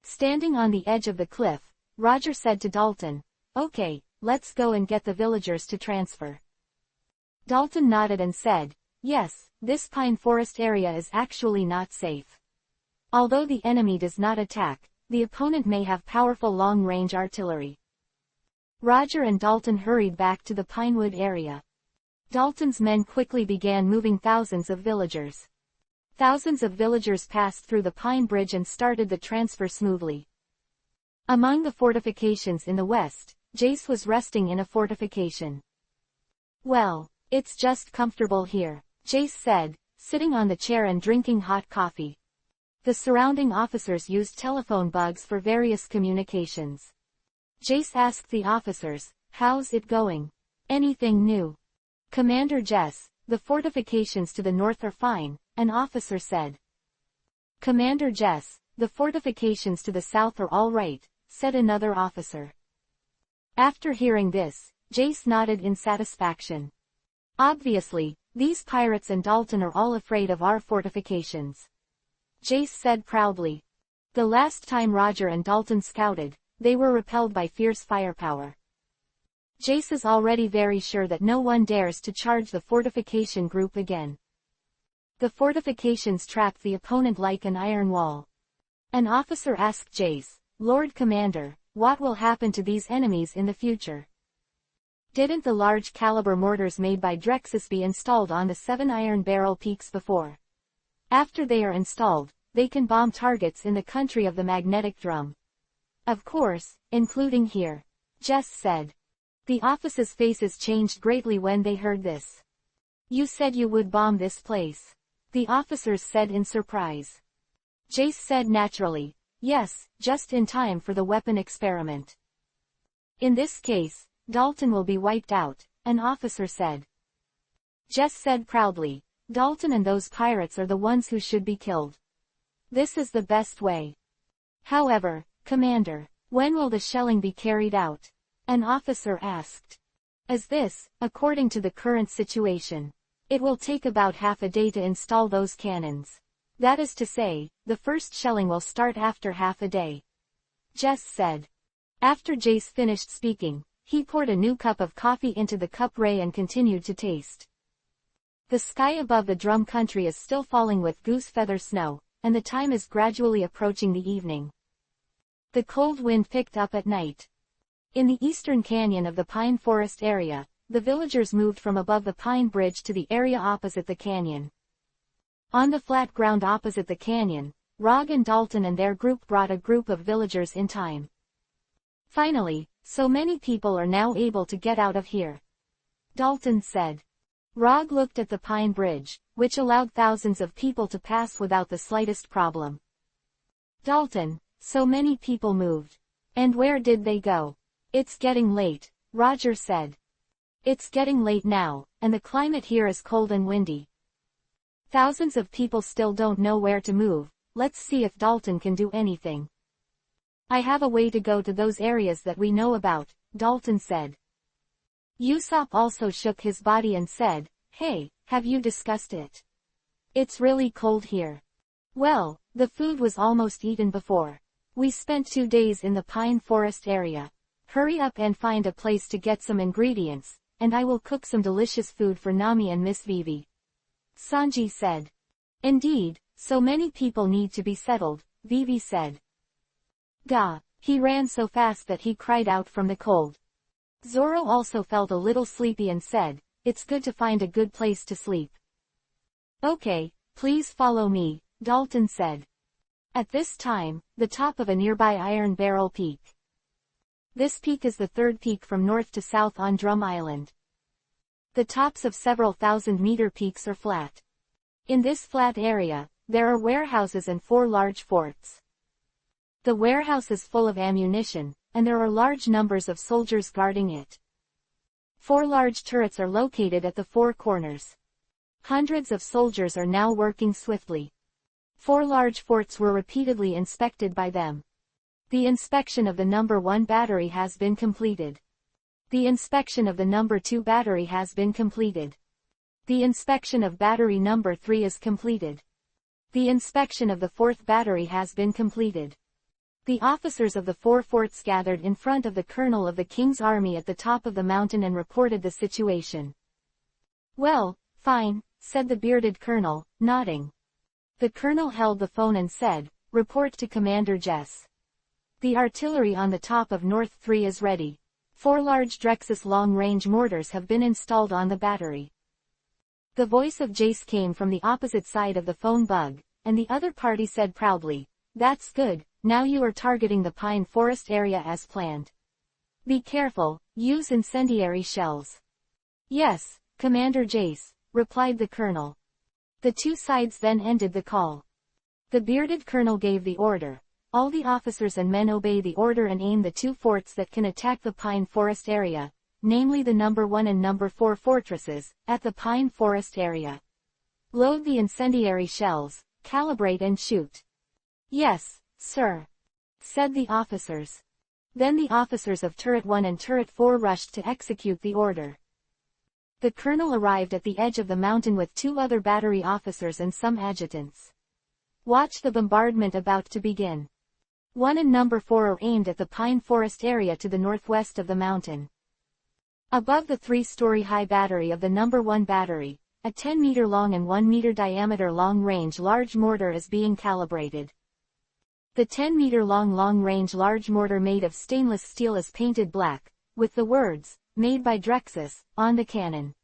A: Standing on the edge of the cliff, Roger said to Dalton, "Okay, let's go and get the villagers to transfer." Dalton nodded and said, "Yes, this pine forest area is actually not safe. Although the enemy does not attack, the opponent may have powerful long-range artillery." Roger and Dalton hurried back to the Pinewood area. Dalton's men quickly began moving thousands of villagers. Thousands of villagers passed through the pine bridge and started the transfer smoothly. Among the fortifications in the west, Jace was resting in a fortification. "Well, it's just comfortable here," Jace said, sitting on the chair and drinking hot coffee. The surrounding officers used telephone bugs for various communications. Jace asked the officers, "How's it going? Anything new?" "Commander Jess, the fortifications to the north are fine," an officer said. Commander Jess, the fortifications to the south are all right, said another officer. After hearing this, Jace nodded in satisfaction. Obviously, these pirates and Dalton are all afraid of our fortifications. Jace said proudly. The last time Roger and Dalton scouted, they were repelled by fierce firepower. Jace is already very sure that no one dares to charge the fortification group again. The fortifications trap the opponent like an iron wall. An officer asked Jace, Lord Commander, what will happen to these enemies in the future? Didn't the large caliber mortars made by Drexus be installed on the 7 iron barrel peaks before? After they are installed, they can bomb targets in the country of the magnetic drum. Of course, including here. Jess said. The officers' faces changed greatly when they heard this. You said you would bomb this place. The officers said in surprise. Jace said naturally, yes, just in time for the weapon experiment. In this case, Dalton will be wiped out, an officer said. Jess said proudly, Dalton and those pirates are the ones who should be killed. This is the best way. However, Commander, when will the shelling be carried out? An officer asked. As this, according to the current situation. It will take about half a day to install those cannons. That is to say, the first shelling will start after half a day. Jess said. After Jace finished speaking, he poured a new cup of coffee into the cup ray and continued to taste. The sky above the drum country is still falling with goose feather snow, and the time is gradually approaching the evening. The cold wind picked up at night. In the eastern canyon of the pine forest area, the villagers moved from above the pine bridge to the area opposite the canyon. On the flat ground opposite the canyon, Rog and Dalton and their group brought a group of villagers in time. Finally, so many people are now able to get out of here. Dalton said. Rog looked at the pine bridge, which allowed thousands of people to pass without the slightest problem. Dalton, so many people moved. And where did they go? It's getting late, Roger said. It's getting late now, and the climate here is cold and windy. Thousands of people still don't know where to move. Let's see if Dalton can do anything. I have a way to go to those areas that we know about, Dalton said. Usopp also shook his body and said, Hey, have you discussed it? It's really cold here. Well, the food was almost eaten before. We spent 2 days in the pine forest area. Hurry up and find a place to get some ingredients, and I will cook some delicious food for Nami and Miss Vivi. Sanji said. Indeed, so many people need to be settled, Vivi said. Gah, he ran so fast that he cried out from the cold. Zoro also felt a little sleepy and said, It's good to find a good place to sleep. Okay, please follow me, Dalton said. At this time, the top of a nearby iron barrel peak. This peak is the third peak from north to south on Drum Island. The tops of several thousand-meter peaks are flat. In this flat area, there are warehouses and 4 large forts. The warehouse is full of ammunition, and there are large numbers of soldiers guarding it. 4 large turrets are located at the 4 corners. Hundreds of soldiers are now working swiftly. 4 large forts were repeatedly inspected by them. The inspection of the number 1 battery has been completed. The inspection of the number 2 battery has been completed. The inspection of battery number 3 is completed. The inspection of the 4th battery has been completed. The officers of the 4 forts gathered in front of the colonel of the king's army at the top of the mountain and reported the situation. Well, fine, said the bearded colonel, nodding. The colonel held the phone and said, Report to Commander Jess. The artillery on the top of North 3 is ready. 4 large Drexus long-range mortars have been installed on the battery. The voice of Jace came from the opposite side of the phone bug, and the other party said proudly, That's good, now you are targeting the pine forest area as planned. Be careful, use incendiary shells. Yes, Commander Jace, replied the colonel. The 2 sides then ended the call. The bearded colonel gave the order. All the officers and men obey the order and aim the 2 forts that can attack the pine forest area, namely the number 1 and number 4 fortresses, at the pine forest area. Load the incendiary shells, calibrate and shoot. Yes, sir, said the officers. Then the officers of Turret 1 and Turret 4 rushed to execute the order. The colonel arrived at the edge of the mountain with 2 other battery officers and some adjutants. Watch the bombardment about to begin. 1 and number 4 are aimed at the pine forest area to the northwest of the mountain. Above the 3-story-high battery of the number 1 battery, a 10-meter-long and 1-meter diameter long-range large mortar is being calibrated. The 10-meter-long long-range large mortar made of stainless steel is painted black, with the words, "Made by Drexus," on the cannon.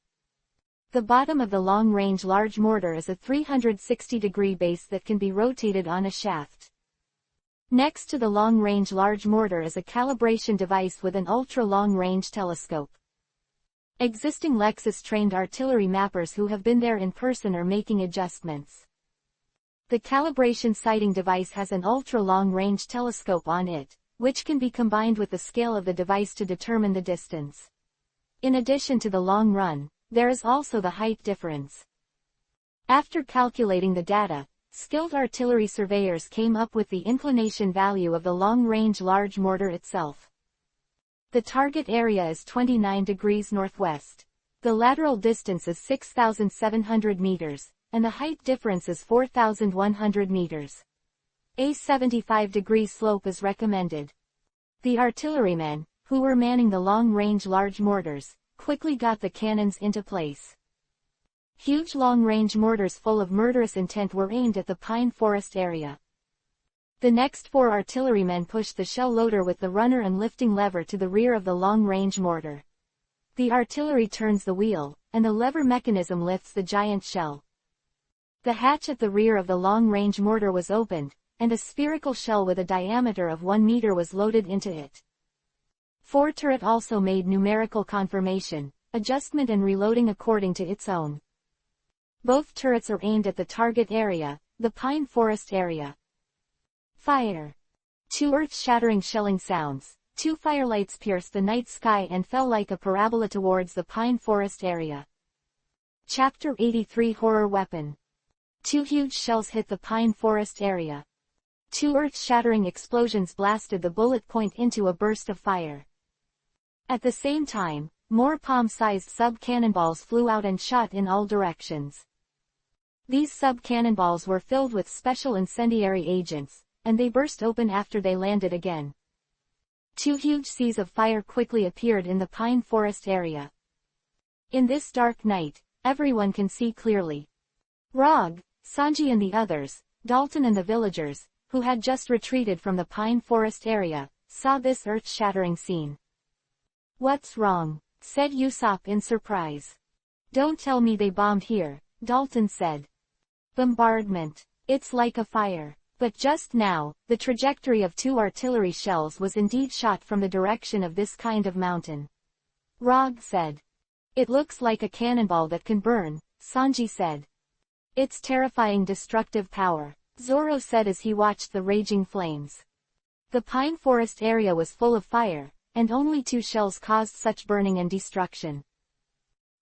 A: The bottom of the long-range large mortar is a 360-degree base that can be rotated on a shaft. Next to the long-range large mortar is a calibration device with an ultra-long-range telescope. Existing Lexus-trained artillery mappers who have been there in person are making adjustments. The calibration sighting device has an ultra-long-range telescope on it, which can be combined with the scale of the device to determine the distance. In addition to the long run, there is also the height difference. After calculating the data, skilled artillery surveyors came up with the inclination value of the long-range large mortar itself. The target area is 29 degrees northwest. The lateral distance is 6,700 meters, and the height difference is 4,100 meters. A 75-degree slope is recommended. The artillerymen, who were manning the long-range large mortars, quickly got the cannons into place. Huge long-range mortars full of murderous intent were aimed at the pine forest area. The next 4 artillerymen pushed the shell loader with the runner and lifting lever to the rear of the long-range mortar. The artillery turns the wheel, and the lever mechanism lifts the giant shell. The hatch at the rear of the long-range mortar was opened, and a spherical shell with a diameter of 1 meter was loaded into it. 4 turret also made numerical confirmation, adjustment and reloading according to its own. Both turrets are aimed at the target area, the pine forest area. Fire. 2 earth-shattering shelling sounds, 2 firelights pierced the night sky and fell like a parabola towards the pine forest area. Chapter 83 Horror Weapon. 2 huge shells hit the pine forest area. 2 earth-shattering explosions blasted the bullet point into a burst of fire. At the same time, more palm-sized sub-cannonballs flew out and shot in all directions. These sub-cannonballs were filled with special incendiary agents, and they burst open after they landed again. 2 huge seas of fire quickly appeared in the pine forest area. In this dark night, everyone can see clearly. Rog, Sanji and the others, Dalton and the villagers, who had just retreated from the pine forest area, saw this earth-shattering scene. "What's wrong?" said Usopp in surprise. "Don't tell me they bombed here," Dalton said. "Bombardment. It's like a fire." But just now, the trajectory of 2 artillery shells was indeed shot from the direction of this kind of mountain. Rog said. "It looks like a cannonball that can burn," Sanji said. "It's terrifying destructive power," Zoro said as he watched the raging flames. The pine forest area was full of fire, and only 2 shells caused such burning and destruction.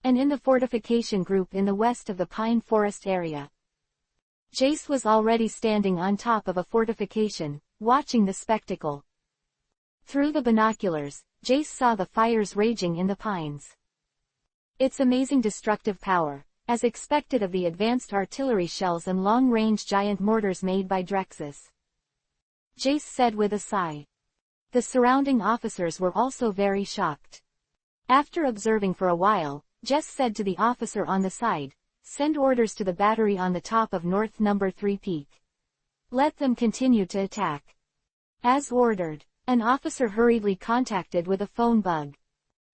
A: And in the fortification group in the west of the pine forest area, Jace was already standing on top of a fortification, watching the spectacle. Through the binoculars, Jace saw the fires raging in the pines. Its amazing destructive power, as expected of the advanced artillery shells and long-range giant mortars made by Drexus. Jace said with a sigh. The surrounding officers were also very shocked. After observing for a while, Jess said to the officer on the side, "Send orders to the battery on the top of North Number 3 Peak. Let them continue to attack." As ordered, an officer hurriedly contacted with a phone bug.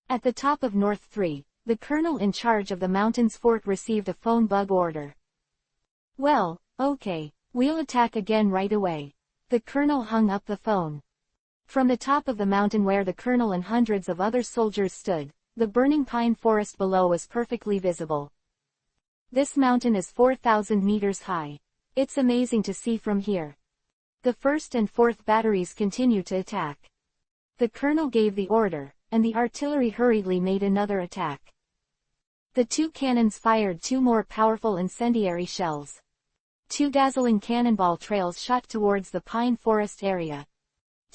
A: At the top of North 3, the colonel in charge of the mountain's fort received a phone bug order. "Well, okay, we'll attack again right away." The colonel hung up the phone. From the top of the mountain where the colonel and hundreds of other soldiers stood, the burning pine forest below was perfectly visible. This mountain is 4,000 meters high. It's amazing to see from here. The 1st and 4th batteries continue to attack. The colonel gave the order, and the artillery hurriedly made another attack. The 2 cannons fired 2 more powerful incendiary shells. 2 dazzling cannonball trails shot towards the pine forest area.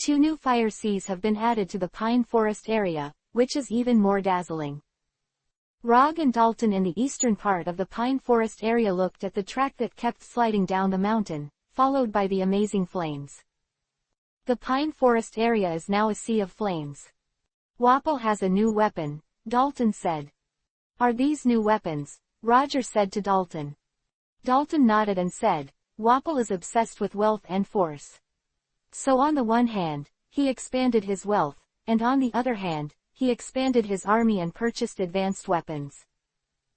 A: 2 new fire seas have been added to the pine forest area, which is even more dazzling. Rog and Dalton in the eastern part of the pine forest area looked at the track that kept sliding down the mountain, followed by the amazing flames. The pine forest area is now a sea of flames. Wapol has a new weapon, Dalton said. Are these new weapons? Roger said to Dalton. Dalton nodded and said, Wapol is obsessed with wealth and force. So on the one hand, he expanded his wealth, and on the other hand, he expanded his army and purchased advanced weapons.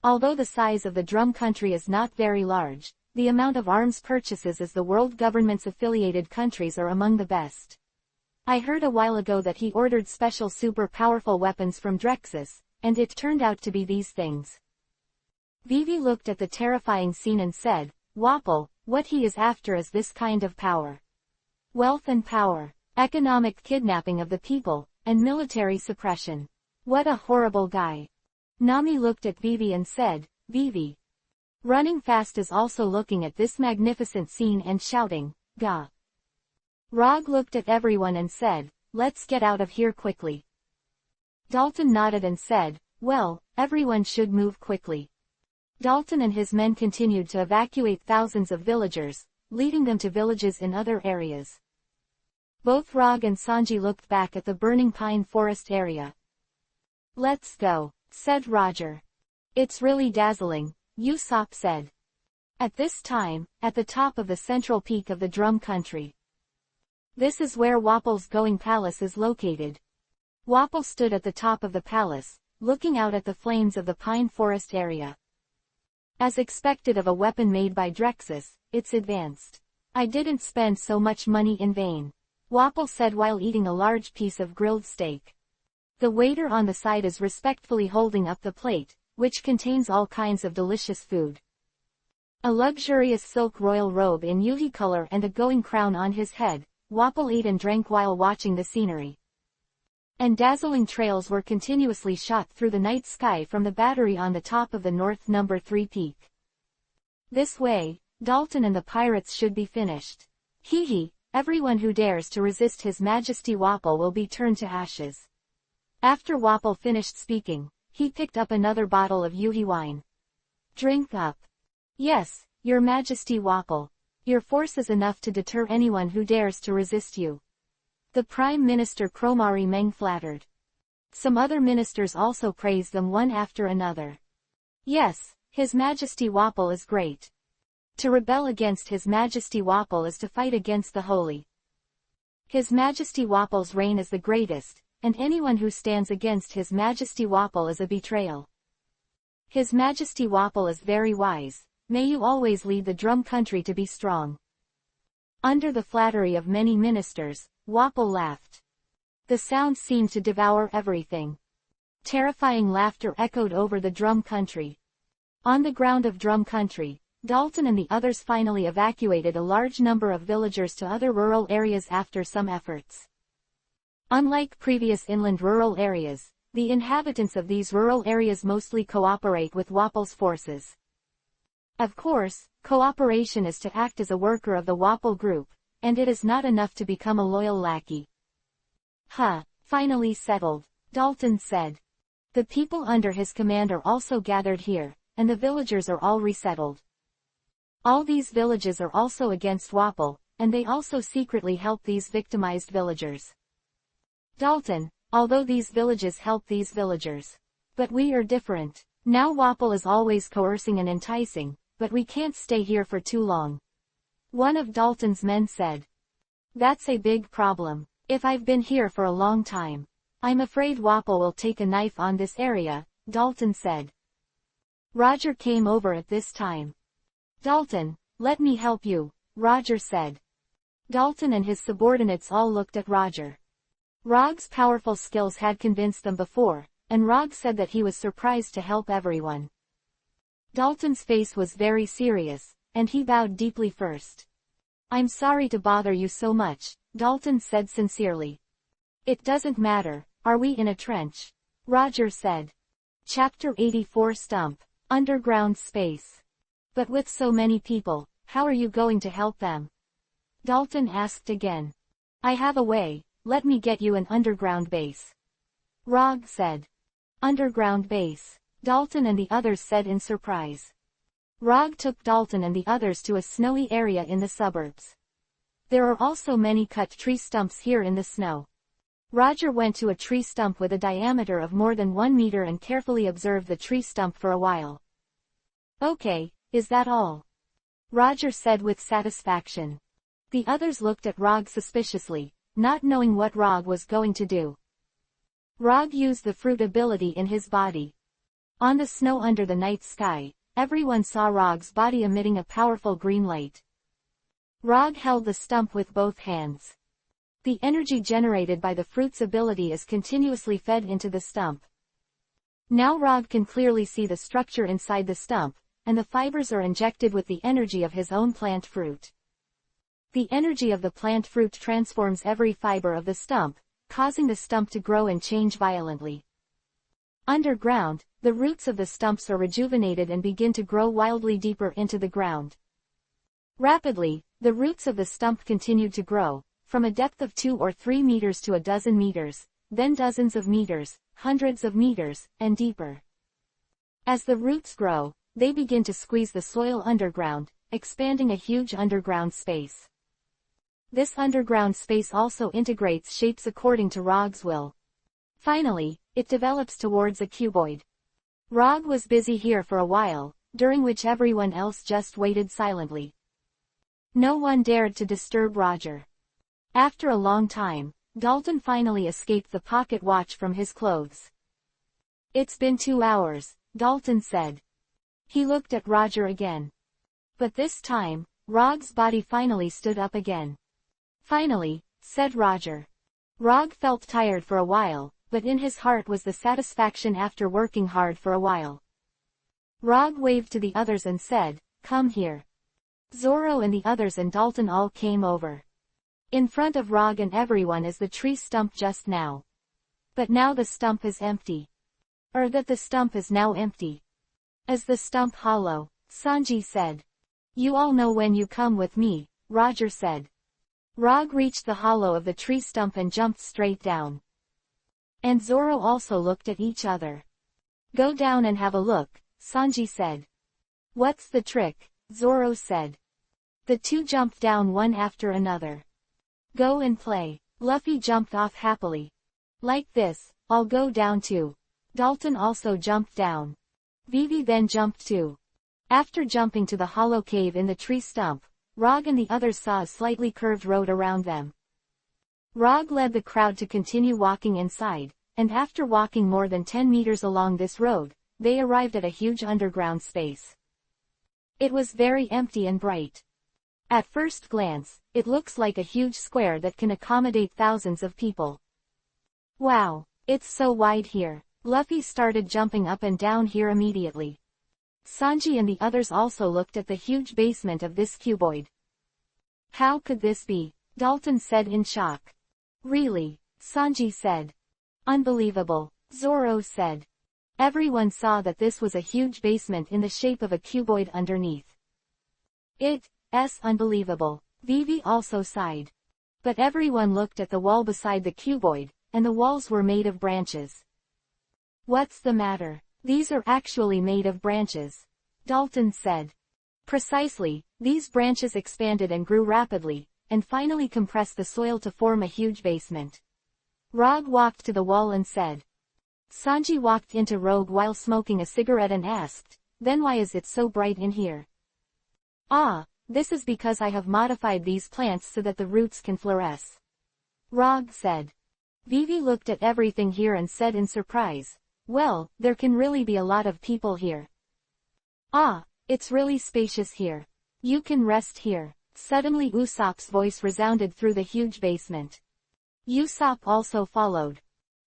A: Although the size of the drum country is not very large, the amount of arms purchases as the world government's affiliated countries are among the best. I heard a while ago that he ordered special super powerful weapons from Drexus, and it turned out to be these things. Vivi looked at the terrifying scene and said, Wapol, what he is after is this kind of power. Wealth and power, economic kidnapping of the people, and military suppression. What a horrible guy. Nami looked at Vivi and said, Vivi. Running Fast is also looking at this magnificent scene and shouting, Gah. Rog looked at everyone and said, let's get out of here quickly. Dalton nodded and said, well, everyone should move quickly. Dalton and his men continued to evacuate thousands of villagers, leading them to villages in other areas. Both Rog and Sanji looked back at the burning pine forest area. Let's go, said Roger. It's really dazzling, Usopp said. At this time, at the top of the central peak of the drum country. This is where Wapol's Going Palace is located. Wapol stood at the top of the palace, looking out at the flames of the pine forest area. As expected of a weapon made by Drexus, it's advanced. I didn't spend so much money in vain, Wapol said while eating a large piece of grilled steak. The waiter on the side is respectfully holding up the plate, which contains all kinds of delicious food. A luxurious silk royal robe in Yuhi color and a going crown on his head, Wapol ate and drank while watching the scenery. And dazzling trails were continuously shot through the night sky from the battery on the top of the North No. 3 peak. This way, Dalton and the pirates should be finished. Hee, everyone who dares to resist His Majesty Wapol will be turned to ashes. After Wapol finished speaking, he picked up another bottle of Yuhi wine. Drink up. Yes, Your Majesty Wapol. Your force is enough to deter anyone who dares to resist you. The Prime Minister Cromari Meng flattered. Some other ministers also praised them one after another. Yes, His Majesty Wapol is great. To rebel against His Majesty Wapol is to fight against the holy. His Majesty Wapol's reign is the greatest, and anyone who stands against His Majesty Wapol is a betrayal. His Majesty Wapol is very wise, may you always lead the drum country to be strong. Under the flattery of many ministers, Wapol laughed. The sound seemed to devour everything. Terrifying laughter echoed over the drum country. On the ground of drum country, Dalton and the others finally evacuated a large number of villagers to other rural areas after some efforts. Unlike previous inland rural areas, the inhabitants of these rural areas mostly cooperate with Wapol's forces. Of course, cooperation is to act as a worker of the Wapol group, and it is not enough to become a loyal lackey. Finally settled, Dalton said. The people under his command are also gathered here, and the villagers are all resettled. All these villages are also against Wapol, and they also secretly help these victimized villagers. Dalton, although these villages help these villagers. But we are different. Now Wapol is always coercing and enticing, but we can't stay here for too long. One of Dalton's men said. That's a big problem. If I've been here for a long time, I'm afraid Wapol will take a knife on this area, Dalton said. Roger came over at this time. Dalton, let me help you, Roger said. Dalton and his subordinates all looked at Roger. Rog's powerful skills had convinced them before, and Rog said that he was surprised to help everyone. Dalton's face was very serious, and he bowed deeply first. I'm sorry to bother you so much, Dalton said sincerely. It doesn't matter, are we in a trench? Roger said. Chapter 84 Stump, Underground Space. But with so many people, How are you going to help them? Dalton asked again. I have a way, let me get you an underground base. Rog said. Underground base, Dalton and the others said in surprise. Rog took Dalton and the others to a snowy area in the suburbs. There are also many cut tree stumps here in the snow. Roger went to a tree stump with a diameter of more than 1 meter and carefully observed the tree stump for a while. Okay, is that all? Roger said with satisfaction. The others looked at Rog suspiciously, not knowing what Rog was going to do. Rog used the fruit ability in his body. On the snow under the night sky, everyone saw Rog's body emitting a powerful green light. Rog held the stump with both hands. The energy generated by the fruit's ability is continuously fed into the stump. Now Rog can clearly see the structure inside the stump, and the fibers are injected with the energy of his own plant fruit. The energy of the plant fruit transforms every fiber of the stump, causing the stump to grow and change violently. Underground, the roots of the stumps are rejuvenated and begin to grow wildly deeper into the ground. Rapidly, the roots of the stump continued to grow, from a depth of 2 or 3 meters to a dozen meters, then dozens of meters, hundreds of meters, and deeper. As the roots grow, they begin to squeeze the soil underground, expanding a huge underground space. This underground space also integrates shapes according to Rog's will. Finally, it develops towards a cuboid. Rog was busy here for a while, during which everyone else just waited silently. No one dared to disturb Roger. After a long time, Dalton finally escaped the pocket watch from his clothes. It's been 2 hours, Dalton said. He looked at Roger again. But this time, Rog's body finally stood up again. Finally, said Roger. Rog felt tired for a while, but in his heart was the satisfaction after working hard for a while. Rog waved to the others and said, "Come here." Zorro and the others and Dalton all came over. In front of Rog and everyone is the tree stump just now. But now the stump is empty. Or that the stump is now empty. Is the stump hollow? Sanji said. You all know when you come with me, Roger said. Rog reached the hollow of the tree stump and jumped straight down. And Zorro also looked at each other. Go down and have a look, Sanji said. What's the trick? Zorro said. The two jumped down one after another. Go and play. Luffy jumped off happily. Like this, I'll go down too. Dalton also jumped down. Vivi then jumped too. After jumping to the hollow cave in the tree stump, Rog and the others saw a slightly curved road around them. Rog led the crowd to continue walking inside, and after walking more than 10 meters along this road, they arrived at a huge underground space. It was very empty and bright. At first glance, it looks like a huge square that can accommodate thousands of people. Wow, it's so wide here. Luffy started jumping up and down here immediately. Sanji and the others also looked at the huge basement of this cuboid. How could this be? Dalton said in shock. Really? Sanji said. Unbelievable, Zorro said. Everyone saw that this was a huge basement in the shape of a cuboid underneath. It's unbelievable, Vivi also sighed. But everyone looked at the wall beside the cuboid, and the walls were made of branches. What's the matter? These are actually made of branches, Dalton said. Precisely, these branches expanded and grew rapidly, and finally compressed the soil to form a huge basement. Rog walked to the wall and said. Sanji walked into Rogue while smoking a cigarette and asked, then why is it so bright in here? Ah, this is because I have modified these plants so that the roots can fluoresce. Rog said. Vivi looked at everything here and said in surprise, well, there can really be a lot of people here. Ah, it's really spacious here. You can rest here. Suddenly Usopp's voice resounded through the huge basement. Usopp also followed.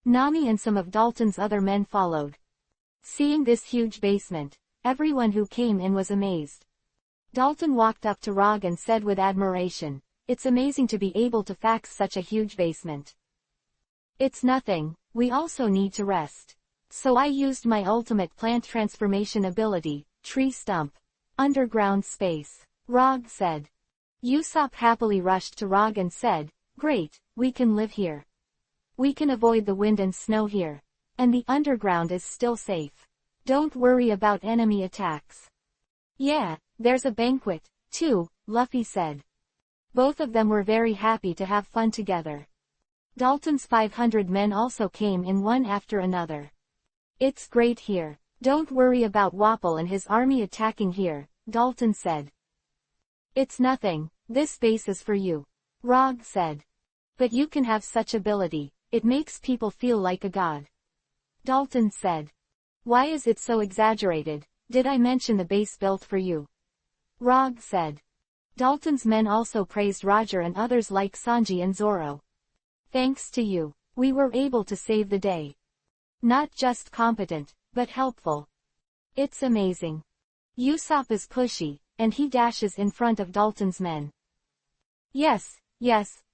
A: Nami and some of Dalton's other men followed. Seeing this huge basement, everyone who came in was amazed. Dalton walked up to Rog and said with admiration, it's amazing to be able to fax such a huge basement. It's nothing, we also need to rest. So I used my ultimate plant transformation ability, tree stump. Underground space. Rog said. Usopp happily rushed to Rog and said, "Great, we can live here. We can avoid the wind and snow here. And the underground is still safe. Don't worry about enemy attacks." "Yeah, there's a banquet, too," Luffy said. Both of them were very happy to have fun together. Dalton's 500 men also came in one after another. "It's great here. Don't worry about Wapol and his army attacking here," Dalton said. "It's nothing, this base is for you," Rog said. "But you can have such ability, it makes people feel like a god," Dalton said. "Why is it so exaggerated? Did I mention the base built for you?" Rog said. Dalton's men also praised Roger and others like Sanji and Zoro. "Thanks to you, we were able to save the day. Not just competent, but helpful. It's amazing." Usopp is pushy, and he dashes in front of Dalton's men. Yes,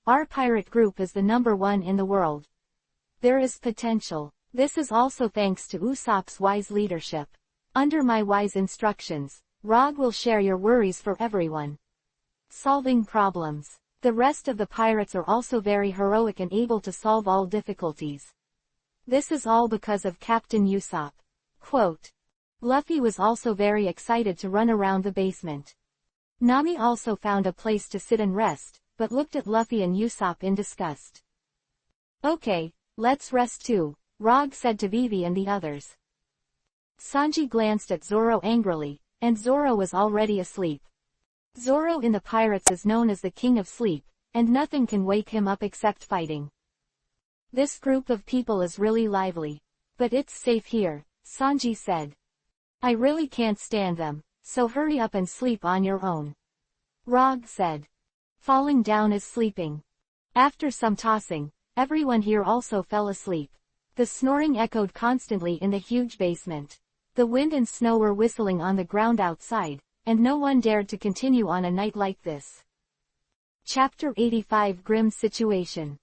A: our pirate group is the #1 in the world. There is potential. This is also thanks to Usopp's wise leadership. Under my wise instructions, Rog will share your worries for everyone. Solving problems. The rest of the pirates are also very heroic and able to solve all difficulties. This is all because of Captain Usopp. Quote. Luffy was also very excited to run around the basement. Nami also found a place to sit and rest, but looked at Luffy and Usopp in disgust. "Okay, let's rest too," Rog said to Vivi and the others. Sanji glanced at Zoro angrily, and Zoro was already asleep. Zoro in the pirates is known as the King of Sleep, and nothing can wake him up except fighting. "This group of people is really lively. But it's safe here," Sanji said. "I really can't stand them, so hurry up and sleep on your own," Rog said. Falling down is sleeping. After some tossing, everyone here also fell asleep. The snoring echoed constantly in the huge basement. The wind and snow were whistling on the ground outside, and no one dared to continue on a night like this. Chapter 85 Grim Situation.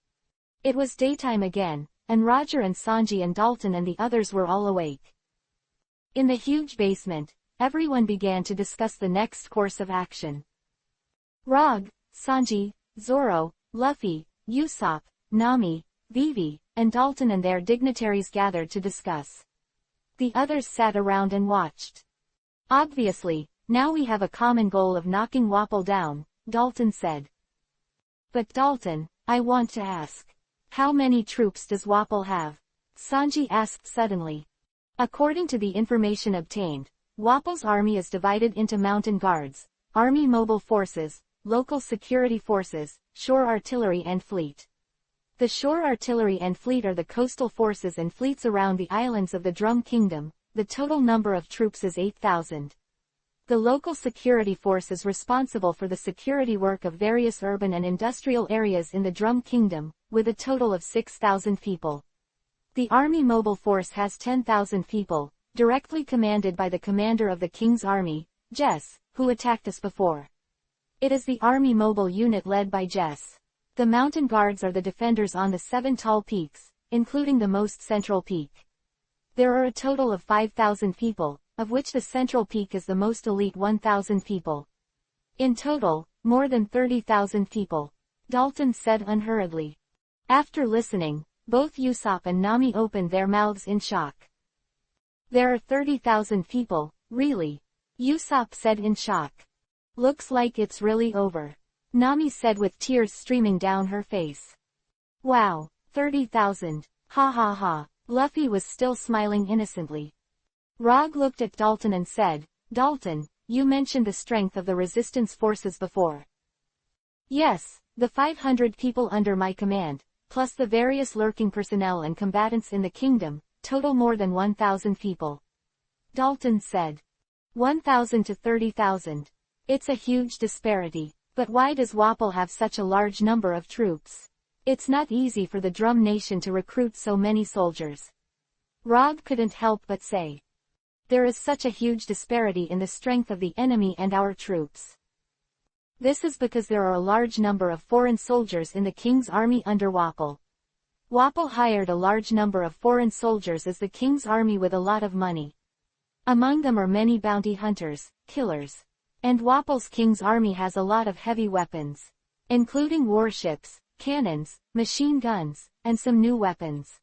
A: It was daytime again, and Roger and Sanji and Dalton and the others were all awake. In the huge basement, everyone began to discuss the next course of action. Rog, Sanji, Zoro, Luffy, Usopp, Nami, Vivi, and Dalton and their dignitaries gathered to discuss. The others sat around and watched. "Obviously, now we have a common goal of knocking Wapol down," Dalton said. "But Dalton, I want to ask. How many troops does Wapol have?" Sanji asked suddenly. According to the information obtained, Wapol's army is divided into mountain guards, army mobile forces, local security forces, shore artillery and fleet. The shore artillery and fleet are the coastal forces and fleets around the islands of the Drum Kingdom. The total number of troops is 8,000. The local security force is responsible for the security work of various urban and industrial areas in the Drum Kingdom, with a total of 6,000 people. The Army Mobile Force has 10,000 people, directly commanded by the commander of the King's Army, Jess, who attacked us before. It is the Army Mobile Unit led by Jess. The mountain guards are the defenders on the 7 tall peaks, including the most central peak. There are a total of 5,000 people, of which the central peak is the most elite 1,000 people. In total, more than 30,000 people, Dalton said unhurriedly. After listening, both Usopp and Nami opened their mouths in shock. "There are 30,000 people, really?" Usopp said in shock. "Looks like it's really over," Nami said with tears streaming down her face. "Wow, 30,000, ha ha ha." Luffy was still smiling innocently. Rog looked at Dalton and said, "Dalton, you mentioned the strength of the resistance forces before." "Yes, the 500 people under my command, plus the various lurking personnel and combatants in the kingdom, total more than 1,000 people," Dalton said. 1,000 to 30,000. It's a huge disparity. But why does Wapol have such a large number of troops? It's not easy for the Drum Nation to recruit so many soldiers. Rog couldn't help but say. There is such a huge disparity in the strength of the enemy and our troops. This is because there are a large number of foreign soldiers in the King's army under Wapol. Wapol hired a large number of foreign soldiers as the King's army with a lot of money. Among them are many bounty hunters, killers, And Wapol's king's army has a lot of heavy weapons, including warships, cannons, machine guns, and some new weapons.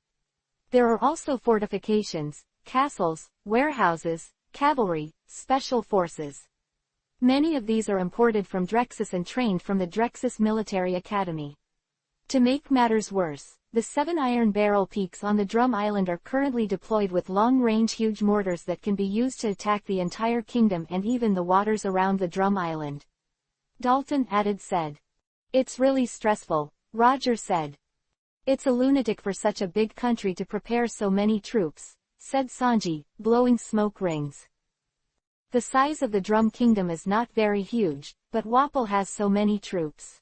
A: There are also fortifications, castles, warehouses, cavalry, special forces. Many of these are imported from Drexus and trained from the Drexus Military Academy. To make matters worse, the 7 iron barrel peaks on the Drum Island are currently deployed with long-range huge mortars that can be used to attack the entire kingdom and even the waters around the Drum Island. Dalton said. It's really stressful, Roger said. It's a lunatic for such a big country to prepare so many troops, said Sanji, blowing smoke rings. The size of the Drum Kingdom is not very huge, but Wapol has so many troops.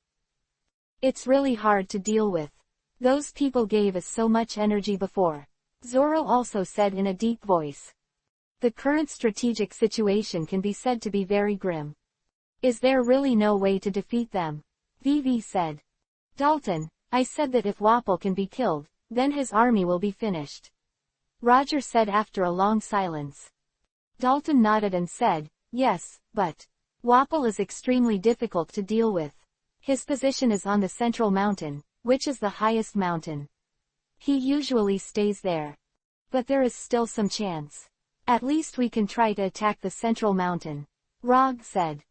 A: It's really hard to deal with. Those people gave us so much energy before. Zoro also said in a deep voice. The current strategic situation can be said to be very grim. Is there really no way to defeat them? Vivi said. Dalton, I said that if Wapol can be killed, then his army will be finished. Roger said after a long silence. Dalton nodded and said, yes, but Wapol is extremely difficult to deal with. His position is on the central mountain, which is the highest mountain. He usually stays there. But there is still some chance. At least we can try to attack the central mountain. Rog said.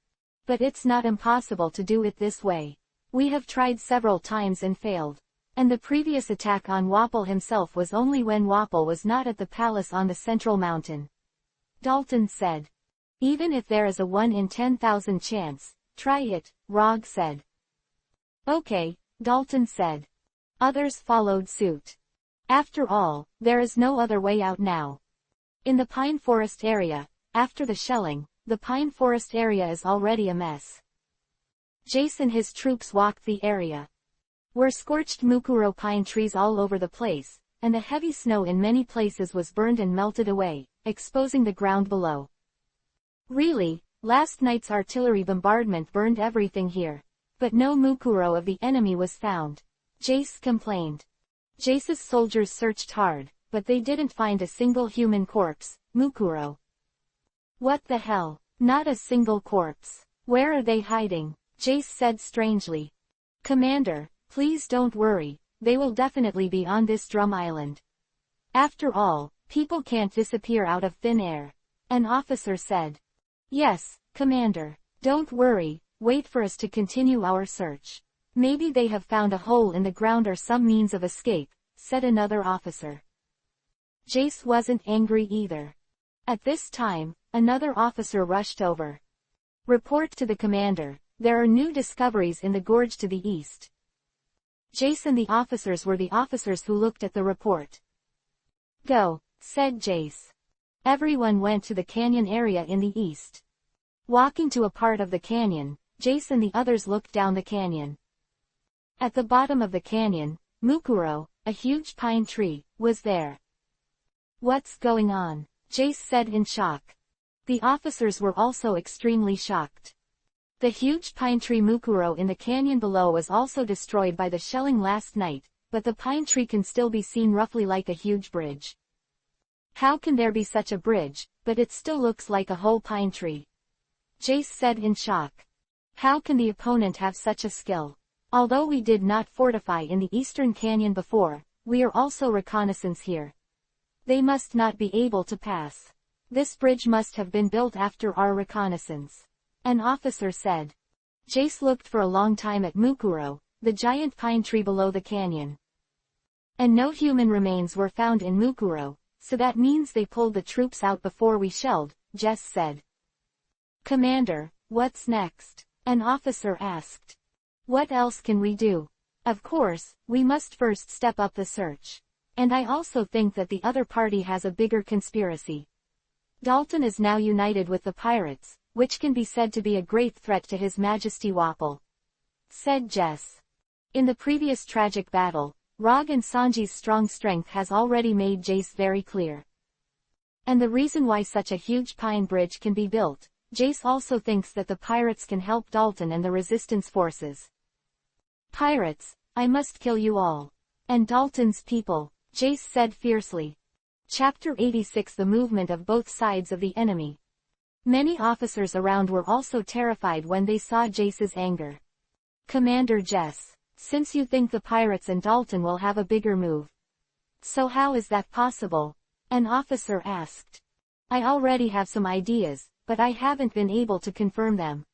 A: But it's not impossible to do it this way. We have tried several times and failed. And the previous attack on Wapol himself was only when Wapol was not at the palace on the central mountain. Dalton said. Even if there is a 1 in 10,000 chance, try it, Rog said. Okay, Dalton said. Others followed suit. After all, there is no other way out now. In the pine forest area, after the shelling, the pine forest area is already a mess. Jace and his troops walked the area. Were scorched Mukuro pine trees all over the place, and the heavy snow in many places was burned and melted away, exposing the ground below. Really, last night's artillery bombardment burned everything here. But no Mukuro of the enemy was found. Jace complained. Jace's soldiers searched hard, but they didn't find a single human corpse, Mukuro. What the hell? Not a single corpse. Where are they hiding? Jace said strangely. Commander, please don't worry, they will definitely be on this Drum Island. After all, people can't disappear out of thin air. An officer said. Yes, Commander. Don't worry. Wait for us to continue our search. Maybe they have found a hole in the ground or some means of escape, said another officer. Jace wasn't angry either. At this time, another officer rushed over. Report to the commander, there are new discoveries in the gorge to the east. Jace and the officers were the officers who looked at the report. Go, said Jace. Everyone went to the canyon area in the east. Walking to a part of the canyon, Jace and the others looked down the canyon. At the bottom of the canyon, Mukuro, a huge pine tree, was there. What's going on? Jace said in shock. The officers were also extremely shocked. The huge pine tree Mukuro in the canyon below was also destroyed by the shelling last night, but the pine tree can still be seen roughly like a huge bridge. How can there be such a bridge, but it still looks like a whole pine tree? Jace said in shock. How can the opponent have such a skill? Although we did not fortify in the eastern canyon before, we are also reconnaissance here. They must not be able to pass. This bridge must have been built after our reconnaissance. An officer said. Jace looked for a long time at Mukuro, the giant pine tree below the canyon. And no human remains were found in Mukuro, so that means they pulled the troops out before we shelled, Jess said. Commander, what's next? An officer asked. What else can we do? Of course, we must first step up the search. And I also think that the other party has a bigger conspiracy. Dalton is now united with the pirates, which can be said to be a great threat to His Majesty Wapol, said Jess. In the previous tragic battle, Rog and Sanji's strong strength has already made Jace very clear. And the reason why such a huge pine bridge can be built, Jace also thinks that the pirates can help Dalton and the resistance forces. Pirates, I must kill you all. And Dalton's people, Jace said fiercely. Chapter 86 The movement of both sides of the enemy. Many officers around were also terrified when they saw Jace's anger. Commander Jess, since you think the pirates and Dalton will have a bigger move. So how is that possible? An officer asked. I already have some ideas, but I haven't been able to confirm them.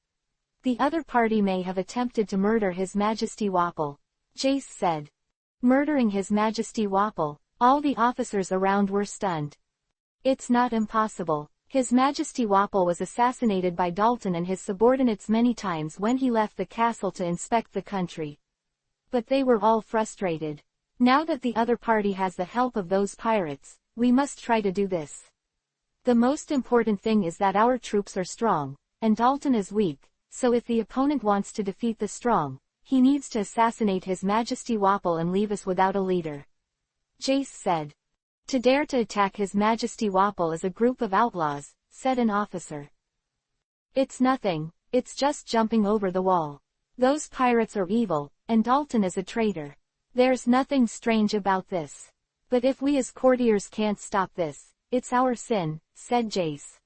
A: The other party may have attempted to murder His Majesty Wapol, Jace said. Murdering His Majesty Wapol, all the officers around were stunned. It's not impossible. His Majesty Wapol was assassinated by Dalton and his subordinates many times when he left the castle to inspect the country. But they were all frustrated. Now that the other party has the help of those pirates, we must try to do this. The most important thing is that our troops are strong, and Dalton is weak, so if the opponent wants to defeat the strong, he needs to assassinate His Majesty Wapol and leave us without a leader. Jace said. To dare to attack His Majesty Wapol as a group of outlaws, said an officer. It's nothing, it's just jumping over the wall. Those pirates are evil, and Dalton is a traitor. There's nothing strange about this. But if we as courtiers can't stop this, it's our sin, said Jace.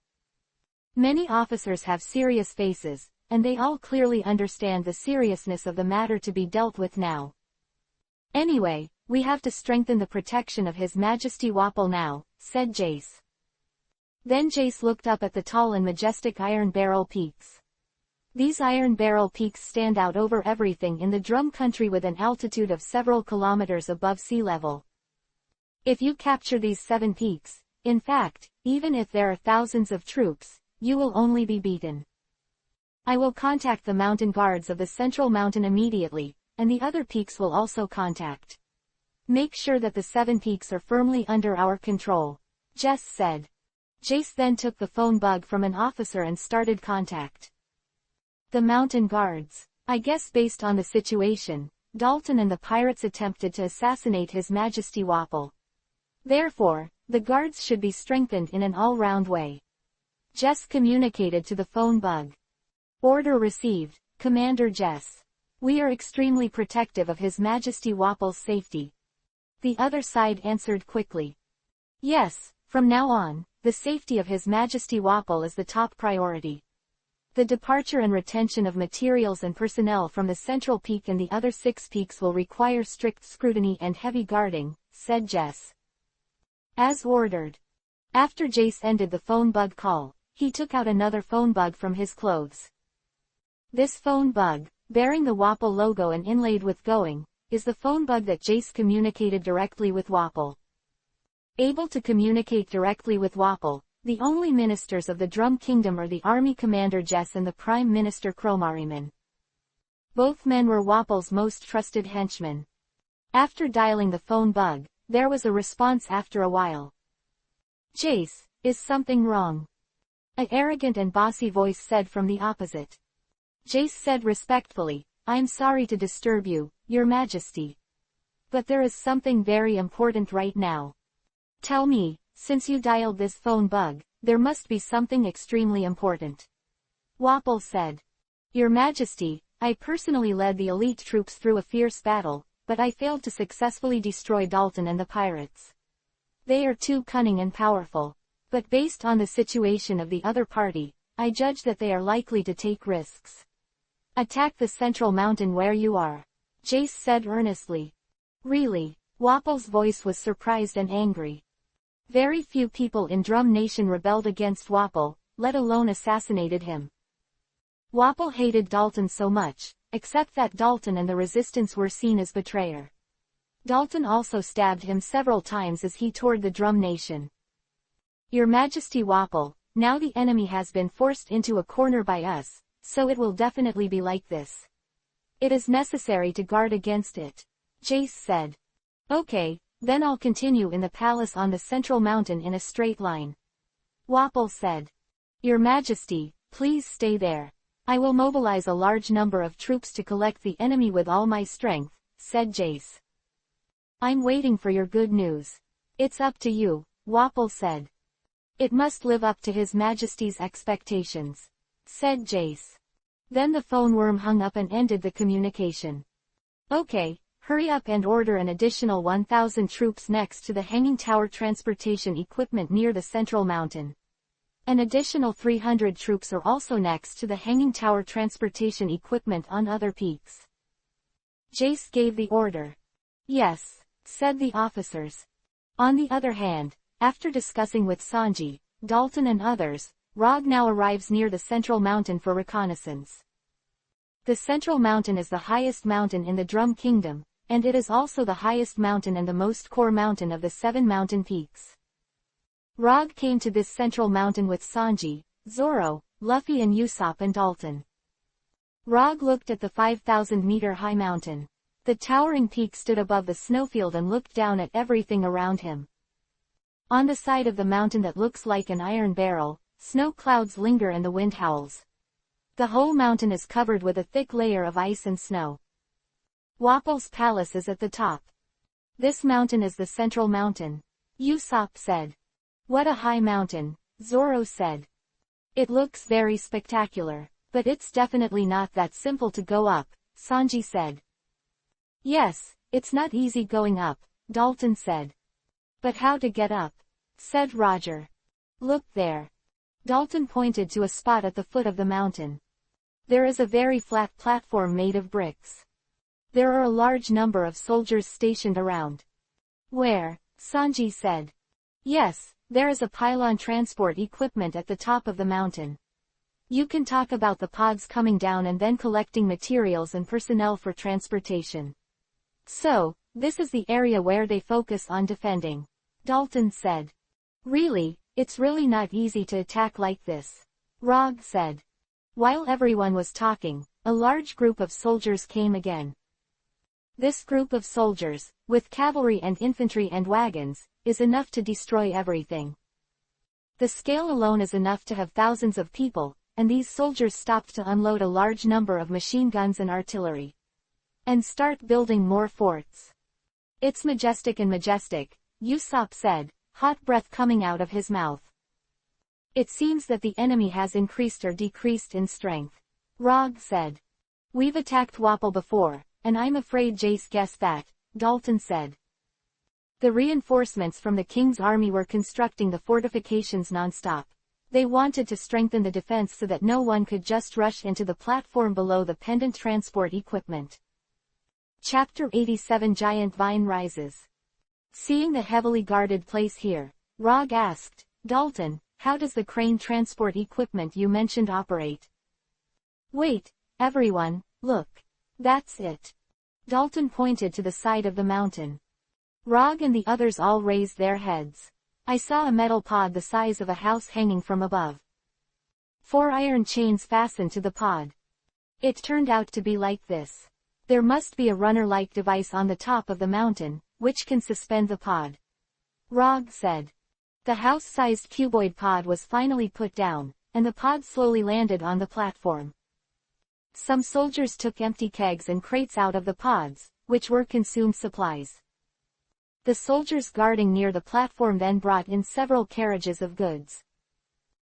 A: Many officers have serious faces, and they all clearly understand the seriousness of the matter to be dealt with now. Anyway, we have to strengthen the protection of His Majesty Wapol now, said Jace. Then Jace looked up at the tall and majestic Iron Barrel Peaks. These Iron Barrel Peaks stand out over everything in the Drum Country with an altitude of several kilometers above sea level. If you capture these 7 peaks, in fact, even if there are thousands of troops, you will only be beaten. I will contact the mountain guards of the central mountain immediately, and the other peaks will also contact. Make sure that the 7 peaks are firmly under our control, Jess said. Jace then took the phone bug from an officer and started contact. The mountain guards. I guess based on the situation, Dalton and the pirates attempted to assassinate His Majesty Wapol. Therefore, the guards should be strengthened in an all-round way. Jess communicated to the phone bug. Order received, Commander Jess. We are extremely protective of His Majesty Wapol's safety. The other side answered quickly. Yes, from now on, the safety of His Majesty Wapol is the top priority. The departure and retention of materials and personnel from the central peak and the other 6 peaks will require strict scrutiny and heavy guarding, said Jess. As ordered. After Jace ended the phone bug call, he took out another phone bug from his clothes. This phone bug, bearing the Wapol logo and inlaid with going, is the phone bug that Jace communicated directly with Wapol. Able to communicate directly with Wapol, the only ministers of the Drum Kingdom are the Army Commander Jess and the Prime Minister Cromariman. Both men were Wapol's most trusted henchmen. After dialing the phone bug, there was a response after a while. Jace, is something wrong? An arrogant and bossy voice said from the opposite. Jace said respectfully, I'm sorry to disturb you, Your Majesty. But there is something very important right now. Tell me, since you dialed this phone bug, there must be something extremely important. Wapol said. Your Majesty, I personally led the elite troops through a fierce battle, but I failed to successfully destroy Dalton and the pirates. They are too cunning and powerful. But based on the situation of the other party, I judge that they are likely to take risks. Attack the central mountain where you are, Jace said earnestly. Really? Wapol's voice was surprised and angry. Very few people in Drum Nation rebelled against Wapol, let alone assassinated him. Wapol hated Dalton so much, except that Dalton and the resistance were seen as betrayer. Dalton also stabbed him several times as he toured the Drum Nation. Your Majesty Wapol, now the enemy has been forced into a corner by us, so it will definitely be like this. It is necessary to guard against it, Jace said. Okay, then I'll continue in the palace on the central mountain in a straight line. Wapol said. Your Majesty, please stay there. I will mobilize a large number of troops to collect the enemy with all my strength, said Jace. I'm waiting for your good news. It's up to you, Wapol said. It must live up to His Majesty's expectations, said Jace. Then the phone worm hung up and ended the communication. Okay, hurry up and order an additional 1,000 troops next to the hanging tower transportation equipment near the central mountain. An additional 300 troops are also next to the hanging tower transportation equipment on other peaks. Jace gave the order. Yes, said the officers. On the other hand, after discussing with Sanji, Dalton and others, Rog now arrives near the central mountain for reconnaissance. The central mountain is the highest mountain in the Drum Kingdom, and it is also the highest mountain and the most core mountain of the 7 mountain peaks. Rog came to this central mountain with Sanji, Zoro, Luffy and Usopp and Dalton. Rog looked at the 5,000-meter high mountain. The towering peak stood above the snowfield and looked down at everything around him. On the side of the mountain that looks like an iron barrel, snow clouds linger and the wind howls. The whole mountain is covered with a thick layer of ice and snow. Wapple's palace is at the top. This mountain is the central mountain, Usopp said. What a high mountain, Zoro said. It looks very spectacular, but it's definitely not that simple to go up, Sanji said. Yes, it's not easy going up, Dalton said. But how to get up? Said Roger. Look there. Dalton pointed to a spot at the foot of the mountain. There is a very flat platform made of bricks. There are a large number of soldiers stationed around. Where? Sanji said. Yes, there is a pylon transport equipment at the top of the mountain. You can talk about the pods coming down and then collecting materials and personnel for transportation. So, this is the area where they focus on defending, Dalton said. Really, it's really not easy to attack like this, Rog said. While everyone was talking, a large group of soldiers came again. This group of soldiers, with cavalry and infantry and wagons, is enough to destroy everything. The scale alone is enough to have thousands of people, and these soldiers stopped to unload a large number of machine guns and artillery. And start building more forts. It's majestic and majestic, Usopp said, hot breath coming out of his mouth. It seems that the enemy has increased or decreased in strength, Rog said. We've attacked Wapple before, and I'm afraid Jace guessed that, Dalton said. The reinforcements from the King's army were constructing the fortifications non-stop. They wanted to strengthen the defense so that no one could just rush into the platform below the pendant transport equipment. Chapter 87 Giant Vine Rises. Seeing the heavily guarded place here, Rog asked, Dalton, how does the crane transport equipment you mentioned operate? Wait, everyone, look. That's it. Dalton pointed to the side of the mountain. Rog and the others all raised their heads. I saw a metal pod the size of a house hanging from above. 4 iron chains fastened to the pod. It turned out to be like this. There must be a runner-like device on the top of the mountain, which can suspend the pod. Rog said. The house-sized cuboid pod was finally put down, and the pod slowly landed on the platform. Some soldiers took empty kegs and crates out of the pods, which were consumed supplies. The soldiers guarding near the platform then brought in several carriages of goods.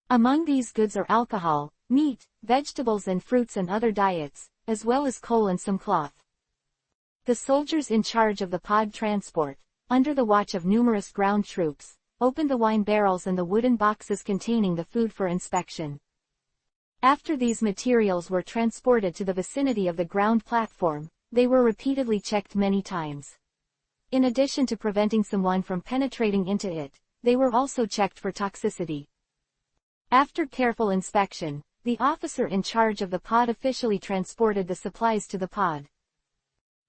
A: Among these goods are alcohol, meat, vegetables and fruits and other diets, as well as coal and some cloth. The soldiers in charge of the pod transport, under the watch of numerous ground troops, opened the wine barrels and the wooden boxes containing the food for inspection. After these materials were transported to the vicinity of the ground platform, they were repeatedly checked many times. In addition to preventing someone from penetrating into it, they were also checked for toxicity. After careful inspection, the officer in charge of the pod officially transported the supplies to the pod.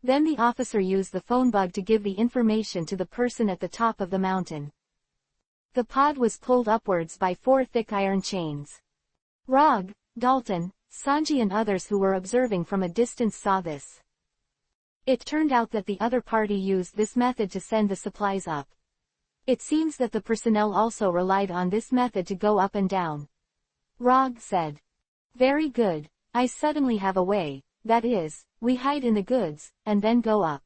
A: Then the officer used the phone bug to give the information to the person at the top of the mountain. The pod was pulled upwards by 4 thick iron chains. Rog, Dalton, Sanji and others who were observing from a distance saw this. It turned out that the other party used this method to send the supplies up. It seems that the personnel also relied on this method to go up and down. Rog said. Very good, I suddenly have a way, that is, we hide in the goods, and then go up.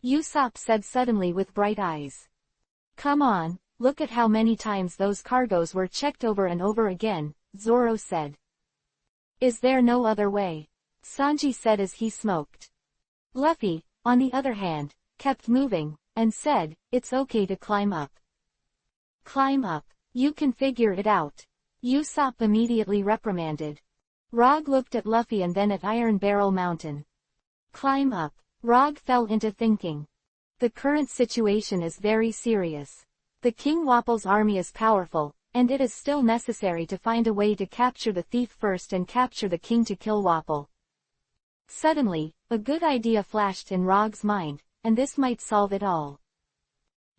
A: Usopp said suddenly with bright eyes. Come on, look at how many times those cargoes were checked over and over again, Zoro said. Is there no other way? Sanji said as he smoked. Luffy, on the other hand, kept moving, and said, it's okay to climb up. Climb up, you can figure it out. Usopp immediately reprimanded. Rog looked at Luffy and then at Iron Barrel Mountain. Climb up. Rog fell into thinking. The current situation is very serious. The King Wapple's army is powerful, and it is still necessary to find a way to capture the thief first and capture the king to kill Wapple. Suddenly, a good idea flashed in Rog's mind, and this might solve it all.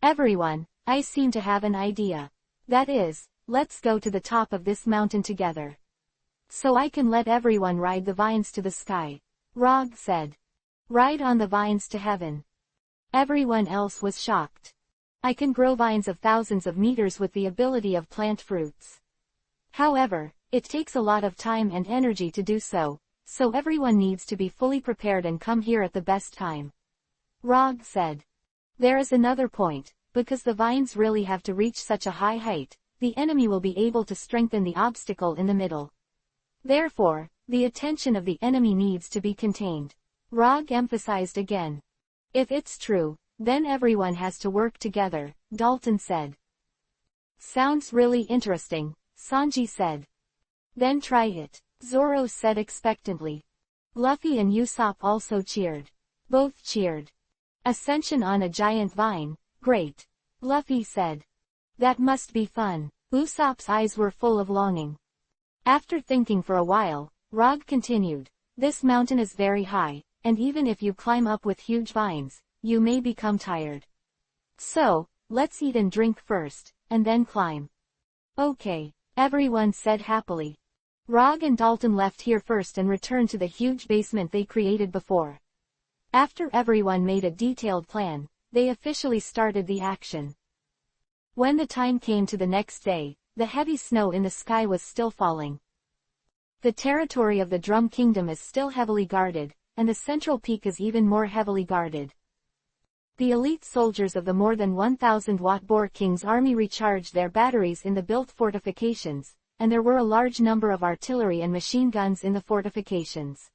A: Everyone, I seem to have an idea. That is, let's go to the top of this mountain together. So I can let everyone ride the vines to the sky. Rog said. Ride on the vines to heaven. Everyone else was shocked. I can grow vines of thousands of meters with the ability of plant fruits. However, it takes a lot of time and energy to do so, so everyone needs to be fully prepared and come here at the best time. Rog said. There is another point, because the vines really have to reach such a high height, the enemy will be able to strengthen the obstacle in the middle. Therefore, the attention of the enemy needs to be contained. Rog emphasized again. If it's true, then everyone has to work together, Dalton said. Sounds really interesting, Sanji said. Then try it, Zoro said expectantly. Luffy and Usopp also cheered. Both cheered. Ascension on a giant vine, great. Luffy said. That must be fun. Usopp's eyes were full of longing. After thinking for a while, Rog continued. This mountain is very high, and even if you climb up with huge vines, you may become tired. So, let's eat and drink first, and then climb. Okay, everyone said happily. Rog and Dalton left here first and returned to the huge basement they created before. After everyone made a detailed plan, they officially started the action. When the time came to the next day, the heavy snow in the sky was still falling. The territory of the Drum Kingdom is still heavily guarded, and the central peak is even more heavily guarded. The elite soldiers of the more than 1,000-watt Boar King's army recharged their batteries in the built fortifications, and there were a large number of artillery and machine guns in the fortifications.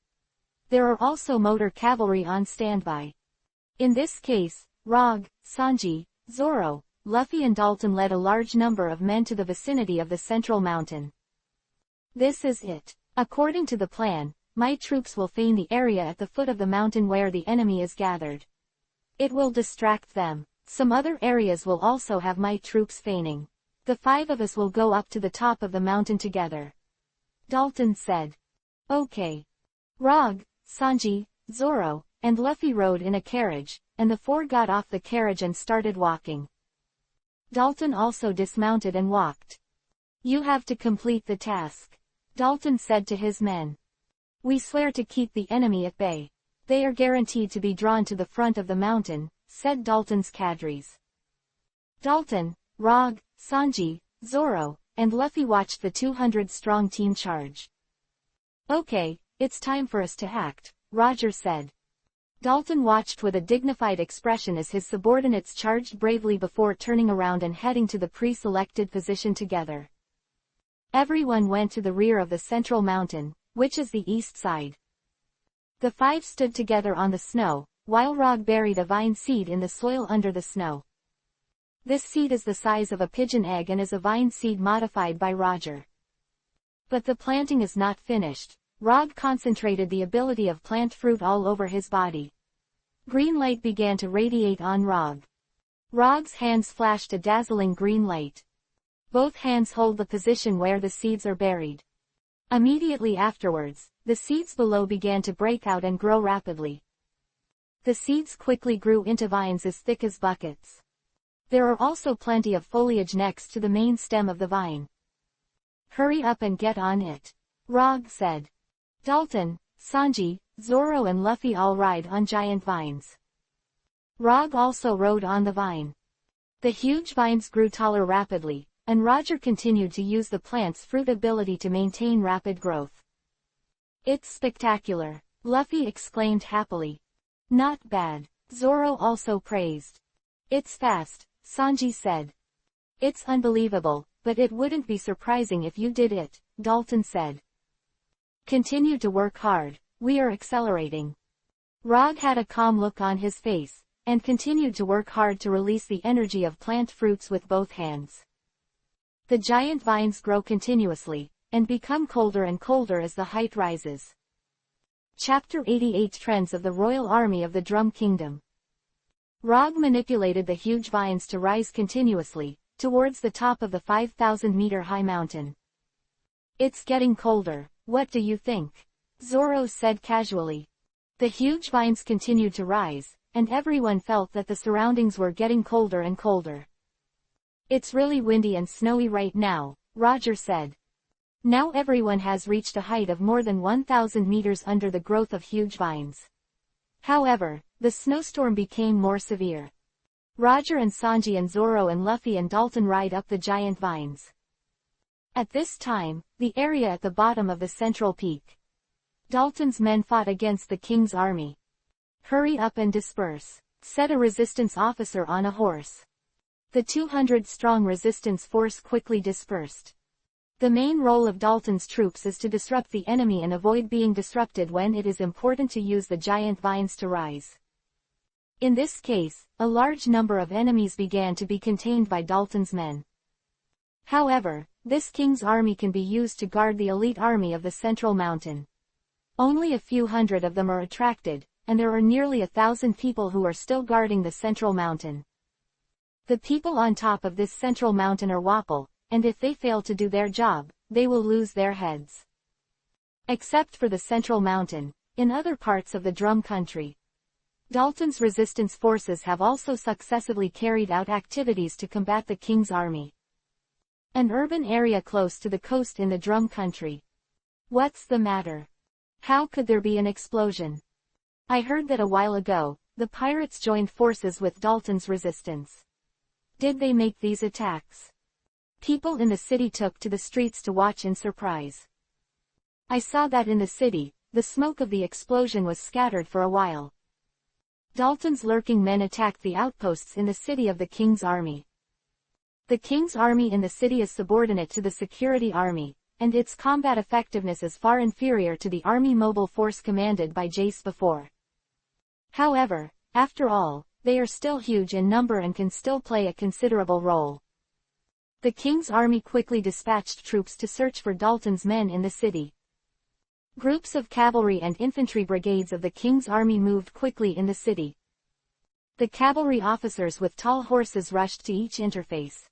A: There are also motor cavalry on standby. In this case, Rog, Sanji, Zoro, Luffy and Dalton led a large number of men to the vicinity of the central mountain. This is it. According to the plan, my troops will feign the area at the foot of the mountain where the enemy is gathered. It will distract them. Some other areas will also have my troops feigning. The 5 of us will go up to the top of the mountain together. Dalton said. Okay. Rog, Sanji, Zoro, and Luffy rode in a carriage, and the 4 got off the carriage and started walking. Dalton also dismounted and walked. You have to complete the task. Dalton said to his men. We swear to keep the enemy at bay. They are guaranteed to be drawn to the front of the mountain, said Dalton's cadres. Dalton, Rog, Sanji, Zoro, and Luffy watched the 200-strong team charge. Okay, it's time for us to act, Roger said. Dalton watched with a dignified expression as his subordinates charged bravely before turning around and heading to the pre-selected position together. Everyone went to the rear of the central mountain, which is the east side. The 5 stood together on the snow, while Rog buried a vine seed in the soil under the snow. This seed is the size of a pigeon egg and is a vine seed modified by Roger. But the planting is not finished. Rog concentrated the ability of plant fruit all over his body. Green light began to radiate on Rog. Rog's hands flashed a dazzling green light. Both hands hold the position where the seeds are buried. Immediately afterwards, the seeds below began to break out and grow rapidly. The seeds quickly grew into vines as thick as buckets. There are also plenty of foliage next to the main stem of the vine. Hurry up and get on it, Rog said. Dalton, Sanji, Zoro and Luffy all ride on giant vines. Rog also rode on the vine. The huge vines grew taller rapidly, and Roger continued to use the plant's fruit ability to maintain rapid growth. It's spectacular, Luffy exclaimed happily. Not bad, Zoro also praised. It's fast, Sanji said. It's unbelievable, but it wouldn't be surprising if you did it, Dalton said. Continue to work hard, we are accelerating. Rog had a calm look on his face, and continued to work hard to release the energy of plant fruits with both hands. The giant vines grow continuously, and become colder and colder as the height rises. Chapter 88 Trends of the Royal Army of the Drum Kingdom. Rog manipulated the huge vines to rise continuously, towards the top of the 5,000-meter-high mountain. "It's getting colder, what do you think?" Zoro said casually. The huge vines continued to rise, and everyone felt that the surroundings were getting colder and colder. "It's really windy and snowy right now," Roger said. Now everyone has reached a height of more than 1,000 meters under the growth of huge vines. However, the snowstorm became more severe. Roger and Sanji and Zoro and Luffy and Dalton ride up the giant vines. At this time, the area at the bottom of the central peak. Dalton's men fought against the king's army. "Hurry up and disperse," said a resistance officer on a horse. The 200-strong resistance force quickly dispersed. The main role of Dalton's troops is to disrupt the enemy and avoid being disrupted when it is important to use the giant vines to rise. In this case, a large number of enemies began to be contained by Dalton's men. However, this king's army can be used to guard the elite army of the central mountain. Only a few hundred of them are attracted, and there are nearly 1,000 people who are still guarding the central mountain. The people on top of this central mountain are Wapol, and if they fail to do their job, they will lose their heads. Except for the central mountain, in other parts of the Drum Country, Dalton's resistance forces have also successfully carried out activities to combat the king's army. An urban area close to the coast in the Drum Country. What's the matter? How could there be an explosion? I heard that a while ago, the pirates joined forces with Dalton's resistance. Did they make these attacks? People in the city took to the streets to watch in surprise. I saw that in the city, the smoke of the explosion was scattered for a while. Dalton's lurking men attacked the outposts in the city of the king's army. The king's army in the city is subordinate to the security army, and its combat effectiveness is far inferior to the army mobile force commanded by Jace before. However, after all, they are still huge in number and can still play a considerable role. The king's army quickly dispatched troops to search for Dalton's men in the city. Groups of cavalry and infantry brigades of the king's army moved quickly in the city. The cavalry officers with tall horses rushed to each interface.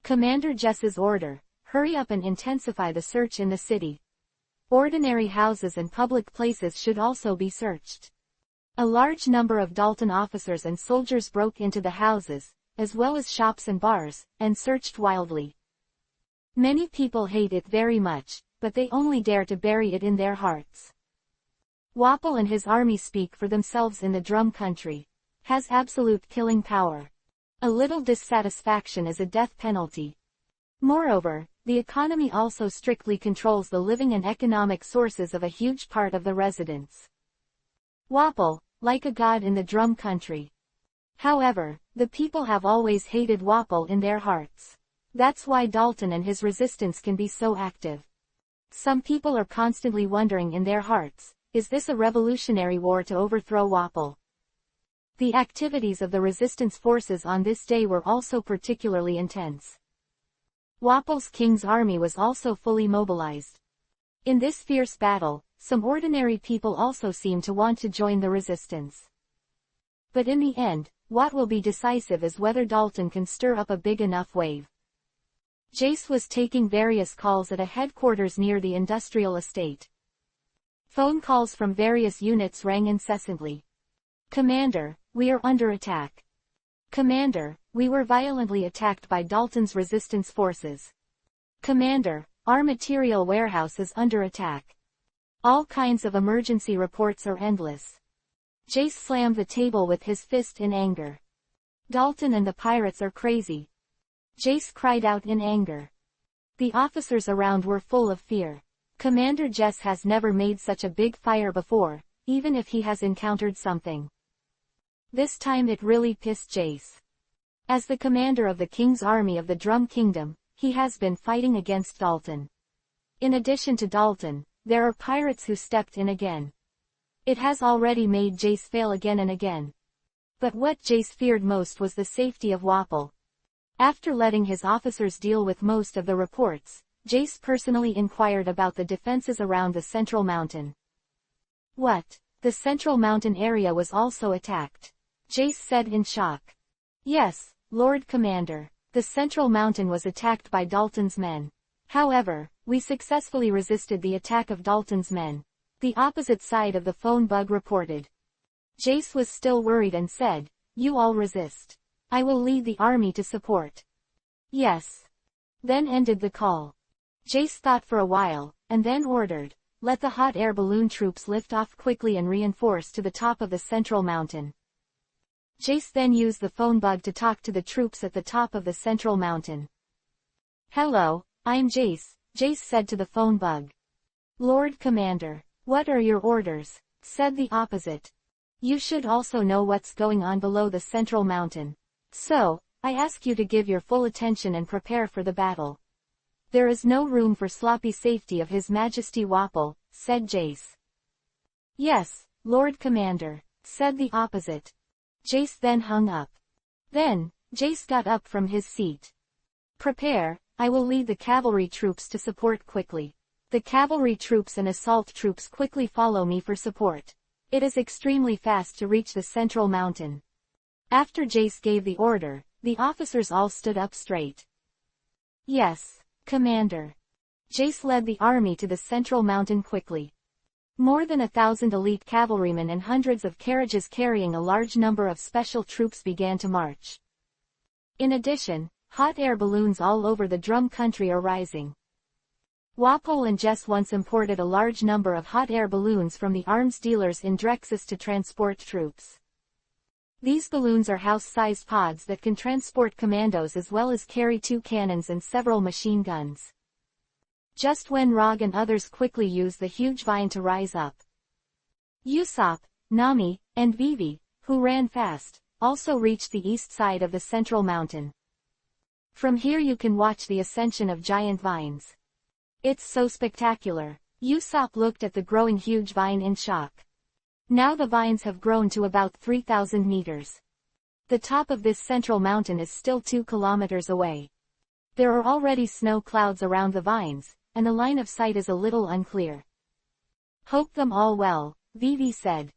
A: Commander Jess's order: hurry up and intensify the search in the city. Ordinary houses and public places should also be searched. A large number of Dalton officers and soldiers broke into the houses, as well as shops and bars, and searched wildly. Many people hate it very much, but they only dare to bury it in their hearts. Wapol and his army speak for themselves in the Drum Country. Has absolute killing power. A little dissatisfaction is a death penalty. Moreover, the economy also strictly controls the living and economic sources of a huge part of the residents. Wapol, like a god in the Drum Country. However, the people have always hated Wapol in their hearts. That's why Dalton and his resistance can be so active. Some people are constantly wondering in their hearts, is this a revolutionary war to overthrow Wapol? The activities of the resistance forces on this day were also particularly intense. Wapol's king's army was also fully mobilized. In this fierce battle, some ordinary people also seem to want to join the resistance. But in the end, what will be decisive is whether Dalton can stir up a big enough wave. Jace was taking various calls at a headquarters near the industrial estate. Phone calls from various units rang incessantly. "Commander, we are under attack." "Commander, we were violently attacked by Dalton's resistance forces." "Commander, our material warehouse is under attack." All kinds of emergency reports are endless. Jace slammed the table with his fist in anger. "Dalton and the pirates are crazy." Jace cried out in anger. The officers around were full of fear. Commander Jess has never made such a big fire before, even if he has encountered something. This time it really pissed Jace. As the commander of the king's army of the Drum Kingdom, he has been fighting against Dalton. In addition to Dalton, there are pirates who stepped in again. It has already made Jace fail again and again. But what Jace feared most was the safety of Wapol. After letting his officers deal with most of the reports, Jace personally inquired about the defenses around the central mountain. What? The central mountain area was also attacked? Jace said in shock. Yes, Lord Commander. The central mountain was attacked by Dalton's men. However, we successfully resisted the attack of Dalton's men. The opposite side of the phone bug reported. Jace was still worried and said, "You all resist. I will lead the army to support." Yes. Then ended the call. Jace thought for a while, and then ordered, "Let the hot air balloon troops lift off quickly and reinforce to the top of the central mountain." Jace then used the phone bug to talk to the troops at the top of the central mountain. "Hello, I'm Jace," Jace said to the phone bug. "Lord Commander, what are your orders?" said the opposite. "You should also know what's going on below the central mountain. So, I ask you to give your full attention and prepare for the battle. There is no room for sloppy safety of His Majesty Wapol," said Jace. "Yes, Lord Commander," said the opposite. Jace then hung up. Then, Jace got up from his seat. "Prepare, I will lead the cavalry troops to support quickly. The cavalry troops and assault troops quickly follow me for support. It is extremely fast to reach the central mountain." After Jace gave the order, the officers all stood up straight. "Yes, Commander." Jace led the army to the central mountain quickly. More than 1,000 elite cavalrymen and hundreds of carriages carrying a large number of special troops began to march. In addition, hot air balloons all over the drum country are rising. Wapol and Jess once imported a large number of hot air balloons from the arms dealers in Drexus to transport troops. These balloons are house-sized pods that can transport commandos as well as carry 2 cannons and several machine guns. Just when Rog and others quickly use the huge vine to rise up. Usopp, Nami, and Vivi, who ran fast, also reached the east side of the central mountain. From here you can watch the ascension of giant vines. It's so spectacular. Usopp looked at the growing huge vine in shock. Now the vines have grown to about 3,000 meters. The top of this central mountain is still 2 kilometers away. There are already snow clouds around the vines, and the line of sight is a little unclear. "Hope them all well," Vivi said.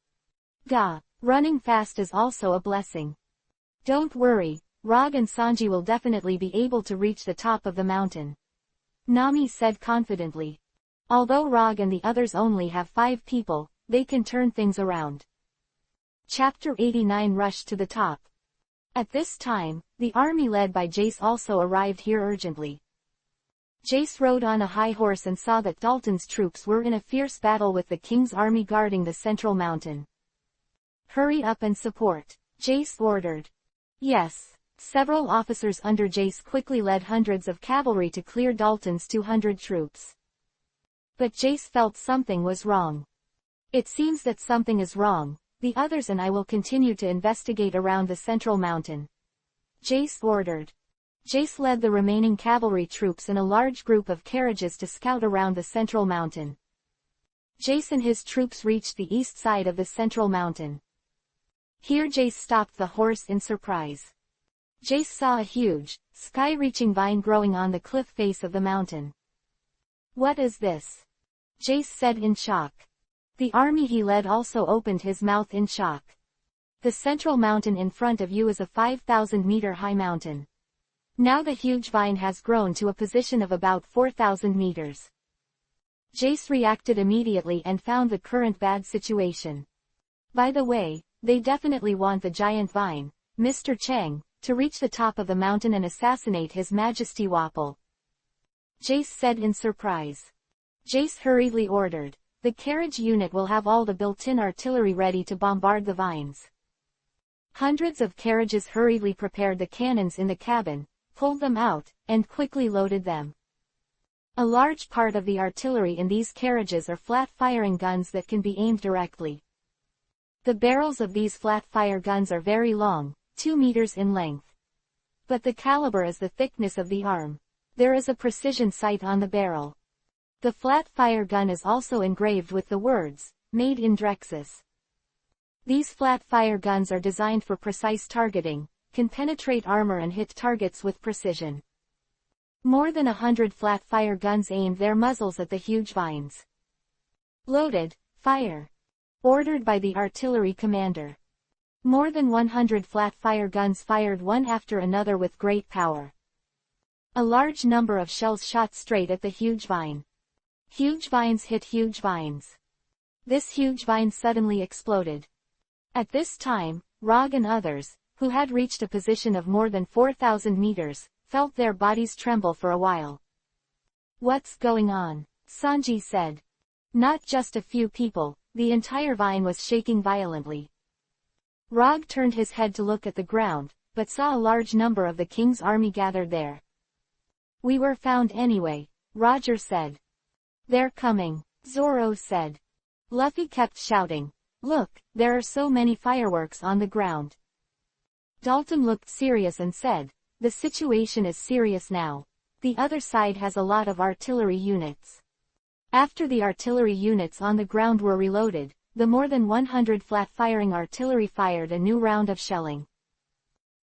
A: "Gah, running fast is also a blessing. Don't worry, Rog and Sanji will definitely be able to reach the top of the mountain," Nami said confidently. Although Rog and the others only have 5 people, they can turn things around. Chapter 89 Rush to the Top. At this time, the army led by Jace also arrived here urgently. Jace rode on a high horse and saw that Dalton's troops were in a fierce battle with the king's army guarding the central mountain. "Hurry up and support," Jace ordered. Yes. Several officers under Jace quickly led hundreds of cavalry to clear Dalton's 200 troops. But Jace felt something was wrong. "It seems that something is wrong. The others and I will continue to investigate around the central mountain," Jace ordered. Jace led the remaining cavalry troops in a large group of carriages to scout around the central mountain. Jace and his troops reached the east side of the central mountain. Here Jace stopped the horse in surprise. Jace saw a huge, sky-reaching vine growing on the cliff face of the mountain. "What is this?" Jace said in shock. The army he led also opened his mouth in shock. The central mountain in front of you is a 5,000-meter high mountain. Now the huge vine has grown to a position of about 4,000 meters. Jace reacted immediately and found the current bad situation. By the way, they definitely want the giant vine, Mr. Chang, to reach the top of the mountain and assassinate His Majesty Wapol, Jace said in surprise. Jace hurriedly ordered, "The carriage unit will have all the built-in artillery ready to bombard the vines." Hundreds of carriages hurriedly prepared the cannons in the cabin, pulled them out, and quickly loaded them. A large part of the artillery in these carriages are flat-firing guns that can be aimed directly. The barrels of these flat-fire guns are very long, 2 meters in length. But the caliber is the thickness of the arm. There is a precision sight on the barrel. The flat-fire gun is also engraved with the words, "Made in Drexus." These flat-fire guns are designed for precise targeting, can penetrate armor and hit targets with precision. More than 100 flat fire guns aimed their muzzles at the huge vines. Loaded, fire. Ordered by the artillery commander. More than 100 flat fire guns fired one after another with great power. A large number of shells shot straight at the huge vine. Huge vines hit huge vines. This huge vine suddenly exploded. At this time, Rog and others, who had reached a position of more than 4,000 meters, felt their bodies tremble for a while. "What's going on?" Sanji said. Not just a few people, the entire vine was shaking violently. Rog turned his head to look at the ground, but saw a large number of the king's army gathered there. "We were found anyway," Roger said. "They're coming," Zoro said. Luffy kept shouting, "Look, there are so many fireworks on the ground." Dalton looked serious and said, "The situation is serious now. The other side has a lot of artillery units." After the artillery units on the ground were reloaded, the more than 100 flat-firing artillery fired a new round of shelling.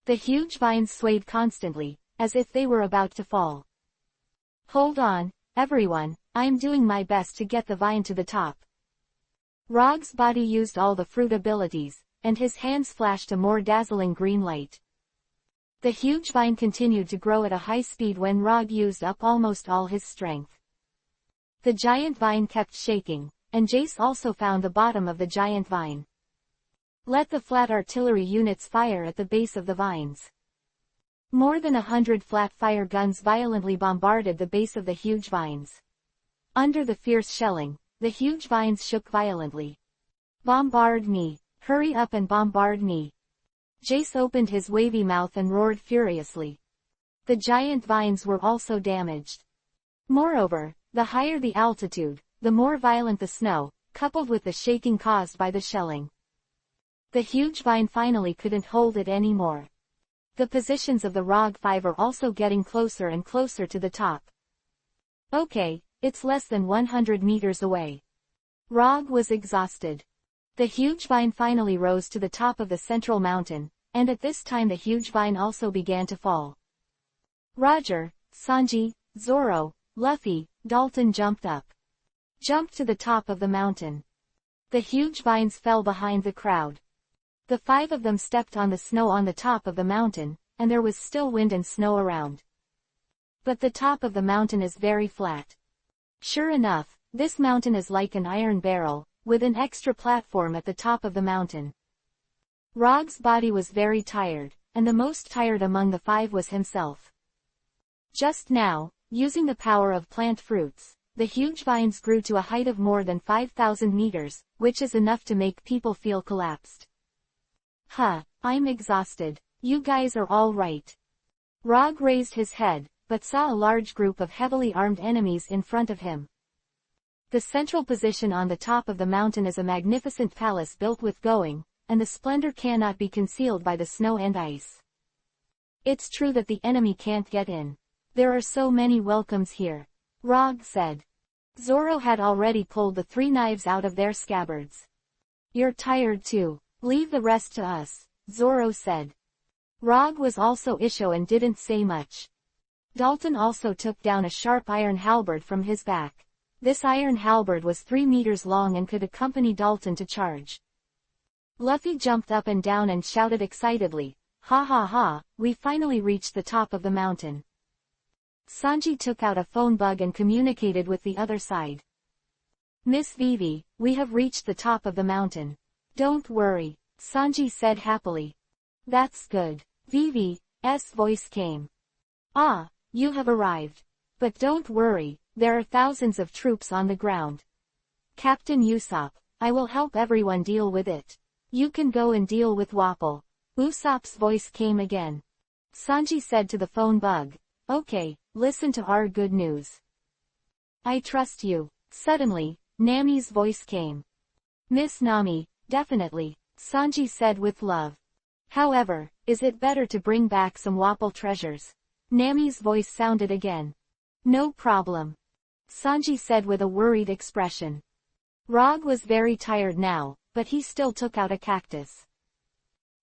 A: The huge vines swayed constantly, as if they were about to fall. "Hold on, everyone, I'm doing my best to get the vine to the top." Rog's body used all the fruit abilities, and his hands flashed a more dazzling green light. The huge vine continued to grow at a high speed when Rog used up almost all his strength. The giant vine kept shaking, and Jace also found the bottom of the giant vine. Let the flat artillery units fire at the base of the vines. More than 100 flat fire guns violently bombarded the base of the huge vines. Under the fierce shelling, the huge vines shook violently. "Bombard me! Hurry up and bombard me!" Jace opened his wavy mouth and roared furiously. The giant vines were also damaged. Moreover, the higher the altitude, the more violent the snow, coupled with the shaking caused by the shelling. The huge vine finally couldn't hold it anymore. The positions of the Rog 5 are also getting closer and closer to the top. Okay, it's less than 100 meters away. Rog was exhausted. The huge vine finally rose to the top of the central mountain, and at this time the huge vine also began to fall. Roger, Sanji, Zoro, Luffy, Dalton jumped to the top of the mountain. The huge vines fell behind the crowd. The 5 of them stepped on the snow on the top of the mountain, and there was still wind and snow around. But the top of the mountain is very flat. Sure enough, this mountain is like an iron barrel, with an extra platform at the top of the mountain. Rog's body was very tired, and the most tired among the 5 was himself. Just now, using the power of plant fruits, the huge vines grew to a height of more than 5,000 meters, which is enough to make people feel collapsed. I'm exhausted. You guys are all right. Rog raised his head, but saw a large group of heavily armed enemies in front of him. The central position on the top of the mountain is a magnificent palace built with going, and the splendor cannot be concealed by the snow and ice. It's true that the enemy can't get in. There are so many welcomes here, Rog said. Zoro had already pulled the 3 knives out of their scabbards. You're tired too. Leave the rest to us, Zoro said. Rog was also Isho and didn't say much. Dalton also took down a sharp iron halberd from his back. This iron halberd was 3 meters long and could accompany Dalton to charge. Luffy jumped up and down and shouted excitedly, "Ha ha ha, we finally reached the top of the mountain." Sanji took out a phone bug and communicated with the other side. "Miss Vivi, we have reached the top of the mountain. Don't worry," Sanji said happily. "That's good." Vivi's voice came. "Ah, you have arrived. But don't worry, there are thousands of troops on the ground. Captain Usopp, I will help everyone deal with it. You can go and deal with Wapol." Usopp's voice came again. Sanji said to the phone bug, "Okay, listen to our good news. I trust you." Suddenly, Nami's voice came. "Miss Nami, definitely," Sanji said with love. "However, is it better to bring back some Wapol treasures?" Nami's voice sounded again. "No problem," Sanji said with a worried expression. Rog was very tired now, but he still took out a cactus.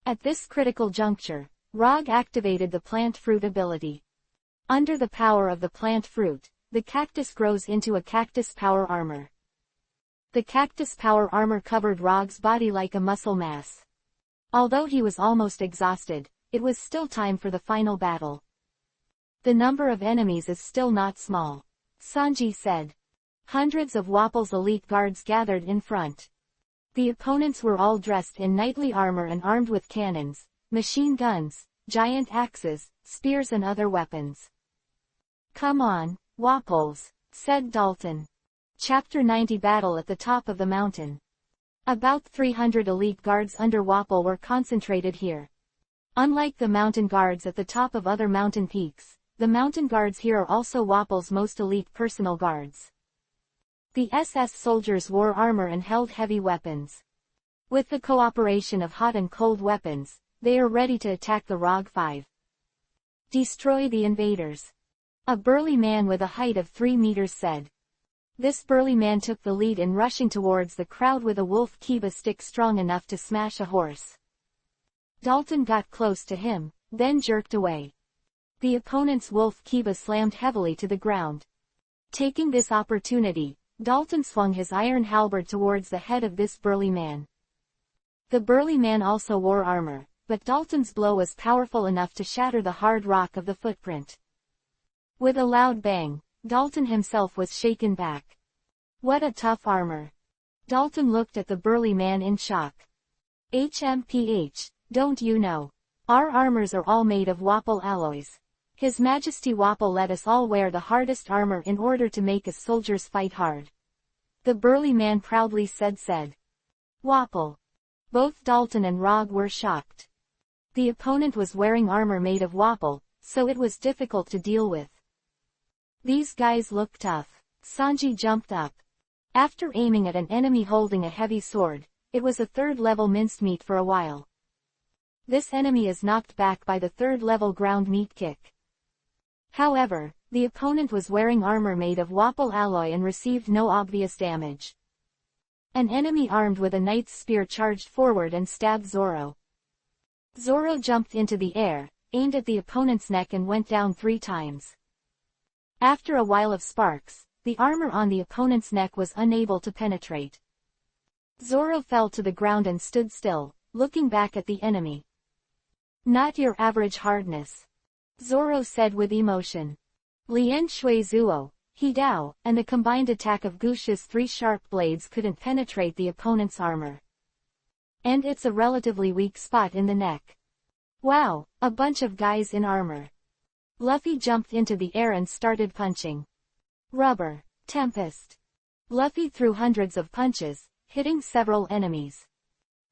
A: At this critical juncture, Rog activated the plant fruit ability. Under the power of the plant fruit, the cactus grows into a cactus power armor. The cactus power armor covered Rog's body like a muscle mass. Although he was almost exhausted, it was still time for the final battle. The number of enemies is still not small, Sanji said. Hundreds of Wapple's elite guards gathered in front. The opponents were all dressed in knightly armor and armed with cannons, machine guns, giant axes, spears and other weapons. Come on, Wapples, said Dalton. Chapter 90 Battle at the Top of the Mountain. About 300 elite guards under Wapple were concentrated here. Unlike the mountain guards at the top of other mountain peaks, the mountain guards here are also Wapple's most elite personal guards. The SS soldiers wore armor and held heavy weapons. With the cooperation of hot and cold weapons, they are ready to attack the Rog 5. Destroy the invaders. A burly man with a height of 3 meters said. This burly man took the lead in rushing towards the crowd with a wolf kiba stick strong enough to smash a horse. Dalton got close to him, then jerked away. The opponent's wolf kiba slammed heavily to the ground. Taking this opportunity, Dalton swung his iron halberd towards the head of this burly man. The burly man also wore armor, but Dalton's blow was powerful enough to shatter the hard rock of the footprint. With a loud bang, Dalton himself was shaken back. What a tough armor. Dalton looked at the burly man in shock. HMPH, don't you know? Our armors are all made of Wapple alloys. His Majesty Wapple let us all wear the hardest armor in order to make us soldiers fight hard. The burly man proudly said. Wapple. Both Dalton and Rog were shocked. The opponent was wearing armor made of Wapple, so it was difficult to deal with. These guys look tough. Sanji jumped up. After aiming at an enemy holding a heavy sword, it was a third-level mincemeat for a while. This enemy is knocked back by the third-level ground meat kick. However, the opponent was wearing armor made of Wapple alloy and received no obvious damage. An enemy armed with a knight's spear charged forward and stabbed Zoro. Zoro jumped into the air, aimed at the opponent's neck and went down 3 times. After a while of sparks, the armor on the opponent's neck was unable to penetrate. Zoro fell to the ground and stood still, looking back at the enemy. Not your average hardness, Zoro said with emotion. Lien Shui Zuo, He Dao, and the combined attack of Gush's 3 sharp blades couldn't penetrate the opponent's armor. And it's a relatively weak spot in the neck. Wow, a bunch of guys in armor. Luffy jumped into the air and started punching. Rubber, Tempest. Luffy threw hundreds of punches, hitting several enemies.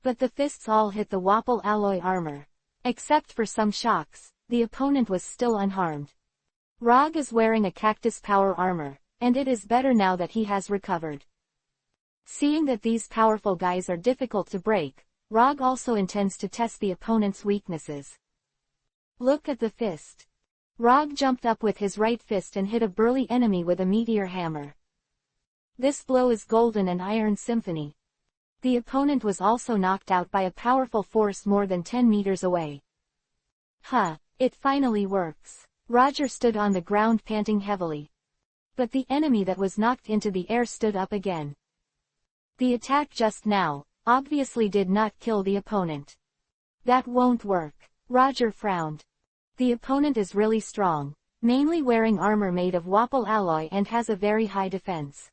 A: But the fists all hit the Wapple alloy armor. Except for some shocks, the opponent was still unharmed. Rog is wearing a cactus power armor, and it is better now that he has recovered. Seeing that these powerful guys are difficult to break, Rog also intends to test the opponent's weaknesses. Look at the fist. Rog jumped up with his right fist and hit a burly enemy with a meteor hammer. This blow is golden and iron symphony. The opponent was also knocked out by a powerful force more than 10 meters away. Huh, it finally works. Roger stood on the ground panting heavily. But the enemy that was knocked into the air stood up again. The attack just now, obviously did not kill the opponent. That won't work. Roger frowned. The opponent is really strong, mainly wearing armor made of Wapple alloy and has a very high defense.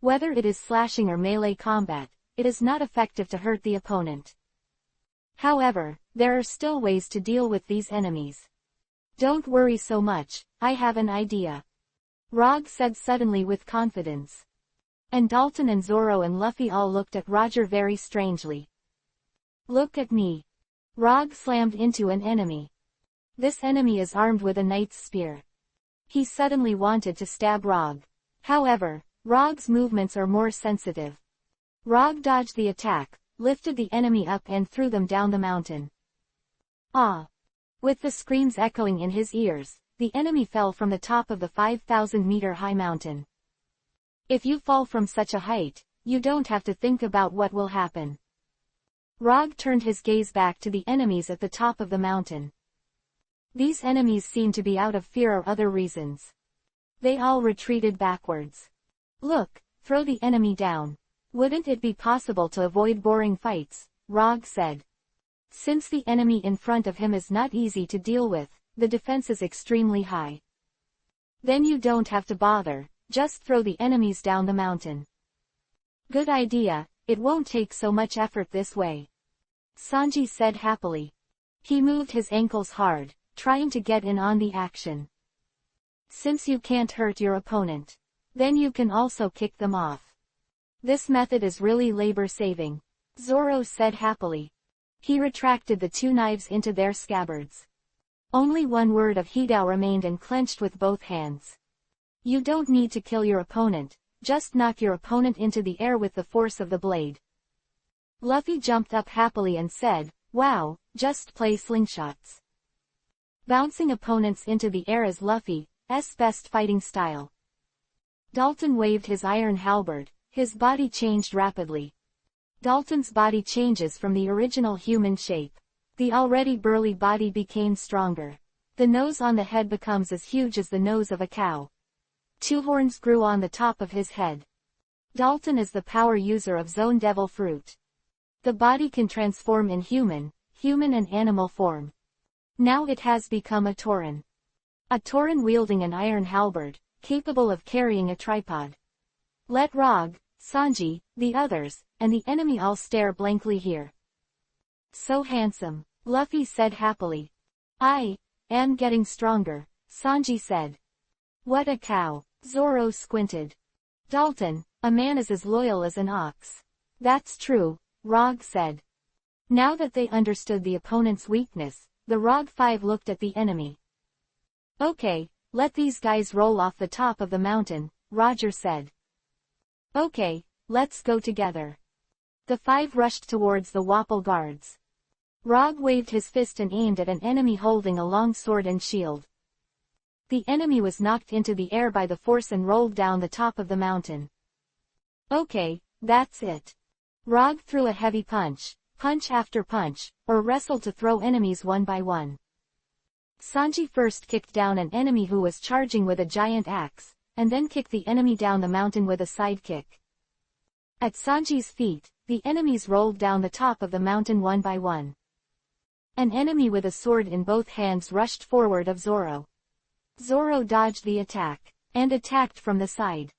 A: Whether it is slashing or melee combat, it is not effective to hurt the opponent. However, there are still ways to deal with these enemies. Don't worry so much, I have an idea. Rog said suddenly with confidence. And Dalton and Zoro and Luffy all looked at Roger very strangely. Look at me. Rog slammed into an enemy. This enemy is armed with a knight's spear. He suddenly wanted to stab Rog. However, Rog's movements are more sensitive. Rog dodged the attack, lifted the enemy up and threw them down the mountain. Ah! With the screams echoing in his ears, the enemy fell from the top of the 5,000-meter high mountain. If you fall from such a height, you don't have to think about what will happen. Rog turned his gaze back to the enemies at the top of the mountain. These enemies seemed to be out of fear or other reasons. They all retreated backwards. Look, throw the enemy down. Wouldn't it be possible to avoid boring fights? Rog said. Since the enemy in front of him is not easy to deal with, the defense is extremely high. Then you don't have to bother, just throw the enemies down the mountain. Good idea, it won't take so much effort this way. Sanji said happily. He moved his ankles hard, trying to get in on the action. Since you can't hurt your opponent, then you can also kick them off. This method is really labor-saving, Zoro said happily. He retracted the two knives into their scabbards. Only one word of Hidao remained and clenched with both hands. You don't need to kill your opponent, just knock your opponent into the air with the force of the blade. Luffy jumped up happily and said, wow, just play slingshots. Bouncing opponents into the air is Luffy's best fighting style. Dalton waved his iron halberd, his body changed rapidly. Dalton's body changes from the original human shape. The already burly body became stronger. The nose on the head becomes as huge as the nose of a cow. Two horns grew on the top of his head. Dalton is the power user of Zone Devil Fruit. The body can transform in human and animal form. Now it has become a Tauren. A Tauren wielding an iron halberd, capable of carrying a tripod. Let Rog, Sanji, the others, and the enemy all stare blankly here. So handsome, Luffy said happily. I am getting stronger, Sanji said. What a cow, Zoro squinted. Dalton, a man is as loyal as an ox. That's true, Rog said. Now that they understood the opponent's weakness, the Rog 5 looked at the enemy. Okay, let these guys roll off the top of the mountain, Roger said. Okay, let's go together. The 5 rushed towards the Wapol guards. Rog waved his fist and aimed at an enemy holding a long sword and shield. The enemy was knocked into the air by the force and rolled down the top of the mountain. Okay, that's it. Rog threw a heavy punch after punch, or wrestled to throw enemies one by one. Sanji first kicked down an enemy who was charging with a giant axe, and then kicked the enemy down the mountain with a sidekick. At Sanji's feet, the enemies rolled down the top of the mountain one by one. An enemy with a sword in both hands rushed forward of Zoro. Zoro dodged the attack, and attacked from the side.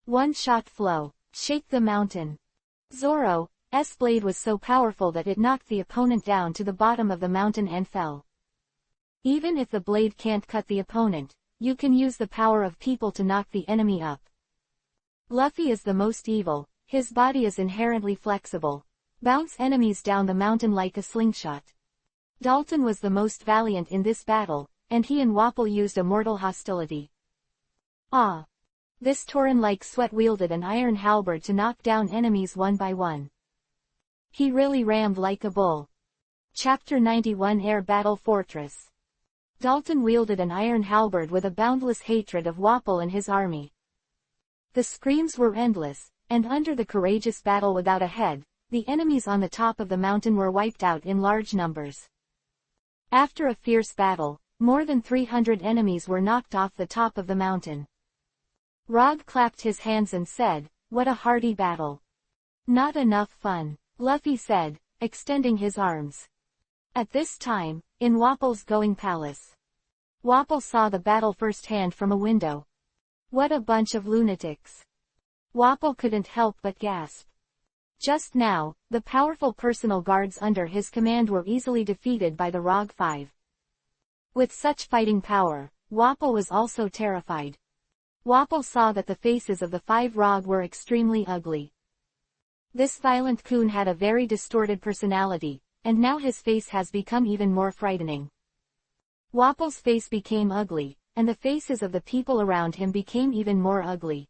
A: One-shot flow, shake the mountain. Zoro's blade was so powerful that it knocked the opponent down to the bottom of the mountain and fell. Even if the blade can't cut the opponent, you can use the power of people to knock the enemy up. Luffy is the most evil, his body is inherently flexible. Bounce enemies down the mountain like a slingshot. Dalton was the most valiant in this battle, and he and Wapol used a mortal hostility. Ah! This Tauren like Sweat wielded an iron halberd to knock down enemies one by one. He really rammed like a bull. Chapter 91 Air Battle Fortress. Dalton wielded an iron halberd with a boundless hatred of Wapol and his army. The screams were endless, and under the courageous battle without a head, the enemies on the top of the mountain were wiped out in large numbers. After a fierce battle, more than 300 enemies were knocked off the top of the mountain. Rog clapped his hands and said, "What a hearty battle." "Not enough fun," Luffy said, extending his arms. At this time, in Wapol's Going Palace. Wapol saw the battle firsthand from a window. What a bunch of lunatics. Wapol couldn't help but gasp. Just now, the powerful personal guards under his command were easily defeated by the Rog 5. With such fighting power, Wapol was also terrified. Wapol saw that the faces of the 5 Rog were extremely ugly. This violent coon had a very distorted personality, and now his face has become even more frightening. Wapol's face became ugly, and the faces of the people around him became even more ugly.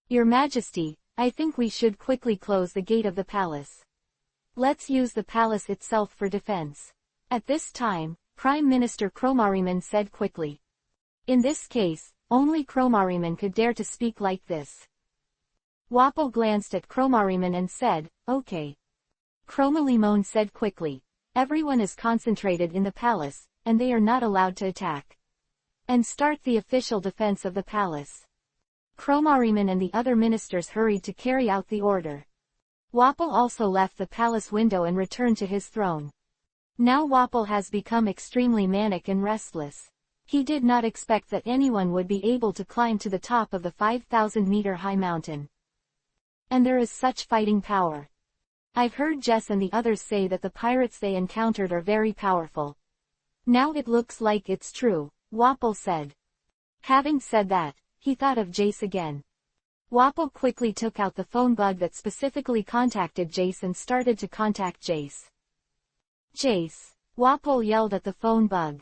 A: "Your Majesty, I think we should quickly close the gate of the palace. Let's use the palace itself for defense." At this time, Prime Minister Cromariman said quickly. In this case, only Cromariman could dare to speak like this. Wapol glanced at Cromariman and said, "Okay." Chromolimon said quickly. Everyone is concentrated in the palace, and they are not allowed to attack. And start the official defense of the palace. Chromorimon and the other ministers hurried to carry out the order. Wapol also left the palace window and returned to his throne. Now Wapol has become extremely manic and restless. He did not expect that anyone would be able to climb to the top of the 5,000-meter high mountain. And there is such fighting power. I've heard Jess and the others say that the pirates they encountered are very powerful. Now it looks like it's true, Wapol said. Having said that, he thought of Jace again. Wapol quickly took out the phone bug that specifically contacted Jace and started to contact Jace. Jace, Wapol yelled at the phone bug.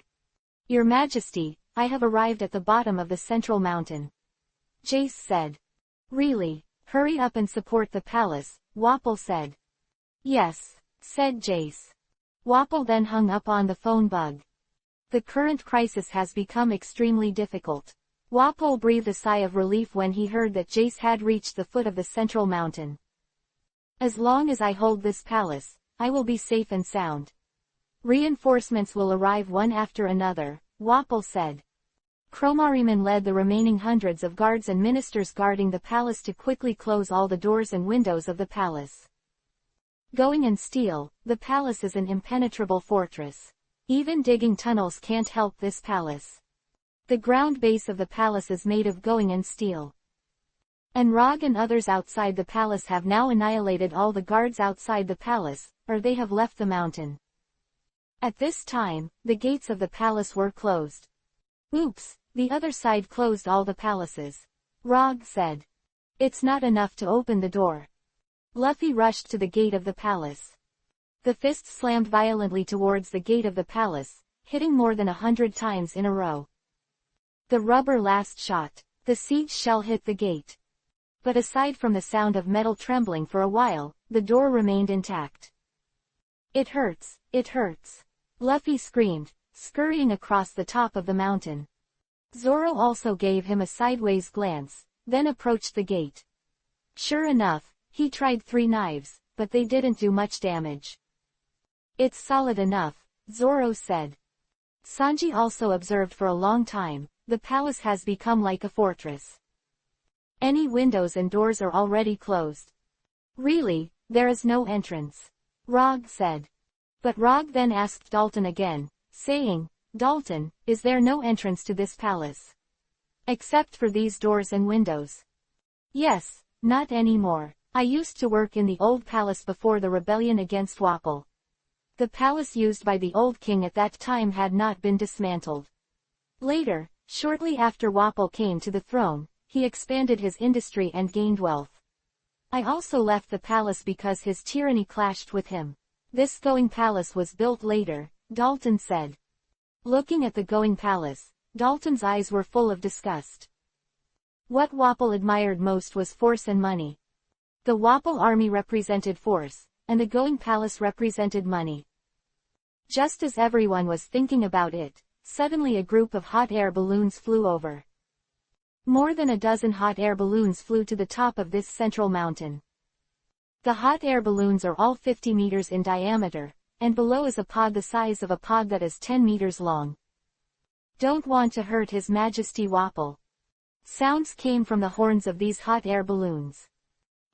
A: Your Majesty, I have arrived at the bottom of the central mountain. Jace said. Really? Hurry up and support the palace, Wapol said. Yes, said Jace. Wapol then hung up on the phone bug. The current crisis has become extremely difficult. Wapol breathed a sigh of relief when he heard that Jace had reached the foot of the central mountain. As long as I hold this palace, I will be safe and sound. Reinforcements will arrive one after another, Wapol said. Chromorimon led the remaining hundreds of guards and ministers guarding the palace to quickly close all the doors and windows of the palace. Going and steal, the palace is an impenetrable fortress. Even digging tunnels can't help this palace. The ground base of the palace is made of going and steel. And Rog and others outside the palace have now annihilated all the guards outside the palace, or they have left the mountain. At this time, the gates of the palace were closed. Oops, the other side closed all the palaces. Rog said. It's not enough to open the door. Luffy rushed to the gate of the palace. The fist slammed violently towards the gate of the palace, hitting more than 100 times in a row. The rubber last shot. The siege shell hit the gate. But aside from the sound of metal trembling for a while, the door remained intact. It hurts, it hurts. Luffy screamed, scurrying across the top of the mountain. Zoro also gave him a sideways glance, then approached the gate. Sure enough, he tried 3 knives, but they didn't do much damage. It's solid enough, Zoro said. Sanji also observed for a long time. The palace has become like a fortress. Any windows and doors are already closed. Really, there is no entrance. Rog said. But Rog then asked Dalton again, saying, Dalton, is there no entrance to this palace? Except for these doors and windows. Yes, not anymore. I used to work in the old palace before the rebellion against Wapol. The palace used by the old king at that time had not been dismantled. Later, shortly after Wapol came to the throne, he expanded his industry and gained wealth. I also left the palace because his tyranny clashed with him. This going palace was built later, Dalton said. Looking at the going palace, Dalton's eyes were full of disgust. What Wapol admired most was force and money. The Wapol army represented force, and the going palace represented money. Just as everyone was thinking about it, suddenly a group of hot air balloons flew over. More than a dozen hot air balloons flew to the top of this central mountain. The hot air balloons are all 50 meters in diameter, and below is a pod the size of a pod that is 10 meters long. Don't want to hurt His Majesty Wapol. Sounds came from the horns of these hot air balloons.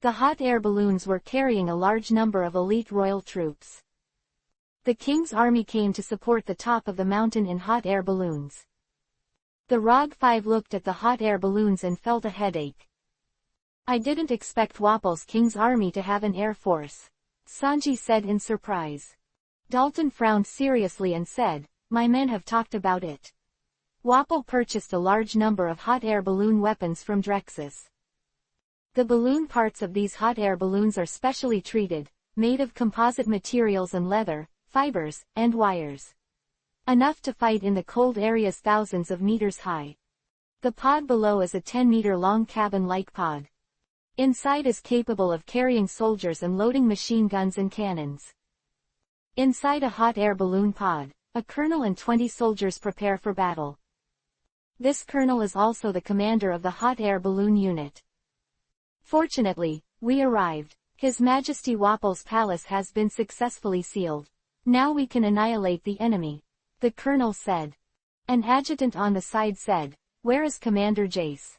A: The hot air balloons were carrying a large number of elite royal troops. The king's army came to support the top of the mountain in hot air balloons. The Rog 5 looked at the hot air balloons and felt a headache. I didn't expect Wapol's king's army to have an air force, Sanji said in surprise. Dalton frowned seriously and said, my men have talked about it. Wapol purchased a large number of hot air balloon weapons from Drexus. The balloon parts of these hot air balloons are specially treated, made of composite materials and leather, fibers, and wires. Enough to fight in the cold areas thousands of meters high. The pod below is a 10-meter-long cabin-like pod. Inside is capable of carrying soldiers and loading machine guns and cannons. Inside a hot air balloon pod, a colonel and 20 soldiers prepare for battle. This colonel is also the commander of the hot air balloon unit. Fortunately, we arrived, His Majesty Wapple's palace has been successfully sealed. Now we can annihilate the enemy. The colonel said. An adjutant on the side said, "Where is Commander Jace?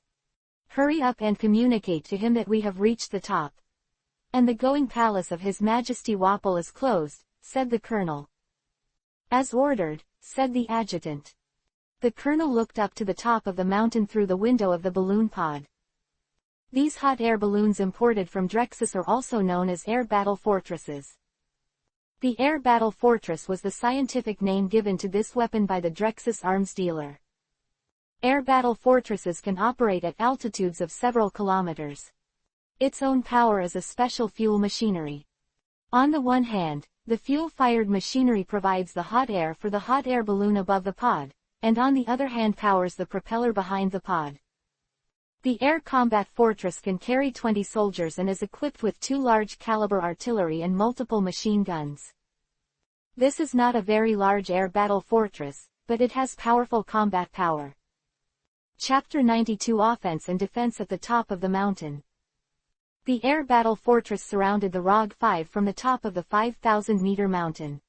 A: Hurry up and communicate to him that we have reached the top. And the going palace of His Majesty Wapple is closed," said the colonel. "As ordered," said the adjutant. The colonel looked up to the top of the mountain through the window of the balloon pod. These hot air balloons imported from Drexus are also known as air battle fortresses. The air battle fortress was the scientific name given to this weapon by the Drexus arms dealer. Air battle fortresses can operate at altitudes of several kilometers. Its own power is a special fuel machinery. On the one hand, the fuel-fired machinery provides the hot air for the hot air balloon above the pod, and on the other hand powers the propeller behind the pod. The air combat fortress can carry 20 soldiers and is equipped with 2 large-caliber artillery and multiple machine guns. This is not a very large air battle fortress, but it has powerful combat power. Chapter 92 Offense and Defense at the Top of the Mountain. The air battle fortress surrounded the ROG 5 from the top of the 5,000-meter mountain.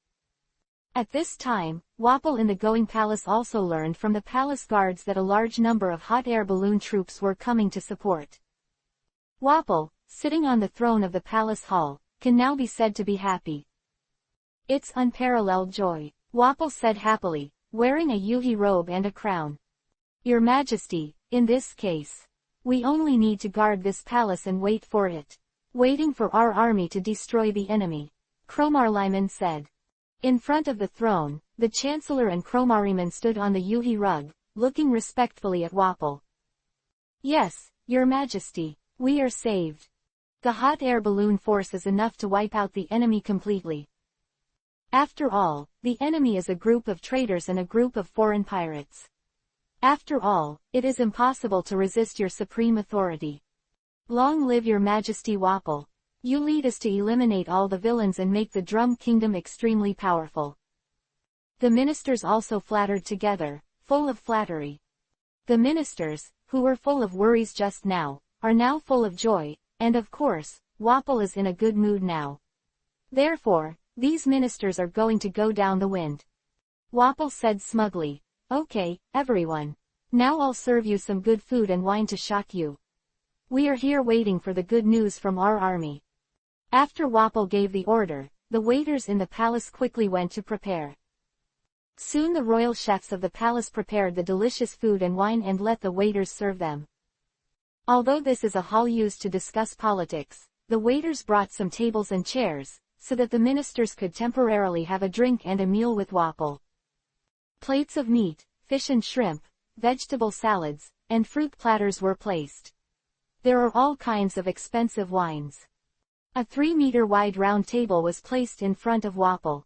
A: At this time, Wapple in the Going Palace also learned from the palace guards that a large number of hot air balloon troops were coming to support. Wapple, sitting on the throne of the palace hall, can now be said to be happy. "It's unparalleled joy," Wapple said happily, wearing a yuhi robe and a crown. "Your Majesty, in this case, we only need to guard this palace and wait for it. Waiting for our army to destroy the enemy," Cromarlyman said. In front of the throne, the Chancellor and Cromarlyman stood on the yuhi rug, looking respectfully at Wapple. "Yes, Your Majesty, we are saved. The hot air balloon force is enough to wipe out the enemy completely. After all, the enemy is a group of traitors and a group of foreign pirates. After all, it is impossible to resist your supreme authority. Long live Your Majesty Wapple. You lead us to eliminate all the villains and make the Drum Kingdom extremely powerful." The ministers also flattered together, full of flattery. The ministers, who were full of worries just now, are now full of joy, and of course, Wapple is in a good mood now. Therefore, these ministers are going to go down the wind. Wapple said smugly, "Okay, everyone. Now I'll serve you some good food and wine to shock you. We are here waiting for the good news from our army." After Wapple gave the order, the waiters in the palace quickly went to prepare. Soon the royal chefs of the palace prepared the delicious food and wine and let the waiters serve them. Although this is a hall used to discuss politics, the waiters brought some tables and chairs, so that the ministers could temporarily have a drink and a meal with Wapple. Plates of meat, fish and shrimp, vegetable salads, and fruit platters were placed. There are all kinds of expensive wines. A 3-meter-wide round table was placed in front of Wapple.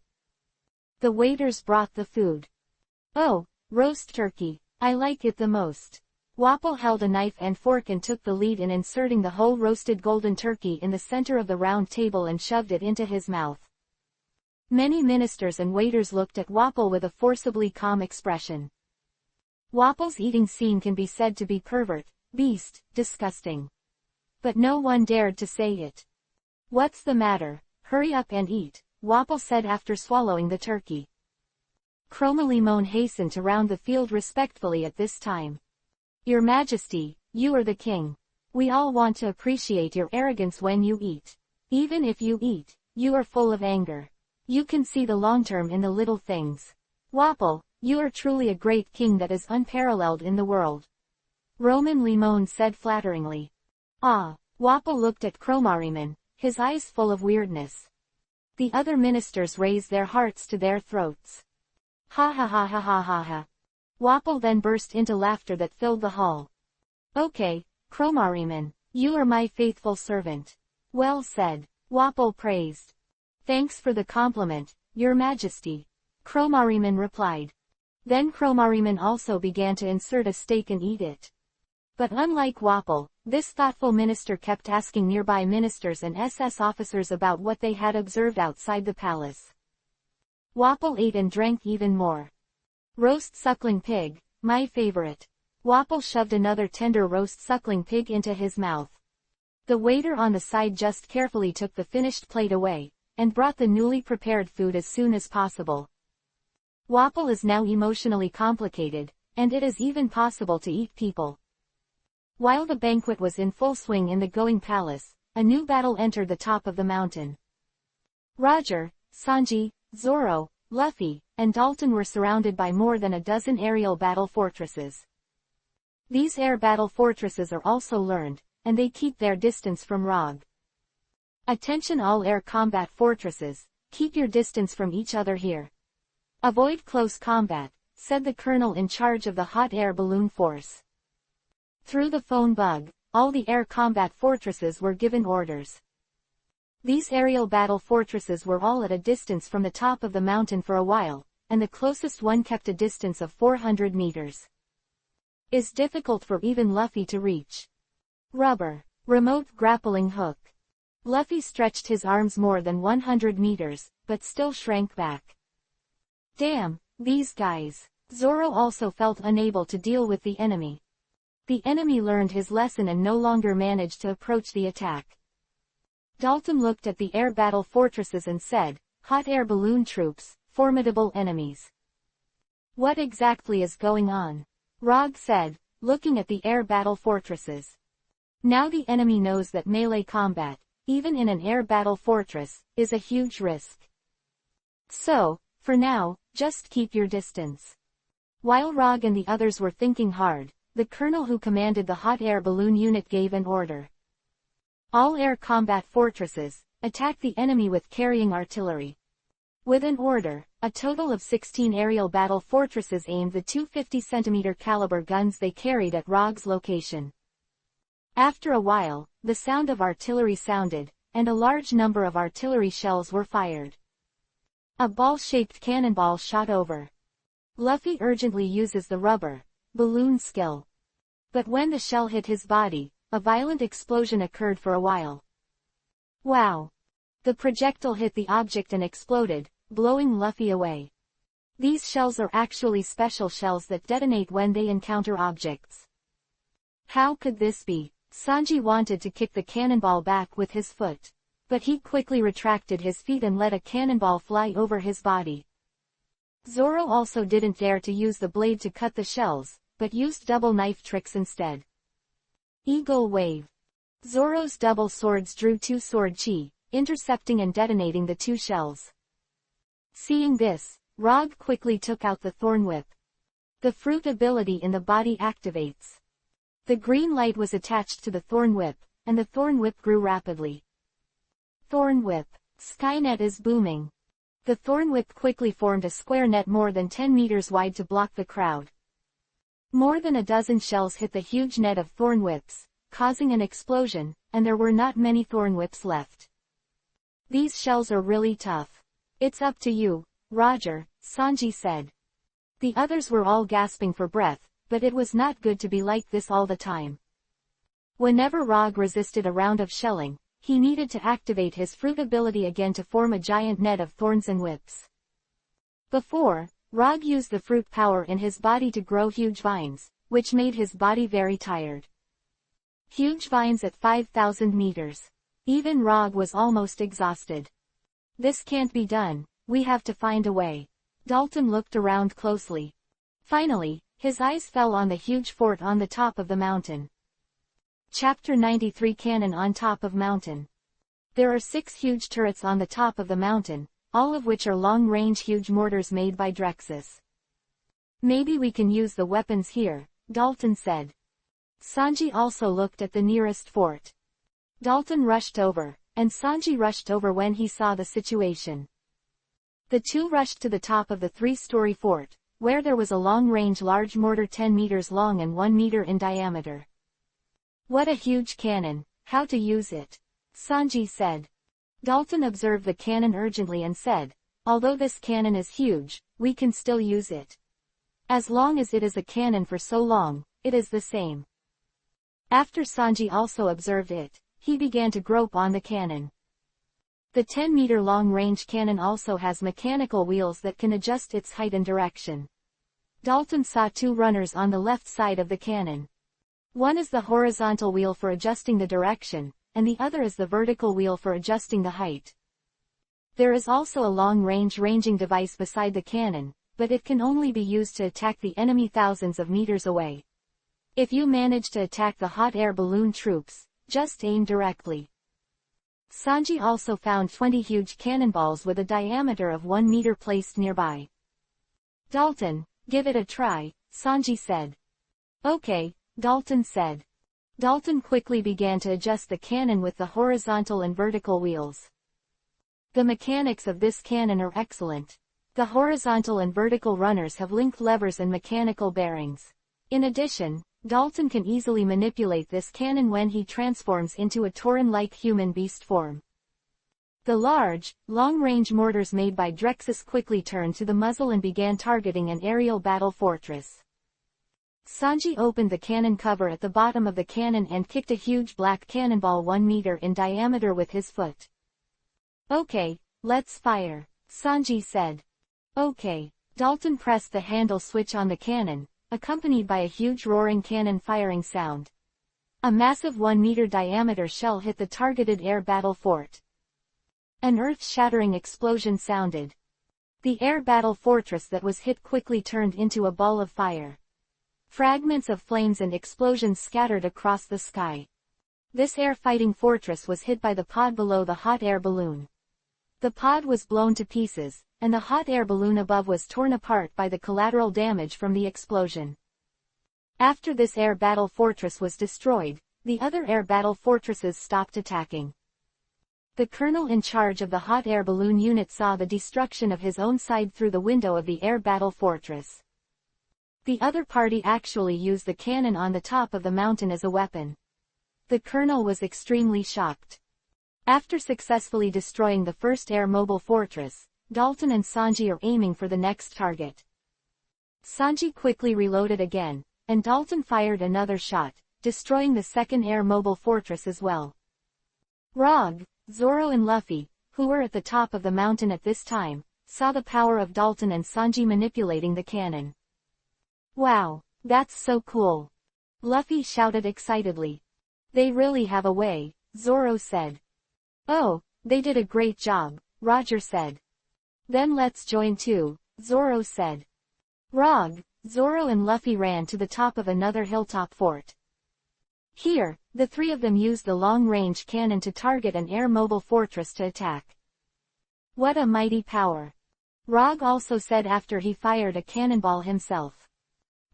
A: The waiters brought the food. "Oh, roast turkey, I like it the most." Wapple held a knife and fork and took the lead in inserting the whole roasted golden turkey in the center of the round table and shoved it into his mouth. Many ministers and waiters looked at Wapple with a forcibly calm expression. Wapple's eating scene can be said to be pervert, beast, disgusting. But no one dared to say it. "What's the matter? Hurry up and eat," Wapple said after swallowing the turkey. Cromarlyman hastened to round the field respectfully at this time. "Your Majesty, you are the king. We all want to appreciate your arrogance when you eat. Even if you eat, you are full of anger. You can see the long term in the little things. Wapple, you are truly a great king that is unparalleled in the world," Roman Limon said flatteringly. "Ah," Wapple looked at Cromarlyman, his eyes full of weirdness. The other ministers raised their hearts to their throats. "Ha ha ha ha ha ha ha." Wapple then burst into laughter that filled the hall. "Okay, Cromarlyman, you are my faithful servant." "Well said," Wapple praised. "Thanks for the compliment, Your Majesty," Cromarlyman replied. Then Cromarlyman also began to insert a steak and eat it. But unlike Wapple, this thoughtful minister kept asking nearby ministers and SS officers about what they had observed outside the palace. Wapple ate and drank even more. "Roast suckling pig, my favorite." Wapple shoved another tender roast suckling pig into his mouth. The waiter on the side just carefully took the finished plate away, and brought the newly prepared food as soon as possible. Wapple is now emotionally complicated, and it is even possible to eat people. While the banquet was in full swing in the Going Palace, a new battle entered the top of the mountain. Roger, Sanji, Zoro, Luffy, and Dalton were surrounded by more than a dozen aerial battle fortresses. These air battle fortresses are also learned, and they keep their distance from Rog. Attention all air combat fortresses, keep your distance from each other here. Avoid close combat, said the colonel in charge of the hot air balloon force. Through the phone bug, all the air combat fortresses were given orders. These aerial battle fortresses were all at a distance from the top of the mountain for a while, and the closest one kept a distance of 400 meters. Is difficult for even Luffy to reach. Rubber. Remote grappling hook. Luffy stretched his arms more than 100 meters, but still shrank back. Damn, these guys. Zoro also felt unable to deal with the enemy. The enemy learned his lesson and no longer managed to approach the attack. Dalton looked at the air battle fortresses and said, hot air balloon troops, formidable enemies. What exactly is going on? Rog said, looking at the air battle fortresses. Now the enemy knows that melee combat, even in an air battle fortress, is a huge risk. So, for now, just keep your distance. While Rog and the others were thinking hard, the colonel who commanded the hot air balloon unit gave an order. All air combat fortresses, attack the enemy with carrying artillery. With an order, a total of 16 aerial battle fortresses aimed the 250-centimeter caliber guns they carried at Rog's location. After a while, the sound of artillery sounded, and a large number of artillery shells were fired. A ball-shaped cannonball shot over. Luffy urgently uses the rubber balloon skill. But when the shell hit his body, a violent explosion occurred for a while. Wow! The projectile hit the object and exploded, blowing Luffy away. These shells are actually special shells that detonate when they encounter objects. How could this be? Sanji wanted to kick the cannonball back with his foot. But he quickly retracted his feet and let a cannonball fly over his body. Zoro also didn't dare to use the blade to cut the shells, but used double knife tricks instead. Eagle Wave. Zoro's double swords drew two sword chi, intercepting and detonating the two shells. Seeing this, Rog quickly took out the Thorn Whip. The fruit ability in the body activates. The green light was attached to the Thorn Whip, and the Thorn Whip grew rapidly. Thorn Whip. Skynet is booming. The Thorn Whip quickly formed a square net more than 10 meters wide to block the crowd. More than a dozen shells hit the huge net of Thorn Whips, causing an explosion, and there were not many Thorn Whips left. These shells are really tough. It's up to you, Roger, Sanji said. The others were all gasping for breath, but it was not good to be like this all the time. Whenever Rog resisted a round of shelling, he needed to activate his fruit ability again to form a giant net of thorns and whips. Before, Rog used the fruit power in his body to grow huge vines, which made his body very tired. Huge vines at 5,000 meters. Even Rog was almost exhausted. This can't be done, we have to find a way. Dalton looked around closely. Finally, his eyes fell on the huge fort on the top of the mountain. Chapter 93 Cannon on Top of Mountain. There are 6 huge turrets on the top of the mountain, all of which are long-range huge mortars made by Drexus. Maybe we can use the weapons here, Dalton said. Sanji also looked at the nearest fort. Dalton rushed over, and Sanji rushed over when he saw the situation. The two rushed to the top of the 3-story fort, where there was a long-range large mortar 10 meters long and 1 meter in diameter. What a huge cannon, how to use it? Sanji said. Dalton observed the cannon urgently and said, although this cannon is huge, we can still use it. As long as it is a cannon for so long, it is the same. After Sanji also observed it, he began to grope on the cannon. The 10-meter long-range cannon also has mechanical wheels that can adjust its height and direction. Dalton saw 2 runners on the left side of the cannon. One is the horizontal wheel for adjusting the direction, and the other is the vertical wheel for adjusting the height. There is also a long-range ranging device beside the cannon, but it can only be used to attack the enemy thousands of meters away. If you manage to attack the hot air balloon troops, just aim directly. Sanji also found 20 huge cannonballs with a diameter of 1 meter placed nearby. Dalton, give it a try, Sanji said. Okay, Dalton said. Dalton quickly began to adjust the cannon with the horizontal and vertical wheels. The mechanics of this cannon are excellent. The horizontal and vertical runners have linked levers and mechanical bearings. In addition, Dalton can easily manipulate this cannon when he transforms into a Tauren-like human beast form. The large, long-range mortars made by Drexus quickly turned to the muzzle and began targeting an aerial battle fortress. Sanji opened the cannon cover at the bottom of the cannon and kicked a huge black cannonball 1 meter in diameter with his foot. Okay, let's fire, Sanji said. Okay. Dalton pressed the handle switch on the cannon, accompanied by a huge roaring cannon firing sound. A massive 1 meter diameter shell hit the targeted air battle fort. An earth-shattering explosion sounded. The air battle fortress that was hit quickly turned into a ball of fire. Fragments of flames and explosions scattered across the sky. This air-fighting fortress was hit by the pod below the hot air balloon. The pod was blown to pieces, and the hot air balloon above was torn apart by the collateral damage from the explosion. After this air battle fortress was destroyed, the other air battle fortresses stopped attacking. The colonel in charge of the hot air balloon unit saw the destruction of his own side through the window of the air battle fortress. The other party actually used the cannon on the top of the mountain as a weapon. The colonel was extremely shocked. After successfully destroying the first air mobile fortress, Dalton and Sanji are aiming for the next target. Sanji quickly reloaded again, and Dalton fired another shot, destroying the second air mobile fortress as well. Rog, Zoro and Luffy, who were at the top of the mountain at this time, saw the power of Dalton and Sanji manipulating the cannon. Wow, that's so cool! Luffy shouted excitedly. They really have a way, Zoro said. Oh, they did a great job, Roger said. Then let's join too, Zoro said. Rog, Zoro and Luffy ran to the top of another hilltop fort. Here, the three of them used the long-range cannon to target an air mobile fortress to attack. What a mighty power! Rog also said after he fired a cannonball himself.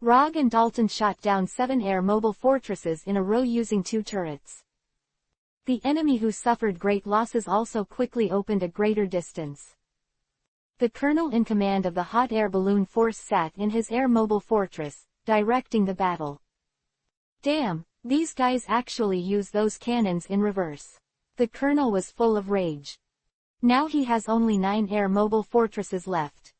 A: Rog and Dalton shot down 7 air mobile fortresses in a row using 2 turrets. The enemy who suffered great losses also quickly opened a greater distance. The colonel in command of the hot air balloon force sat in his air mobile fortress, directing the battle. Damn, these guys actually use those cannons in reverse. The colonel was full of rage. Now he has only 9 air mobile fortresses left.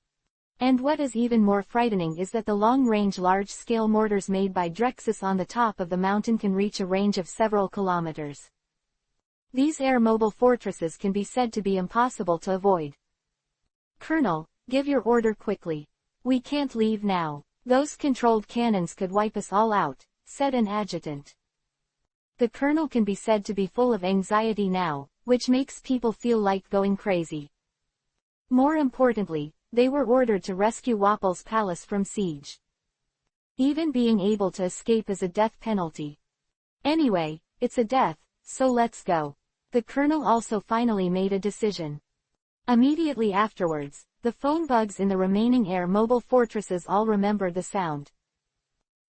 A: And what is even more frightening is that the long-range large-scale mortars made by Drexus on the top of the mountain can reach a range of several kilometers. These air mobile fortresses can be said to be impossible to avoid. Colonel, give your order quickly. We can't leave now. Those controlled cannons could wipe us all out, said an adjutant. The colonel can be said to be full of anxiety now, which makes people feel like going crazy. More importantly, they were ordered to rescue Wapple's palace from siege. Even being able to escape is a death penalty. Anyway, it's a death, so let's go. The colonel also finally made a decision. Immediately afterwards, the phone bugs in the remaining air mobile fortresses all remembered the sound.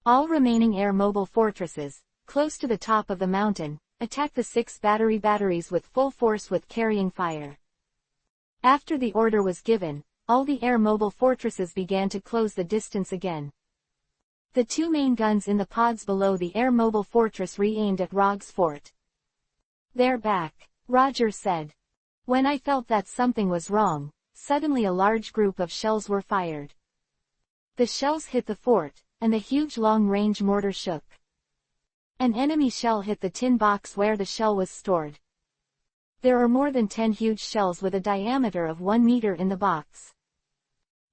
A: All remaining air mobile fortresses, close to the top of the mountain, attacked the 6 batteries with full force with carrying fire. After the order was given, all the air mobile fortresses began to close the distance again. The 2 main guns in the pods below the air mobile fortress re-aimed at Rog's fort. They're back, Roger said. When I felt that something was wrong, suddenly a large group of shells were fired. The shells hit the fort, and the huge long-range mortar shook. An enemy shell hit the tin box where the shell was stored. There are more than 10 huge shells with a diameter of 1 meter in the box.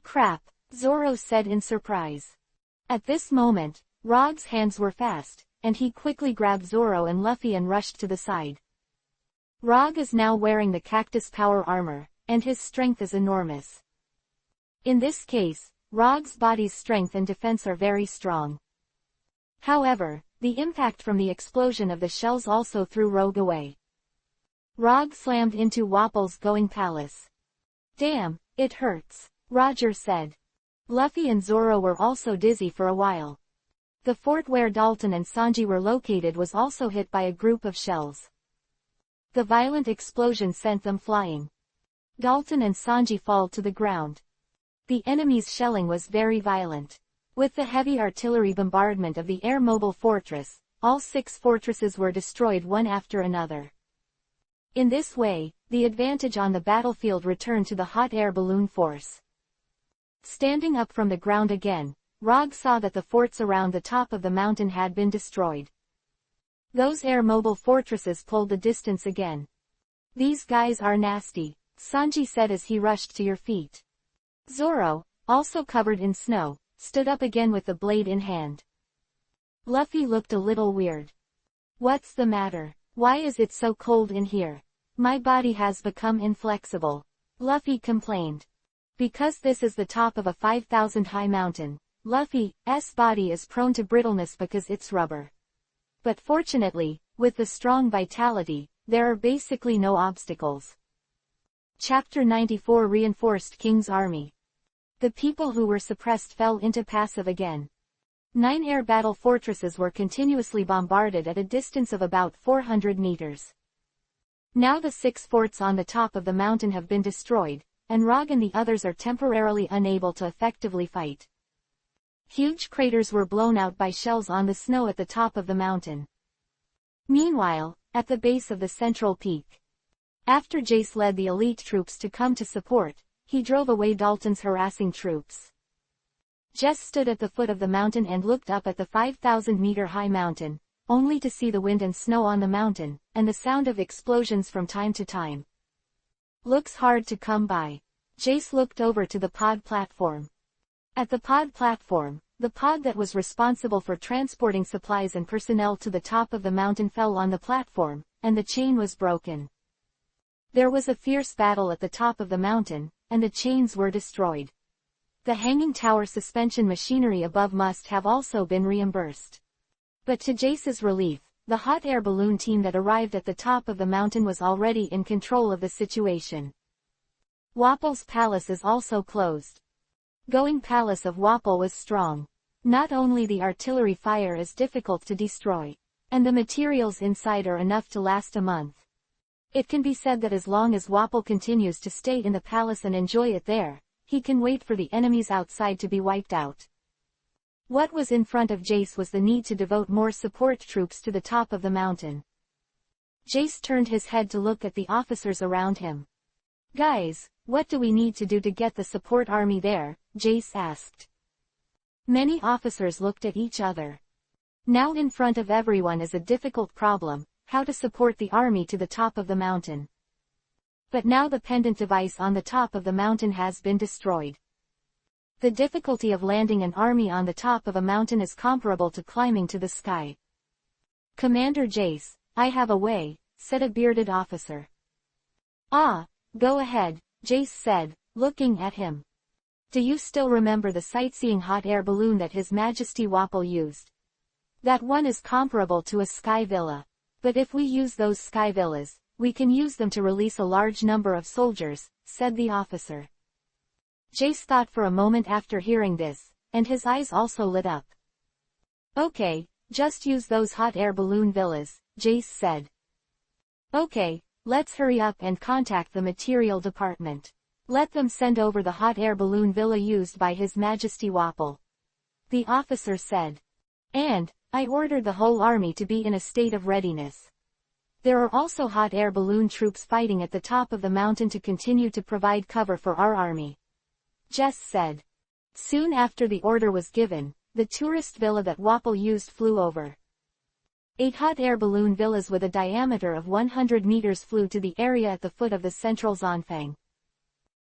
A: Crap, Zoro said in surprise. At this moment, Rog's hands were fast, and he quickly grabbed Zoro and Luffy and rushed to the side. Rog is now wearing the cactus power armor, and his strength is enormous. In this case, Rog's body's strength and defense are very strong. However, the impact from the explosion of the shells also threw Rog away. Rog slammed into Wapple's going palace. "Damn, it hurts," Roger said. Luffy and Zoro were also dizzy for a while. The fort where Dalton and Sanji were located was also hit by a group of shells. The violent explosion sent them flying. Dalton and Sanji fall to the ground. The enemy's shelling was very violent. With the heavy artillery bombardment of the air-mobile fortress, all 6 fortresses were destroyed one after another. In this way, the advantage on the battlefield returned to the hot air balloon force. Standing up from the ground again, Rog saw that the forts around the top of the mountain had been destroyed. Those air-mobile fortresses pulled the distance again. "These guys are nasty," Sanji said as he rushed to your feet. Zoro, also covered in snow, stood up again with the blade in hand. Luffy looked a little weird. "What's the matter? Why is it so cold in here? My body has become inflexible," Luffy complained. Because this is the top of a 5,000 high mountain, Luffy's body is prone to brittleness because it's rubber. But fortunately, with the strong vitality, there are basically no obstacles. Chapter 94 Reinforced King's Army. The people who were suppressed fell into passive again. 9 air battle fortresses were continuously bombarded at a distance of about 400 meters. Now the 6 forts on the top of the mountain have been destroyed, and Rog and the others are temporarily unable to effectively fight. Huge craters were blown out by shells on the snow at the top of the mountain. Meanwhile, at the base of the central peak, after Jace led the elite troops to come to support, he drove away Dalton's harassing troops. Jess stood at the foot of the mountain and looked up at the 5,000-meter-high mountain, only to see the wind and snow on the mountain, and the sound of explosions from time to time. "Looks hard to come by." Jace looked over to the pod platform. At the pod platform, the pod that was responsible for transporting supplies and personnel to the top of the mountain fell on the platform, and the chain was broken. There was a fierce battle at the top of the mountain, and the chains were destroyed. The hanging tower suspension machinery above must have also been reimbursed. But to Jace's relief, the hot air balloon team that arrived at the top of the mountain was already in control of the situation. Wapple's palace is also closed. Going palace of Wapple was strong. Not only the artillery fire is difficult to destroy, and the materials inside are enough to last a month. It can be said that as long as Wapple continues to stay in the palace and enjoy it there, he can wait for the enemies outside to be wiped out. What was in front of Jace was the need to devote more support troops to the top of the mountain. Jace turned his head to look at the officers around him. "Guys, what do we need to do to get the support army there?" Jace asked. Many officers looked at each other. Now in front of everyone is a difficult problem: how to support the army to the top of the mountain. But now the pendant device on the top of the mountain has been destroyed. The difficulty of landing an army on the top of a mountain is comparable to climbing to the sky. "Commander Jace, I have a way," said a bearded officer. "Ah, go ahead," Jace said, looking at him. "Do you still remember the sightseeing hot air balloon that His Majesty Wapple used? That one is comparable to a sky villa. But if we use those sky villas, we can use them to release a large number of soldiers," said the officer. Jace thought for a moment after hearing this, and his eyes also lit up. "Okay, just use those hot air balloon villas," Jace said. "Okay, let's hurry up and contact the material department. Let them send over the hot air balloon villa used by His Majesty Wapple," the officer said. "And I ordered the whole army to be in a state of readiness. There are also hot air balloon troops fighting at the top of the mountain to continue to provide cover for our army," Jess said. Soon after the order was given, the tourist villa that Wapple used flew over. 8 hot air balloon villas with a diameter of 100 meters flew to the area at the foot of the central Zonfang.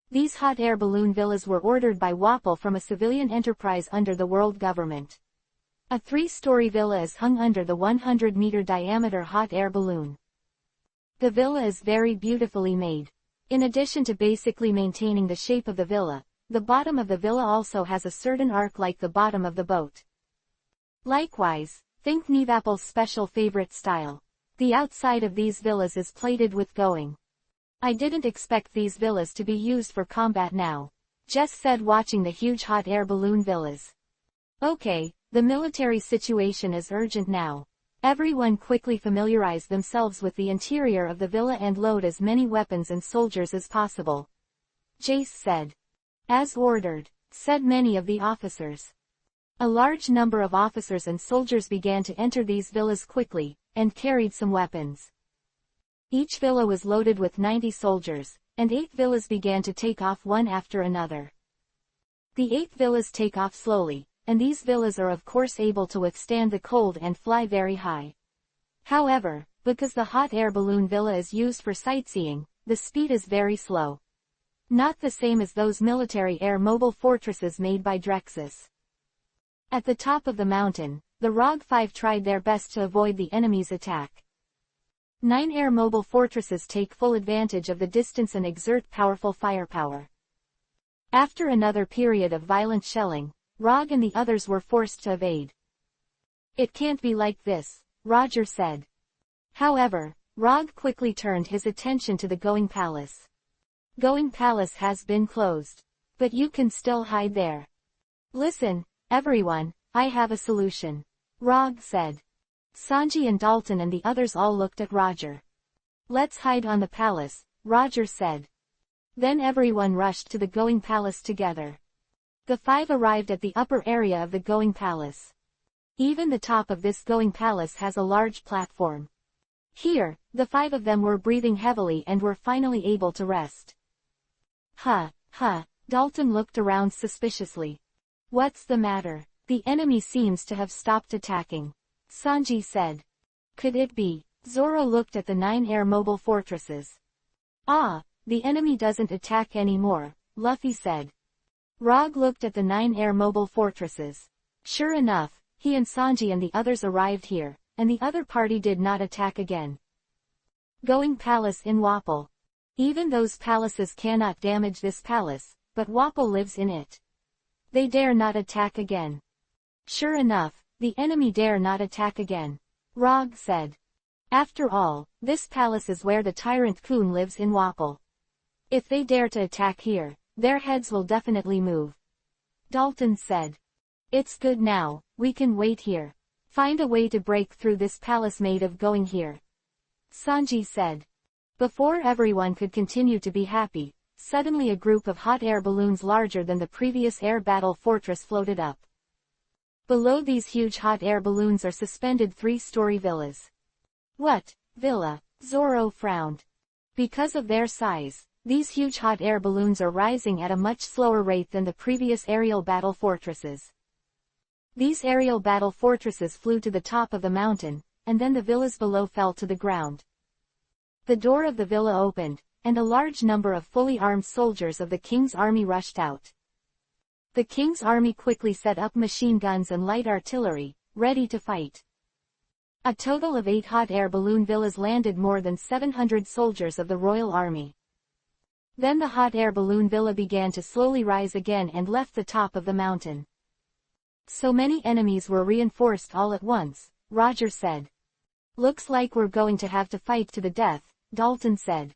A: These hot air balloon villas were ordered by Wapple from a civilian enterprise under the world government. A 3-story villa is hung under the 100-meter diameter hot air balloon. The villa is very beautifully made. In addition to basically maintaining the shape of the villa, the bottom of the villa also has a certain arc like the bottom of the boat. Likewise, think Nevapple's special favorite style. The outside of these villas is plated with going. I didn't expect these villas to be used for combat now, Jess said watching the huge hot air balloon villas. Okay, the military situation is urgent now. Everyone quickly familiarize themselves with the interior of the villa and load as many weapons and soldiers as possible, Jace said. As ordered, said many of the officers. A large number of officers and soldiers began to enter these villas quickly, and carried some weapons. Each villa was loaded with 90 soldiers, and 8 villas began to take off one after another. The 8 villas take off slowly, and these villas are of course able to withstand the cold and fly very high. However, because the hot air balloon villa is used for sightseeing, the speed is very slow. Not the same as those military air mobile fortresses made by Drexus. At the top of the mountain, the ROG 5 tried their best to avoid the enemy's attack. 9 air mobile fortresses take full advantage of the distance and exert powerful firepower. After another period of violent shelling, ROG and the others were forced to evade. It can't be like this, Roger said. However, ROG quickly turned his attention to the Going Palace. Going Palace has been closed. But you can still hide there. Listen, everyone, I have a solution, ROG said. Sanji and Dalton and the others all looked at Roger. Let's hide on the palace, Roger said. Then everyone rushed to the Going Palace together. The 5 arrived at the upper area of the Going Palace. Even the top of this Going Palace has a large platform. Here, the 5 of them were breathing heavily and were finally able to rest. Dalton looked around suspiciously. What's the matter? The enemy seems to have stopped attacking, Sanji said. Could it be? Zoro looked at the 9 air mobile fortresses. Ah, the enemy doesn't attack anymore, Luffy said. ROG looked at the 9 air mobile fortresses. Sure enough, he and Sanji and the others arrived here, and the other party did not attack again. Going Palace in Wapol. Even those palaces cannot damage this palace, but Wapol lives in it. They dare not attack again. Sure enough, the enemy dare not attack again, ROG said. After all, this palace is where the tyrant Kun lives in Wapol. If they dare to attack here, their heads will definitely move. Dalton said. It's good now, we can wait here. Find a way to break through this palace made of going here, Sanji said. Before everyone could continue to be happy, suddenly a group of hot air balloons larger than the previous air battle fortress floated up. Below these huge hot air balloons are suspended 3-story villas. What, villa? Zoro frowned. Because of their size, these huge hot air balloons are rising at a much slower rate than the previous aerial battle fortresses. These aerial battle fortresses flew to the top of the mountain, and then the villas below fell to the ground. The door of the villa opened, and a large number of fully armed soldiers of the king's army rushed out. The king's army quickly set up machine guns and light artillery, ready to fight. A total of 8 hot air balloon villas landed more than 700 soldiers of the royal army. Then the hot air balloon villa began to slowly rise again and left the top of the mountain. So many enemies were reinforced all at once, Roger said. Looks like we're going to have to fight to the death, Dalton said.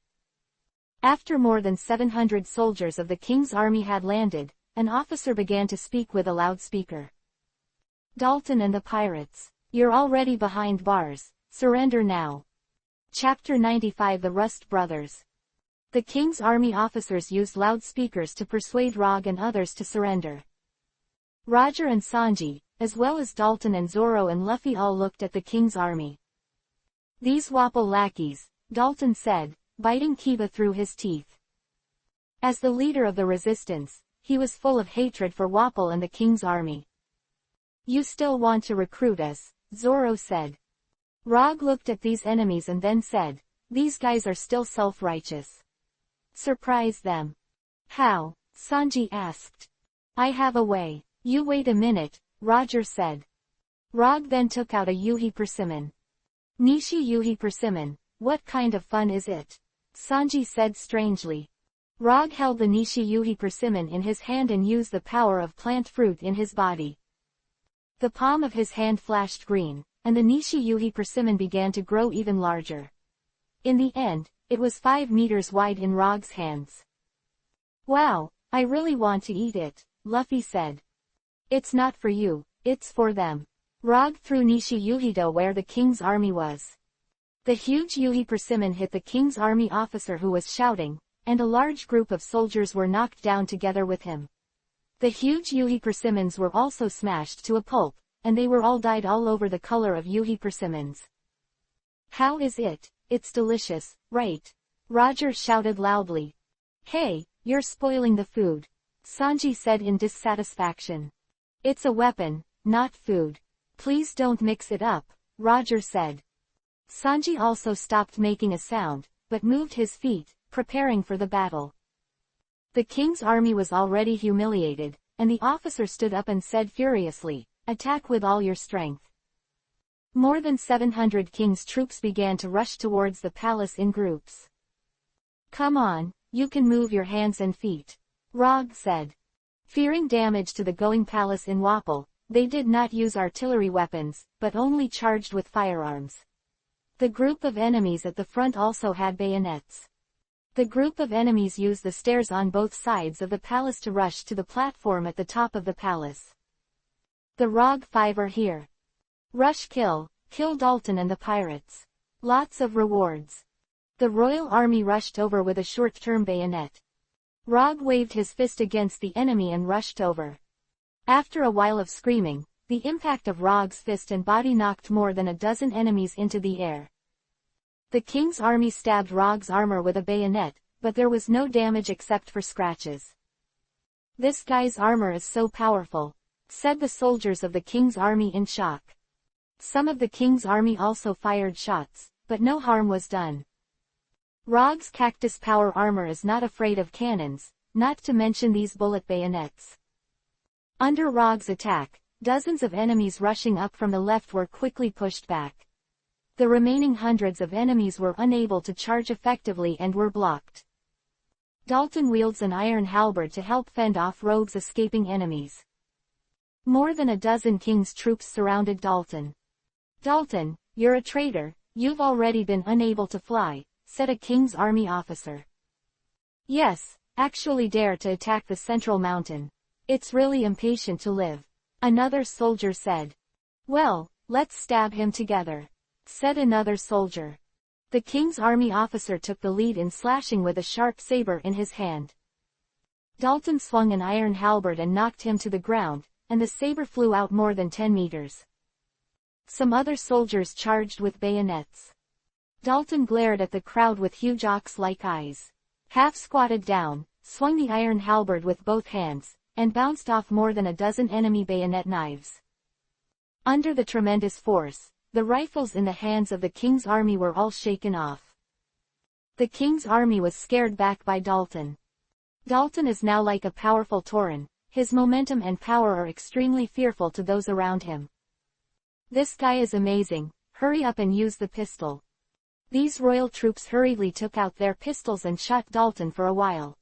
A: After more than 700 soldiers of the king's army had landed, an officer began to speak with a loudspeaker. Dalton and the pirates, you're already behind bars, surrender now. Chapter 95 The Rust Brothers. The king's army officers used loudspeakers to persuade ROG and others to surrender. Roger and Sanji, as well as Dalton and Zoro and Luffy all looked at the king's army. These Wapol lackeys, Dalton said, biting Kiba through his teeth. As the leader of the resistance, he was full of hatred for Wapol and the king's army. You still want to recruit us, Zoro said. ROG looked at these enemies and then said, these guys are still self-righteous. Surprise them. How? Sanji asked. I have a way. You wait a minute, Roger said. ROG then took out a Yuhi persimmon. Nishi Yuhi persimmon, What kind of fun is it? Sanji said strangely. Rog held the Nishi-Yuhi persimmon in his hand and used the power of plant fruit in his body. The palm of his hand flashed green, and the Nishi-Yuhi persimmon began to grow even larger. In the end, it was 5 meters wide in Rog's hands. Wow, I really want to eat it, Luffy said. It's not for you, it's for them. Rog threw Nishi-Yuhi where the king's army was. The huge Yuhi persimmon hit the king's army officer who was shouting, and a large group of soldiers were knocked down together with him. The huge Yuhi persimmons were also smashed to a pulp, and they were all dyed all over the color of Yuhi persimmons. How is it? It's delicious, right? Roger shouted loudly. Hey, you're spoiling the food, Sanji said in dissatisfaction. It's a weapon, not food. Please don't mix it up, Roger said. Sanji also stopped making a sound, but moved his feet, preparing for the battle. The king's army was already humiliated, and the officer stood up and said furiously, "Attack with all your strength." More than 700 king's troops began to rush towards the palace in groups. Come on, you can move your hands and feet, Rog said. Fearing damage to the going palace in Wapol, they did not use artillery weapons, but only charged with firearms. The group of enemies at the front also had bayonets. The group of enemies used the stairs on both sides of the palace to rush to the platform at the top of the palace. The Rog 5 are here. Rush kill Dalton and the pirates. Lots of rewards. The royal army rushed over with a short-term bayonet. Rog waved his fist against the enemy and rushed over. After a while of screaming, the impact of Rog's fist and body knocked more than a dozen enemies into the air. The king's army stabbed Rog's armor with a bayonet, but there was no damage except for scratches. This guy's armor is so powerful, said the soldiers of the king's army in shock. Some of the king's army also fired shots, but no harm was done. Rog's cactus power armor is not afraid of cannons, not to mention these bullet bayonets. Under Rog's attack, dozens of enemies rushing up from the left were quickly pushed back. The remaining hundreds of enemies were unable to charge effectively and were blocked. Dalton wields an iron halberd to help fend off Rogue's escaping enemies. More than a dozen king's troops surrounded Dalton. Dalton, you're a traitor, you've already been unable to fly, said a king's army officer. Yes, actually dare to attack the central mountain. It's really impatient to live, another soldier said. Well, let's stab him together, said another soldier. The king's army officer took the lead in slashing with a sharp saber in his hand. Dalton swung an iron halberd and knocked him to the ground, and the saber flew out more than 10 meters. Some other soldiers charged with bayonets. Dalton glared at the crowd with huge ox-like eyes. Half squatted down, swung the iron halberd with both hands, and bounced off more than a dozen enemy bayonet knives. Under the tremendous force, the rifles in the hands of the king's army were all shaken off. The king's army was scared back by Dalton. Dalton is now like a powerful Tauren, his momentum and power are extremely fearful to those around him. This guy is amazing, hurry up and use the pistol. These royal troops hurriedly took out their pistols and shot Dalton for a while.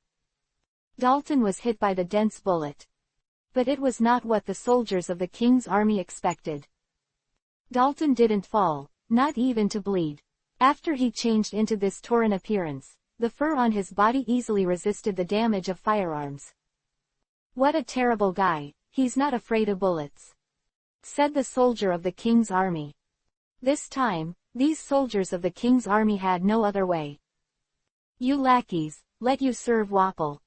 A: Dalton was hit by the dense bullet. But it was not what the soldiers of the king's army expected. Dalton didn't fall, not even to bleed. After he changed into this Tauren appearance, the fur on his body easily resisted the damage of firearms. What a terrible guy, he's not afraid of bullets, said the soldier of the king's army. This time, these soldiers of the king's army had no other way. You lackeys, let you serve Wapol.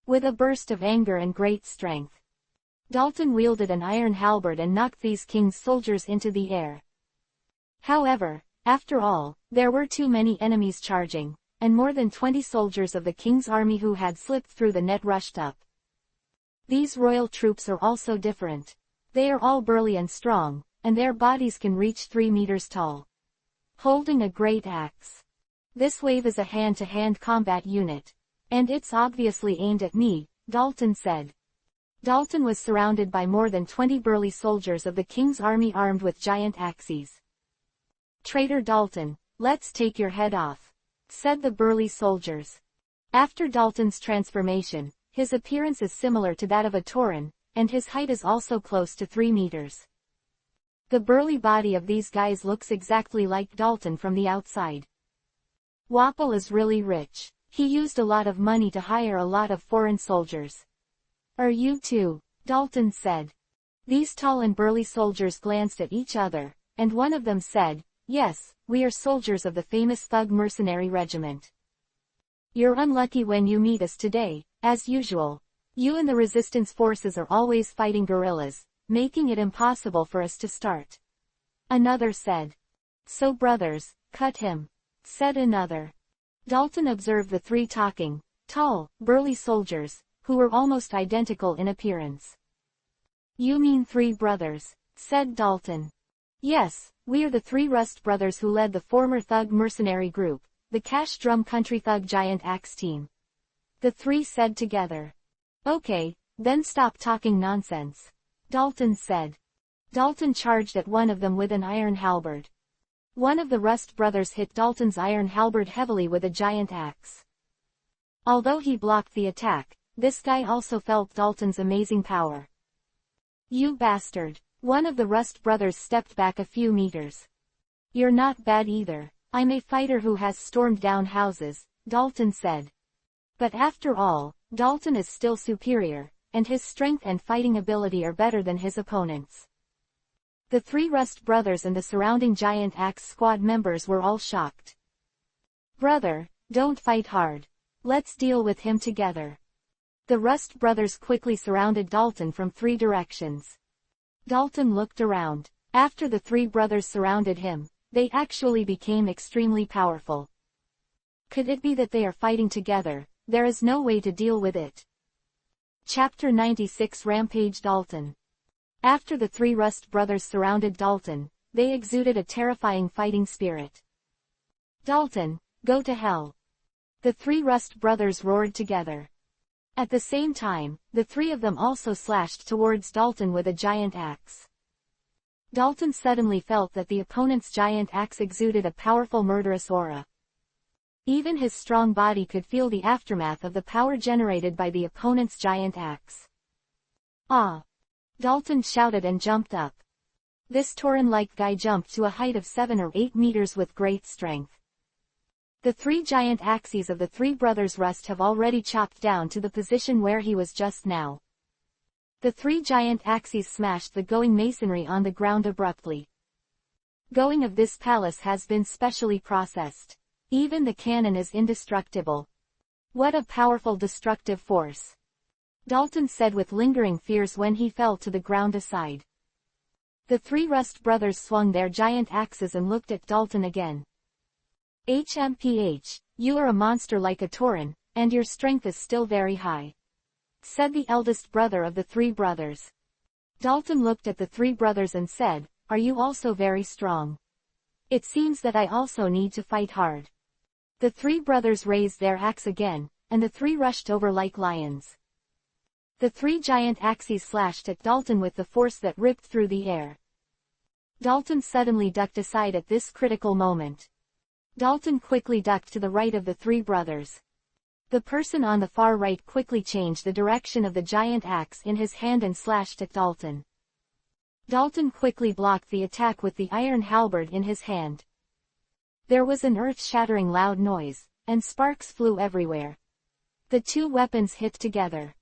A: With a burst of anger and great strength, Dalton wielded an iron halberd and knocked these king's soldiers into the air. However, after all, there were too many enemies charging, and more than 20 soldiers of the king's army who had slipped through the net rushed up. These royal troops are also different. They are all burly and strong, and their bodies can reach 3 meters tall. Holding a great axe. This wave is a hand-to-hand combat unit. And it's obviously aimed at me, Dalton said. Dalton was surrounded by more than 20 burly soldiers of the king's army armed with giant axes. Traitor Dalton, "Let's take your head off," said the burly soldiers. After Dalton's transformation, his appearance is similar to that of a tauren, and his height is also close to 3 meters. The burly body of these guys looks exactly like Dalton from the outside. Wapol is really rich. He used a lot of money to hire a lot of foreign soldiers. "Are you too?" Dalton said. These tall and burly soldiers glanced at each other, and one of them said, "Yes, we are soldiers of the famous Thug Mercenary Regiment. You're unlucky when you meet us today, as usual. You and the resistance forces are always fighting guerrillas, making it impossible for us to start." Another said. "So brothers, cut him," said another. Dalton observed the 3 talking, tall, burly soldiers, who were almost identical in appearance. "You mean 3 brothers," said Dalton. "Yes, we are the 3 Rust brothers who led the former Thug Mercenary Group, the Cash Drum Country Thug Giant Axe Team," the 3 said together. "Okay, then stop talking nonsense," Dalton said. Dalton charged at one of them with an iron halberd. One of the Rust brothers hit Dalton's iron halberd heavily with a giant axe. Although he blocked the attack, this guy also felt Dalton's amazing power. "You bastard," one of the Rust brothers stepped back a few meters. "You're not bad either. I'm a fighter who has stormed down houses," Dalton said. But after all, Dalton is still superior, and his strength and fighting ability are better than his opponents. The 3 Rust brothers and the surrounding giant axe squad members were all shocked. "Brother, don't fight hard. Let's deal with him together." The Rust brothers quickly surrounded Dalton from 3 directions. Dalton looked around. After the 3 brothers surrounded him, they actually became extremely powerful. Could it be that they are fighting together? There is no way to deal with it. Chapter 96 Rampage Dalton. After the 3 Rust brothers surrounded Dalton, they exuded a terrifying fighting spirit. "Dalton, go to hell!" The 3 Rust brothers roared together. At the same time, the 3 of them also slashed towards Dalton with a giant axe. Dalton suddenly felt that the opponent's giant axe exuded a powerful murderous aura. Even his strong body could feel the aftermath of the power generated by the opponent's giant axe. "Ah!" Dalton shouted and jumped up. This tauren-like guy jumped to a height of 7 or 8 meters with great strength. The 3 giant axes of the 3 brothers Rust have already chopped down to the position where he was just now. The 3 giant axes smashed the going masonry on the ground abruptly. Going of this palace has been specially processed. Even the cannon is indestructible. What a powerful destructive force! Dalton said with lingering fears when he fell to the ground aside. The 3 Rust brothers swung their giant axes and looked at Dalton again. "HMPH, you are a monster like a tauren, and your strength is still very high," said the eldest brother of the 3 brothers. Dalton looked at the 3 brothers and said, "Are you also very strong? It seems that I also need to fight hard." The 3 brothers raised their axe again, and the 3 rushed over like lions. The 3 giant axes slashed at Dalton with the force that ripped through the air. Dalton suddenly ducked aside at this critical moment. Dalton quickly ducked to the right of the 3 brothers. The person on the far right quickly changed the direction of the giant axe in his hand and slashed at Dalton. Dalton quickly blocked the attack with the iron halberd in his hand. There was an earth-shattering loud noise, and sparks flew everywhere. The 2 weapons hit together.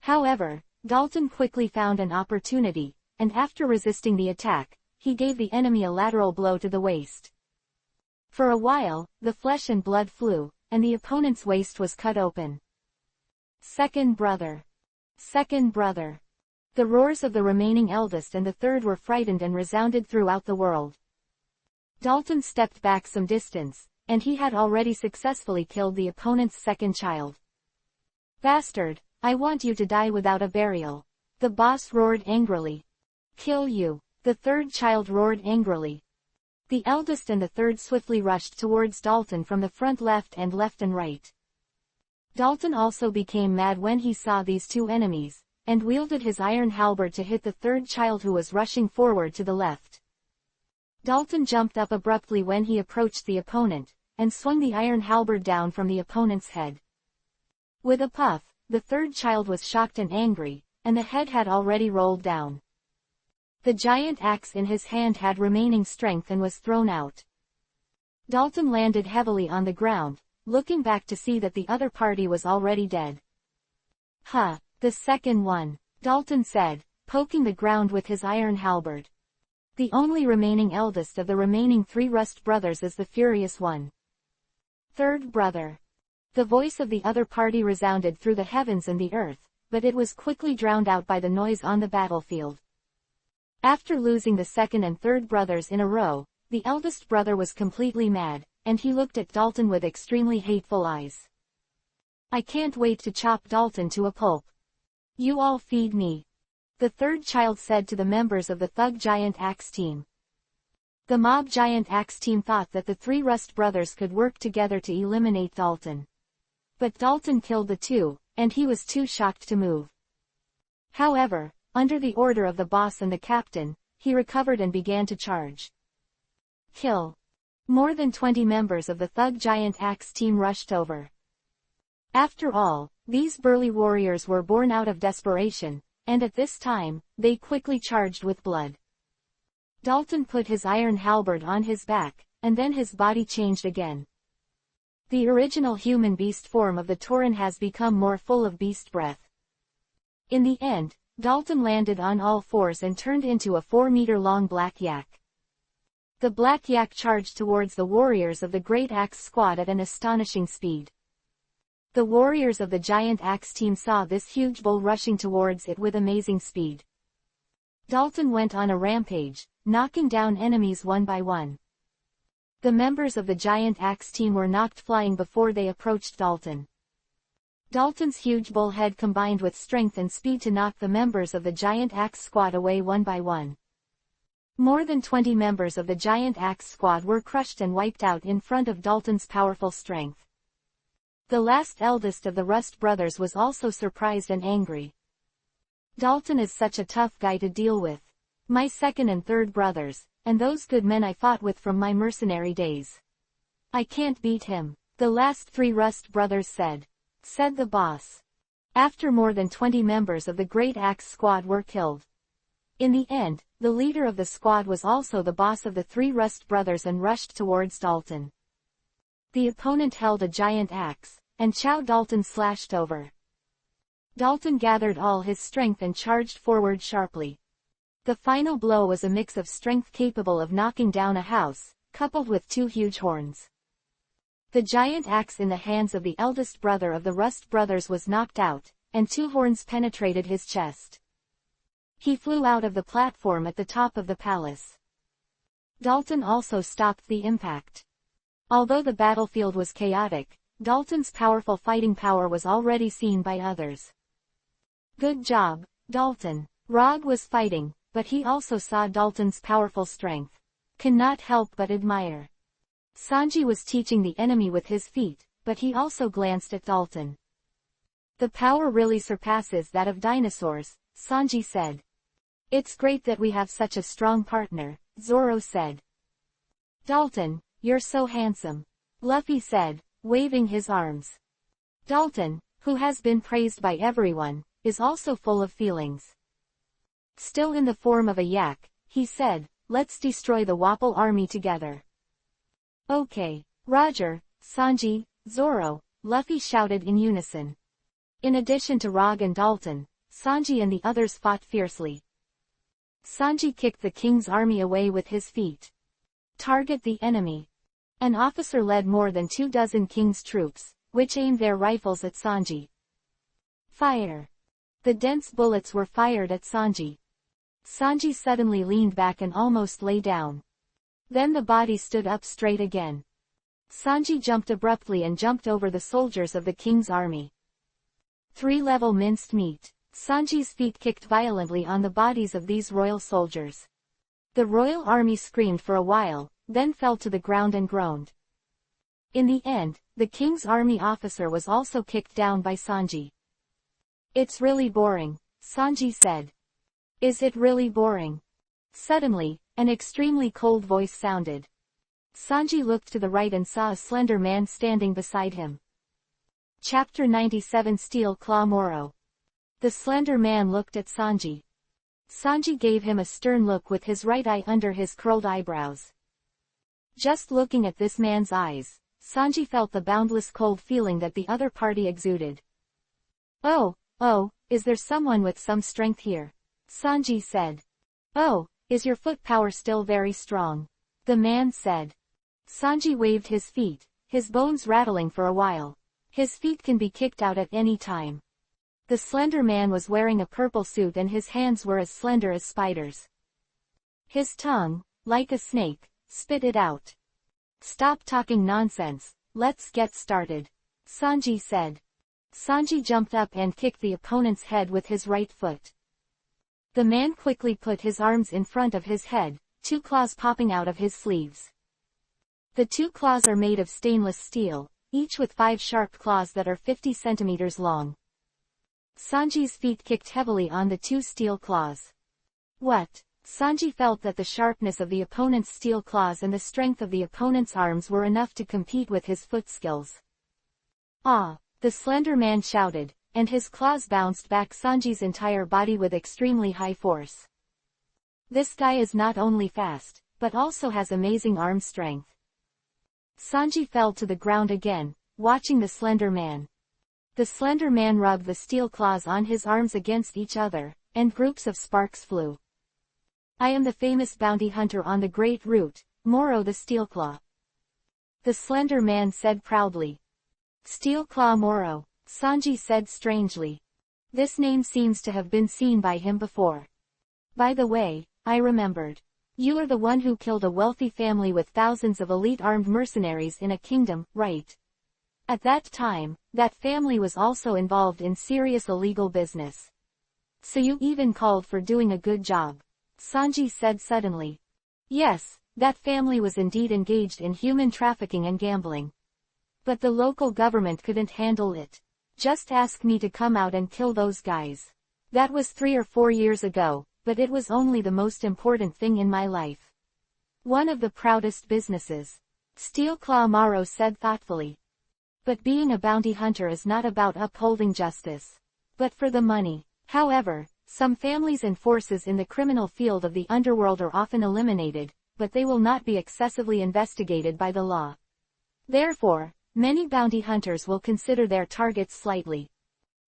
A: However, Dalton quickly found an opportunity, and after resisting the attack, he gave the enemy a lateral blow to the waist. For a while, the flesh and blood flew, and the opponent's waist was cut open. Second brother. Second brother. The roars of the remaining eldest and the 3rd were frightened and resounded throughout the world. Dalton stepped back some distance, and he had already successfully killed the opponent's 2nd child. "Bastard, I want you to die without a burial," the boss roared angrily. "Kill you," the 3rd child roared angrily. The eldest and the 3rd swiftly rushed towards Dalton from the front left and right. Dalton also became mad when he saw these 2 enemies, and wielded his iron halberd to hit the 3rd child who was rushing forward to the left. Dalton jumped up abruptly when he approached the opponent, and swung the iron halberd down from the opponent's head. With a puff, the third child was shocked and angry, and the head had already rolled down. The giant axe in his hand had remaining strength and was thrown out. Dalton landed heavily on the ground, looking back to see that the other party was already dead. "Huh, the second one," Dalton said, poking the ground with his iron halberd. "The only remaining eldest of the remaining 3 Rust brothers is the furious one. Third brother." The voice of the other party resounded through the heavens and the earth, but it was quickly drowned out by the noise on the battlefield. After losing the second and third brothers in a row, the eldest brother was completely mad, and he looked at Dalton with extremely hateful eyes. "I can't wait to chop Dalton to a pulp. You all feed me," the third child said to the members of the Thug Giant Axe team. The Mob Giant Axe team thought that the 3 Rust brothers could work together to eliminate Dalton. But Dalton killed the 2, and he was too shocked to move. However, under the order of the boss and the captain, he recovered and began to charge. Kill. More than 20 members of the Thug Giant Axe team rushed over. After all, these burly warriors were born out of desperation, and at this time, they quickly charged with blood. Dalton put his iron halberd on his back, and then his body changed again. The original human beast form of the Tauren has become more full of beast breath. In the end, Dalton landed on all fours and turned into a 4-meter-long black yak. The black yak charged towards the warriors of the Great Axe Squad at an astonishing speed. The warriors of the Giant Axe team saw this huge bull rushing towards it with amazing speed. Dalton went on a rampage, knocking down enemies one by one. The members of the Giant Axe team were knocked flying before they approached Dalton. Dalton's huge bull head combined with strength and speed to knock the members of the Giant Axe Squad away one by one. More than 20 members of the Giant Axe Squad were crushed and wiped out in front of Dalton's powerful strength. The last eldest of the Rust brothers was also surprised and angry. "Dalton is such a tough guy to deal with. My second and third brothers, and those good men I fought with from my mercenary days. I can't beat him," the last 3 Rust brothers said the boss. After more than 20 members of the Great Axe Squad were killed. In the end, the leader of the squad was also the boss of the 3 Rust brothers and rushed towards Dalton. The opponent held a giant axe, and Dalton slashed over. Dalton gathered all his strength and charged forward sharply. The final blow was a mix of strength capable of knocking down a house, coupled with 2 huge horns. The giant axe in the hands of the eldest brother of the Rust brothers was knocked out, and 2 horns penetrated his chest. He flew out of the platform at the top of the palace. Dalton also stopped the impact. Although the battlefield was chaotic, Dalton's powerful fighting power was already seen by others. "Good job, Dalton." Rog was fighting, but he also saw Dalton's powerful strength. Cannot help but admire. Sanji was teaching the enemy with his feet, but he also glanced at Dalton. "The power really surpasses that of dinosaurs," Sanji said. "It's great that we have such a strong partner," Zoro said. "Dalton, you're so handsome," Luffy said, waving his arms. Dalton, who has been praised by everyone, is also full of feelings. Still in the form of a yak, he said, "Let's destroy the Wapol army together." "Okay, Roger," Sanji, Zoro, Luffy shouted in unison. In addition to Rog and Dalton, Sanji and the others fought fiercely. Sanji kicked the king's army away with his feet. "Target the enemy." An officer led more than 24 king's troops, which aimed their rifles at Sanji. "Fire!" The dense bullets were fired at Sanji. Sanji suddenly leaned back and almost lay down. Then the body stood up straight again. Sanji jumped abruptly and jumped over the soldiers of the king's army. 3-level minced meat. Sanji's feet kicked violently on the bodies of these royal soldiers. The royal army screamed for a while, then fell to the ground and groaned. In the end, the king's army officer was also kicked down by Sanji. "It's really boring," Sanji said. "Is it really boring?" Suddenly, An extremely cold voice sounded. Sanji looked to the right and saw a slender man standing beside him. Chapter 97 Steel Claw Moro. The slender man looked at Sanji. Sanji gave him a stern look with his right eye under his curled eyebrows. Just looking at this man's eyes, Sanji felt the boundless cold feeling that the other party exuded. Oh, is there someone with some strength here? Sanji said. Oh, is your foot power still very strong? The man said. Sanji waved his feet, his bones rattling for a while. His feet can be kicked out at any time. The slender man was wearing a purple suit and his hands were as slender as spiders. His tongue, like a snake, spit it out. Stop talking nonsense, let's get started, Sanji said. Sanji jumped up and kicked the opponent's head with his right foot. The man quickly put his arms in front of his head, 2 claws popping out of his sleeves. The 2 claws are made of stainless steel, each with 5 sharp claws that are 50 centimeters long. Sanji's feet kicked heavily on the 2 steel claws. What? Sanji felt that the sharpness of the opponent's steel claws and the strength of the opponent's arms were enough to compete with his foot skills. Ah! The slender man shouted, and his claws bounced back Sanji's entire body with extremely high force. This guy is not only fast, but also has amazing arm strength. Sanji fell to the ground again, watching the slender man. The slender man rubbed the steel claws on his arms against each other, and groups of sparks flew. I am the famous bounty hunter on the Great Route, Moro the Steelclaw. The slender man said proudly. Steelclaw Moro, Sanji said strangely. This name seems to have been seen by him before. By the way, I remembered. You are the one who killed a wealthy family with thousands of elite armed mercenaries in a kingdom, right? At that time, that family was also involved in serious illegal business. So you even called for doing a good job, Sanji said suddenly. Yes, that family was indeed engaged in human trafficking and gambling. But the local government couldn't handle it. Just ask me to come out and kill those guys. That was 3 or 4 years ago, but it was only the most important thing in my life. One of the proudest businesses. Steelclaw Moro said thoughtfully. But being a bounty hunter is not about upholding justice, but for the money. However, some families and forces in the criminal field of the underworld are often eliminated, but they will not be excessively investigated by the law. Therefore, many bounty hunters will consider their targets slightly.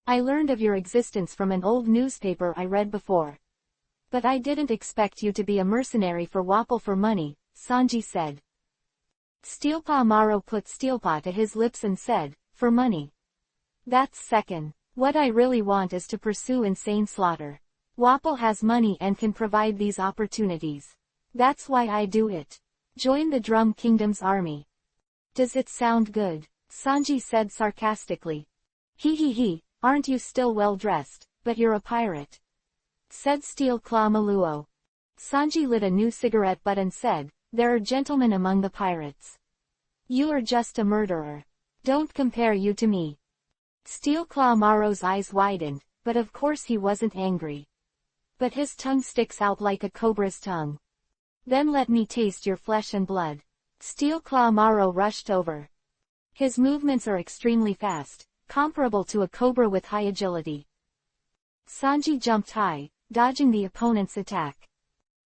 A: I learned of your existence from an old newspaper I read before. But I didn't expect you to be a mercenary for Wapol for money, Sanji said. Steelpaw Moro put Steelpaw to his lips and said, for money. That's second. What I really want is to pursue insane slaughter. Wapol has money and can provide these opportunities. That's why I do it. Join the Drum Kingdom's army. Does it sound good? Sanji said sarcastically. He, aren't you still well dressed, but you're a pirate. Said Steelclaw Maluo. Sanji lit a new cigarette butt and said, there are gentlemen among the pirates. You are just a murderer. Don't compare you to me. Steelclaw Moro's eyes widened, but of course he wasn't angry. But his tongue sticks out like a cobra's tongue. Then let me taste your flesh and blood. Steelclaw Moro rushed over. His movements are extremely fast, comparable to a cobra with high agility. Sanji jumped high, dodging the opponent's attack.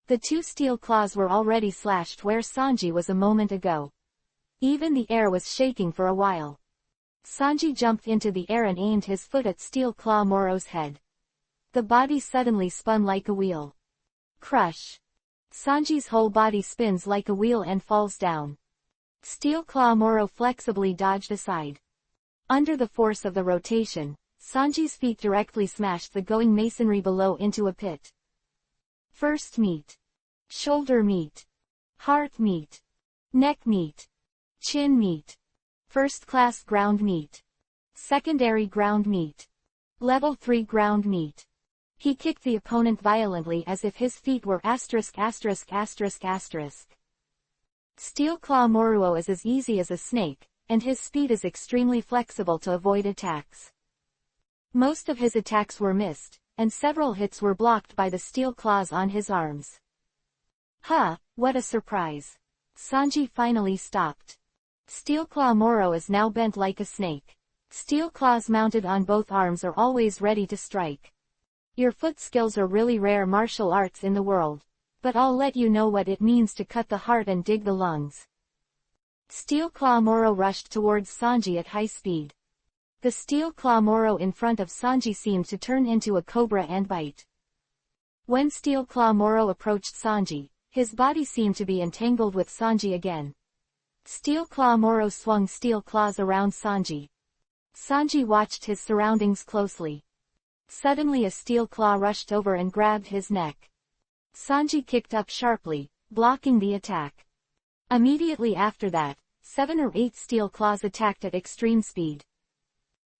A: The 2 steel claws were already slashed where Sanji was a moment ago. Even the air was shaking for a while. Sanji jumped into the air and aimed his foot at Steelclaw Moro's head. The body suddenly spun like a wheel. Crush. Sanji's whole body spins like a wheel and falls down. Steelclaw Moro flexibly dodged aside. Under the force of the rotation, Sanji's feet directly smashed the going masonry below into a pit. First meat. Shoulder meat. Heart meat. Neck meat. Chin meat. First class ground meat. Secondary ground meat. Level 3 ground meat. He kicked the opponent violently as if his feet were *********. Steelclaw Moro is as easy as a snake, and his speed is extremely flexible to avoid attacks. Most of his attacks were missed, and several hits were blocked by the steel claws on his arms. Huh, what a surprise. Sanji finally stopped. Steel Claw Moro is now bent like a snake. Steel claws mounted on both arms are always ready to strike. Your foot skills are really rare martial arts in the world. But I'll let you know what it means to cut the heart and dig the lungs. Steel Claw Moro rushed towards Sanji at high speed. The Steel Claw Moro in front of Sanji seemed to turn into a cobra and bite. When Steel Claw Moro approached Sanji, his body seemed to be entangled with Sanji again. Steel Claw Moro swung steel claws around Sanji. Sanji watched his surroundings closely. Suddenly a steel claw rushed over and grabbed his neck. Sanji kicked up sharply, blocking the attack. Immediately after that, 7 or 8 steel claws attacked at extreme speed.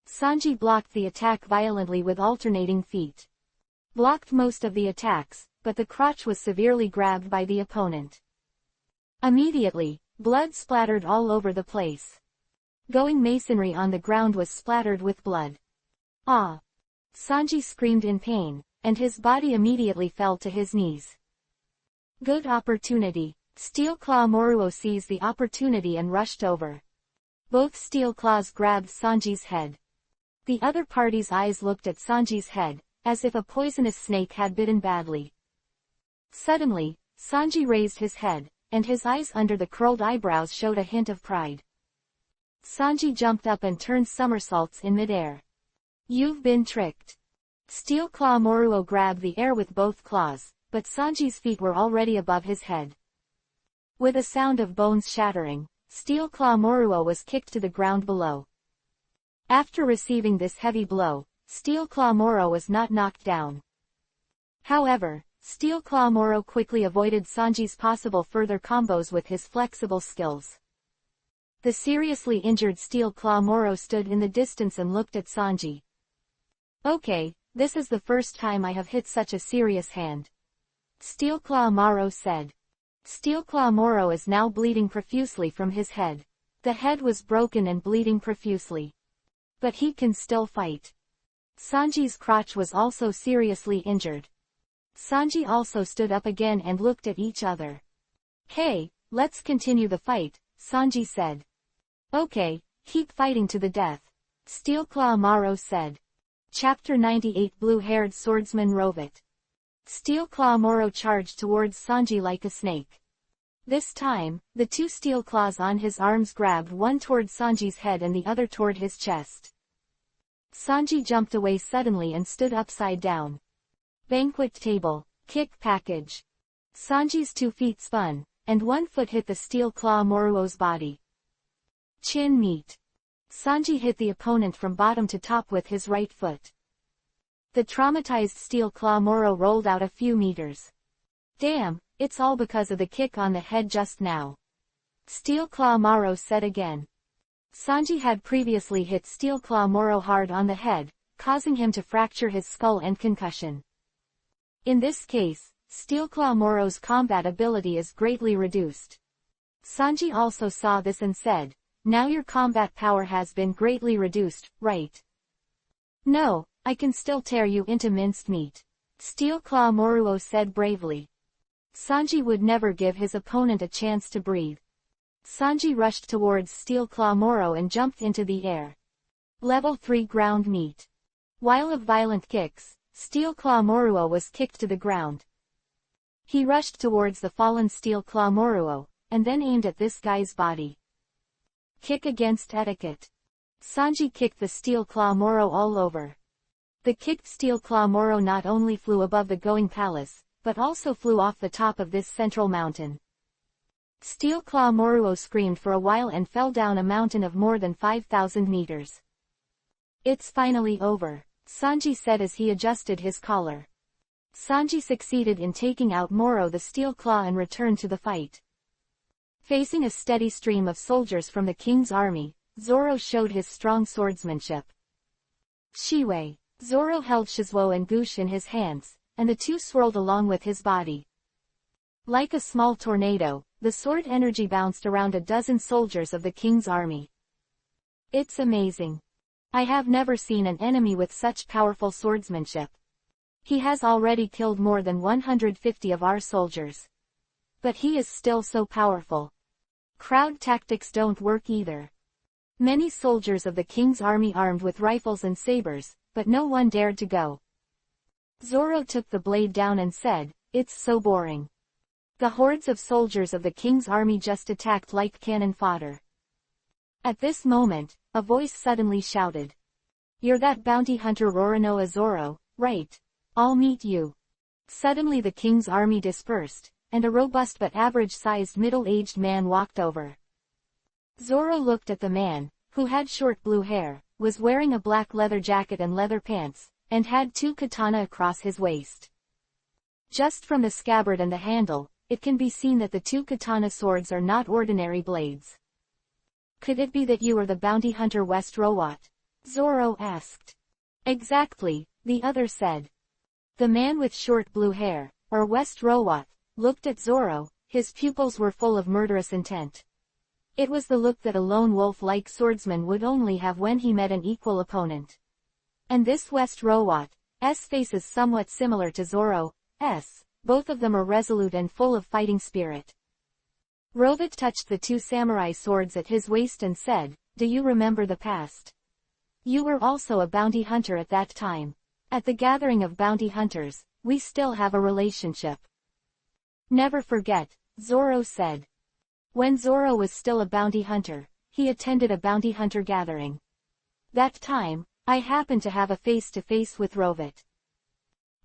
A: Sanji blocked the attack violently with alternating feet. Blocked most of the attacks, but the crotch was severely grabbed by the opponent. Immediately, blood splattered all over the place. Going masonry on the ground was splattered with blood. Ah! Sanji screamed in pain, and his body immediately fell to his knees. Good opportunity. Steel Claw Moro seized the opportunity and rushed over. Both steel claws grabbed Sanji's head. The other party's eyes looked at Sanji's head, as if a poisonous snake had bitten badly. Suddenly, Sanji raised his head, and his eyes under the curled eyebrows showed a hint of pride. Sanji jumped up and turned somersaults in midair. You've been tricked. Steel Claw Moro grabbed the air with both claws, but Sanji's feet were already above his head. With a sound of bones shattering, Steel Claw Moro was kicked to the ground below. After receiving this heavy blow, Steel Claw Moro was not knocked down. However, Steel Claw Moro quickly avoided Sanji's possible further combos with his flexible skills. The seriously injured Steel Claw Moro stood in the distance and looked at Sanji. Okay, this is the first time I have hit such a serious hand. Steel Claw Moro said. Steel Claw Moro is now bleeding profusely from his head. The head was broken and bleeding profusely. But he can still fight. Sanji's crotch was also seriously injured. Sanji also stood up again and looked at each other. Hey, let's continue the fight, Sanji said. Okay, keep fighting to the death. Steel Claw Moro said. Chapter 98 Blue-haired Swordsman Rovit. Steel Claw Moro charged towards Sanji like a snake. This time, the 2 steel claws on his arms grabbed one toward Sanji's head and the other toward his chest. Sanji jumped away suddenly and stood upside down. Banquet table, kick package. Sanji's 2 feet spun, and 1 foot hit the Steel Claw Moro's body. Chin meet. Sanji hit the opponent from bottom to top with his right foot. The traumatized Steel Claw Moro rolled out a few meters. Damn, it's all because of the kick on the head just now. Steel Claw Moro said again. Sanji had previously hit Steel Claw Moro hard on the head, causing him to fracture his skull and concussion. In this case, Steel Claw Moro's combat ability is greatly reduced. Sanji also saw this and said, now your combat power has been greatly reduced, right? No, I can still tear you into minced meat. Steel Claw Moro said bravely. Sanji would never give his opponent a chance to breathe. Sanji rushed towards Steel Claw Moro and jumped into the air. Level 3 ground meat. While of violent kicks, Steel Claw Moro was kicked to the ground. He rushed towards the fallen Steel Claw Moro, and then aimed at this guy's body. Kick against etiquette. Sanji kicked the Steel Claw Moro all over. The kicked Steel Claw Moro not only flew above the going palace, but also flew off the top of this central mountain. Steel Claw Moro screamed for a while and fell down a mountain of more than 5,000 meters. It's finally over, Sanji said as he adjusted his collar. Sanji succeeded in taking out Moro the Steel Claw and returned to the fight. Facing a steady stream of soldiers from the king's army, Zoro showed his strong swordsmanship. Shiwei. Zoro held Shizuo and Gush in his hands, and the 2 swirled along with his body. Like a small tornado, the sword energy bounced around a dozen soldiers of the king's army. It's amazing. I have never seen an enemy with such powerful swordsmanship. He has already killed more than 150 of our soldiers. But he is still so powerful. Crowd tactics don't work either. Many soldiers of the king's army armed with rifles and sabers, but no one dared to go. Zoro took the blade down and said, "It's so boring. The hordes of soldiers of the king's army just attacked like cannon fodder." At this moment, a voice suddenly shouted, "You're that bounty hunter Roronoa Zoro, right? I'll meet you." Suddenly the king's army dispersed, and a robust but average-sized middle-aged man walked over. Zoro looked at the man, who had short blue hair, was wearing a black leather jacket and leather pants, and had two katana across his waist. Just from the scabbard and the handle, it can be seen that the two katana swords are not ordinary blades. "Could it be that you are the bounty hunter West Rowat?" Zoro asked. "Exactly," the other said. The man with short blue hair, or West Rowat, looked at Zoro. His pupils were full of murderous intent. It was the look that a lone wolf-like swordsman would only have when he met an equal opponent. And this West Rowat's face is somewhat similar to Zoro's. Both of them are resolute and full of fighting spirit. Rovat touched the two samurai swords at his waist and said, "Do you remember the past? You were also a bounty hunter at that time. At the gathering of bounty hunters, we still have a relationship." "Never forget," Zoro said. When Zoro was still a bounty hunter, he attended a bounty hunter gathering. That time, I happened to have a face-to-face with Rovat.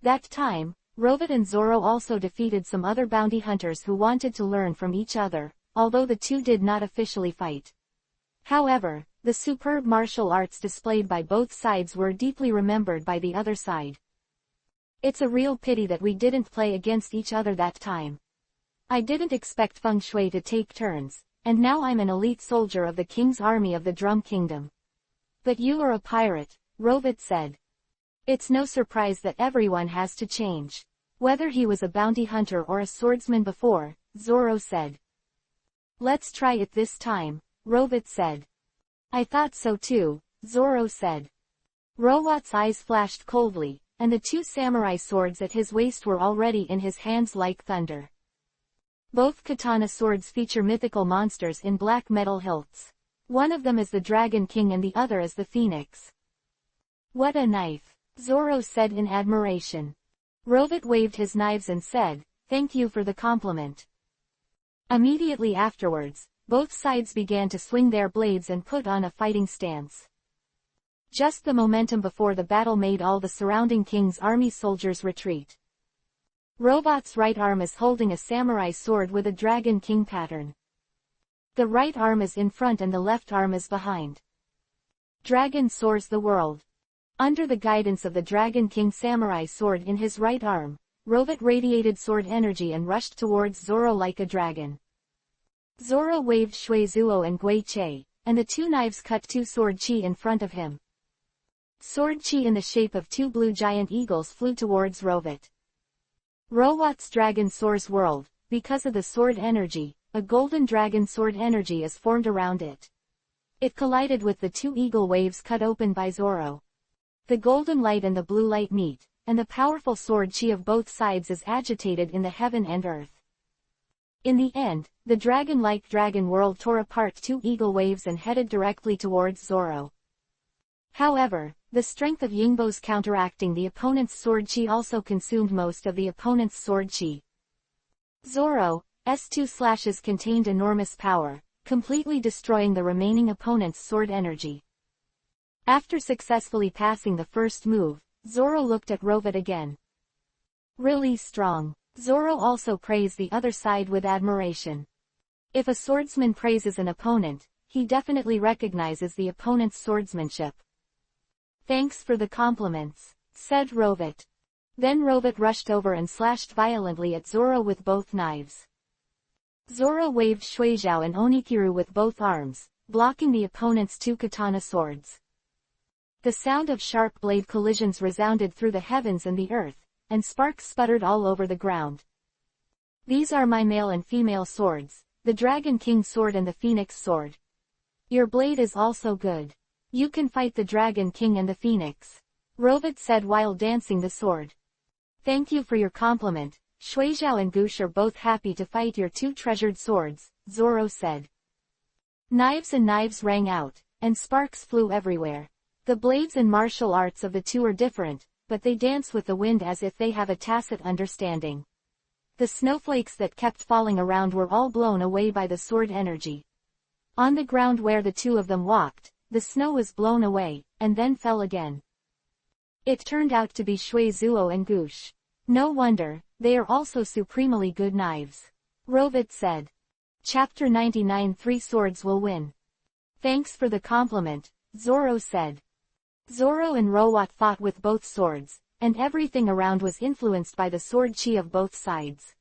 A: That time, Rovat and Zoro also defeated some other bounty hunters who wanted to learn from each other, although the two did not officially fight. However, the superb martial arts displayed by both sides were deeply remembered by the other side. It's a real pity that we didn't play against each other that time. I didn't expect feng shui to take turns, and now I'm an elite soldier of the king's army of the Drum Kingdom. But you are a pirate, Rovat said. It's no surprise that everyone has to change. Whether he was a bounty hunter or a swordsman before, Zoro said. Let's try it this time, Rovat said. I thought so too, Zoro said. Rowat's eyes flashed coldly, and the two samurai swords at his waist were already in his hands like thunder. Both katana swords feature mythical monsters in black metal hilts. One of them is the Dragon King and the other is the Phoenix. What a knife, Zoro said in admiration. Rovat waved his knives and said, "Thank you for the compliment." Immediately afterwards, both sides began to swing their blades and put on a fighting stance. Just the momentum before the battle made all the surrounding king's army soldiers retreat. Rovat's right arm is holding a samurai sword with a Dragon King pattern. The right arm is in front and the left arm is behind. Dragon soars the world. Under the guidance of the Dragon King samurai sword in his right arm, Rovat radiated sword energy and rushed towards Zoro like a dragon. Zoro waved Shuizuo and Gui Che, and the two knives cut two sword chi in front of him. Sword chi in the shape of two blue giant eagles flew towards Rovat. Rowat's dragon soars world. Because of the sword energy, a golden dragon sword energy is formed around it. It collided with the two eagle waves cut open by Zoro. The golden light and the blue light meet, and the powerful sword chi of both sides is agitated in the heaven and earth. In the end, the dragon-like dragon world tore apart two eagle waves and headed directly towards Zoro. However, the strength of Yingbo's counteracting the opponent's sword chi also consumed most of the opponent's sword chi. Zoro's two slashes contained enormous power, completely destroying the remaining opponent's sword energy. After successfully passing the first move, Zoro looked at Rovat again. Really strong. Zoro also praised the other side with admiration. If a swordsman praises an opponent, he definitely recognizes the opponent's swordsmanship. Thanks for the compliments, said Rovat. Then Rovat rushed over and slashed violently at Zoro with both knives. Zoro waved Shuijiao and Onikiru with both arms, blocking the opponent's two katana swords. The sound of sharp blade collisions resounded through the heavens and the earth, and sparks sputtered all over the ground. These are my male and female swords, the Dragon King sword and the Phoenix sword. Your blade is also good. You can fight the Dragon King and the Phoenix, Rovat said while dancing the sword. Thank you for your compliment, Shuizhao and Gush are both happy to fight your two treasured swords, Zoro said. Knives and knives rang out, and sparks flew everywhere. The blades and martial arts of the two are different, but they dance with the wind as if they have a tacit understanding. The snowflakes that kept falling around were all blown away by the sword energy. On the ground where the two of them walked, the snow was blown away, and then fell again. It turned out to be Shuizuo and Gush. No wonder, they are also supremely good knives. Rovit said. Chapter 99 Three Swords Will Win. Thanks for the compliment, Zoro said. Zoro and Rowat fought with both swords, and everything around was influenced by the sword chi of both sides.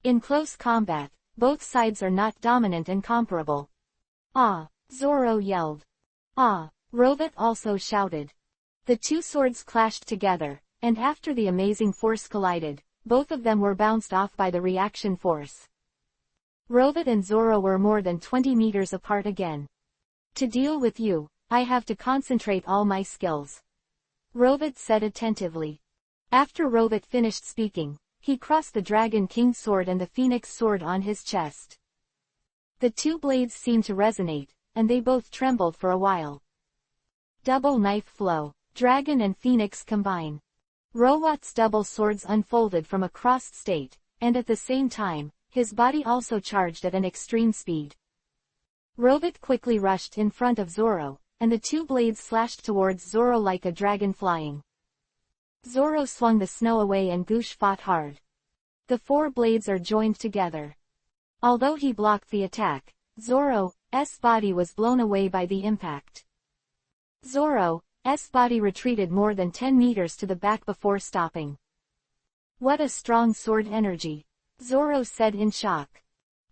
A: In close combat, both sides are not dominant and comparable. Ah! Zoro yelled. Ah! Rovit also shouted. The two swords clashed together, and after the amazing force collided, both of them were bounced off by the reaction force. Rovit and Zoro were more than 20 meters apart again. To deal with you, I have to concentrate all my skills. Rovit said attentively. After Rovit finished speaking, he crossed the Dragon King's sword and the Phoenix sword on his chest. The two blades seemed to resonate, and they both trembled for a while. Double knife flow. Dragon and Phoenix combine. Rowat's double swords unfolded from a crossed state, and at the same time, his body also charged at an extreme speed. Rovit quickly rushed in front of Zoro, and the two blades slashed towards Zoro like a dragon flying. Zoro swung the snow away and Gush fought hard. The four blades are joined together. Although he blocked the attack, Zoro's body was blown away by the impact. Zoro's body retreated more than 10 meters to the back before stopping. What a strong sword energy, Zoro said in shock.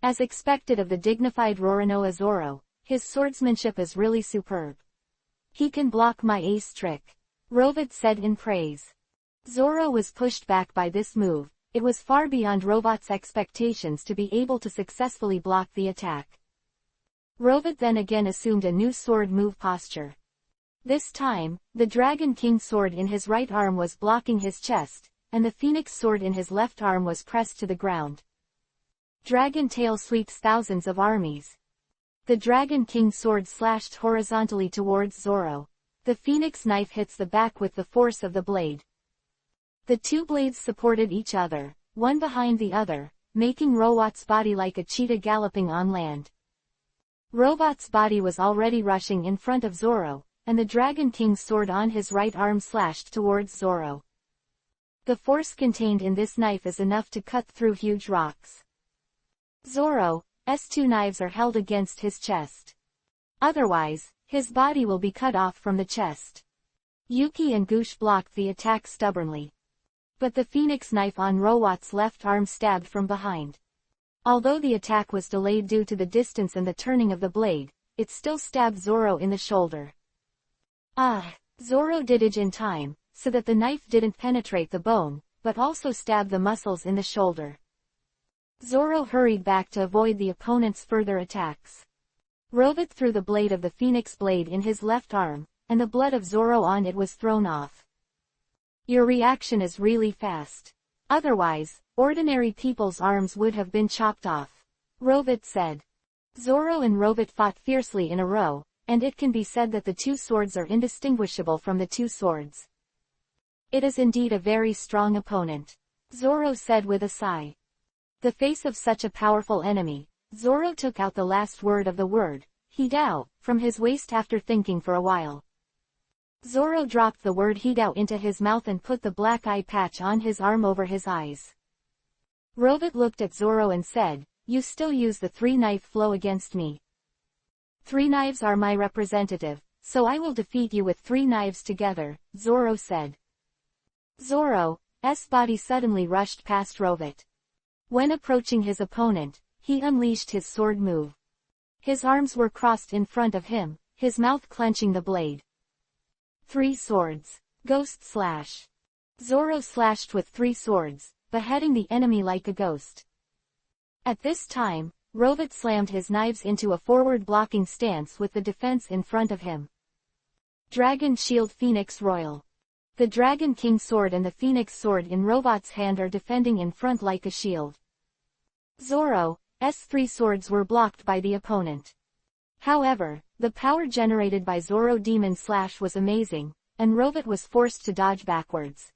A: As expected of the dignified Roronoa Zoro, his swordsmanship is really superb. He can block my ace trick, Rovit said in praise. Zoro was pushed back by this move. It was far beyond Rovit's expectations to be able to successfully block the attack. Rovit then again assumed a new sword move posture. This time, the Dragon King sword in his right arm was blocking his chest, and the Phoenix sword in his left arm was pressed to the ground. Dragon tail sweeps thousands of armies. The Dragon King sword slashed horizontally towards Zoro. The Phoenix knife hits the back with the force of the blade. The two blades supported each other, one behind the other, making Rowat's body like a cheetah galloping on land. Rowat's body was already rushing in front of Zoro, and the Dragon King's sword on his right arm slashed towards Zoro. The force contained in this knife is enough to cut through huge rocks. Zoro's two knives are held against his chest. Otherwise, his body will be cut off from the chest. Yuki and Gush blocked the attack stubbornly. But the Phoenix knife on Rowat's left arm stabbed from behind. Although the attack was delayed due to the distance and the turning of the blade, it still stabbed Zoro in the shoulder. Zoro did it in time, so that the knife didn't penetrate the bone, but also stabbed the muscles in the shoulder. Zoro hurried back to avoid the opponent's further attacks. Rovit threw the blade of the Phoenix blade in his left arm, and the blood of Zoro on it was thrown off. Your reaction is really fast. Otherwise, ordinary people's arms would have been chopped off, Rovit said. Zoro and Rovit fought fiercely in a row, and it can be said that the two swords are indistinguishable from the two swords. It is indeed a very strong opponent, Zoro said with a sigh. The face of such a powerful enemy, Zoro took out the last word of the word, Hidao, from his waist after thinking for a while. Zoro dropped the word Hidao into his mouth and put the black eye patch on his arm over his eyes. Rovit looked at Zoro and said, "You still use the three-knife flow against me. 3 knives are my representative, so I will defeat you with 3 knives together," Zoro said. Zoro's body suddenly rushed past Rovit. When approaching his opponent, he unleashed his sword move. His arms were crossed in front of him, his mouth clenching the blade. 3 swords. Ghost slash. Zoro slashed with 3 swords, beheading the enemy like a ghost. At this time, Rovit slammed his knives into a forward blocking stance with the defense in front of him. Dragon Shield Phoenix Royal. The Dragon King sword and the Phoenix sword in Robot's hand are defending in front like a shield. Zoro's three swords were blocked by the opponent. However, the power generated by Zoro Demon Slash was amazing, and Robot was forced to dodge backwards.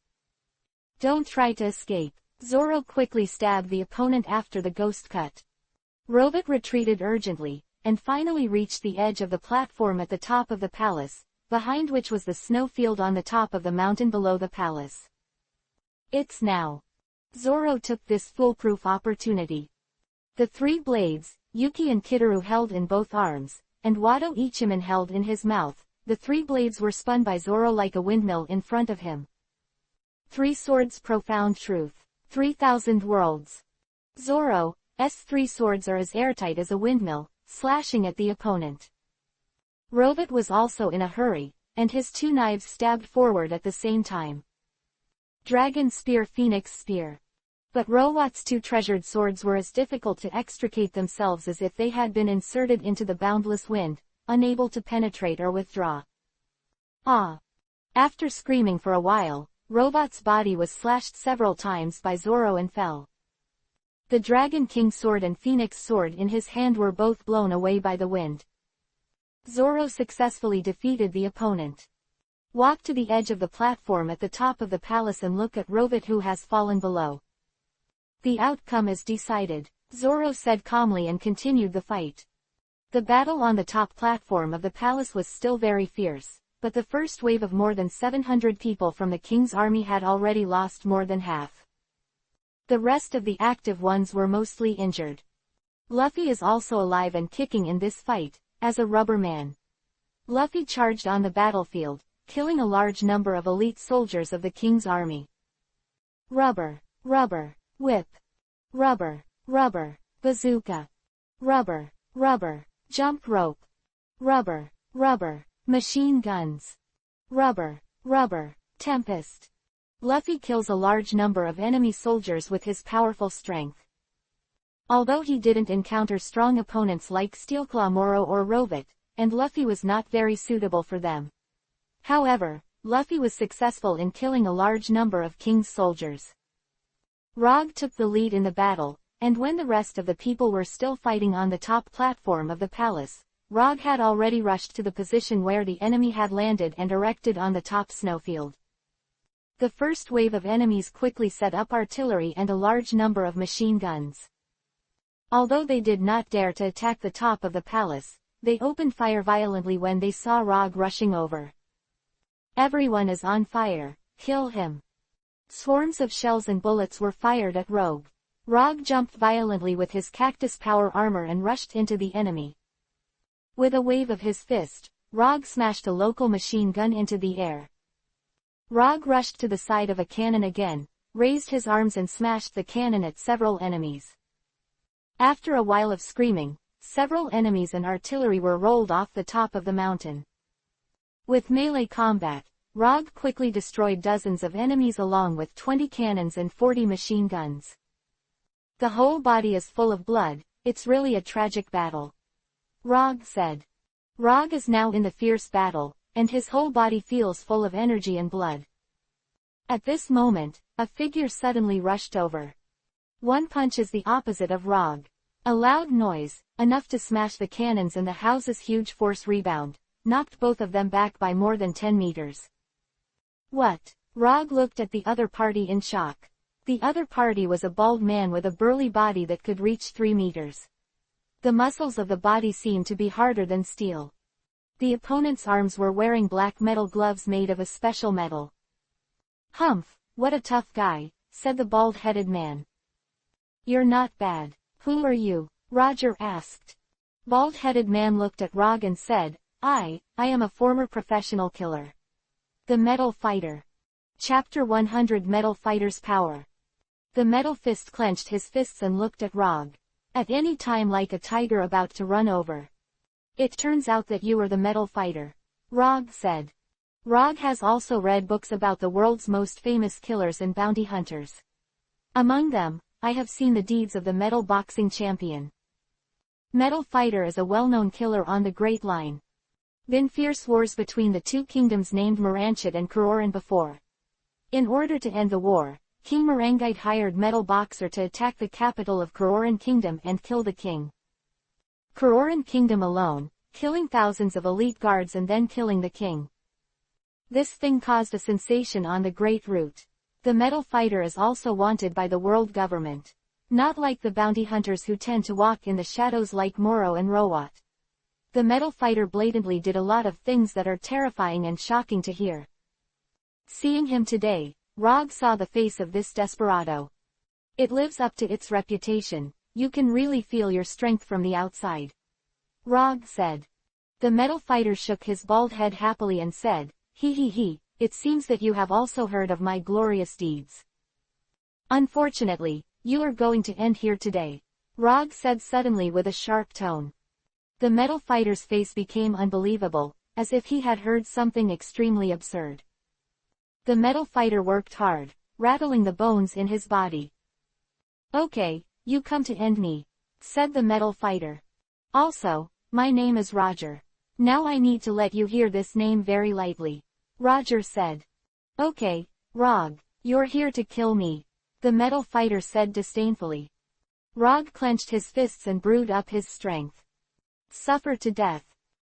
A: Don't try to escape. Zoro quickly stabbed the opponent after the ghost cut. Robot retreated urgently, and finally reached the edge of the platform at the top of the palace, behind which was the snow field on the top of the mountain below the palace. It's now. Zoro took this foolproof opportunity. The three blades, Yuki and Kitaru held in both arms, and Wado Ichiman held in his mouth, the three blades were spun by Zoro like a windmill in front of him. Three swords profound truth. 3,000 worlds. Zoro's three swords are as airtight as a windmill, slashing at the opponent. Robot was also in a hurry, and his two knives stabbed forward at the same time. Dragon Spear, Phoenix Spear. But Robot's two treasured swords were as difficult to extricate themselves as if they had been inserted into the boundless wind, unable to penetrate or withdraw. Ah! After screaming for a while, Robot's body was slashed several times by Zoro and fell. The Dragon King sword and Phoenix sword in his hand were both blown away by the wind. Zoro successfully defeated the opponent. Walk to the edge of the platform at the top of the palace and look at Robot who has fallen below. The outcome is decided, Zoro said calmly and continued the fight. The battle on the top platform of the palace was still very fierce, but the first wave of more than 700 people from the king's army had already lost more than half. The rest of the active ones were mostly injured. Luffy is also alive and kicking in this fight, as a rubber man. Luffy charged on the battlefield, killing a large number of elite soldiers of the king's army. Rubber, rubber, whip. Rubber, rubber, bazooka. Rubber, rubber, jump rope. Rubber, rubber, machine guns. Rubber, rubber, tempest. Luffy kills a large number of enemy soldiers with his powerful strength. Although he didn't encounter strong opponents like Steelclaw Moro or Robot, and Luffy was not very suitable for them. However, Luffy was successful in killing a large number of King's soldiers. Rog took the lead in the battle, and when the rest of the people were still fighting on the top platform of the palace, Rog had already rushed to the position where the enemy had landed and erected on the top snowfield. The first wave of enemies quickly set up artillery and a large number of machine guns. Although they did not dare to attack the top of the palace, they opened fire violently when they saw Rog rushing over. Everyone is on fire, kill him. Swarms of shells and bullets were fired at Rog. Rog jumped violently with his cactus power armor and rushed into the enemy. With a wave of his fist, Rog smashed a local machine gun into the air. Rog rushed to the side of a cannon again, raised his arms and smashed the cannon at several enemies. After a while of screaming, several enemies and artillery were rolled off the top of the mountain. With melee combat, Rog quickly destroyed dozens of enemies along with 20 cannons and 40 machine guns. The whole body is full of blood, it's really a tragic battle. Rog said. Rog is now in the fierce battle, and his whole body feels full of energy and blood. At this moment, a figure suddenly rushed over. One punch is the opposite of Rog. A loud noise, enough to smash the cannons and the house's huge force rebound, knocked both of them back by more than 10 meters. What? Rog looked at the other party in shock. The other party was a bald man with a burly body that could reach 3 meters. The muscles of the body seemed to be harder than steel. The opponent's arms were wearing black metal gloves made of a special metal. Humph, what a tough guy, said the bald-headed man. You're not bad. Who are you? Roger asked. Bald-headed man looked at Rog and said, I am a former professional killer. The Metal Fighter. Chapter 100 Metal Fighter's Power. The Metal Fist clenched his fists and looked at Rog. At any time like a tiger about to run over. It turns out that you are the Metal Fighter. Rog said. Rog has also read books about the world's most famous killers and bounty hunters. Among them, I have seen the deeds of the Metal Boxing Champion. Metal Fighter is a well-known killer on the Great Line. Been fierce wars between the two kingdoms named Moranchit and Kuroran before, In order to end the war, King Marangite hired Metal Boxer to attack the capital of Kuroran Kingdom and kill the king. Kuroran Kingdom alone, killing thousands of elite guards and then killing the king. This thing caused a sensation on the Great Route. The metal fighter is also wanted by the world government. Not like the bounty hunters who tend to walk in the shadows like Moro and Rowat. The metal fighter blatantly did a lot of things that are terrifying and shocking to hear. Seeing him today, Rog saw the face of this desperado. It lives up to its reputation. You can really feel your strength from the outside. Rog said. The metal fighter shook his bald head happily and said, he, it seems that you have also heard of my glorious deeds. Unfortunately, you are going to end here today, Rog said suddenly with a sharp tone. The metal fighter's face became unbelievable, as if he had heard something extremely absurd. The metal fighter worked hard, rattling the bones in his body. Okay, you come to end me, said the metal fighter. Also, my name is Roger. Now I need to let you hear this name very lightly. Roger said. Okay, Rog, you're here to kill me, the metal fighter said disdainfully. Rog clenched his fists and brewed up his strength. Suffer to death.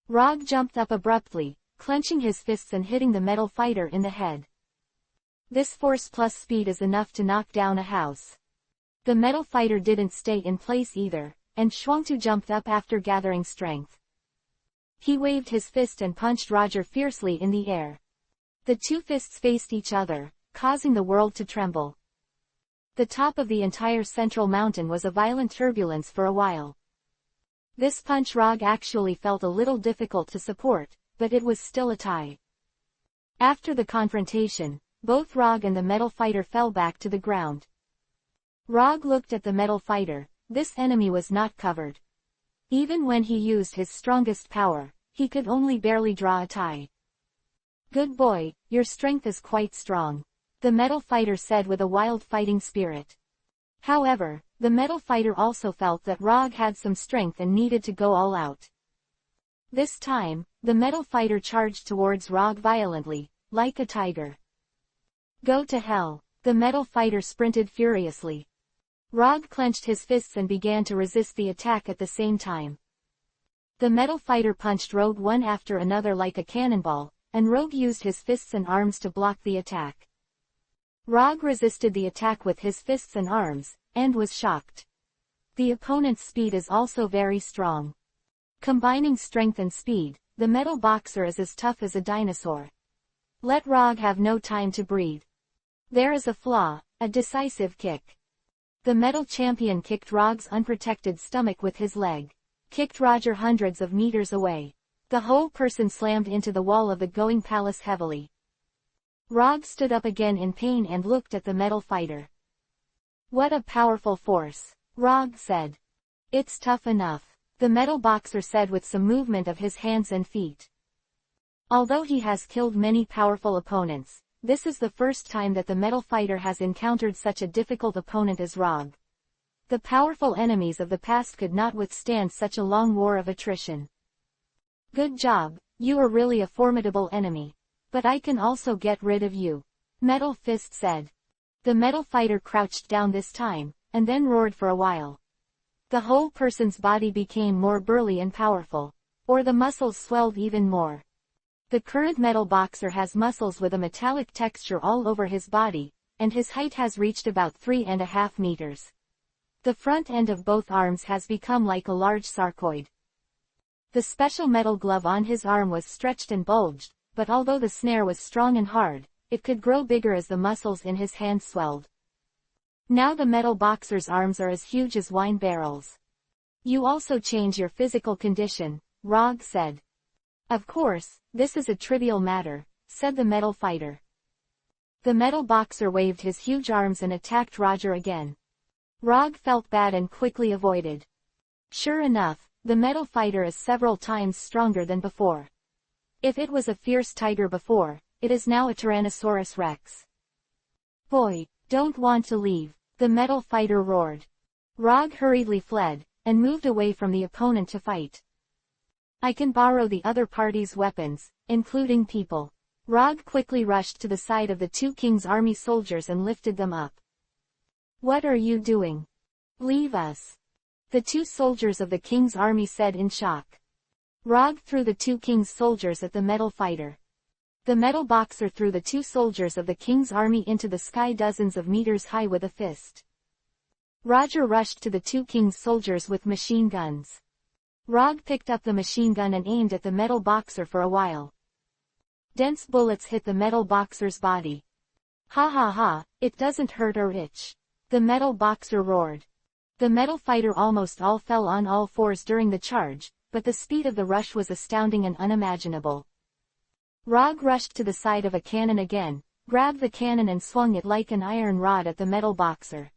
A: Rog jumped up abruptly, clenching his fists and hitting the metal fighter in the head. This force plus speed is enough to knock down a house. The metal fighter didn't stay in place either, and Shuangtu jumped up after gathering strength. He waved his fist and punched Roger fiercely in the air. The two fists faced each other, causing the world to tremble. The top of the entire central mountain was a violent turbulence for a while. This punch Rog actually felt a little difficult to support, but it was still a tie. After the confrontation, both Rog and the metal fighter fell back to the ground. Rog looked at the metal fighter. This enemy was not covered. Even when he used his strongest power, he could only barely draw a tie. Good boy, your strength is quite strong, the metal fighter said with a wild fighting spirit. However, the metal fighter also felt that Rog had some strength and needed to go all out. This time, the metal fighter charged towards Rog violently, like a tiger. Go to hell, the metal fighter sprinted furiously. Rog clenched his fists and began to resist the attack at the same time. The metal fighter punched Rogue one after another like a cannonball, and Rogue used his fists and arms to block the attack. Rog resisted the attack with his fists and arms, and was shocked. The opponent's speed is also very strong. Combining strength and speed, the metal boxer is as tough as a dinosaur. Let Rog have no time to breathe. There is a flaw, a decisive kick. The metal champion kicked Rog's unprotected stomach with his leg. Kicked Roger hundreds of meters away. The whole person slammed into the wall of the going palace heavily. Rog stood up again in pain and looked at the metal fighter. What a powerful force, Rog said. It's tough enough, the metal boxer said with some movement of his hands and feet. Although he has killed many powerful opponents, this is the first time that the metal fighter has encountered such a difficult opponent as Rog. The powerful enemies of the past could not withstand such a long war of attrition. Good job, you are really a formidable enemy. But I can also get rid of you, Metal Fist said. The metal fighter crouched down this time, and then roared for a while. The whole person's body became more burly and powerful. Or the muscles swelled even more. The current metal boxer has muscles with a metallic texture all over his body, and his height has reached about 3.5 meters. The front end of both arms has become like a large sarcoid. The special metal glove on his arm was stretched and bulged, but although the snare was strong and hard, it could grow bigger as the muscles in his hand swelled. Now the metal boxer's arms are as huge as wine barrels. You also change your physical condition, Rog said. Of course, this is a trivial matter, said the metal fighter. The metal boxer waved his huge arms and attacked Roger again. Rog felt bad and quickly avoided. Sure enough, the metal fighter is several times stronger than before. If it was a fierce tiger before, it is now a Tyrannosaurus Rex. Boy, don't want to leave, the metal fighter roared. Rog hurriedly fled, and moved away from the opponent to fight. I can borrow the other party's weapons, including people. Rog quickly rushed to the side of the two king's army soldiers and lifted them up. "What are you doing? Leave us," the two soldiers of the king's army said in shock. Rog threw the two king's soldiers at the metal fighter. The metal boxer threw the two soldiers of the king's army into the sky dozens of meters high with a fist. Roger rushed to the two king's soldiers with machine guns. Rog picked up the machine gun and aimed at the metal boxer for a while. Dense bullets hit the metal boxer's body. "Ha ha ha, it doesn't hurt or itch," the metal boxer roared. The metal fighter almost all fell on all fours during the charge, but the speed of the rush was astounding and unimaginable. Rog rushed to the side of a cannon again, grabbed the cannon and swung it like an iron rod at the metal boxer.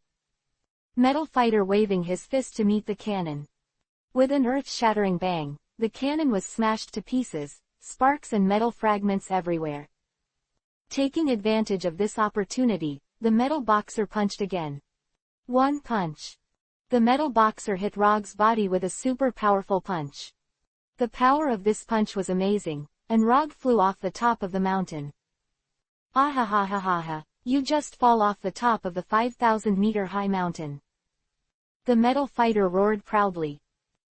A: Metal fighter waving his fist to meet the cannon. With an earth-shattering bang, the cannon was smashed to pieces, sparks and metal fragments everywhere. Taking advantage of this opportunity, the metal boxer punched again. One punch. The metal boxer hit Rog's body with a super powerful punch. The power of this punch was amazing, and Rog flew off the top of the mountain. "Ah ha ha ha ha ha, you just fall off the top of the 5,000-meter high mountain," the metal fighter roared proudly.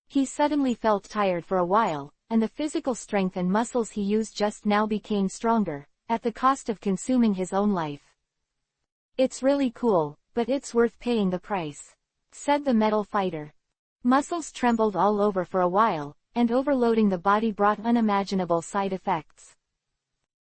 A: He suddenly felt tired for a while, and the physical strength and muscles he used just now became stronger, at the cost of consuming his own life. "It's really cool, but it's worth paying the price," said the metal fighter. Muscles trembled all over for a while, and overloading the body brought unimaginable side effects.